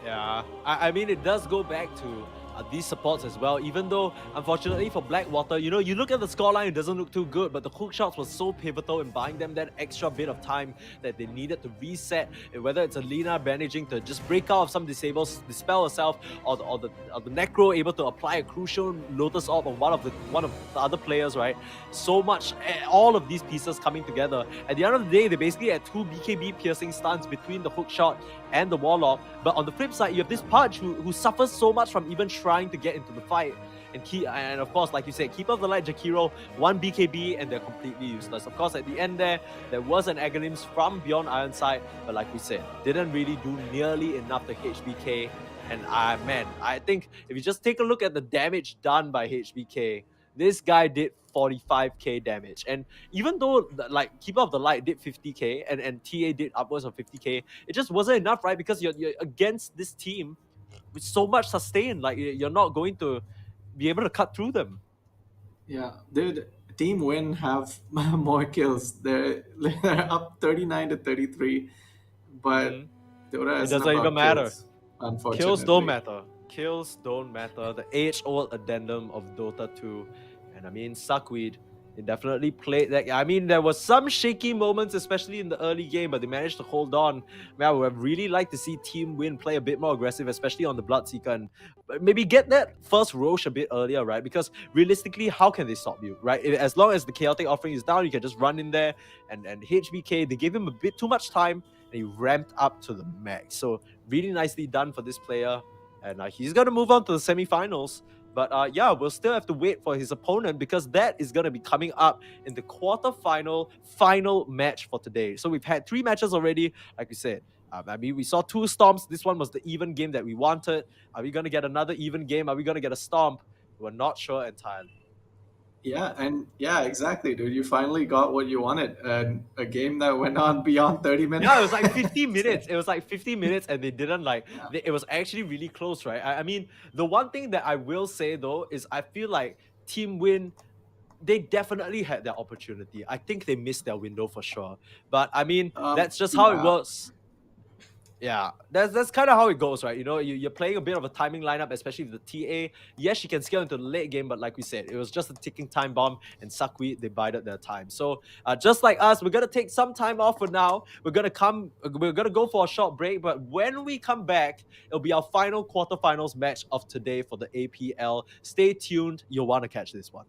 Yeah, I mean, it does go back to these supports as well, even though, unfortunately for Blackwater, you look at the scoreline, it doesn't look too good, but the hook shots was so pivotal in buying them that extra bit of time that they needed to reset, and whether it's a Lina managing to just break out of some disables, dispel herself, or the Necro able to apply a crucial Lotus Orb on one of the other players, right? So much, all of these pieces coming together. At the end of the day, they basically had two BKB piercing stuns between the hook shot and the Warlock, but on the flip side, you have this Pudge who suffers so much from even trying to get into the fight. And of course, like you said, Keeper of the Light Jakiro, one BKB, and they're completely useless. Of course, at the end there was an Aghanim's from Beyond Ironside, but like we said, didn't really do nearly enough to HBK. And I think if you just take a look at the damage done by HBK, this guy did 45k damage. And even though like Keeper of the Light did 50k and TA did upwards of 50k, it just wasn't enough, right? Because you're against this team with so much sustain, like you're not going to be able to cut through them. Yeah, dude, Team Win have more kills. They're up 39 to 33, but Dota It isn't doesn't even about matter. kills, unfortunately. Kills don't matter. Kills don't matter. The age-old addendum of Dota 2. And I mean, SuckWeed, they definitely played that. I mean, there was some shaky moments, especially in the early game, but they managed to hold on. Man, I would have really liked to see Team Win play a bit more aggressive, especially on the Bloodseeker, and maybe get that first Roche a bit earlier, right? Because realistically, how can they stop you, right? As long as the chaotic offering is down, you can just run in there and HBK. They gave him a bit too much time, and he ramped up to the max. So really nicely done for this player. And he's going to move on to the semifinals. But yeah, we'll still have to wait for his opponent, because that is going to be coming up in the quarterfinal final match for today. So we've had 3 matches already, like we said. I mean, we saw 2 stomps. This one was the even game that we wanted. Are we going to get another even game? Are we going to get a stomp? We're not sure entirely. Yeah, exactly, dude. You finally got what you wanted, and a game that went on beyond 30 minutes. Yeah, it was like 50 minutes. It was like 50 minutes, and they didn't it was actually really close, right? I mean, the one thing that I will say though is I feel like Team Win, they definitely had their opportunity. I think they missed their window for sure. But I mean, that's just how it works. Yeah, that's kind of how it goes, right? You know, you're playing a bit of a timing lineup, especially with the TA. Yes, she can scale into the late game, but like we said, it was just a ticking time bomb, and SuckWeed, they bided their time. So just like us, we're gonna take some time off for now. We're gonna go for a short break, but when we come back, it'll be our final quarterfinals match of today for the APL. Stay tuned, you'll want to catch this one.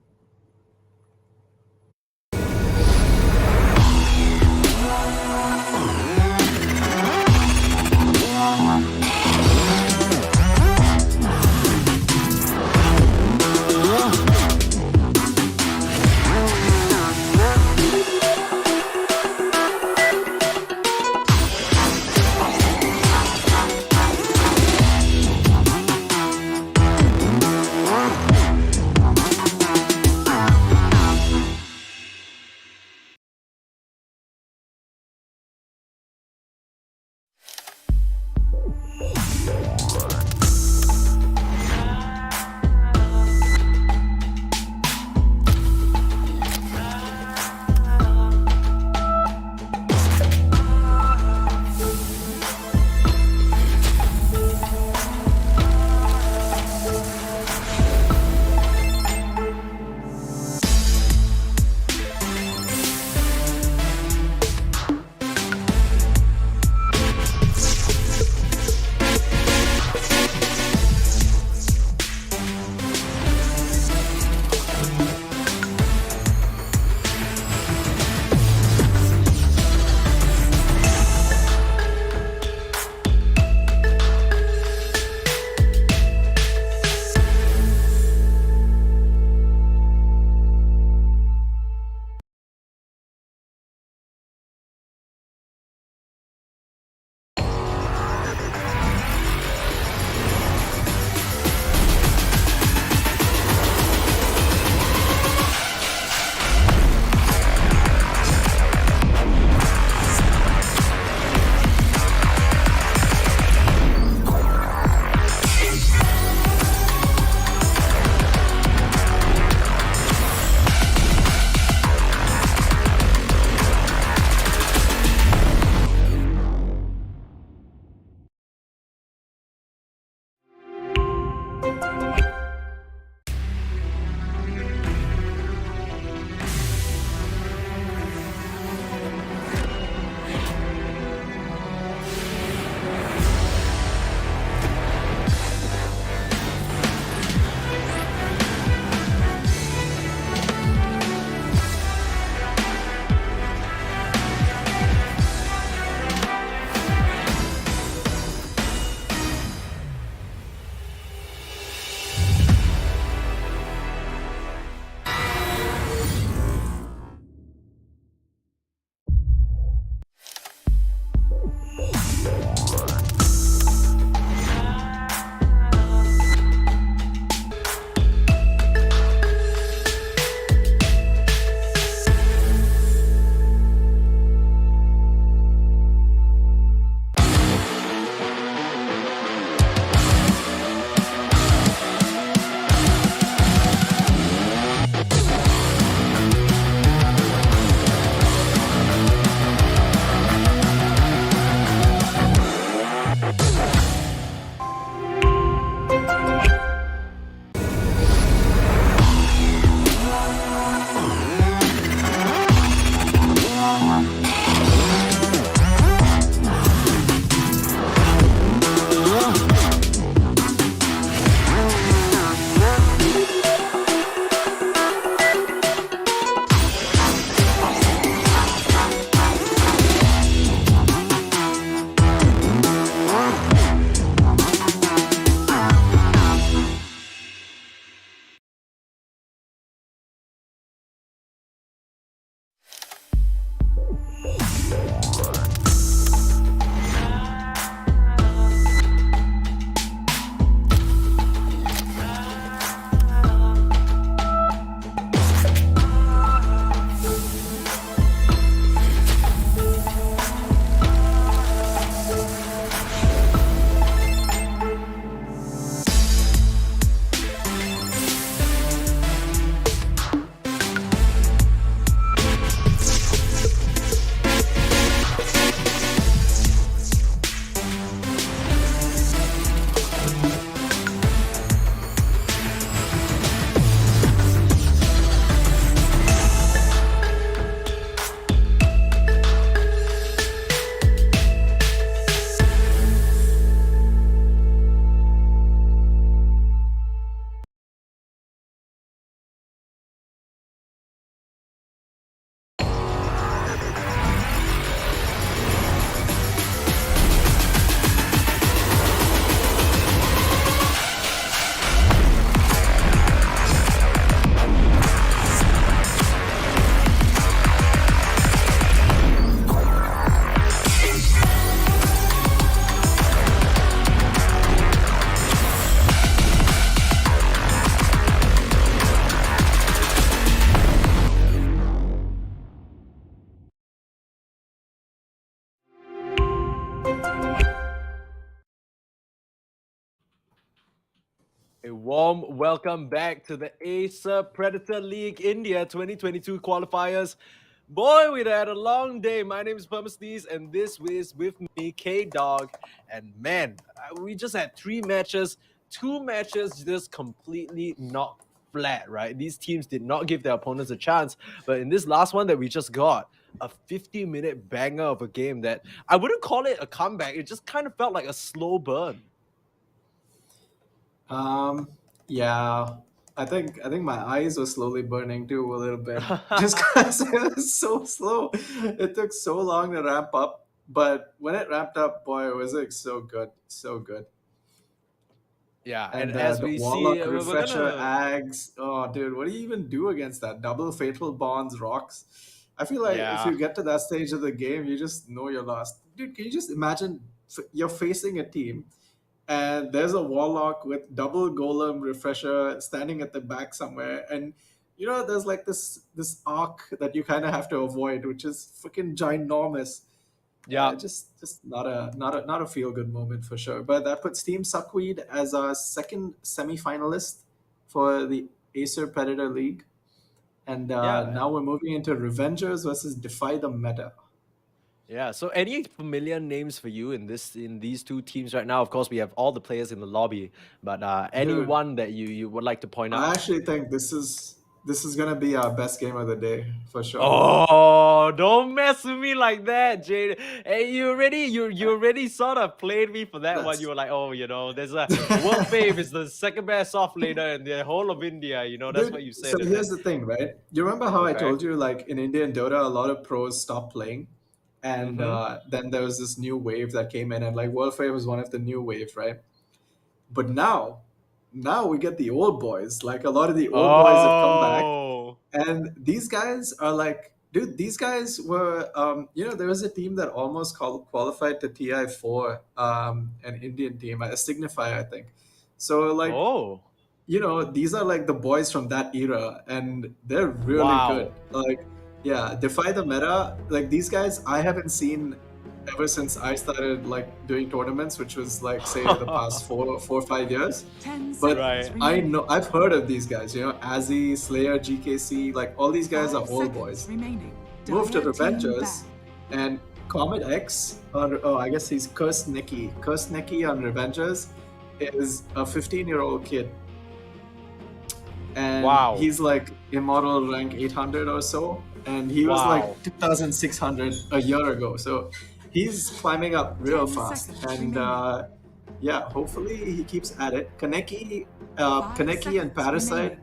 A warm welcome back to the Acer Predator League India 2022 qualifiers. Boy, we had a long day. My name is Sneeze, and this is with me, K-Dog. And man, we just had 3 matches. 2 matches just completely knocked flat, right? These teams did not give their opponents a chance. But in this last one that we just got, a 50-minute banger of a game that I wouldn't call it a comeback. It just kind of felt like a slow burn. Yeah, I think my eyes were slowly burning too a little bit, just because it was so slow. It took so long to ramp up, but when it ramped up, boy, was it so good, so good. Yeah, and And as the we see, Warlock we're Refresher gonna... Ags, oh dude, what do you even do against that? Double Fatal Bonds rocks. I feel like if Yeah. you get to that stage of the game, you just know you're lost. Dude, can you just imagine you're facing a team and there's a Warlock with double Golem Refresher standing at the back somewhere, and there's like this arc that you kind of have to avoid, which is freaking ginormous. Yeah. Just not a feel good moment for sure. But that puts Team SuckWeed as our second semi-finalist for the Acer Predator League, and Yeah. now we're moving into Revengers versus DefyTheMeta. Yeah. So any familiar names for you in these 2 teams right now? Of course, we have all the players in the lobby, but anyone that you would like to point I out? actually think this is gonna be our best game of the day for sure. Oh, don't mess with me like that, Jade. Hey, you already sort of played me for that one. That's- You were like, oh, there's a World Fave is the second best soft laner in the whole of India. That's Dude, what you said. so And here's then, the thing, right? You remember how I okay. told you, like in Indian Dota, a lot of pros stopped playing, and then there was this new wave that came in, and like World Fave was one of the new waves, right? But now we get the old boys. Like a lot of the old boys have come back, Oh. and these guys are like, dude, these guys were, there was a team that almost qualified to TI4, an Indian team, a Signify, I think. So like, Oh. these are like the boys from that era, and they're really Wow. good. Like, yeah, Defy the Meta. Like these guys, I haven't seen ever since I started like doing tournaments, which was like say the past 4 or 5 years. 10 But seconds Right. I know I've heard of these guys. Azzy, Slayer, GKC, like all these guys are old boys. Remaining. Moved to Dire team Revengers, back. and Comet X, or oh, I guess he's Cursed Nicky. Cursed Nicky on Revengers is a 15-year-old kid, and Wow. he's like immortal rank 800 or so, and he was Wow. like 2,600 a year ago. So he's climbing up real 10 fast, seconds and remaining. yeah, hopefully he keeps at it. Kaneki, 5 Kaneki and seconds Parasite,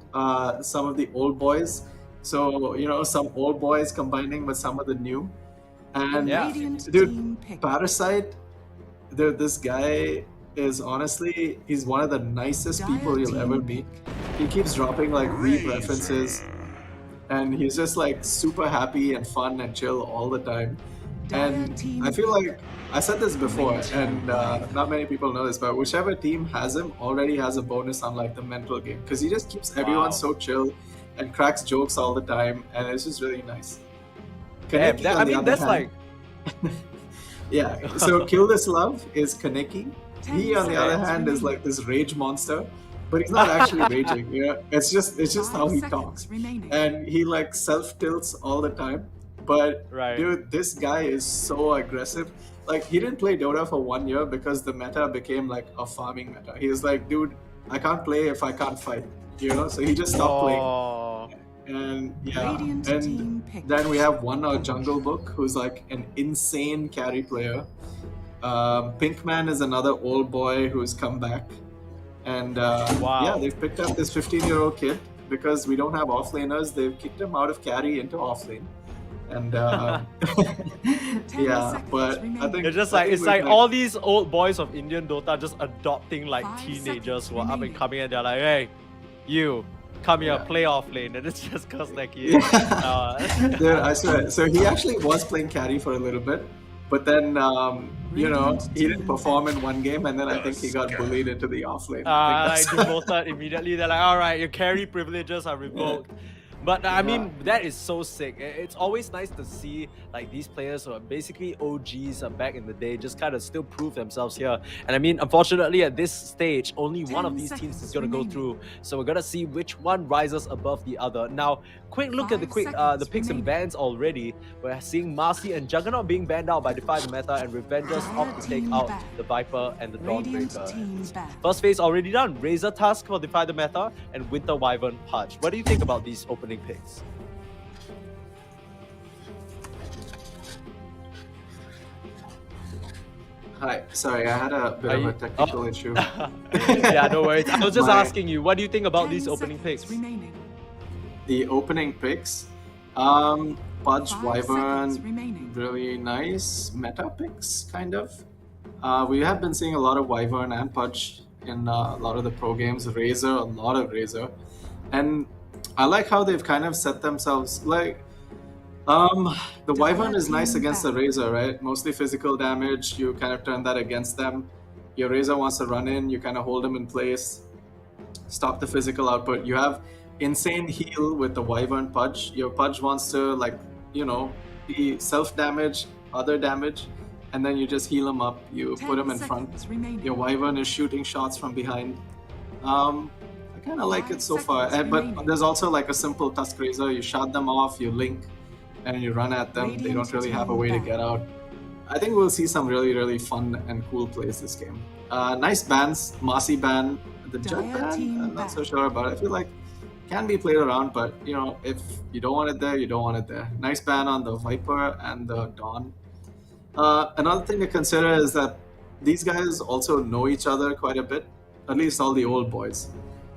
some of the old boys. So some old boys combining with some of the new, and Yeah. Radiant dude, team pick. Parasite, this guy is honestly, he's one of the nicest Dire people you'll ever team meet. He keeps dropping like weed references, and he's just like super happy and fun and chill all the time. And I feel like I said this before, and not many people know this, but whichever team has him already has a bonus on like the mental game, because he just keeps everyone Wow. so chill and cracks jokes all the time, and it's just really nice. Damn, Kaneki, on the other that's hand- like... yeah. So Kill This Love is Kaneki. He, on the 10 other seconds hand, is remaining. like this rage monster, but he's not actually raging. It's just 5 how he seconds talks, remaining. and he like self tilts all the time. But Right. dude, this guy is so aggressive. Like he didn't play Dota for 1 year because the meta became like a farming meta. He was like, dude, I can't play if I can't fight. So he just stopped playing. Oh. And yeah, Radiant and team pick. then we have one Jungle Book, who's like an insane carry player. Pinkman is another old boy who's come back, and Wow. yeah, they've picked up this 15-year-old kid because we don't have offlaners. They've kicked him out of carry into offlane, and yeah, seconds but I remaining. think It's just I like think it's with, like all these old boys of Indian Dota just adopting like 5 teenagers seconds who are up and remaining. coming, and they're like, hey, you come here, Yeah. play off lane, and it's just cause like you. Dude, I swear. So he actually was playing carry for a little bit, but then he didn't perform in one game, and then I think he got bullied into the offlane. Like demoted immediately. They're like, all right, your carry privileges are revoked. But I Yeah. mean, that is so sick. It's always nice to see like these players who are basically OGs back in the day just kind of still prove themselves here. And I mean, unfortunately, at this stage, only one of 10 these teams is seconds going to go remaining. through. So we're gonna see which one rises above the other. Now, quick look at the 5 seconds the picks and remaining. bans already. We're seeing Marcy and Juggernaut being banned out by DefyTheMeta, and Revengers opt to take Team out back. the Viper and the Radiant Dawnbreaker. team back. First phase already done. Razor Tusk for DefyTheMeta and Winter Wyvern Pudge. What do you think about these opening picks? Hi, sorry, I had a bit Are of you- a technical issue. Yeah, no worries. I was just My- asking you, what do you think about 10 these opening seconds picks? remaining. The opening picks, Pudge, 5 Wyvern, seconds remaining. really nice meta picks, kind of. We have been seeing a lot of Wyvern and Pudge in a lot of the pro games. Razor, a lot of Razor, and I like how they've kind of set themselves like. The Wyvern is nice team against the back. Razor, right? Mostly physical damage. You kind of turn that against them. Your Razor wants to run in. You kind of hold him in place, stop the physical output. You have insane heal with the Wyvern Pudge. Your Pudge wants to be self-damage, other damage, and then you just heal him up. You 10 put him in front. seconds remaining. Your Wyvern is shooting shots from behind. I kind of like 5 it so far. seconds But remaining. there's also like a simple Tusk Razor. You shot them off, you link, and you run at them. They Radiant don't really have a team way to back. get out. I think we'll see some really, really fun and cool plays this game. Nice bans. Marcy ban. The Jet Dire ban, team I'm not back. so sure about it. I feel like can be played around, but if you don't want it there, you don't want it there. Nice ban on the Viper and the Dawn. Another thing to consider is that these guys also know each other quite a bit, at least all the old boys.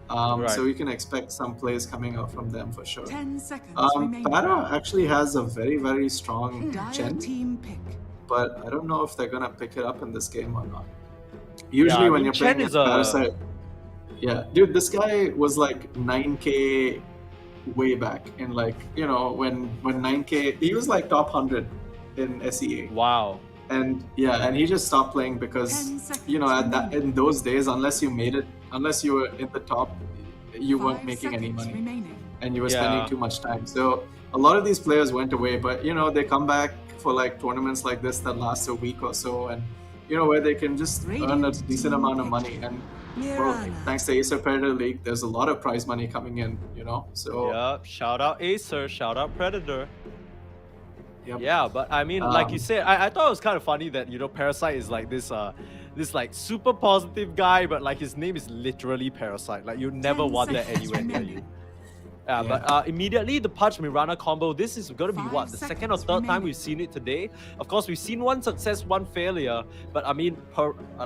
Right. So we can expect some plays coming out from them for sure. 10 seconds remaining. Para actually has a very, very strong Dire gen, team pick. but I don't know if they're gonna pick it up in this game or not. Usually I when mean, you're Chen playing is with a- Parasite, yeah, dude, this guy was like 9K way back in when 9K, he was like top 100 in SEA. Wow. And yeah, and he just stopped playing 10 because seconds at that remaining. in those days, unless you were in the top, you weren't 5 making any seconds money, remaining. and you were Yeah. spending too much time. So a lot of these players went away, but they come back for like tournaments like this that last a week or so, and where they can just earn a Radiant decent team amount of pick. money. And Mirana. thanks to Acer Predator League, there's a lot of prize money coming in. So Yep. Shout out Acer. Shout out Predator. yep. Yeah, but I mean, like you Um, said, I thought it was kind of funny that Parasite is like this like super positive guy, but like his name is literally Parasite. Like you never 10 want that seconds anywhere near remaining. you. Yeah, but immediately the Pudge Mirana combo, this is going to be 5 what, the second or seconds third time remaining. we've seen it today. Of course, we've seen one success, one failure, but I mean,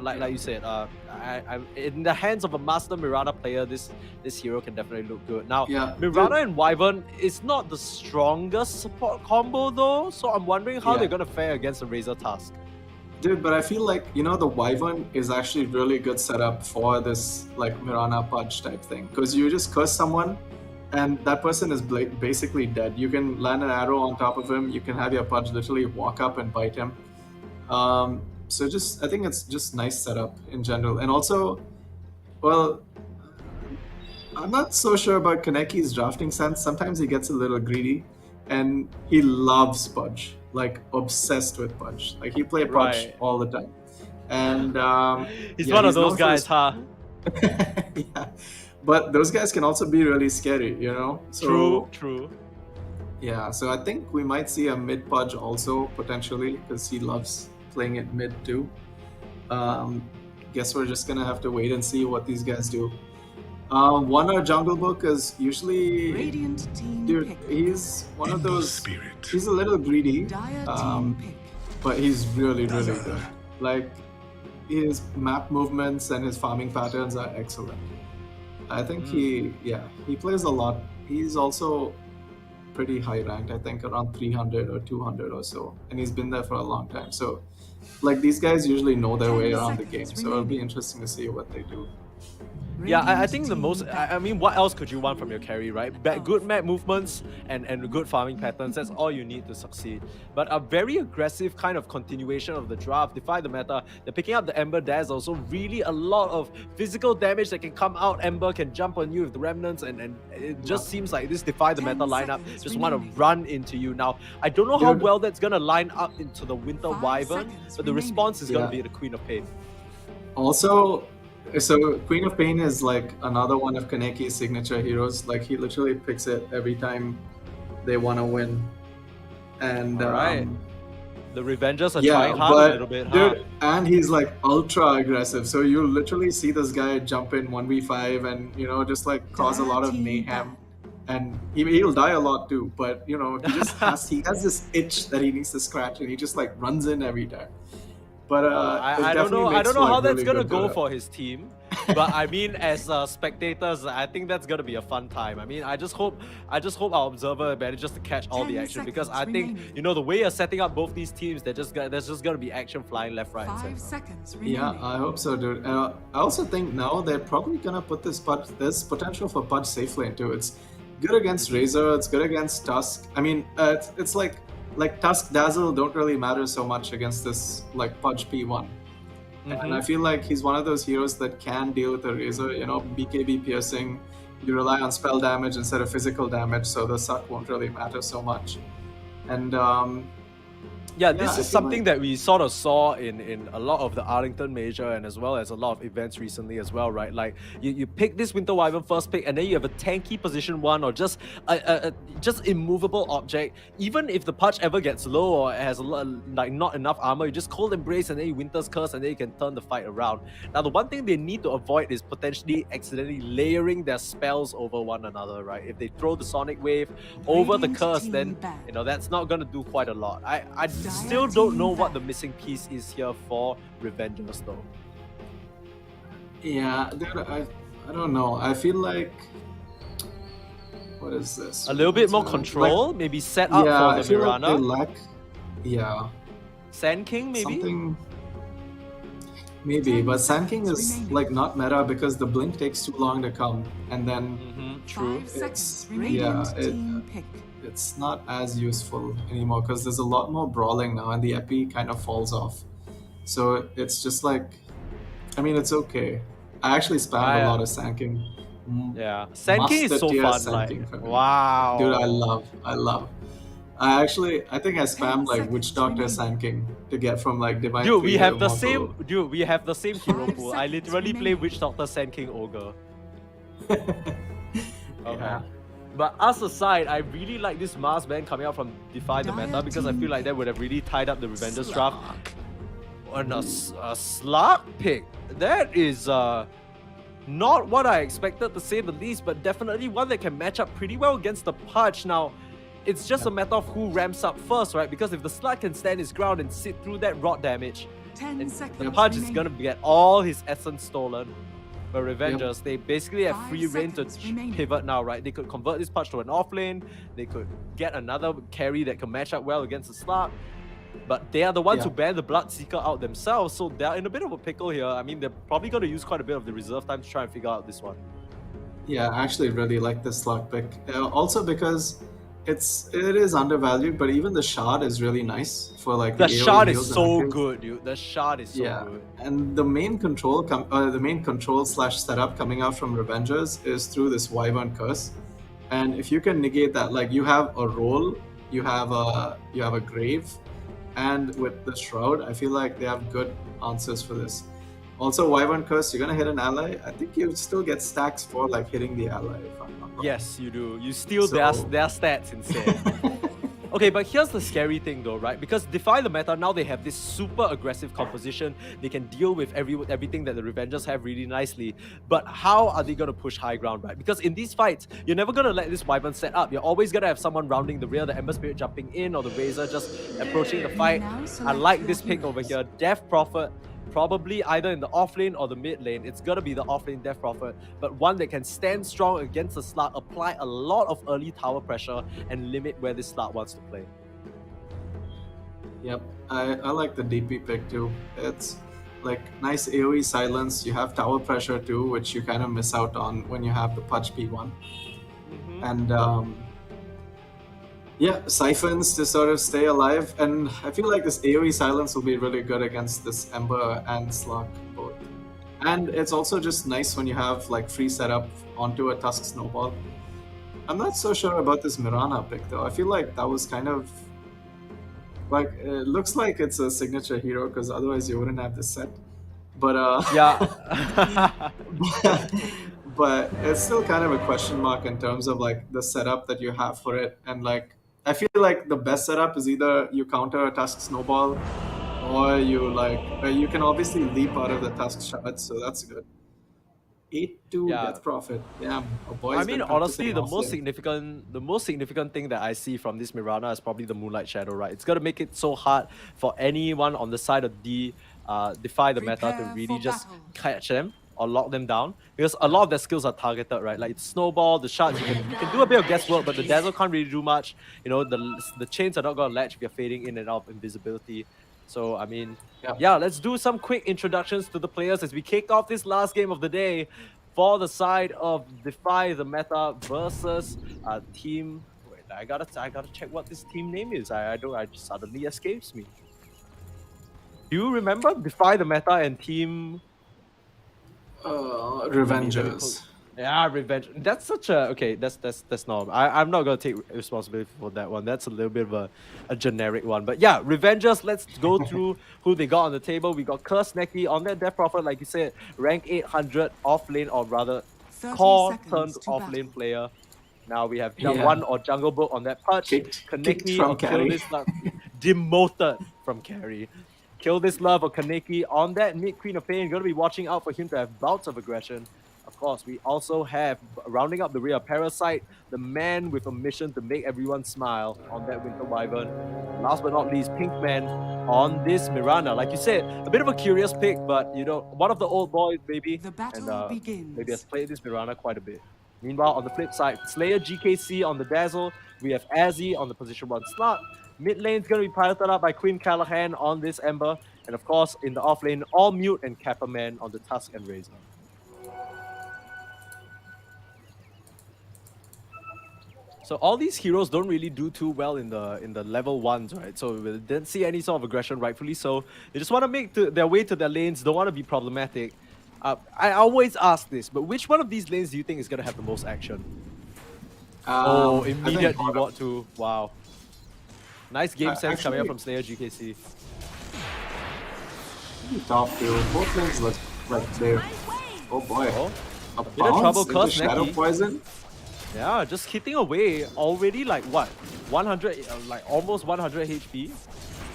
like you said, I'm in the hands of a master Mirana player, this hero can definitely look good. Now, Yeah, Mirana and Wyvern is not the strongest support combo though, so I'm wondering how Yeah. they're going to fare against the Razor Tusk. Dude, but I feel like the Wyvern is actually really good setup for this like Mirana Pudge type thing, because you just curse someone and that person is basically dead. You can land an arrow on top of him, you can have your Pudge literally walk up and bite him. So I think it's just nice setup in general. And also, well, I'm not so sure about Kaneki's drafting sense. Sometimes he gets a little greedy, and he loves Pudge, like obsessed with Pudge. Like he play Pudge Right. all the time, and He's yeah, one of known those for guys, his- huh? yeah, but those guys can also be really scary, So, True. yeah, so I think we might see a mid Pudge also potentially, because he loves playing it mid too. Guess we're just gonna have to wait and see what these guys do. One or Jungle Book is usually, Radiant team dude, pick. he's one of those. Spirit. He's a little greedy, Dire um, team pick. but he's really, really good. Like his map movements and his farming patterns are excellent. I think he plays a lot. He's also pretty high ranked. I think around 300 or 200 or so, and he's been there for a long time. So, like these guys usually know their 10 way around the game. seconds So it'll be remaining. interesting to see what they do. Yeah, I Radiant think the team most. I mean, what else could you want from your carry, right? Good map movements and good farming patterns. That's all you need to succeed. But a very aggressive kind of continuation of the draft. Defy the meta. They're picking up the Ember. There's also really a lot of physical damage that can come out. Ember can jump on you with the remnants, and it just seems like this Defy the Meta 10 lineup seconds just want to remaining. run into you. Now, I don't know how Dude. well that's gonna line up into the Winter 5 Wyvern, seconds but the remaining. response is gonna Yeah. be the Queen of Pain. Also, so Queen of Pain is like another one of Kaneki's signature heroes. Like he literally picks it every time they want to win. And Alright. The Revengers are yeah, trying hard but a little bit, huh? dude, and he's like ultra aggressive. So you literally see this guy jump in 1v5 and just like cause a lot of Team mayhem. And he'll die a lot too, but he just he has this itch that he needs to scratch, and he just like runs in every time. But I don't know. I don't know how that's gonna go for his team, but I mean, as spectators, I think that's gonna be a fun time. I mean, I just hope our observer manages to catch all the 10 action, because I seconds think remaining. the way you're setting up both these teams, there's just gonna be action flying left, right, and 5 center. seconds remaining. Yeah, I hope so, dude. I also think now they're probably gonna put this Pudge. There's potential for Pudge safe lane too. It's good against Razor. It's good against Tusk. I mean, it's like Tusk Dazzle don't really matter so much against this like Pudge P1. And I feel like he's one of those heroes that can deal with a Razor. BKB piercing. You rely on spell damage instead of physical damage, so the suck won't really matter so much. And Yeah, this I is feel something like- that we sort of saw in a lot of the Arlington Major, and as well as a lot of events recently as well, right? Like you pick this Winter Wyvern first pick, and then you have a tanky position 1 or just a just immovable object. Even if the Pudge ever gets low or has not enough armor, you just Cold Embrace and then you Winter's Curse, and then you can turn the fight around. Now, the one thing they need to avoid is potentially accidentally layering their spells over one another, right? If they throw the Sonic Wave over the Radiant Curse, team then banned. that's not gonna do quite a lot. I still don't know what the missing piece is here for Revengers though. yeah, dude, I don't know. I feel like what is this? A little bit more Like, control, maybe set up yeah, I for the feel like they Mirana. lack. Yeah, Sand King maybe? something. Maybe, but Sand King is remaining. like not meta because the blink takes too long to come, and then True. 5 seconds It's- remaining. yeah, Radiant it- team pick. it's not as useful anymore because there's a lot more brawling now, and the epi kind of falls off. So it's just like, I mean, it's okay. I actually spammed a lot of Sand King. Yeah. Sand King is Master so tier fun, Sand like King for me. wow. Dude, I love. I think I spammed like seconds Witch Doctor remaining. Sand King to get from like Divine. Dude, we Three have to the Immortal. same hero 5 pool. I seconds literally play remaining. Witch Doctor, Sand King, Ogre. Okay. Yeah. But us aside, I really like this Mars band coming out from Defy the Dire Meta, because I team feel like that pick. would have really tied up the Revengers draft. And a Slark pick. That is not what I expected, to say the least, but definitely one that can match up pretty well against the Pudge. Now, it's just a matter of who ramps up first, right? Because if the Slark can stand his ground and sit through that rot damage, 10 and seconds the Pudge is remaining. gonna get all his essence stolen. But Revengers, they basically have 5 free reign to seconds remaining. pivot now, right? They could convert this Pudge to an off lane. They could get another carry that can match up well against the Slark. But they are the ones Yeah. who ban the Bloodseeker out themselves, so they're in a bit of a pickle here. I mean, they're probably going to use quite a bit of the reserve time to try and figure out this one. Yeah, I actually really like this slot pick. Also because it is undervalued, but even the shard is really nice for like The AoE shard is heals and so kills. good, dude. The shard is so Yeah, good. and the main control slash setup coming out from Revengers is through this Wyvern Curse, and if you can negate that, like you have a roll, you have a grave, and with the shroud, I feel like they have good answers for this. Also, Wyvern Curse, you're gonna hit an ally. I think you still get stacks for like hitting the ally. If I'm not wrong. Yes, you do. You steal So- their stats instead. Okay, but here's the scary thing though, right? Because Defy the Meta, now they have this super aggressive composition. They can deal with everything that the Revengers have really nicely. But how are they going to push high ground, right? Because in these fights, you're never going to let this Wyvern set up. You're always going to have someone rounding the rear, the Ember Spirit jumping in, or the Razor just approaching the fight. I like this pick over here. Death Prophet, probably either in the off lane or the mid lane. It's gonna be the off lane Death Prophet, but one that can stand strong against the Slark, apply a lot of early tower pressure, and limit where this Slark wants to play. Yep, I like the DP pick too. like nice AoE silence. You have tower pressure too, which you kind of miss out on when you have the Pudge P1. And yeah, siphons to sort of stay alive. And I feel like this AoE silence will be really good against this Ember and Slug both. And it's also just nice when you have like free setup onto a Tusk Snowball. I'm not so sure about this Mirana pick though. I feel like that was kind of like, it looks like it's a signature hero because otherwise you wouldn't have this set. But Yeah. but it's still kind of a question mark in terms of like the setup that you have for it. And like, I feel like the best setup is either you counter a Tusk Snowball or you like, you can obviously leap out of the Tusk Shard, so that's good. 8-2 Yeah. Death Prophet. Damn, a boy's I mean, been honestly, practicing the off most significant thing that I see from this Mirana is probably the Moonlight Shadow, right? It's gonna make it so hard for anyone on the side of D, Defy the Meta to Prepare really for just battle. catch them or lock them down, because a lot of their skills are targeted, right? Like Snowball, the shards, you can do a bit of guesswork, but the Dazzle can't really do much. You know, the chains are not gonna latch if you're fading in and out of invisibility. So I mean, yeah, let's do some quick introductions to the players as we kick off this last game of the day for the side of Defy the Meta versus team. Wait, I gotta check what this team name is. I just suddenly escapes me. Do you remember Defy the Meta and team? Revengers. Yeah, Revenge. That's such a okay. That's not. I'm not gonna take responsibility for that one. That's a little bit of a generic one. But yeah, Revengers. Let's go through who they got on the table. We got Curse Neki on that Death Prophet, like you said, rank 800 off lane, or rather, 30 core seconds turned to off battle. lane player. Now we have Yeah. one or Jungle Book on that Pudge. Kicked Kaneki from or Kill carry. This Love. Demoted from carry. Kill This Love or Kaneki on that mid Queen of Pain. Gonna be watching out for him to have bouts of aggression. Of course, we also have, rounding up the rear, Parasite, the man with a mission to make everyone smile on that Winter Wyvern. Last but not least, Pinkman on this Mirana. Like you said, a bit of a curious pick, but you know, one of the old boys, maybe. The battle and begins. maybe has played this Mirana quite a bit. Meanwhile, on the flip side, Slayer GKC on the Dazzle. We have Azzy on the position 1 slot. Mid lane's going to be piloted up by Queen Callahan on this Ember. And of course, in the off lane, All Mute and Kappa Man on the Tusk and Razor. So all these heroes don't really do too well in the level 1s, right? So we didn't see any sort of aggression, rightfully so. They just want to make their way to their lanes, don't want to be problematic. I always ask this, but which one of these lanes do you think is going to have the most action? Immediate reward too. Wow. Nice game sense coming up from Slayer GKC. Top two. Both lanes look like they're... Oh boy. Oh, A bit of trouble, bounce into Curse Shadow Neki. Poison. Yeah, just hitting away already like what? 100, like almost 100 HP.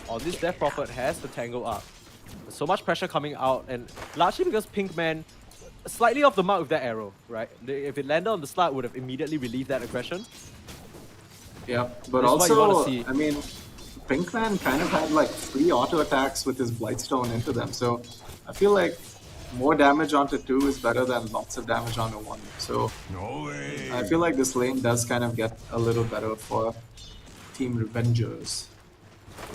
On this Death Prophet has to tangle up. There's so much pressure coming out, and largely because Pinkman slightly off the mark with that arrow, right? If it landed on the slot, would have immediately relieved that aggression. Yeah, but This is what you wanna also, see. I mean, Pinkman kind of had like 3 auto attacks with his Blightstone into them, so I feel like more damage onto 2 is better than lots of damage onto 1. So I feel like this lane does kind of get a little better for Team Revengers.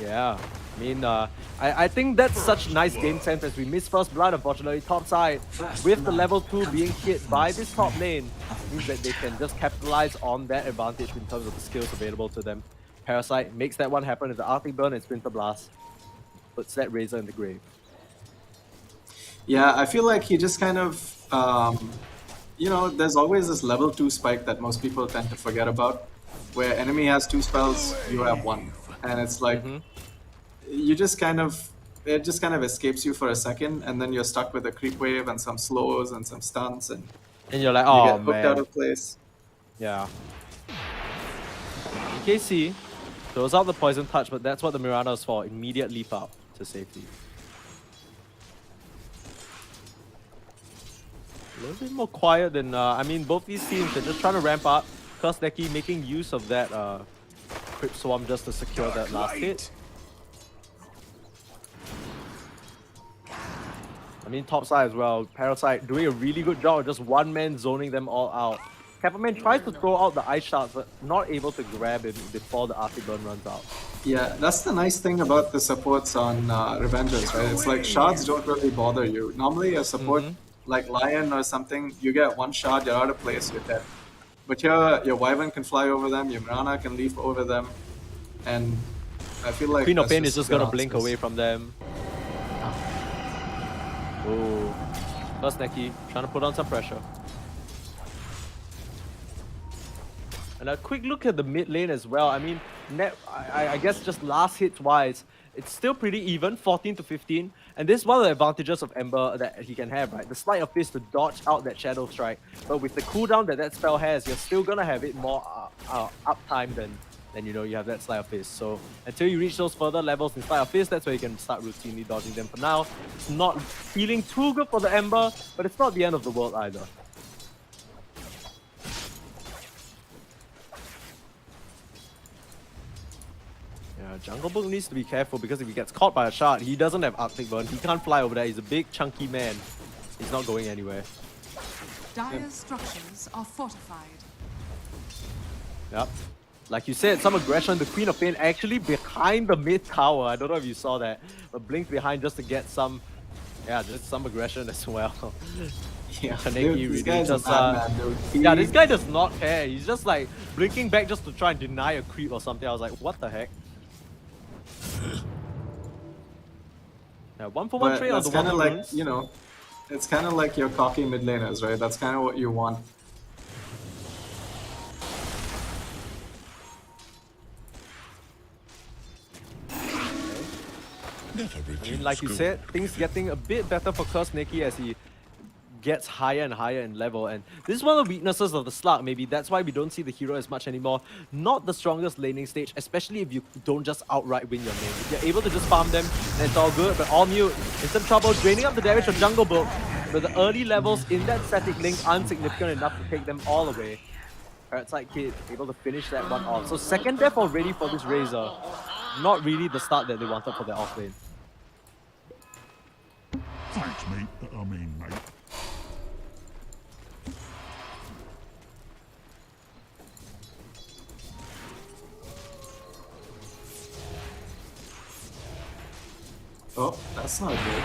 Yeah, I mean, I think that's such nice game sense as we miss first blood, unfortunately, top side. With the level 2 being hit by this top lane, means that they can just capitalize on that advantage in terms of the skills available to them. Parasite makes that one happen with the Arctic Burn and Splinter Blast. Puts that Razor in the grave. Yeah, I feel like he just kind of, you know, there's always this level 2 spike that most people tend to forget about, where enemy has 2 spells, you have 1. And it's like, you just kind of, it just kind of escapes you for a second, and then you're stuck with a creep wave and some slows and some stunts, and you're like, you oh get hooked man. out of place. Yeah. KC throws out the Poison Touch, but that's what the Mirana is for. Immediate leap out to safety. A little bit more quiet than, I mean, both these teams, they're just trying to ramp up. Curse Neki making use of that Crypt Swarm just to secure that last hit. I mean, top side as well. Parasite doing a really good job of just one man zoning them all out. Kappaman tries to throw out the ice shards, but not able to grab him before the Arctic Burn runs out. Yeah, that's the nice thing about the supports on Revengers, right? It's like shards don't really bother you. Normally a support like Lion or something, you get one shard, you're out of place, you're dead. But here, your Wyvern can fly over them, your Mirana can leap over them, and I feel like Queen of that's Pain is just gonna blink answers. away from them. Oh, first Neki trying to put on some pressure. And a quick look at the mid lane as well. I mean, I guess just last hits wise, it's still pretty even, 14 to 15. And this is one of the advantages of Ember that he can have, right? The Sleight of Fist to dodge out that Shadow Strike. But with the cooldown that spell has, you're still gonna have it more uptime than you know, you have that Sleight of Fist. So until you reach those further levels in Sleight of Fist, that's where you can start routinely dodging them. For now, it's not feeling too good for the Ember, but it's not the end of the world either. Yeah, Jungle Book needs to be careful because if he gets caught by a shard, he doesn't have Arctic Burn. He can't fly over there. He's a big, chunky man. He's not going anywhere. Dire's structures are fortified. Yep. Like you said, some aggression. The Queen of Pain actually behind the mid tower. I don't know if you saw that, but blinked behind just to get some, yeah, just some aggression as well. Yeah, Kaneki dude, this really guy's just, a madman, dude. yeah, this guy does not care. He's just like blinking back just to try and deny a creep or something. I was like, what the heck? Yeah, 1-for-1 But trade on that's the kind of Wonder like, Runes. you know, it's kind of like your cocky mid laners, right? That's kind of what you want. I mean, like you said, things getting a bit better for Curse Neki as he gets higher and higher in level, and this is one of the weaknesses of the Slug. Maybe that's why we don't see the hero as much anymore. Not the strongest laning stage, especially if you don't just outright win your lane. If you're able to just farm them, then it's all good, but all mute, in some trouble, draining up the damage of Jungle Book, but the early levels in that static link aren't significant enough to take them all away. Parasite Kid able to finish that one off. So second death already for this Razor. Not really the start that they wanted for their off lane. Thanks, mate. I mean, mate. Oh, that's not good.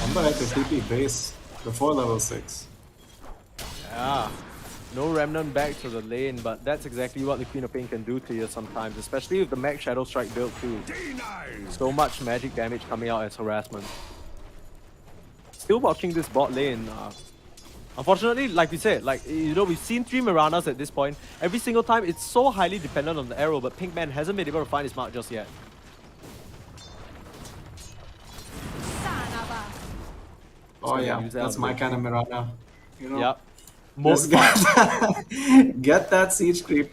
Ember had to TP base before level 6. Yeah. No Remnant back to the lane, but that's exactly what the Queen of Pain can do to you sometimes, especially with the Max Shadow Strike build too. So much magic damage coming out as harassment. Still watching this bot lane. Unfortunately, like we said, like, you know, we've seen 3 Miranas at this point. Every single time, it's so highly dependent on the arrow, but Pinkman hasn't been able to find his mark just yet. Oh yeah, use that that's on my the- kind of Mirana. You know, Yep. Most Most get that siege creep.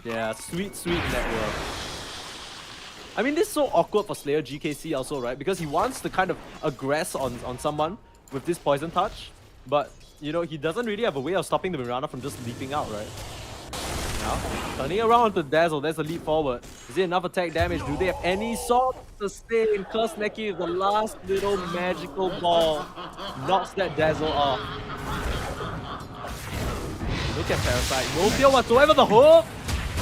Yeah, sweet network. I mean, this is so awkward for Slayer GKC also, right? Because he wants to kind of aggress on someone with this poison touch, but you know, he doesn't really have a way of stopping the Mirana from just leaping out, right? Now, turning around to Dazzle, there's a leap forward. Is it enough attack damage? Do they have any sort to stay in? Curse Neki with the last little magical ball knocks that Dazzle off. Look at Parasite, no fear whatsoever. The hook!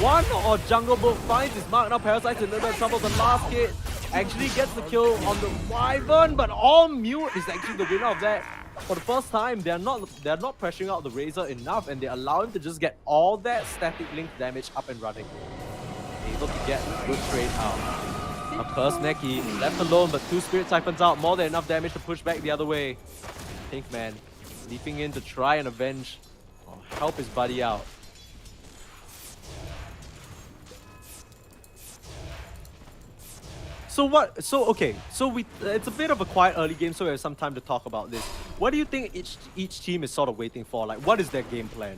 One or Jungle Book finds his mark. Now Parasite's in a little bit of trouble. The last hit actually gets the kill on the Wyvern, but all mute is actually the winner of that. For the first time, they're not pressuring out the Razor enough, and they allow him to just get all that static link damage up and running. Able to get a good trade out. A Curse Neki left alone, but 2 Spirit Siphons out, more than enough damage to push back the other way. Pinkman leaping in to try and avenge or help his buddy out. Okay, it's a bit of a quiet early game, so we have some time to talk about this. What do you think each team is sort of waiting for? Like, what is their game plan?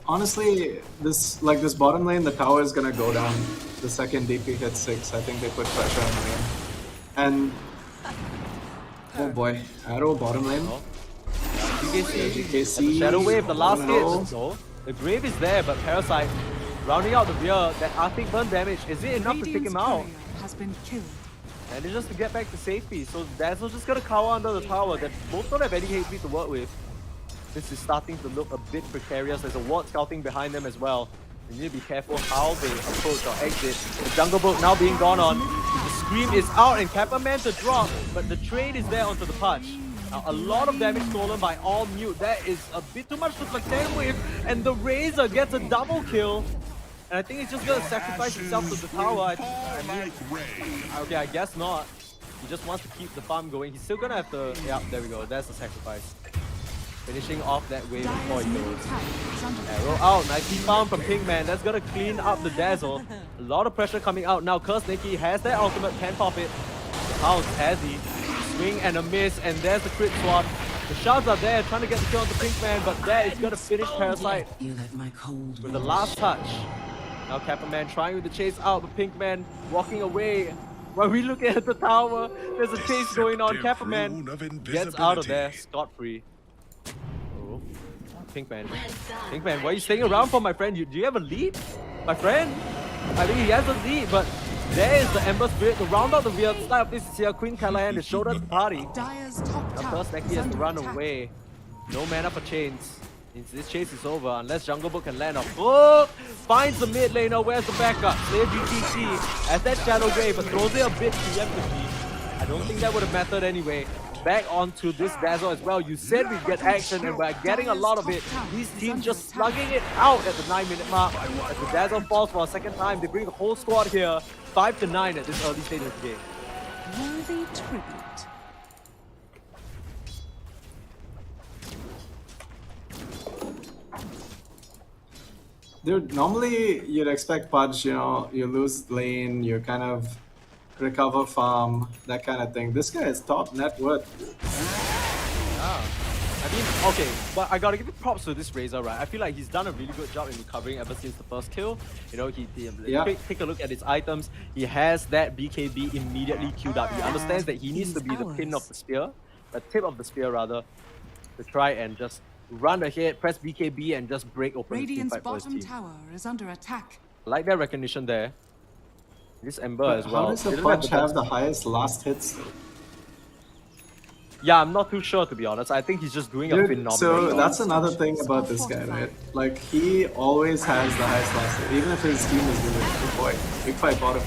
Honestly, this bottom lane, the tower is gonna go down the second DP hits 6. I think they put pressure on the lane. And oh boy, arrow bottom lane. Oh. GKC, GKC. Shadow Wave, the last no. hit. So the Grave is there, but Parasite rounding out the rear. That Arctic Burn damage, is it enough to take him out? Courier has been killed. And it's just to get back to safety. So Dazzle's just gonna cower under the tower. They both don't have any HP to work with. This is starting to look a bit precarious. There's a ward scouting behind them as well. You need to be careful how they approach or exit. The jungle boat now being gone on. The scream is out and Kappa-Man to drop, but the trade is there onto the punch. Now, a lot of damage stolen by all mute. That is a bit too much to contend with, and the Razor gets a double kill. And I think he's just gonna sacrifice himself to the tower. I mean, okay, I guess not. He just wants to keep the farm going. He's still gonna have to. Yeah, there we go. That's the sacrifice. Finishing off that wave before he goes. Arrow out, nicely found from Pinkman. That's gonna clean up the Dazzle. A lot of pressure coming out now. Curse Nikki has that ultimate, can pop it. Pounce has he. Swing and a miss, and there's the crit swap. The shots are there, trying to get the kill on the Pinkman, but there is gonna finish Parasite with the last touch. Now Kappa-Man trying with the chase out, but Pinkman walking away. While we look at the tower, there's a chase going on. Kappa-Man gets out of there scot-free. Oh, Pinkman. Pinkman, why are you staying around for, my friend? Do you have a lead? My friend? I think he has a lead, but there is the Ember Spirit to round out the rear side of this is here. Queen Callahan is shoulder to the party. Dire's top Now tower first Neki is has to under run attack. away. No mana for chains. Means this chase is over unless Jungle Book can land off. Oh! Finds the mid laner. Where's the backup? Clear GTC as that Shadow Wave, but throws it a bit preemptively. I don't think that would have mattered anyway. Back onto this Dazzle as well. You said we'd get action and we're getting a lot of it. These teams just slugging it out at the 9-minute mark. As the Dazzle falls for a second time, they bring the whole squad here. 5-9 at this early stage of the game. Worthy tribute. Dude, normally you'd expect Pudge, you know, you lose lane, you kind of recover farm, that kind of thing. This guy is top net worth. I mean, okay, but I gotta give it props to this Razor, right? I feel like he's done a really good job in recovering ever since the first kill. You know, take a look at his items. He has that BKB immediately queued up. He understands that he needs to be the pin of the spear, the tip of the spear rather, to try and just run ahead, press BKB and just break open the Radiant's team fight for his bottom team. tower is under attack. I like that recognition there. This Ember as well. How does the Didn't Pudge have best- the highest last hits though? Yeah, I'm not too sure to be honest. I think he's just doing a Dude, phenomenal so job. that's another thing about this guy, right? Like, he always has the highest last hit, even if his team is good. Good boy. Big fight bottom.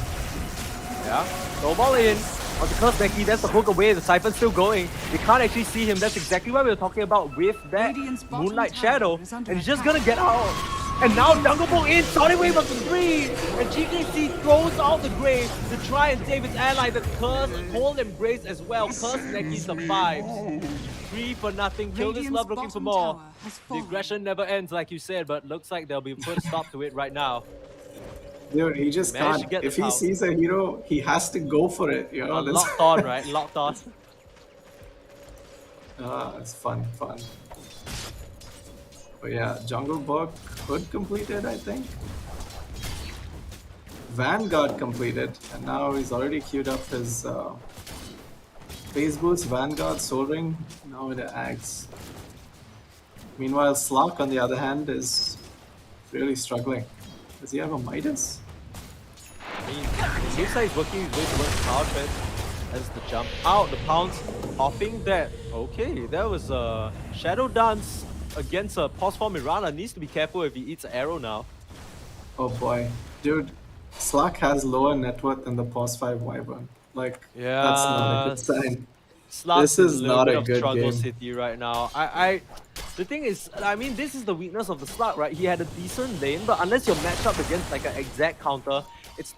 Yeah. Snowball in. On the Curse Neki, that's the hook away. The Siphon's still going. You can't actually see him. That's exactly what we were talking about with that Radiant's bottom Moonlight tower Shadow. is under And he's just attack. gonna get out. And now Jungle Book in. Solid Wave up to 3. And GKC throws out the Grave to try and save his ally. The Curse Cold Embrace as well. Curse Neki survives. 3 for nothing. Kill this Radiant's love looking for bottom more. tower has The fallen. aggression never ends, like you said, but looks like there'll be put a stop to it right now. Dude, he just Managed to can't. get If the he power. sees a hero, he has to go for it. You know, that's Locked on, right? Locked on. it's fun. But yeah, Jungle Book could complete it, I think. Vanguard completed, and now he's already queued up his Phase Boost, Vanguard, Soul Ring, now with the Axe. Meanwhile, Slark, on the other hand, is really struggling. Does he have a Midas? I mean, it seems like he's working his way towards the power trend. That's the jump out, the pounce, popping that. Okay, that was a Shadow Dance against a Pause for Mirana. Needs to be careful if he eats an arrow now. Oh boy. Dude, Slark has lower net worth than the Pause 5 Wyvern. Like, that's not a good sign. Slark This is in a little not bit a of good struggle game. city right now. The thing is, I mean, this is the weakness of the Slark, right? He had a decent lane, but unless you're matched up against like an exact counter, it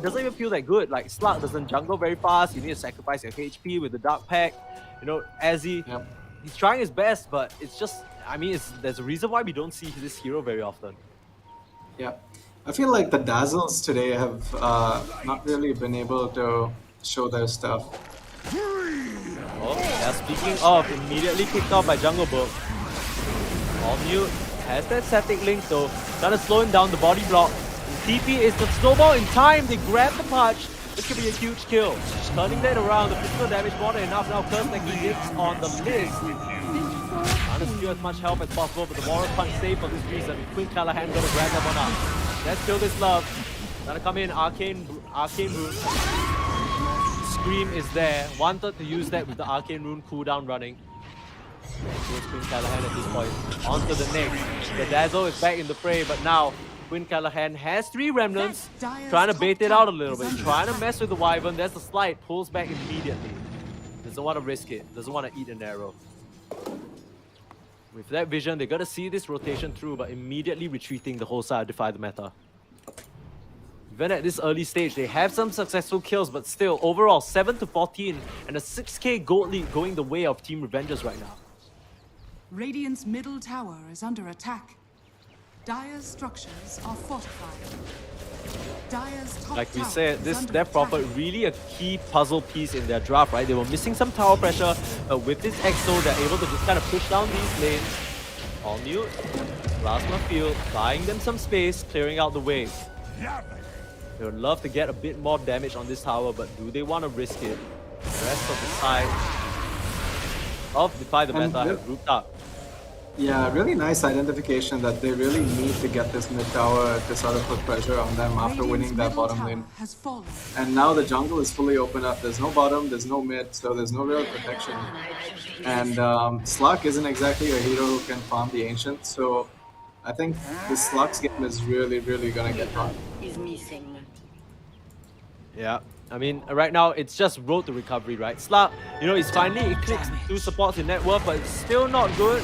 doesn't even feel that good. Like, Slark doesn't jungle very fast. You need to sacrifice your HP with the Dark Pack. You know, Azzy, Yep. he's trying his best, but it's just, I mean, there's a reason why we don't see this hero very often. Yeah. I feel like the Dazzles today have not really been able to show their stuff. Oh, yeah, speaking of, immediately kicked off by Jungle Book. All mute, has that static link though. Trying to slow him down, the body block. TP is the snowball in time, they grab the punch. This could be a huge kill. Turning that around, the physical damage more than enough. Now Curse Neki hits on the miss. Trying to steal as much help as possible, but the Warrior punch safe for this reason. Queen Callahan gonna grab that one up. Let's kill this love. Gonna come in, Arcane Root. Scream is there. Wanted to use that with the Arcane Rune cooldown running. Here's Quinn Callahan at this point. On to the next. The Dazzle is back in the fray, but now Quinn Callahan has 3 remnants. Trying to bait it out a little bit. Trying to mess with the Wyvern. There's the slide. Pulls back immediately. Doesn't want to risk it. Doesn't want to eat an arrow. With that vision, they're going to see this rotation through, but immediately retreating the whole side of DefyTheMeta. Even at this early stage, they have some successful kills, but still, overall, 7-14 and a 6k gold lead going the way of Team Revengers right now. Radiant's middle tower is under attack. Dire's structures are fortified. Dire's top Like we tower said, is this under Death Prophet attack. really a key puzzle piece in their draft, right? They were missing some tower pressure. With this EXO, they're able to just kind of push down these lanes. All new Plasma Field, buying them some space, clearing out the way. They would love to get a bit more damage on this tower, but do they want to risk it? The rest of the side of DefyTheMeta have grouped up. Yeah, really nice identification that they really need to get this mid tower to sort of put pressure on them after Radiant's winning that middle bottom tower lane. has fallen. And now the jungle is fully open up. There's no bottom, there's no mid, so there's no real protection. And Slug isn't exactly a hero who can farm the Ancient, so I think this Slug's game is really, really gonna get hard. Is missing. Yeah, I mean, right now it's just road to recovery, right? Slug, you know, he's finally eclipsed 2 supports in net worth, but it's still not good.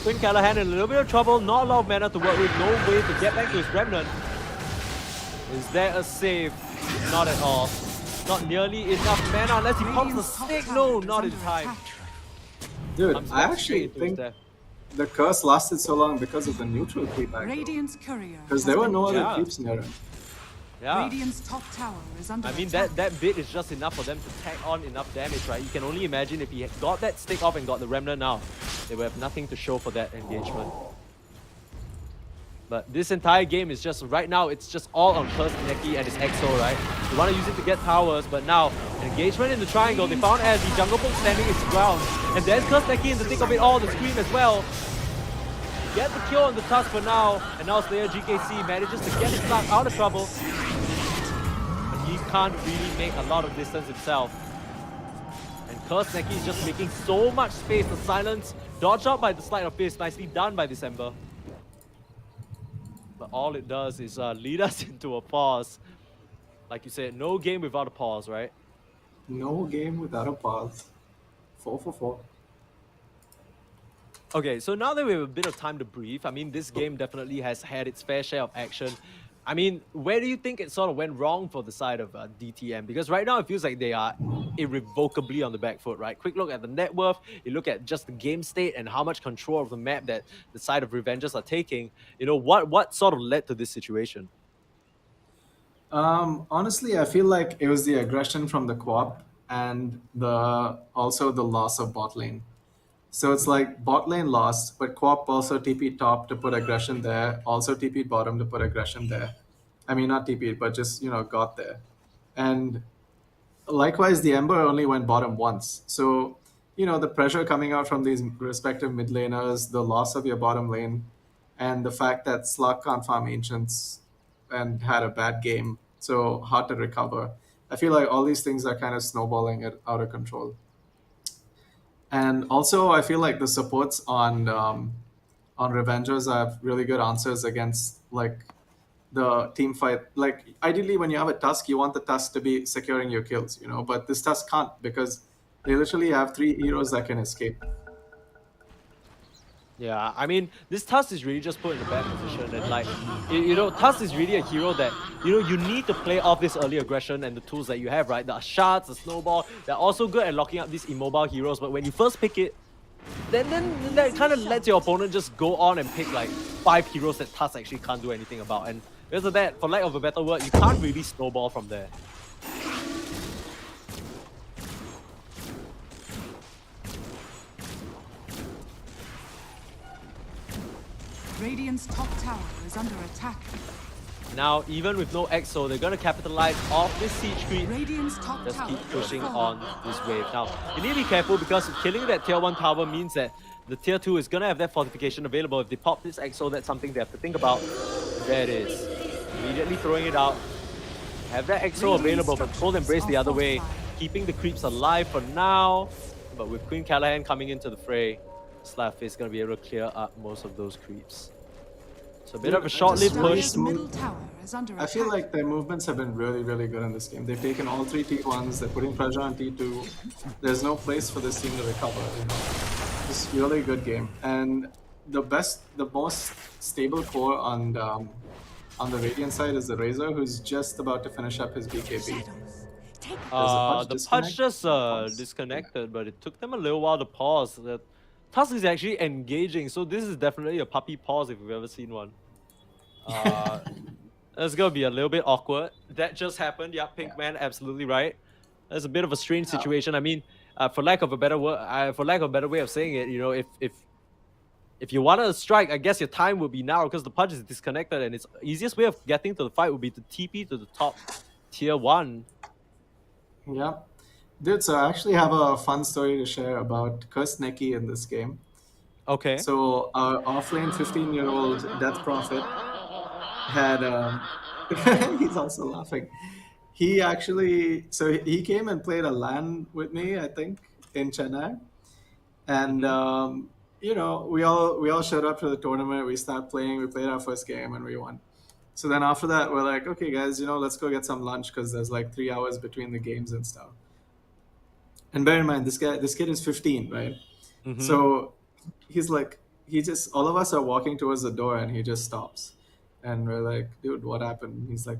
Quinn Callahan in a little bit of trouble, not a lot of mana to work with, no way to get back to his remnant. Is there a save? Not at all. Not nearly enough mana unless he pops the stick. No, not in time. Dude, Comes I back actually straight to his think death. the curse lasted so long because of the neutral creep back. Radiant's courier. Because has there were been no other Yeah. creeps near him. Yeah. Radiant's top tower is under I mean, attack. that bit is just enough for them to tack on enough damage, right? You can only imagine if he had got that stick off and got the remnant now, they would have nothing to show for that engagement. But this entire game is just, right now, it's just all on Curse Neki and his EXO, right? They want to use it to get towers, but now, engagement in the triangle, they found as the Jungle Book standing its ground. And there's Curse Neki in the thick of it all, the Scream as well. Get the kill on the Tusk for now, and now Slayer GKC manages to get his Slug out of trouble. But he can't really make a lot of distance himself. And Curse Neki is just making so much space. The silence dodged out by the Slide of Fist, nicely done by December. But all it does is lead us into a pause. Like you said, no game without a pause, right? No game without a pause. 4 for 4. Okay, so now that we have a bit of time to breathe, I mean, this game definitely has had its fair share of action. I mean, where do you think it sort of went wrong for the side of DTM? Because right now it feels like they are irrevocably on the back foot, right? Quick look at the net worth, you look at just the game state and how much control of the map that the side of Revengers are taking. You know, what sort of led to this situation? Honestly, I feel like it was the aggression from the co-op and also the loss of bot lane. So it's like bot lane lost, but co-op also TP top to put aggression there, also TP bottom to put aggression there. I mean, not TP, but just, you know, got there. And likewise, the Ember only went bottom once. So, you know, the pressure coming out from these respective mid laners, the loss of your bottom lane, and the fact that Slug can't farm Ancients and had a bad game, so hard to recover. I feel like all these things are kind of snowballing it out of control. And also, I feel like the supports on Revengers have really good answers against like the team fight. Like ideally, when you have a Tusk, you want the Tusk to be securing your kills, you know. But this Tusk can't because they literally have 3 heroes that can escape. Yeah, I mean, this Tusk is really just put in a bad position, and like, you know, Tusk is really a hero that, you know, you need to play off this early aggression and the tools that you have, right? The shards, the snowball, they're also good at locking up these immobile heroes, but when you first pick it, then that kind of lets your opponent just go on and pick like 5 heroes that Tusk actually can't do anything about, and because of that, for lack of a better word, you can't really snowball from there. Radiant's top tower is under attack. Now, even with no EXO, they're gonna capitalize off this siege creep. Radiant's top Just tower keep has pushing fallen. on this wave. Now, you need to be careful because killing that tier 1 tower means that the tier 2 is gonna have that fortification available. If they pop this EXO, that's something they have to think about. There it is. Immediately throwing it out. Have that EXO available, but Cold Embrace the other way. keeping the creeps alive for now. But with Queen Callahan coming into the fray, Slav is going to be able to clear up most of those creeps. So a bit Dude, of a short-lived just really push. Dire's smooth. middle tower is under I attack. feel like their movements have been really, really good in this game. They've taken all 3 T1s, they're putting pressure on T2. There's no place for this team to recover. Just really good game. And the most stable core on the Radiant side is the Razor, who's just about to finish up his BKB. The Pudge just disconnected, but it took them a little while to pause. The Tusk is actually engaging, so this is definitely a puppy pause if we've ever seen one. It's gonna be a little bit awkward. That just happened. Yeah, Pinkman, absolutely right. That's a bit of a strange situation. I mean, for lack of a better word, for lack of a better way of saying it, you know, if you want to strike, I guess your time would be now because the Pudge is disconnected, and its easiest way of getting to the fight would be to TP to the top tier 1. Yeah. Dude, so I actually have a fun story to share about Cursed Neki in this game. Okay. So our offlane 15-year-old Death Prophet had he's also laughing. He actually he came and played a LAN with me, I think, in Chennai. And you know, we all showed up to the tournament, we started playing, we played our first game and we won. So then after that we're like, okay guys, you know, let's go get some lunch because there's like 3 hours between the games and stuff. And bear in mind, this kid is 15, right? So he's like, all of us are walking towards the door and he just stops. And we're like, dude, what happened? He's like,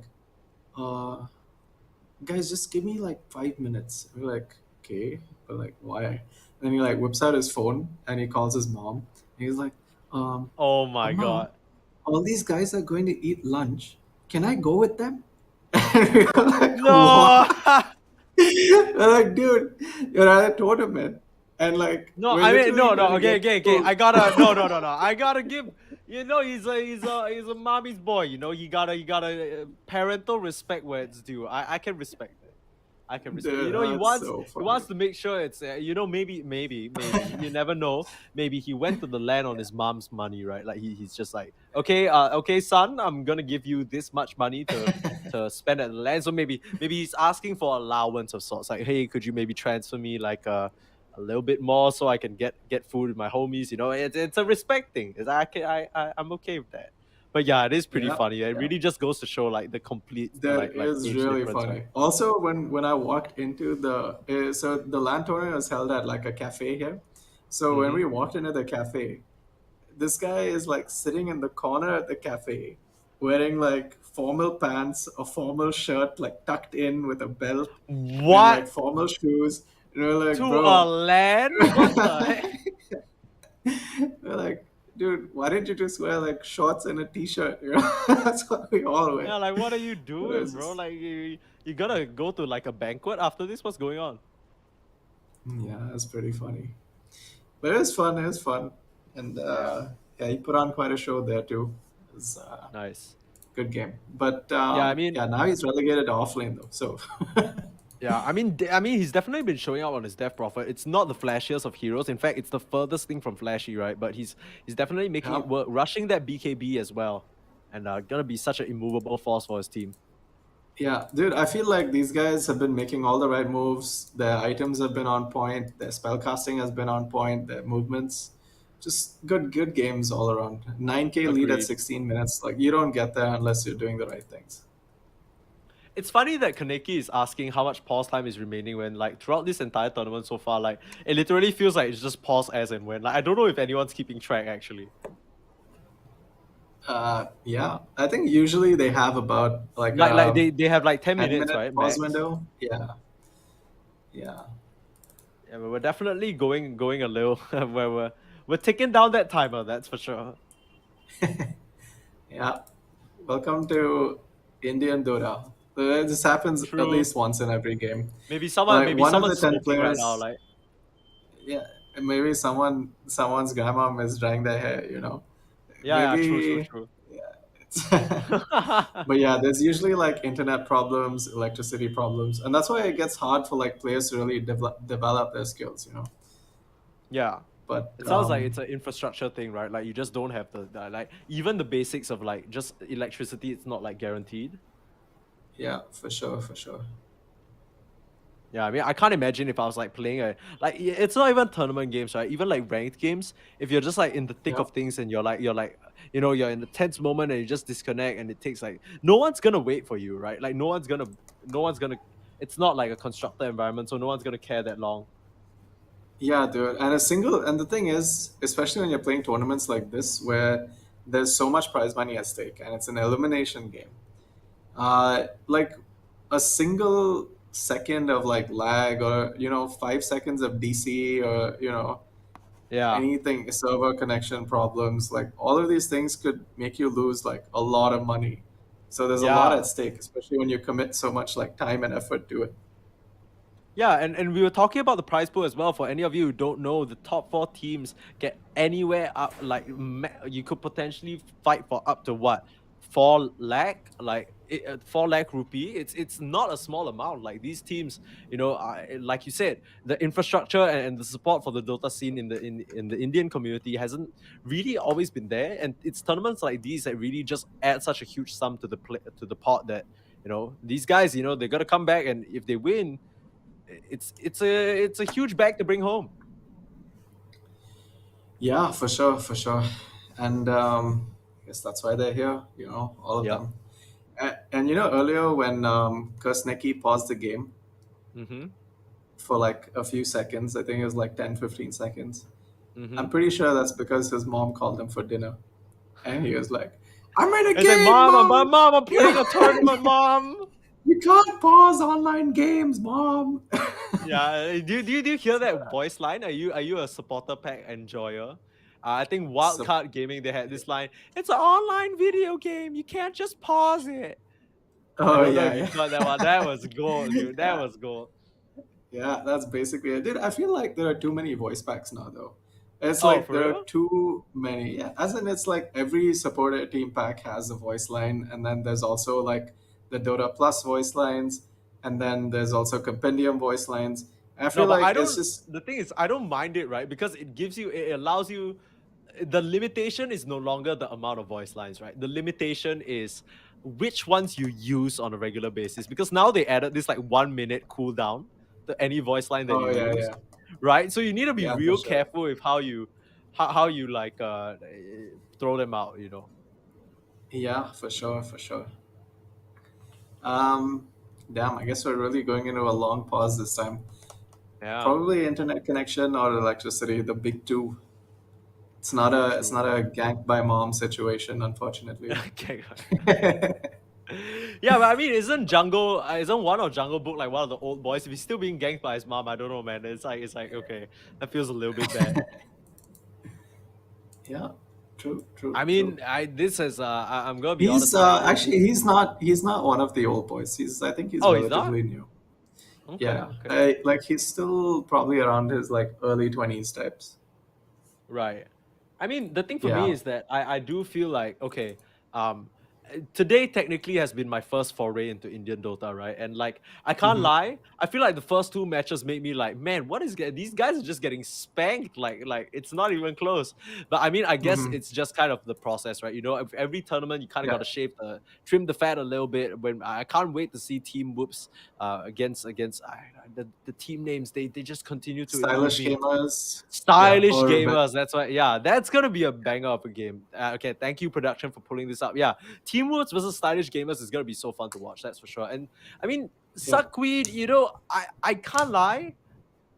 guys, just give me like 5 minutes. We're like, okay, but like, why? Then he like whips out his phone and he calls his mom. And he's like, oh my Mom, god. all these guys are going to eat lunch. Can I go with them? And we were like, No! we're like, dude, you're at a tournament. And like, No, we're I mean, literally no, gonna okay. get food. I gotta, no. I gotta give, you know, he's a mommy's boy. You know, you gotta parental respect where it's due. I can respect it. I can respect. Dude, You know, he that's wants so he funny. wants to make sure it's you know, maybe you never know. Maybe he went to the land on his mom's money, right? Like he's just like, okay, son, I'm gonna give you this much money to spend at the land. So maybe he's asking for allowance of sorts. Like, hey, could you maybe transfer me like a little bit more so I can get food with my homies? You know, it's a respect thing. I'm okay with that. But yeah, it is pretty funny. It really just goes to show like the complete That is age really difference, funny. right? Also, when I walked into so the LAN tournament was held at like a cafe here. So when we walked into the cafe, this guy is like sitting in the corner at the cafe, wearing like formal pants, a formal shirt like tucked in with a belt, and What? like formal shoes. And we're like, To a bro, land? What the heck? we're like, dude, why didn't you just wear like shorts and a t-shirt? You know? That's what we all wear. Yeah, like what are you doing, It's bro? just- Like you gotta go to like a banquet after this? What's going on? Yeah, that's pretty funny. But it was fun. It was fun, and yeah, he put on quite a show there too. It was Nice. good game. But I mean- yeah, now he's relegated to offlane though. So Yeah, I mean, he's definitely been showing up on his Death Prophet. It's not the flashiest of heroes. In fact, it's the furthest thing from flashy, right? But he's definitely making it work, rushing that BKB as well, and gonna be such an immovable force for his team. yeah, dude, I feel like these guys have been making all the right moves. Their items have been on point. Their spellcasting has been on point. Their movements, just good games all around. 9K lead at Agreed. 16 minutes. Like you don't get there unless you're doing the right things. It's funny that Kaneki is asking how much pause time is remaining when, like, throughout this entire tournament so far, like, it literally feels like it's just pause as and when. Like, I don't know if anyone's keeping track, actually. Yeah, I think usually they have about like They have, like, 10 minutes, 10-minute right? pause Max. window. Yeah. Yeah, but we're definitely going a little, where we're taking down that timer, that's for sure. Yeah. Welcome to Indian Dota. This happens at True. least once in every game. Maybe someone's one of the 10 smoking right players- now, like. Yeah, and maybe someone's grandma is drying their hair, you know. Yeah, Maybe- true. But yeah, there's usually like internet problems, electricity problems, and that's why it gets hard for like players to really develop their skills, you know. Yeah. But It sounds like it's an infrastructure thing, right? Like, you just don't have the like, even the basics of, like, just electricity, it's not, like, guaranteed. yeah, for sure. Yeah, I mean, I can't imagine if I was like playing it's not even tournament games, right? Even like ranked games, if you're just like in the thick Yeah. of things and you're like, you're in the tense moment and you just disconnect and it takes like no one's gonna wait for you, right? Like no one's gonna. It's not like a constructed environment, so no one's gonna care that long. Yeah, dude. And the thing is, especially when you're playing tournaments like this, where there's so much prize money at stake and it's an elimination game, like a single second of like lag, or 5 seconds of DC, or Yeah, anything, server connection problems, like all of these things could make you lose like a lot of money. So there's a lot yeah. at stake, especially when you commit so much like time and effort to it. Yeah, and we were talking about the prize pool as well. For any of you who don't know, the top four teams get anywhere up. Like you could potentially fight for up to what, 4 lakh, 4 lakh rupee. It's not a small amount. Like these teams, like you said, the infrastructure and the support for the Dota scene in the Indian community hasn't really always been there. And it's tournaments like these that really just add such a huge sum to the pot that these guys they got to come back, and if they win it's a huge bag to bring home. Yeah, for sure, for sure. And I guess that's why they're here, all of Yeah. them. And earlier when Kursnecki paused the game Mm-hmm. for like a few seconds, I think it was like 10, 15 seconds. Mm-hmm. I'm pretty sure that's because his mom called him for dinner. And he was like, I'm in a It's like, game, mom, I'm playing a tournament, mom. You can't pause online games, mom. Yeah. Do you hear that voice line? Are you a supporter pack enjoyer? I think So, Wildcard Gaming, they had this line. It's an online video game. You can't just pause it. I oh, don't know yeah, if you yeah. thought that one. That was gold, dude. That Yeah. was gold. Yeah, that's basically it. Dude, I feel like there are too many voice packs now, though. It's Oh, like for there are real? too many. Yeah, as in it's like every supporter team pack has a voice line, and then there's also like the Dota Plus voice lines, and then there's also compendium voice lines. I No, feel but I like it's don't. just The thing is, I don't mind it, right? Because it allows you. The limitation is no longer the amount of voice lines, right? The limitation is which ones you use on a regular basis. Because now they added this like 1 minute cooldown to any voice line that oh you yeah, use, yeah, right? So you need to be yeah, for real sure. careful with how you like throw them out. Yeah, for sure, for sure. Um, Damn, I guess we're really going into a long pause this time. Yeah. Probably internet connection or electricity, the big two. It's True. not a gank by mom situation, unfortunately. Okay. Yeah, but I mean, isn't one of Jungle Book like one of the old boys? If he's still being ganked by his mom, I don't know, man. It's like okay, that feels a little bit bad. Yeah, true, true, I true. mean, I'm gonna be honest, Actually he's not one of the old boys. I think he's Oh, he's not? relatively new. Okay, Yeah, okay. like he's still probably around his like early 20s types. Right. I mean, the thing for me Yeah. is that I do feel like, okay, um, today technically has been my first foray into Indian Dota, right? And like, I can't Hmm. lie, I feel like the first two matches made me like, man, these guys are just getting spanked. Like it's not even close. But I mean, I guess Hmm. it's just kind of the process, right? Every tournament you kind of got Yeah. to trim the fat a little bit. When I can't wait to see Team Whoops against the team names. They just continue to elude Stylish me. gamers. Yeah. Stylish Or gamers. That's why. Yeah, that's gonna be a banger of a game. Okay, thank you production for pulling this up. Yeah, Team Woods versus Stylish gamers is gonna be so fun to watch. That's for sure. And I mean, yeah. SuckWeed. I can't lie.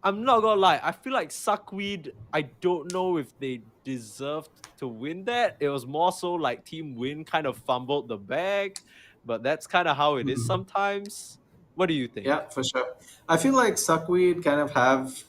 I'm not gonna lie. I feel like SuckWeed. I don't know if they deserved to win that. It was more so like Team Win kind of fumbled the bag, but that's kind of how it is Mhm. sometimes. What do you think? Yeah, for sure. I feel like Suckweed kind of have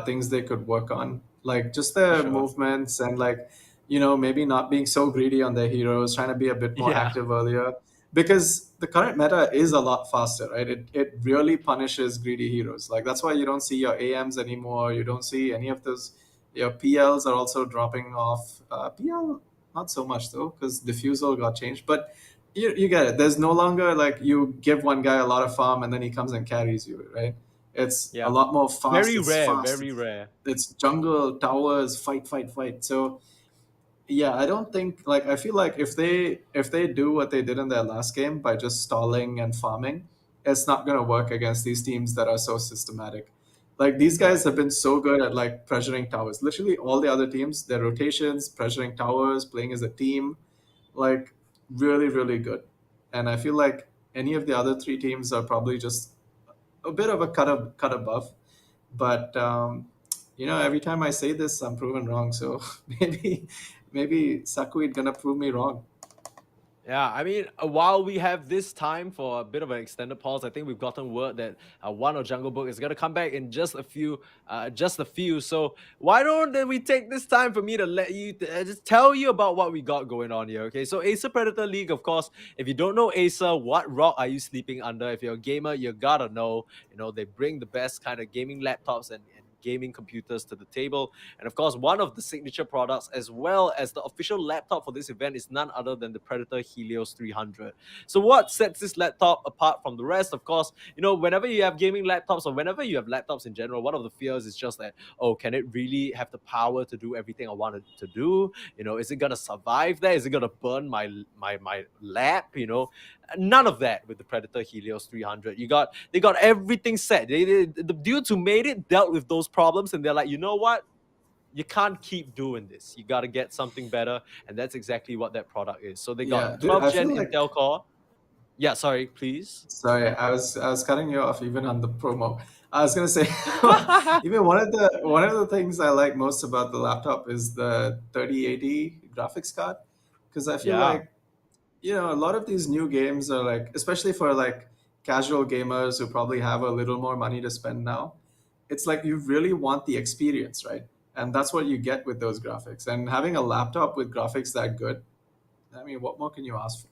things they could work on, like just For their sure. movements and like, maybe not being so greedy on their heroes, trying to be a bit more Yeah. active earlier. Because the current meta is a lot faster, right? It really punishes greedy heroes. Like that's why you don't see your AMs anymore. You don't see any of those. Your PLs are also dropping off. PL not so much though, because diffusal got changed. But you get it. There's no longer like you give one guy a lot of farm and then he comes and carries you, right? It's a Yeah. lot more fast. Very It's rare. fast. Very rare. It's jungle towers, fight, fight, fight. So yeah, I don't think like I feel like if they do what they did in their last game by just stalling and farming, it's not going to work against these teams that are so systematic. Like these guys have been so good at like pressuring towers. Literally all the other teams, their rotations, pressuring towers, playing as a team, like really, really good. And I feel like any of the other three teams are probably just a bit of a cut above. But every time I say this, I'm proven wrong. So maybe SuckWeed gonna prove me wrong. Yeah, I mean, while we have this time for a bit of an extended pause, I think we've gotten word that one of Jungle Book is gonna come back in just a few, So why don't then we take this time for me to let you just tell you about what we got going on here? Okay, so Acer Predator League, of course. If you don't know Acer, what rock are you sleeping under? If you're a gamer, you gotta know. They bring the best kind of gaming laptops and gaming computers to the table. And of course, one of the signature products, as well as the official laptop for this event, is none other than the Predator Helios 300. So what sets this laptop apart from the rest? Of course, whenever you have gaming laptops or whenever you have laptops in general, one of the fears is just that, can it really have the power to do everything I want it to do? Is it gonna survive there? Is it gonna burn my lap? None of that with the Predator Helios 300. They got everything set. The dudes who made it dealt with those problems, and they're like, you know what? You can't keep doing this. You got to get something better, and that's exactly what that product is. So they got dude, 12th I gen feel like Intel Core. Yeah, sorry, please. Sorry, I was cutting you off even on the promo. I was gonna say even one of the things I like most about the laptop is the 3080 graphics card, because I feel Yeah. like a lot of these new games are like, especially for like casual gamers who probably have a little more money to spend now. It's like you really want the experience, right? And that's what you get with those graphics. And having a laptop with graphics that good, I mean, what more can you ask for?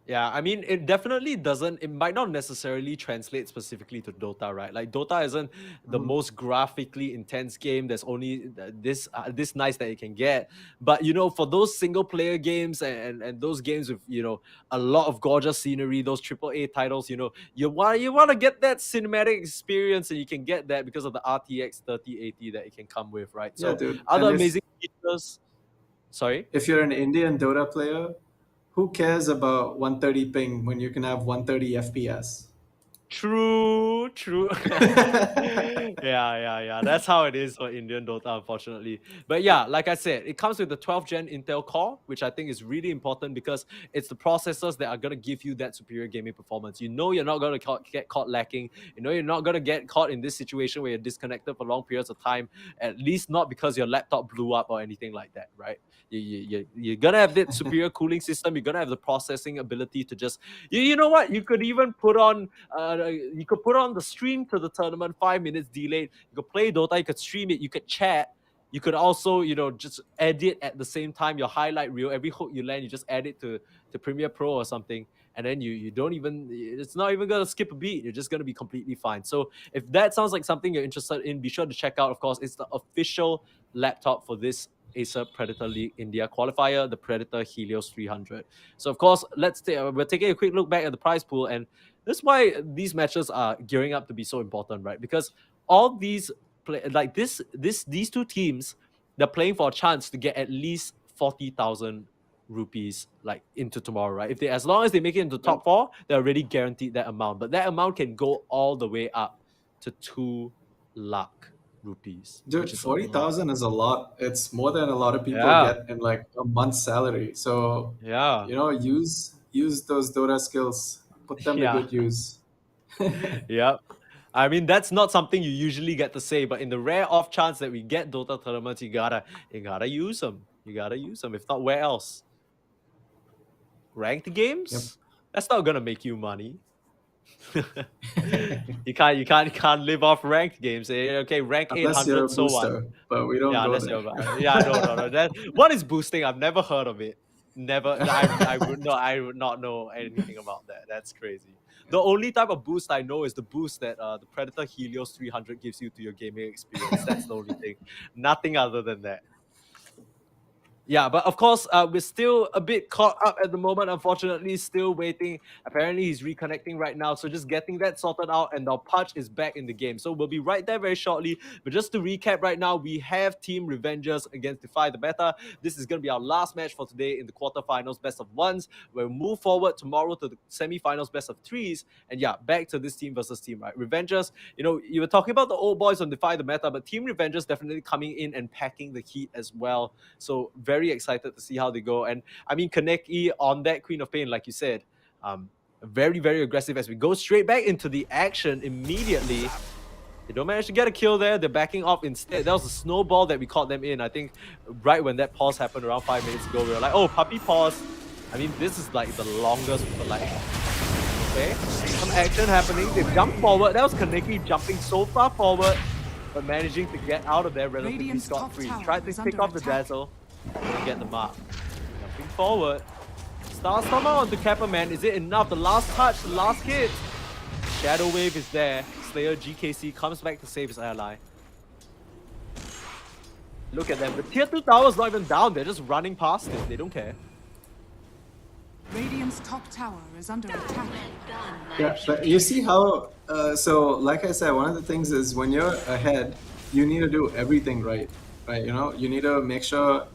Yeah, I mean, it definitely doesn't, it might not necessarily translate specifically to Dota, right? Like, Dota isn't the Mhm. most graphically intense game. There's only this nice that it can get. But, for those single player games and those games with, a lot of gorgeous scenery, those AAA titles, you want to get that cinematic experience, and you can get that because of the RTX 3080 that it can come with, right? Yeah, So, dude. other And amazing features. Sorry? if you're an Indian Dota player, who cares about 130 ping when you can have 130 FPS? True. Yeah. That's how it is for Indian Dota, unfortunately. But yeah, like I said, it comes with the 12th gen Intel Core, which I think is really important because it's the processors that are going to give you that superior gaming performance. You're not going to get caught lacking. You're not going to get caught in this situation where you're disconnected for long periods of time, at least not because your laptop blew up or anything like that, right? You're going to have that superior cooling system. You're going to have the processing ability to just, you know what? You could even put on the stream to the tournament 5 minutes delayed. You could play Dota, you could stream it, you could chat. You could also, just edit at the same time your highlight reel. Every hook you land, you just add it to Premiere Pro or something. And then you don't even, it's not even going to skip a beat. You're just going to be completely fine. So if that sounds like something you're interested in, be sure to check out, of course, it's the official laptop for this Acer Predator League India qualifier, the Predator Helios 300. So of course, we're taking a quick look back at the prize pool, and that's why these matches are gearing up to be so important, right? Because all these these two teams, they're playing for a chance to get at least 40,000 rupees like into tomorrow, right? As long as they make it into top 4, they're already guaranteed that amount. But that amount can go all the way up to 2 lakh rupees. Dude, Which is 40,000 is a lot. It's more than a lot of people Yeah. get in like a month's salary. So, Yeah. use those Dota skills, put them to good use. Yep. I mean, that's not something you usually get to say, but in the rare off chance that we get Dota tournaments, you gotta use them. You gotta use them. If not, where else? Ranked games? Yep. That's not gonna make you money. you can't live off ranked games. Okay, rank Unless you're a 800, so booster, what? but we don't Yeah, go there. no. What is boosting? I've never heard of it. Never. I would not know anything about that. That's crazy. The only type of boost I know is the boost that the Predator Helios 300 gives you to your gaming experience. That's the only thing. Nothing other than that. Yeah, but of course, we're still a bit caught up at the moment. Unfortunately, still waiting. Apparently, he's reconnecting right now. So just getting that sorted out, and our Pudge is back in the game. So we'll be right there very shortly. But just to recap right now, we have Team Revengers against DefyTheMeta. This is going to be our last match for today in the quarterfinals, best of ones. We'll move forward tomorrow to the semifinals, best of threes. And yeah, back to this team versus team, right? Revengers, you know, you were talking about the old boys on DefyTheMeta, but Team Revengers definitely coming in and packing the heat as well. So very excited to see how they go. And I mean, Kaneki on that Queen of Pain, like you said, very, very aggressive as we go straight back into the action immediately. They don't manage to get a kill there. They're backing off instead. That was a snowball that we caught them in. I think right when that pause happened around 5 minutes ago, we were like, oh, puppy pause. I mean, this is like the longest for like, okay, some action happening. They jumped forward. That was Kaneki jumping so far forward, but managing to get out of there relatively scot-free. Tried to pick off the dazzle and get the mark. Jumping forward. Starstormer onto Kapperman. Is it enough? The last touch, the last hit. Shadow Wave is there. Slayer GKC comes back to save his ally. Look at them. The tier 2 tower is not even down. They're just running past it. They don't care. Radiant's top tower is under attack. Yeah, but you see how, so like I said, one of the things is when you're ahead, you need to do everything right? You know, you need to make sure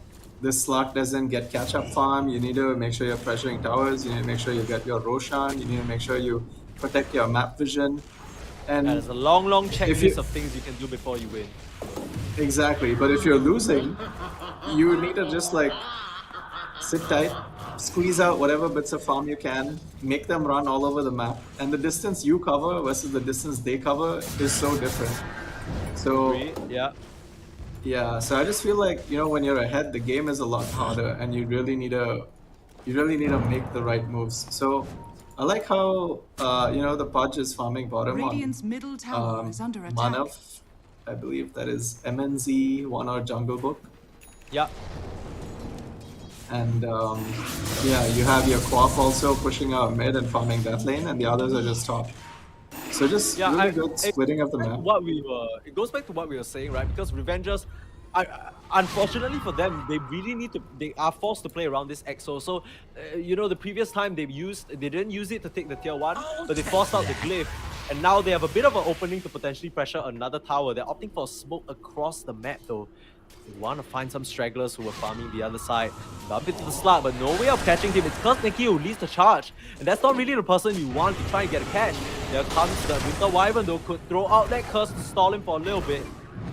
this slot doesn't get catch-up farm, you need to make sure you're pressuring towers, you need to make sure you get your Roshan, you need to make sure you protect your map vision. And there's a long checklist of things you can do before you win. Exactly, but if you're losing, you need to just like sit tight, squeeze out whatever bits of farm you can, make them run all over the map, and the distance you cover versus the distance they cover is so different. So yeah, so I just feel like, you know, when you're ahead, the game is a lot harder, and you really need to make the right moves. So I like how you know, the Pudge is farming bottom Radiant's on middle tower is under attack. Manav, I believe that is MNZ 1 or Jungle Book. Yeah. And yeah, you have your Quaff also pushing out mid and farming that lane, and the others are just top. So just really good splitting of the map. It goes back to what we were saying, right? Because Revengers, unfortunately for them, they are forced to play around this EXO. So, you know, the previous time they didn't use it to take the tier 1, but they forced out the glyph. And now they have a bit of an opening to potentially pressure another tower. They're opting for a smoke across the map though. They want to find some stragglers who are farming the other side. Bump into the slot, but no way of catching him. It's because Neki who leads the charge. And that's not really the person you want to try and get a catch. There comes the Winter Wyvern though, could throw out that curse to stall him for a little bit.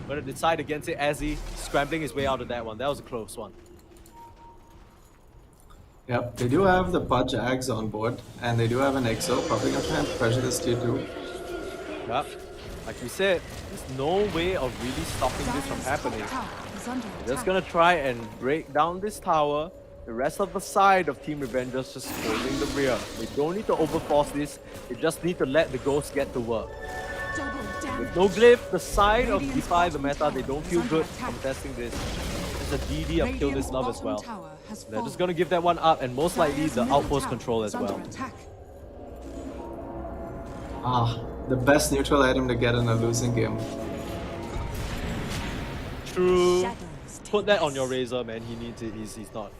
But to decide against it as he scrambling his way out of that one. That was a close one. Yep, they do have the Pudge Ags on board, and they do have an EXO, probably gonna try and pressure this tier 2. Yep, like we said, there's no way of really stopping this from happening. They're just gonna try and break down this tower. The rest of the side of Team Revengers just holding the rear. They don't need to overforce this, they just need to let the ghosts get to work. With no glyph, the side of DefyTheMeta, they don't feel good contesting this. There's a DD of Kill This Love as well. They're just gonna give that one up, and most likely the outpost control as well. Ah, the best neutral item to get in a losing game. True. Put that on your Razor, man. He needs it. He's not.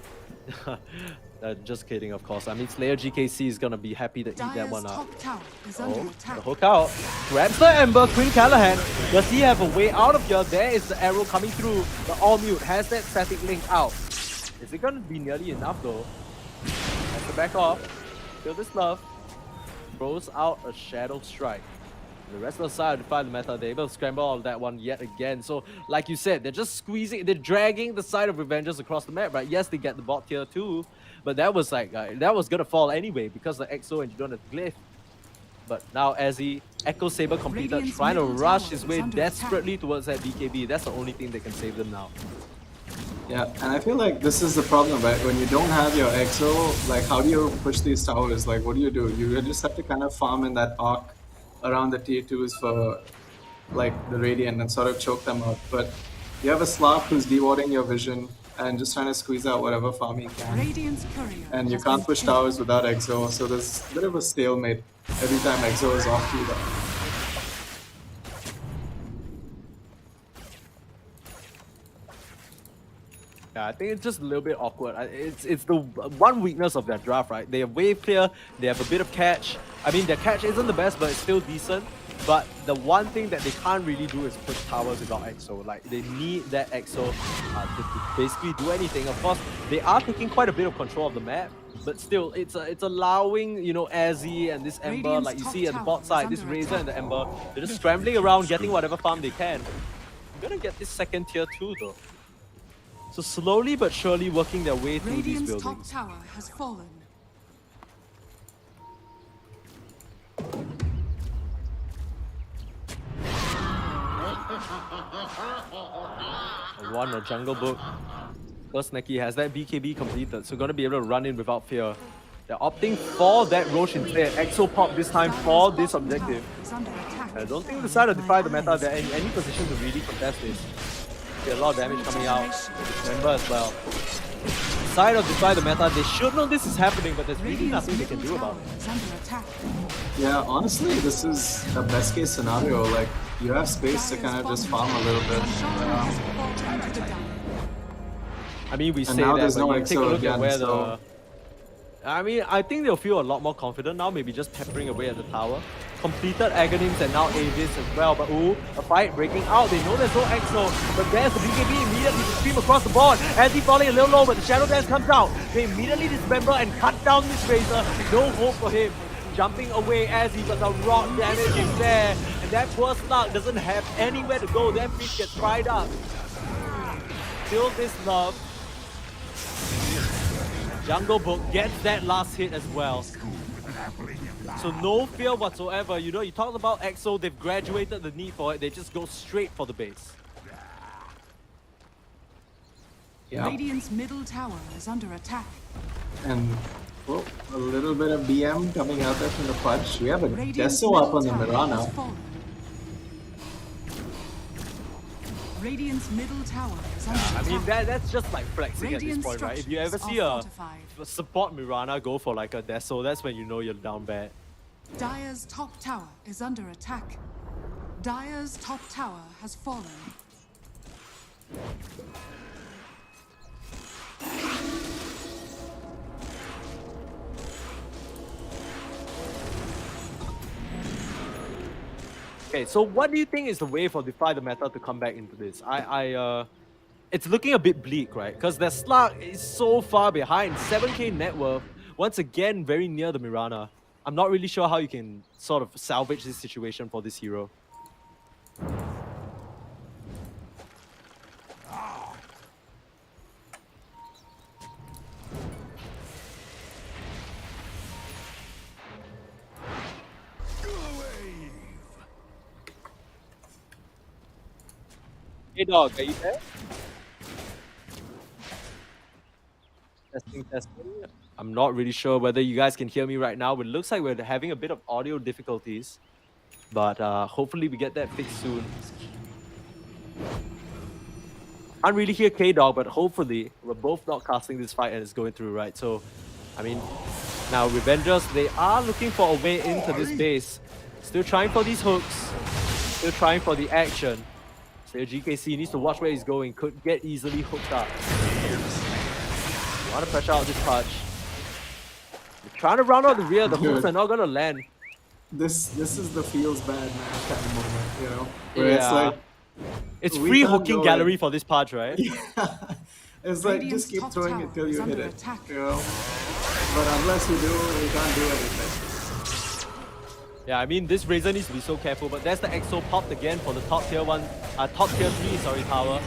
Just kidding, of course. I mean, Slayer GKC is gonna be happy to eat that one up. Oh, the hook out. Grabs the Ember, Queen Callahan. Does he have a way out of here? There is the arrow coming through. The all-mute has that static link out. Is it gonna be nearly enough though? Has to back off. Kill This Love. Throws out a Shadow Strike. The rest of the side of DefyTheMeta, they're able to scramble all of that one yet again. So, like you said, they're just squeezing, they're dragging the side of Revengers across the map, right? Yes, they get the bot tier 2, but that was like, that was gonna fall anyway because the EXO and you don't have Glyph. But now as he Echo Saber completed, trying to rush his way desperately towards that BKB, that's the only thing that can save them now. Yeah, and I feel like this is the problem, right? When you don't have your EXO, like how do you push these towers? Like what do? You just have to kind of farm in that arc around the tier 2s for like the Radiant and sort of choke them out. But you have a Slark who's dewarding your vision and just trying to squeeze out whatever farm you can. And you can't push towers without EXO, so there's a bit of a stalemate every time EXO is off you though. Yeah, I think it's just a little bit awkward. It's the one weakness of their draft, right? They have wave clear, they have a bit of catch. I mean, their catch isn't the best, but it's still decent. But the one thing that they can't really do is push towers without EXO. Like, they need that EXO to basically do anything. Of course, they are taking quite a bit of control of the map, but still, it's allowing, you know, Azzy and this Ember, Radiant's like you top see at the tower bot is side, this under Razor attack. and the Ember, they're just scrambling around, getting whatever farm they can. They're gonna get this second tier too, though. So slowly but surely working their way through these Radiant's top buildings. tower has fallen. One or Jungle Book. First Neki has that BKB completed, so gonna be able to run in without fear. They're opting for that Roche instead. Exo pop this time for this objective. Is under attack. I don't think the side of DefyTheMeta they're in any position to really contest this. Get a lot of damage coming out. Remember as well. Side of DefyTheMeta, they should know this is happening, but there's really Radiant's nothing they can middle do about tower it. is under attack. Yeah, honestly, this is the best case scenario. Like, you have space to kind of just farm a little bit. Shaman has fallen into the down. I mean, we And say now that, there's but no you take a EXO look at again, where so- I mean, I think they'll feel a lot more confident now, maybe just peppering away at the tower. Completed Aghanims and now Avis as well, but ooh, a fight breaking out. They know there's no EXO, but there's the BKB immediately to stream across the board. As he falling a little low, but the Shadow Dance comes out. They immediately dismember and cut down this Razor. No hope for him. Jumping away as he got the rock damage is there. And that poor Slug doesn't have anywhere to go. That fish gets fried up. Still this love. Jungle Book gets that last hit as well. So no fear whatsoever. You know, you talked about EXO, they've graduated the need for it. They just go straight for the base. Yeah. Radiant's middle tower is under attack. And oh, a little bit of BM coming out there from the Fudge. We have a Radiant's Deso up middle on the tower Mirana. has fallen. Radiant's middle tower is under I attack. mean, that's just like flexing at this Radiant point, right? If you structures ever are see a fortified. support Mirana go for like a Deso, that's when you know you're down bad. Dire's top tower is under attack. Dire's top tower has fallen. Okay, so what do you think is the way for DefyTheMeta to come back into this? It's looking a bit bleak, right? Because their Slug is so far behind, 7k net worth. Once again, very near the Mirana. I'm not really sure how you can sort of salvage this situation for this hero. Hey dog, are you there? Testing, testing. I'm not really sure whether you guys can hear me right now, but it looks like we're having a bit of audio difficulties. But hopefully we get that fixed soon. Can't really hear K-Dog, but hopefully we're both not casting this fight and it's going through, right? So, I mean, now Revengers, they are looking for a way into this base. Still trying for these hooks. Still trying for the action. So GKC needs to watch where he's going. Could get easily hooked up. You want to pressure out this touch. They're trying to round out the rear. The hooks are not going to land. This is the feels bad man kind of moment, you know? Where it's Yeah. like, It's we free can't hooking go gallery in. for this Pudge, right? it's like, Radiant's just keep top throwing tower it till is you hit under it, attack. you know? But unless you do, you can't do anything. Yeah, I mean, this Razor needs to be so careful, but there's the EXO popped again for the top tier 3, sorry, tower.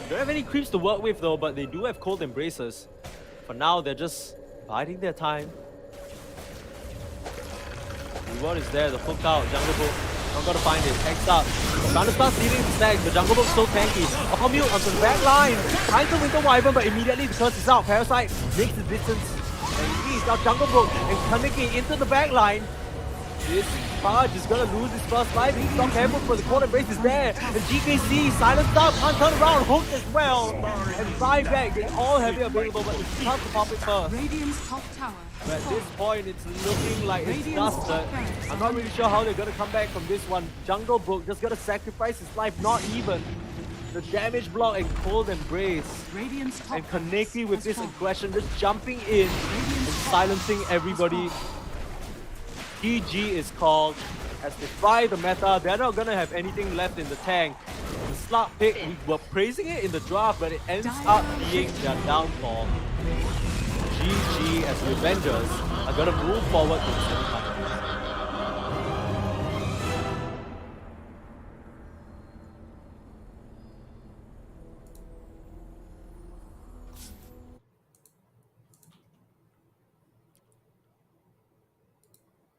Don't have any creeps to work with though, but they do have cold embraces. For now, they're just biding their time. Reward is there, the hook out, Jungle Book. Not gonna find it, X up. Trying to start stealing the stacks, but Jungle Book's so tanky. Upper mute onto the back line. Finds the Winter Wyvern, but immediately the curse is out. Parasite makes the distance. And he's now Jungle Book and Kaneki into the back line. This Pudge is gonna lose his first life. He's not careful, but the cold embrace is there. And GKC silenced up, can't turn around, hooked as well. And five back, they all have it available, but it's tough to pop it first. Radiant's top tower But has at this fallen. point, it's looking like it's Radiant's dusted. top barracks I'm are not under really sure how they're gonna come back from this one. Jungle Book just gonna sacrifice his life, not even. the damage block and cold embrace. Radiant's top And barracks Kaneki with has this fallen. aggression, just jumping in and silencing everybody. GG is called. As they fry the meta, they're not gonna have anything left in the tank. The slot pick, we were praising it in the draft, but it ends up being their downfall. GG as Revengers are gonna move forward to the semifinals.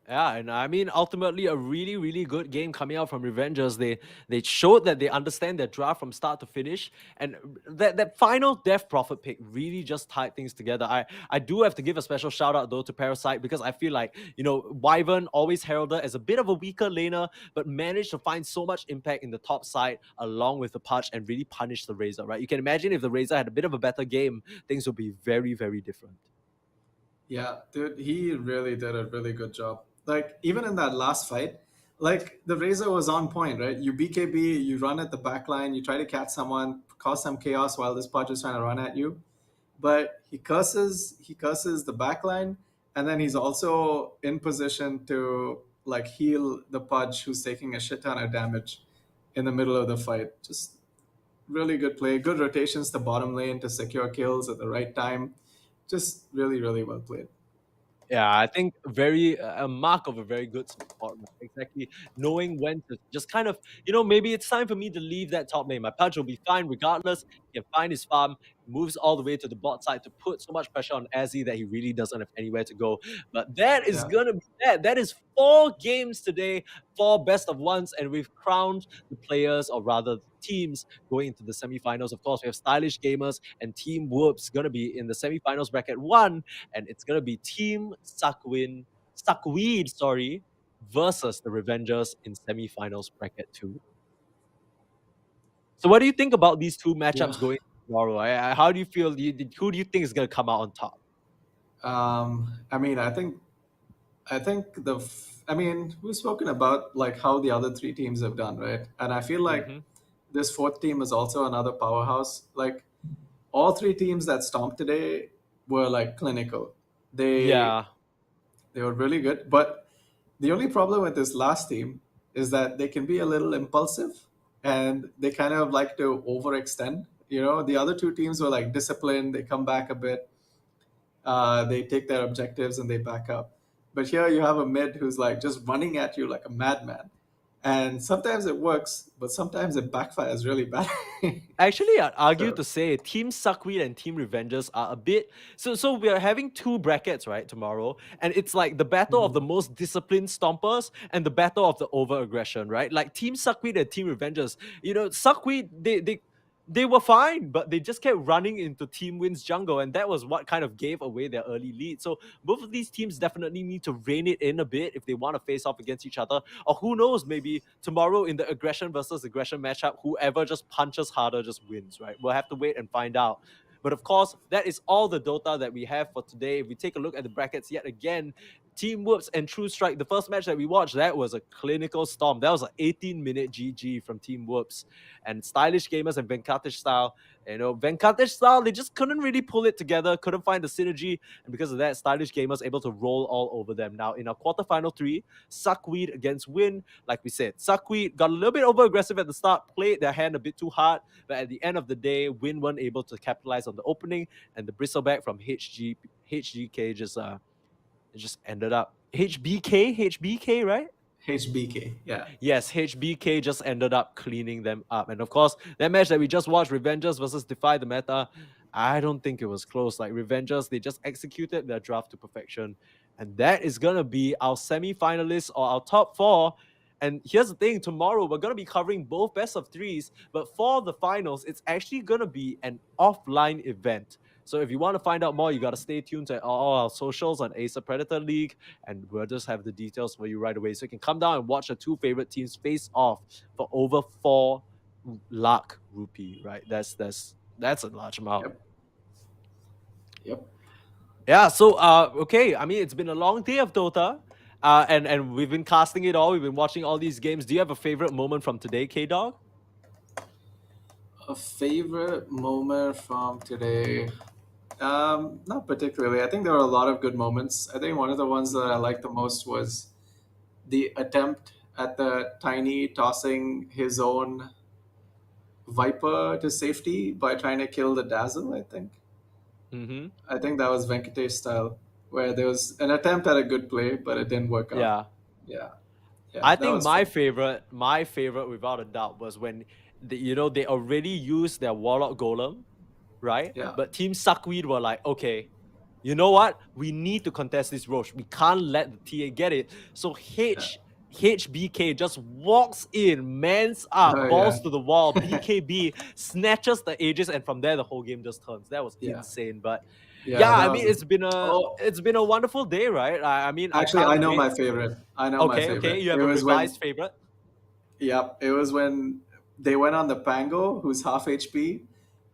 Yeah, and I mean, ultimately, a really, really good game coming out from Revengers. They showed that they understand their draft from start to finish, and that final Death Prophet pick really just tied things together. I do have to give a special shout out though to Parasite, because I feel like, you know, Wyvern always heralded as a bit of a weaker laner, but managed to find so much impact in the top side along with the Pudge and really punish the Razor. Right? You can imagine if the Razor had a bit of a better game, things would be very, very different. Yeah, dude, he really did a really good job. Like, even in that last fight, like, the Razor was on point, right? You BKB, you run at the back line, you try to catch someone, cause some chaos while this Pudge is trying to run at you. But he curses the back line, and then he's also in position to, like, heal the Pudge who's taking a shit ton of damage in the middle of the fight. Just really good play. Good rotations to bottom lane to secure kills at the right time. Just really, really well played. Yeah, I think a mark of a very good support. Exactly, knowing when to just kind of, you know, maybe it's time for me to leave that top lane. My Pudge will be fine regardless. He can find his farm, moves all the way to the bot side to put so much pressure on Azzy that he really doesn't have anywhere to go. But that is Yeah. gonna be that. That is 4 games today, 4 best of ones, and we've crowned the players, or rather teams, going into the semifinals. Of course, we have Stylish Gamers and Team Whoops gonna be in the semifinals bracket 1, and it's gonna be Team SuckWeed, sorry, versus the Revengers in semifinals bracket 2. So what do you think about these two Yeah. matchups going tomorrow? How do you feel? Who do you think is gonna come out on top? I mean, I mean, we've spoken about like how the other three teams have done, right? And I feel like Mhm. this fourth team is also another powerhouse. Like, all three teams that stomped today were like clinical. They Yeah. they were really good, but the only problem with this last team is that they can be a little impulsive and they kind of like to overextend. You know, the other two teams were like disciplined, they come back a bit, they take their objectives and they back up. But here you have a mid who's like just running at you like a madman. And sometimes it works, but sometimes it backfires really bad. Actually, I'd argue So, to say Team SuckWeed and Team Revengers are a bit so we are having 2 brackets, right, tomorrow, and it's like the battle of the most disciplined stompers and the battle of the over aggression, right? Like Team SuckWeed and Team Revengers, you know, SuckWeed, they were fine, but they just kept running into Team Win's jungle, and that was what kind of gave away their early lead. So both of these teams definitely need to rein it in a bit if they want to face off against each other. Or who knows, maybe tomorrow in the aggression versus aggression matchup, whoever just punches harder just wins, right? We'll have to wait and find out. But of course, that is all the Dota that we have for today. If we take a look at the brackets yet again, Team Whoops and True Strike, the first match that we watched, that was a clinical storm. That was an 18-minute GG from Team Whoops. And Stylish Gamers and Venkateshtyle, you know, Venkateshtyle, they just couldn't really pull it together, couldn't find the synergy. And because of that, Stylish Gamers able to roll all over them. Now, in our quarterfinal 3, SuckWeed against Win. Like we said, SuckWeed got a little bit over-aggressive at the start, played their hand a bit too hard. But at the end of the day, Win weren't able to capitalize on the opening. And the bristleback from HGK just ended up HBK, right? HBK, yeah. Yes, HBK just ended up cleaning them up. And of course, that match that we just watched, Revengers versus DefyTheMeta, I don't think it was close. Like, Revengers, they just executed their draft to perfection. And that is going to be our semi-finalists or our top 4. And here's the thing, tomorrow we're going to be covering both best of 3s, but for the finals, it's actually going to be an offline event. So if you want to find out more, you got to stay tuned to all our socials on Acer Predator League, and we'll just have the details for you right away. So you can come down and watch the 2 favorite teams face off for over 4 lakh rupee, right? That's a large amount. Yep. Yeah, so okay, I mean, it's been a long day of Dota. And we've been casting it all. We've been watching all these games. Do you have a favorite moment from today, K-Dog? A favorite moment from today? Not particularly. I think there were a lot of good moments. I think one of the ones that I liked the most was the attempt at the Tiny tossing his own Viper to safety by trying to kill the Dazzle, I think. Mm-hmm. I think that was Venkatesh style, where there was an attempt at a good play, but it didn't work out. Yeah. Yeah, yeah, I that think was fun. my favorite without a doubt was when they already used their Warlock Golem, right? Yeah, But Team SuckWeed were like, okay, you know what? We need to contest this Roche. We can't let the TA get it. So yeah. HBK just walks in, mans up, Oh, balls yeah. to the wall. BKB snatches the Aegis, and from there the whole game just turns. That was Yeah, insane. But yeah, yeah, I that mean was. Oh, it's been a wonderful day, right? I mean I actually, I can't know wait. my favorite. I know my Okay, favorite. you It have a was when, revised favorite. yep, it was when they went on the Pango, who's half HP,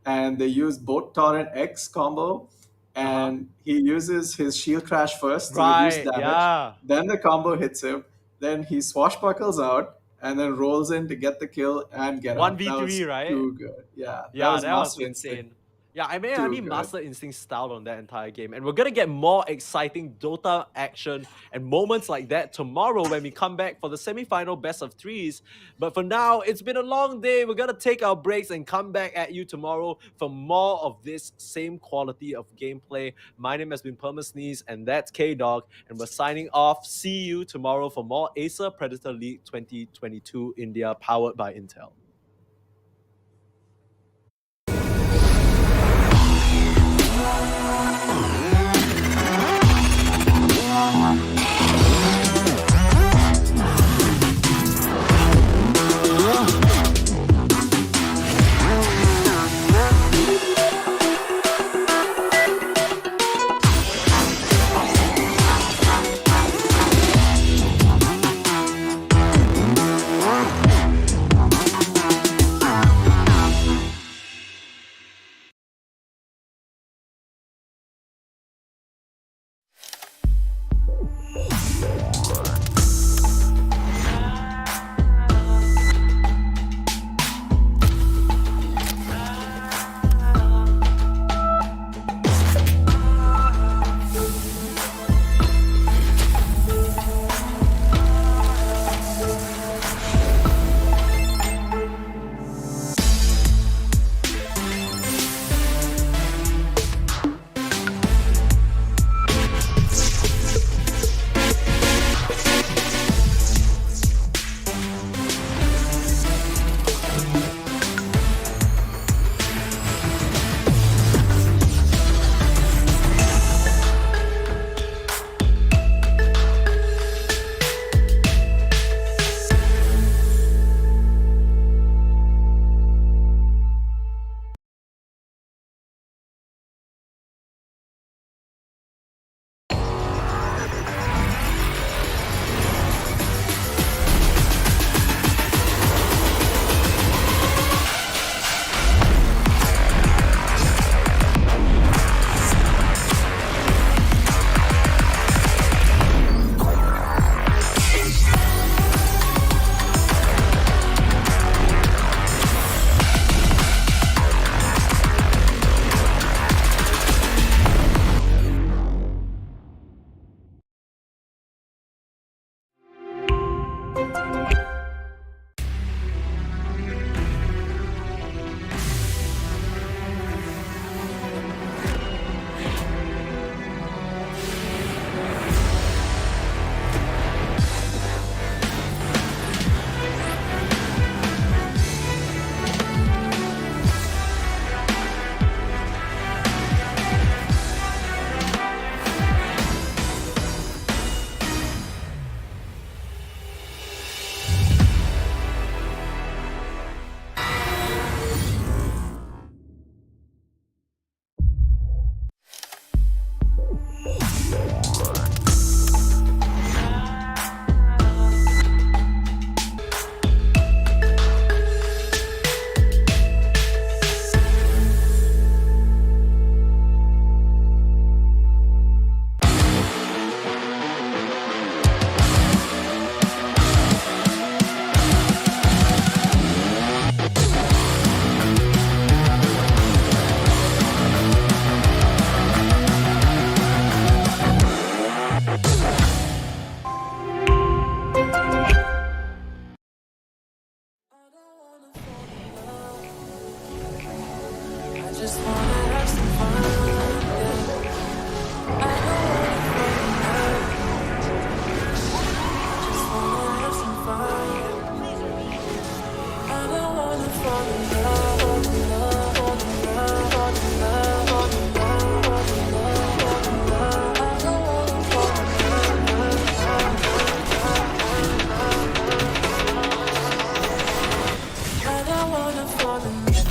and they used both Torrent X combo, Uh-huh. and he uses his shield crash first to reduce Right, damage. yeah. Then the combo hits him. Then he swashbuckles out and then rolls in to get the kill and get out. That 1v3, was right? too good. Yeah, that Yeah, was that was Master Instinct. insane. Yeah, I Too mean, good. Master Instinct styled on that entire game, and we're gonna get more exciting Dota action and moments like that tomorrow when we come back for the semi-final best of threes. But for now, it's been a long day. We're gonna take our breaks and come back at you tomorrow for more of this same quality of gameplay. My name has been Perma Sneeze, and that's K Dog, and we're signing off. See you tomorrow for more Acer Predator League 2022 India, powered by Intel. just wanna have some fun, yeah. I don't wanna fall in love. Just wanna have some fun. I don't wanna fall in love, fall in love, fall in love, fall in love, fall in love, fall in love, fall in love. I don't wanna fall in love. I don't wanna fall in love.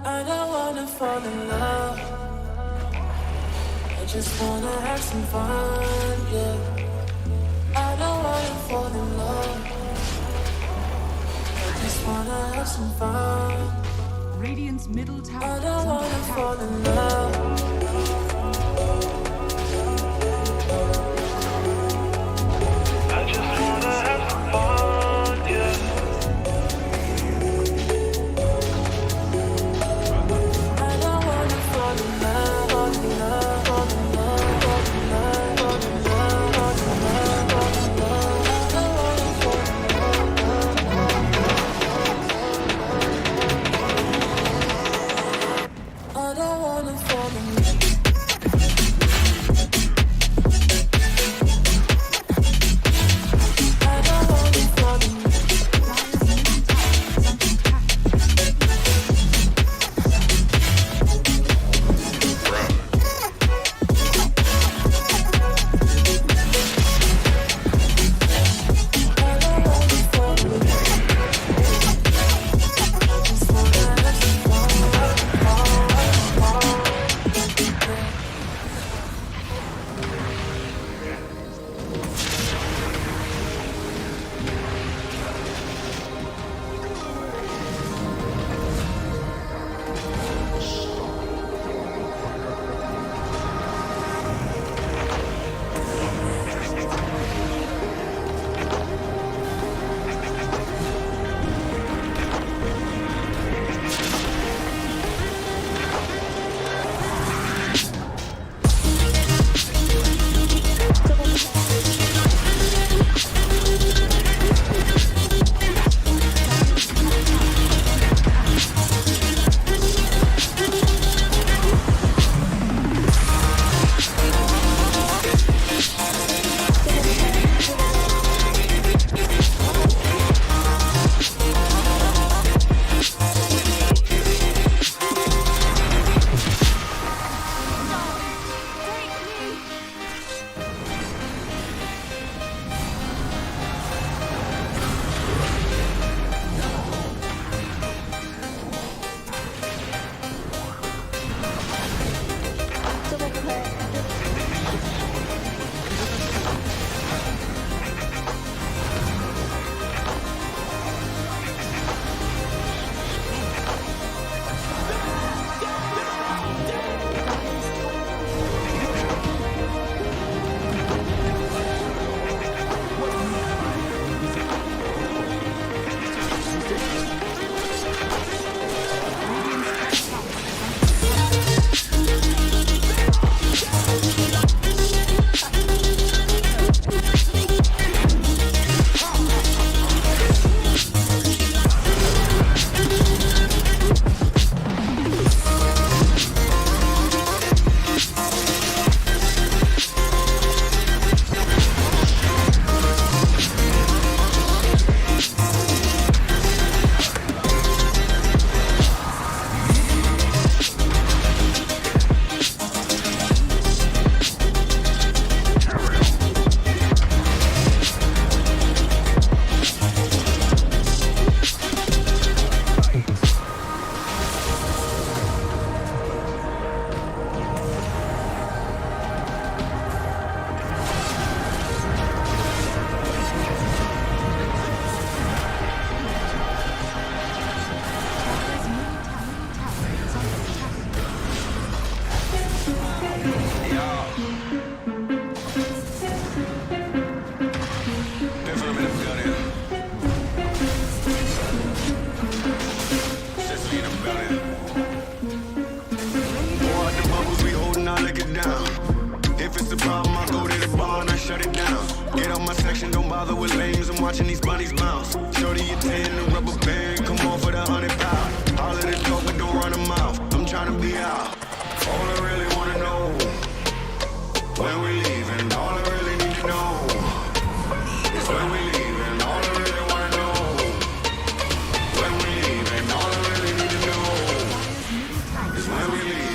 I don't wanna fall in love. I just wanna have some fun, yeah. I don't wanna fall in love. I just wanna have some fun. Radiant's middle tower I is don't under wanna attack. fall in love. I just wanna have some fun, yeah. I don't wanna fall in love, fall in love, fall in love, fall in love, fall in love, fall in love, fall in love. I don't wanna fall in love. I don't wanna fall in love. watching these bunnies bounce. Shorty, you 10, the rubber band, come on for the 100 pound. All of the dope, but don't run them out. I'm trying to be out. All I really wanna know, when we leaving, all I really need to know is when we leaving, all I really wanna know. When we leaving, all I really need to know is when we leaving.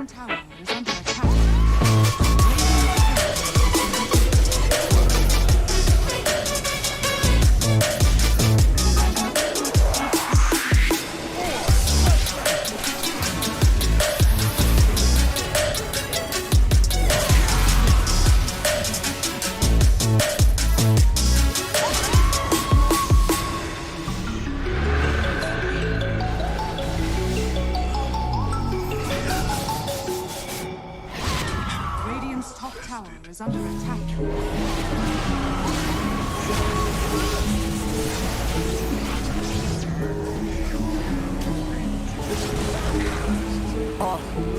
bottom tower is under attack. Radiant's top tower is under attack.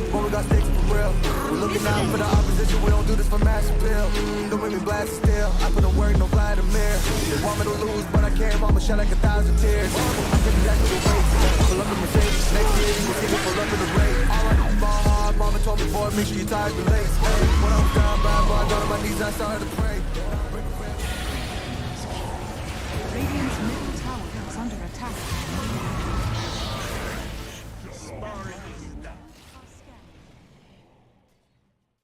When we got sticks for real. We're looking out for the opposition, we don't do this for mass appeal. Don't make me blast still. I put in work, no Vladimir. They want me to lose, but I can't. Mama shed like 1,000 tears. I think that's the way. Pull up in Mercedes, next year you will see me pull up in the race. Alright, ball hard, mama told me, boy, make sure your tires be laced. Hey, when I was down bad, boy, I got on my knees, I started to pray. Radiant's middle tower is under attack.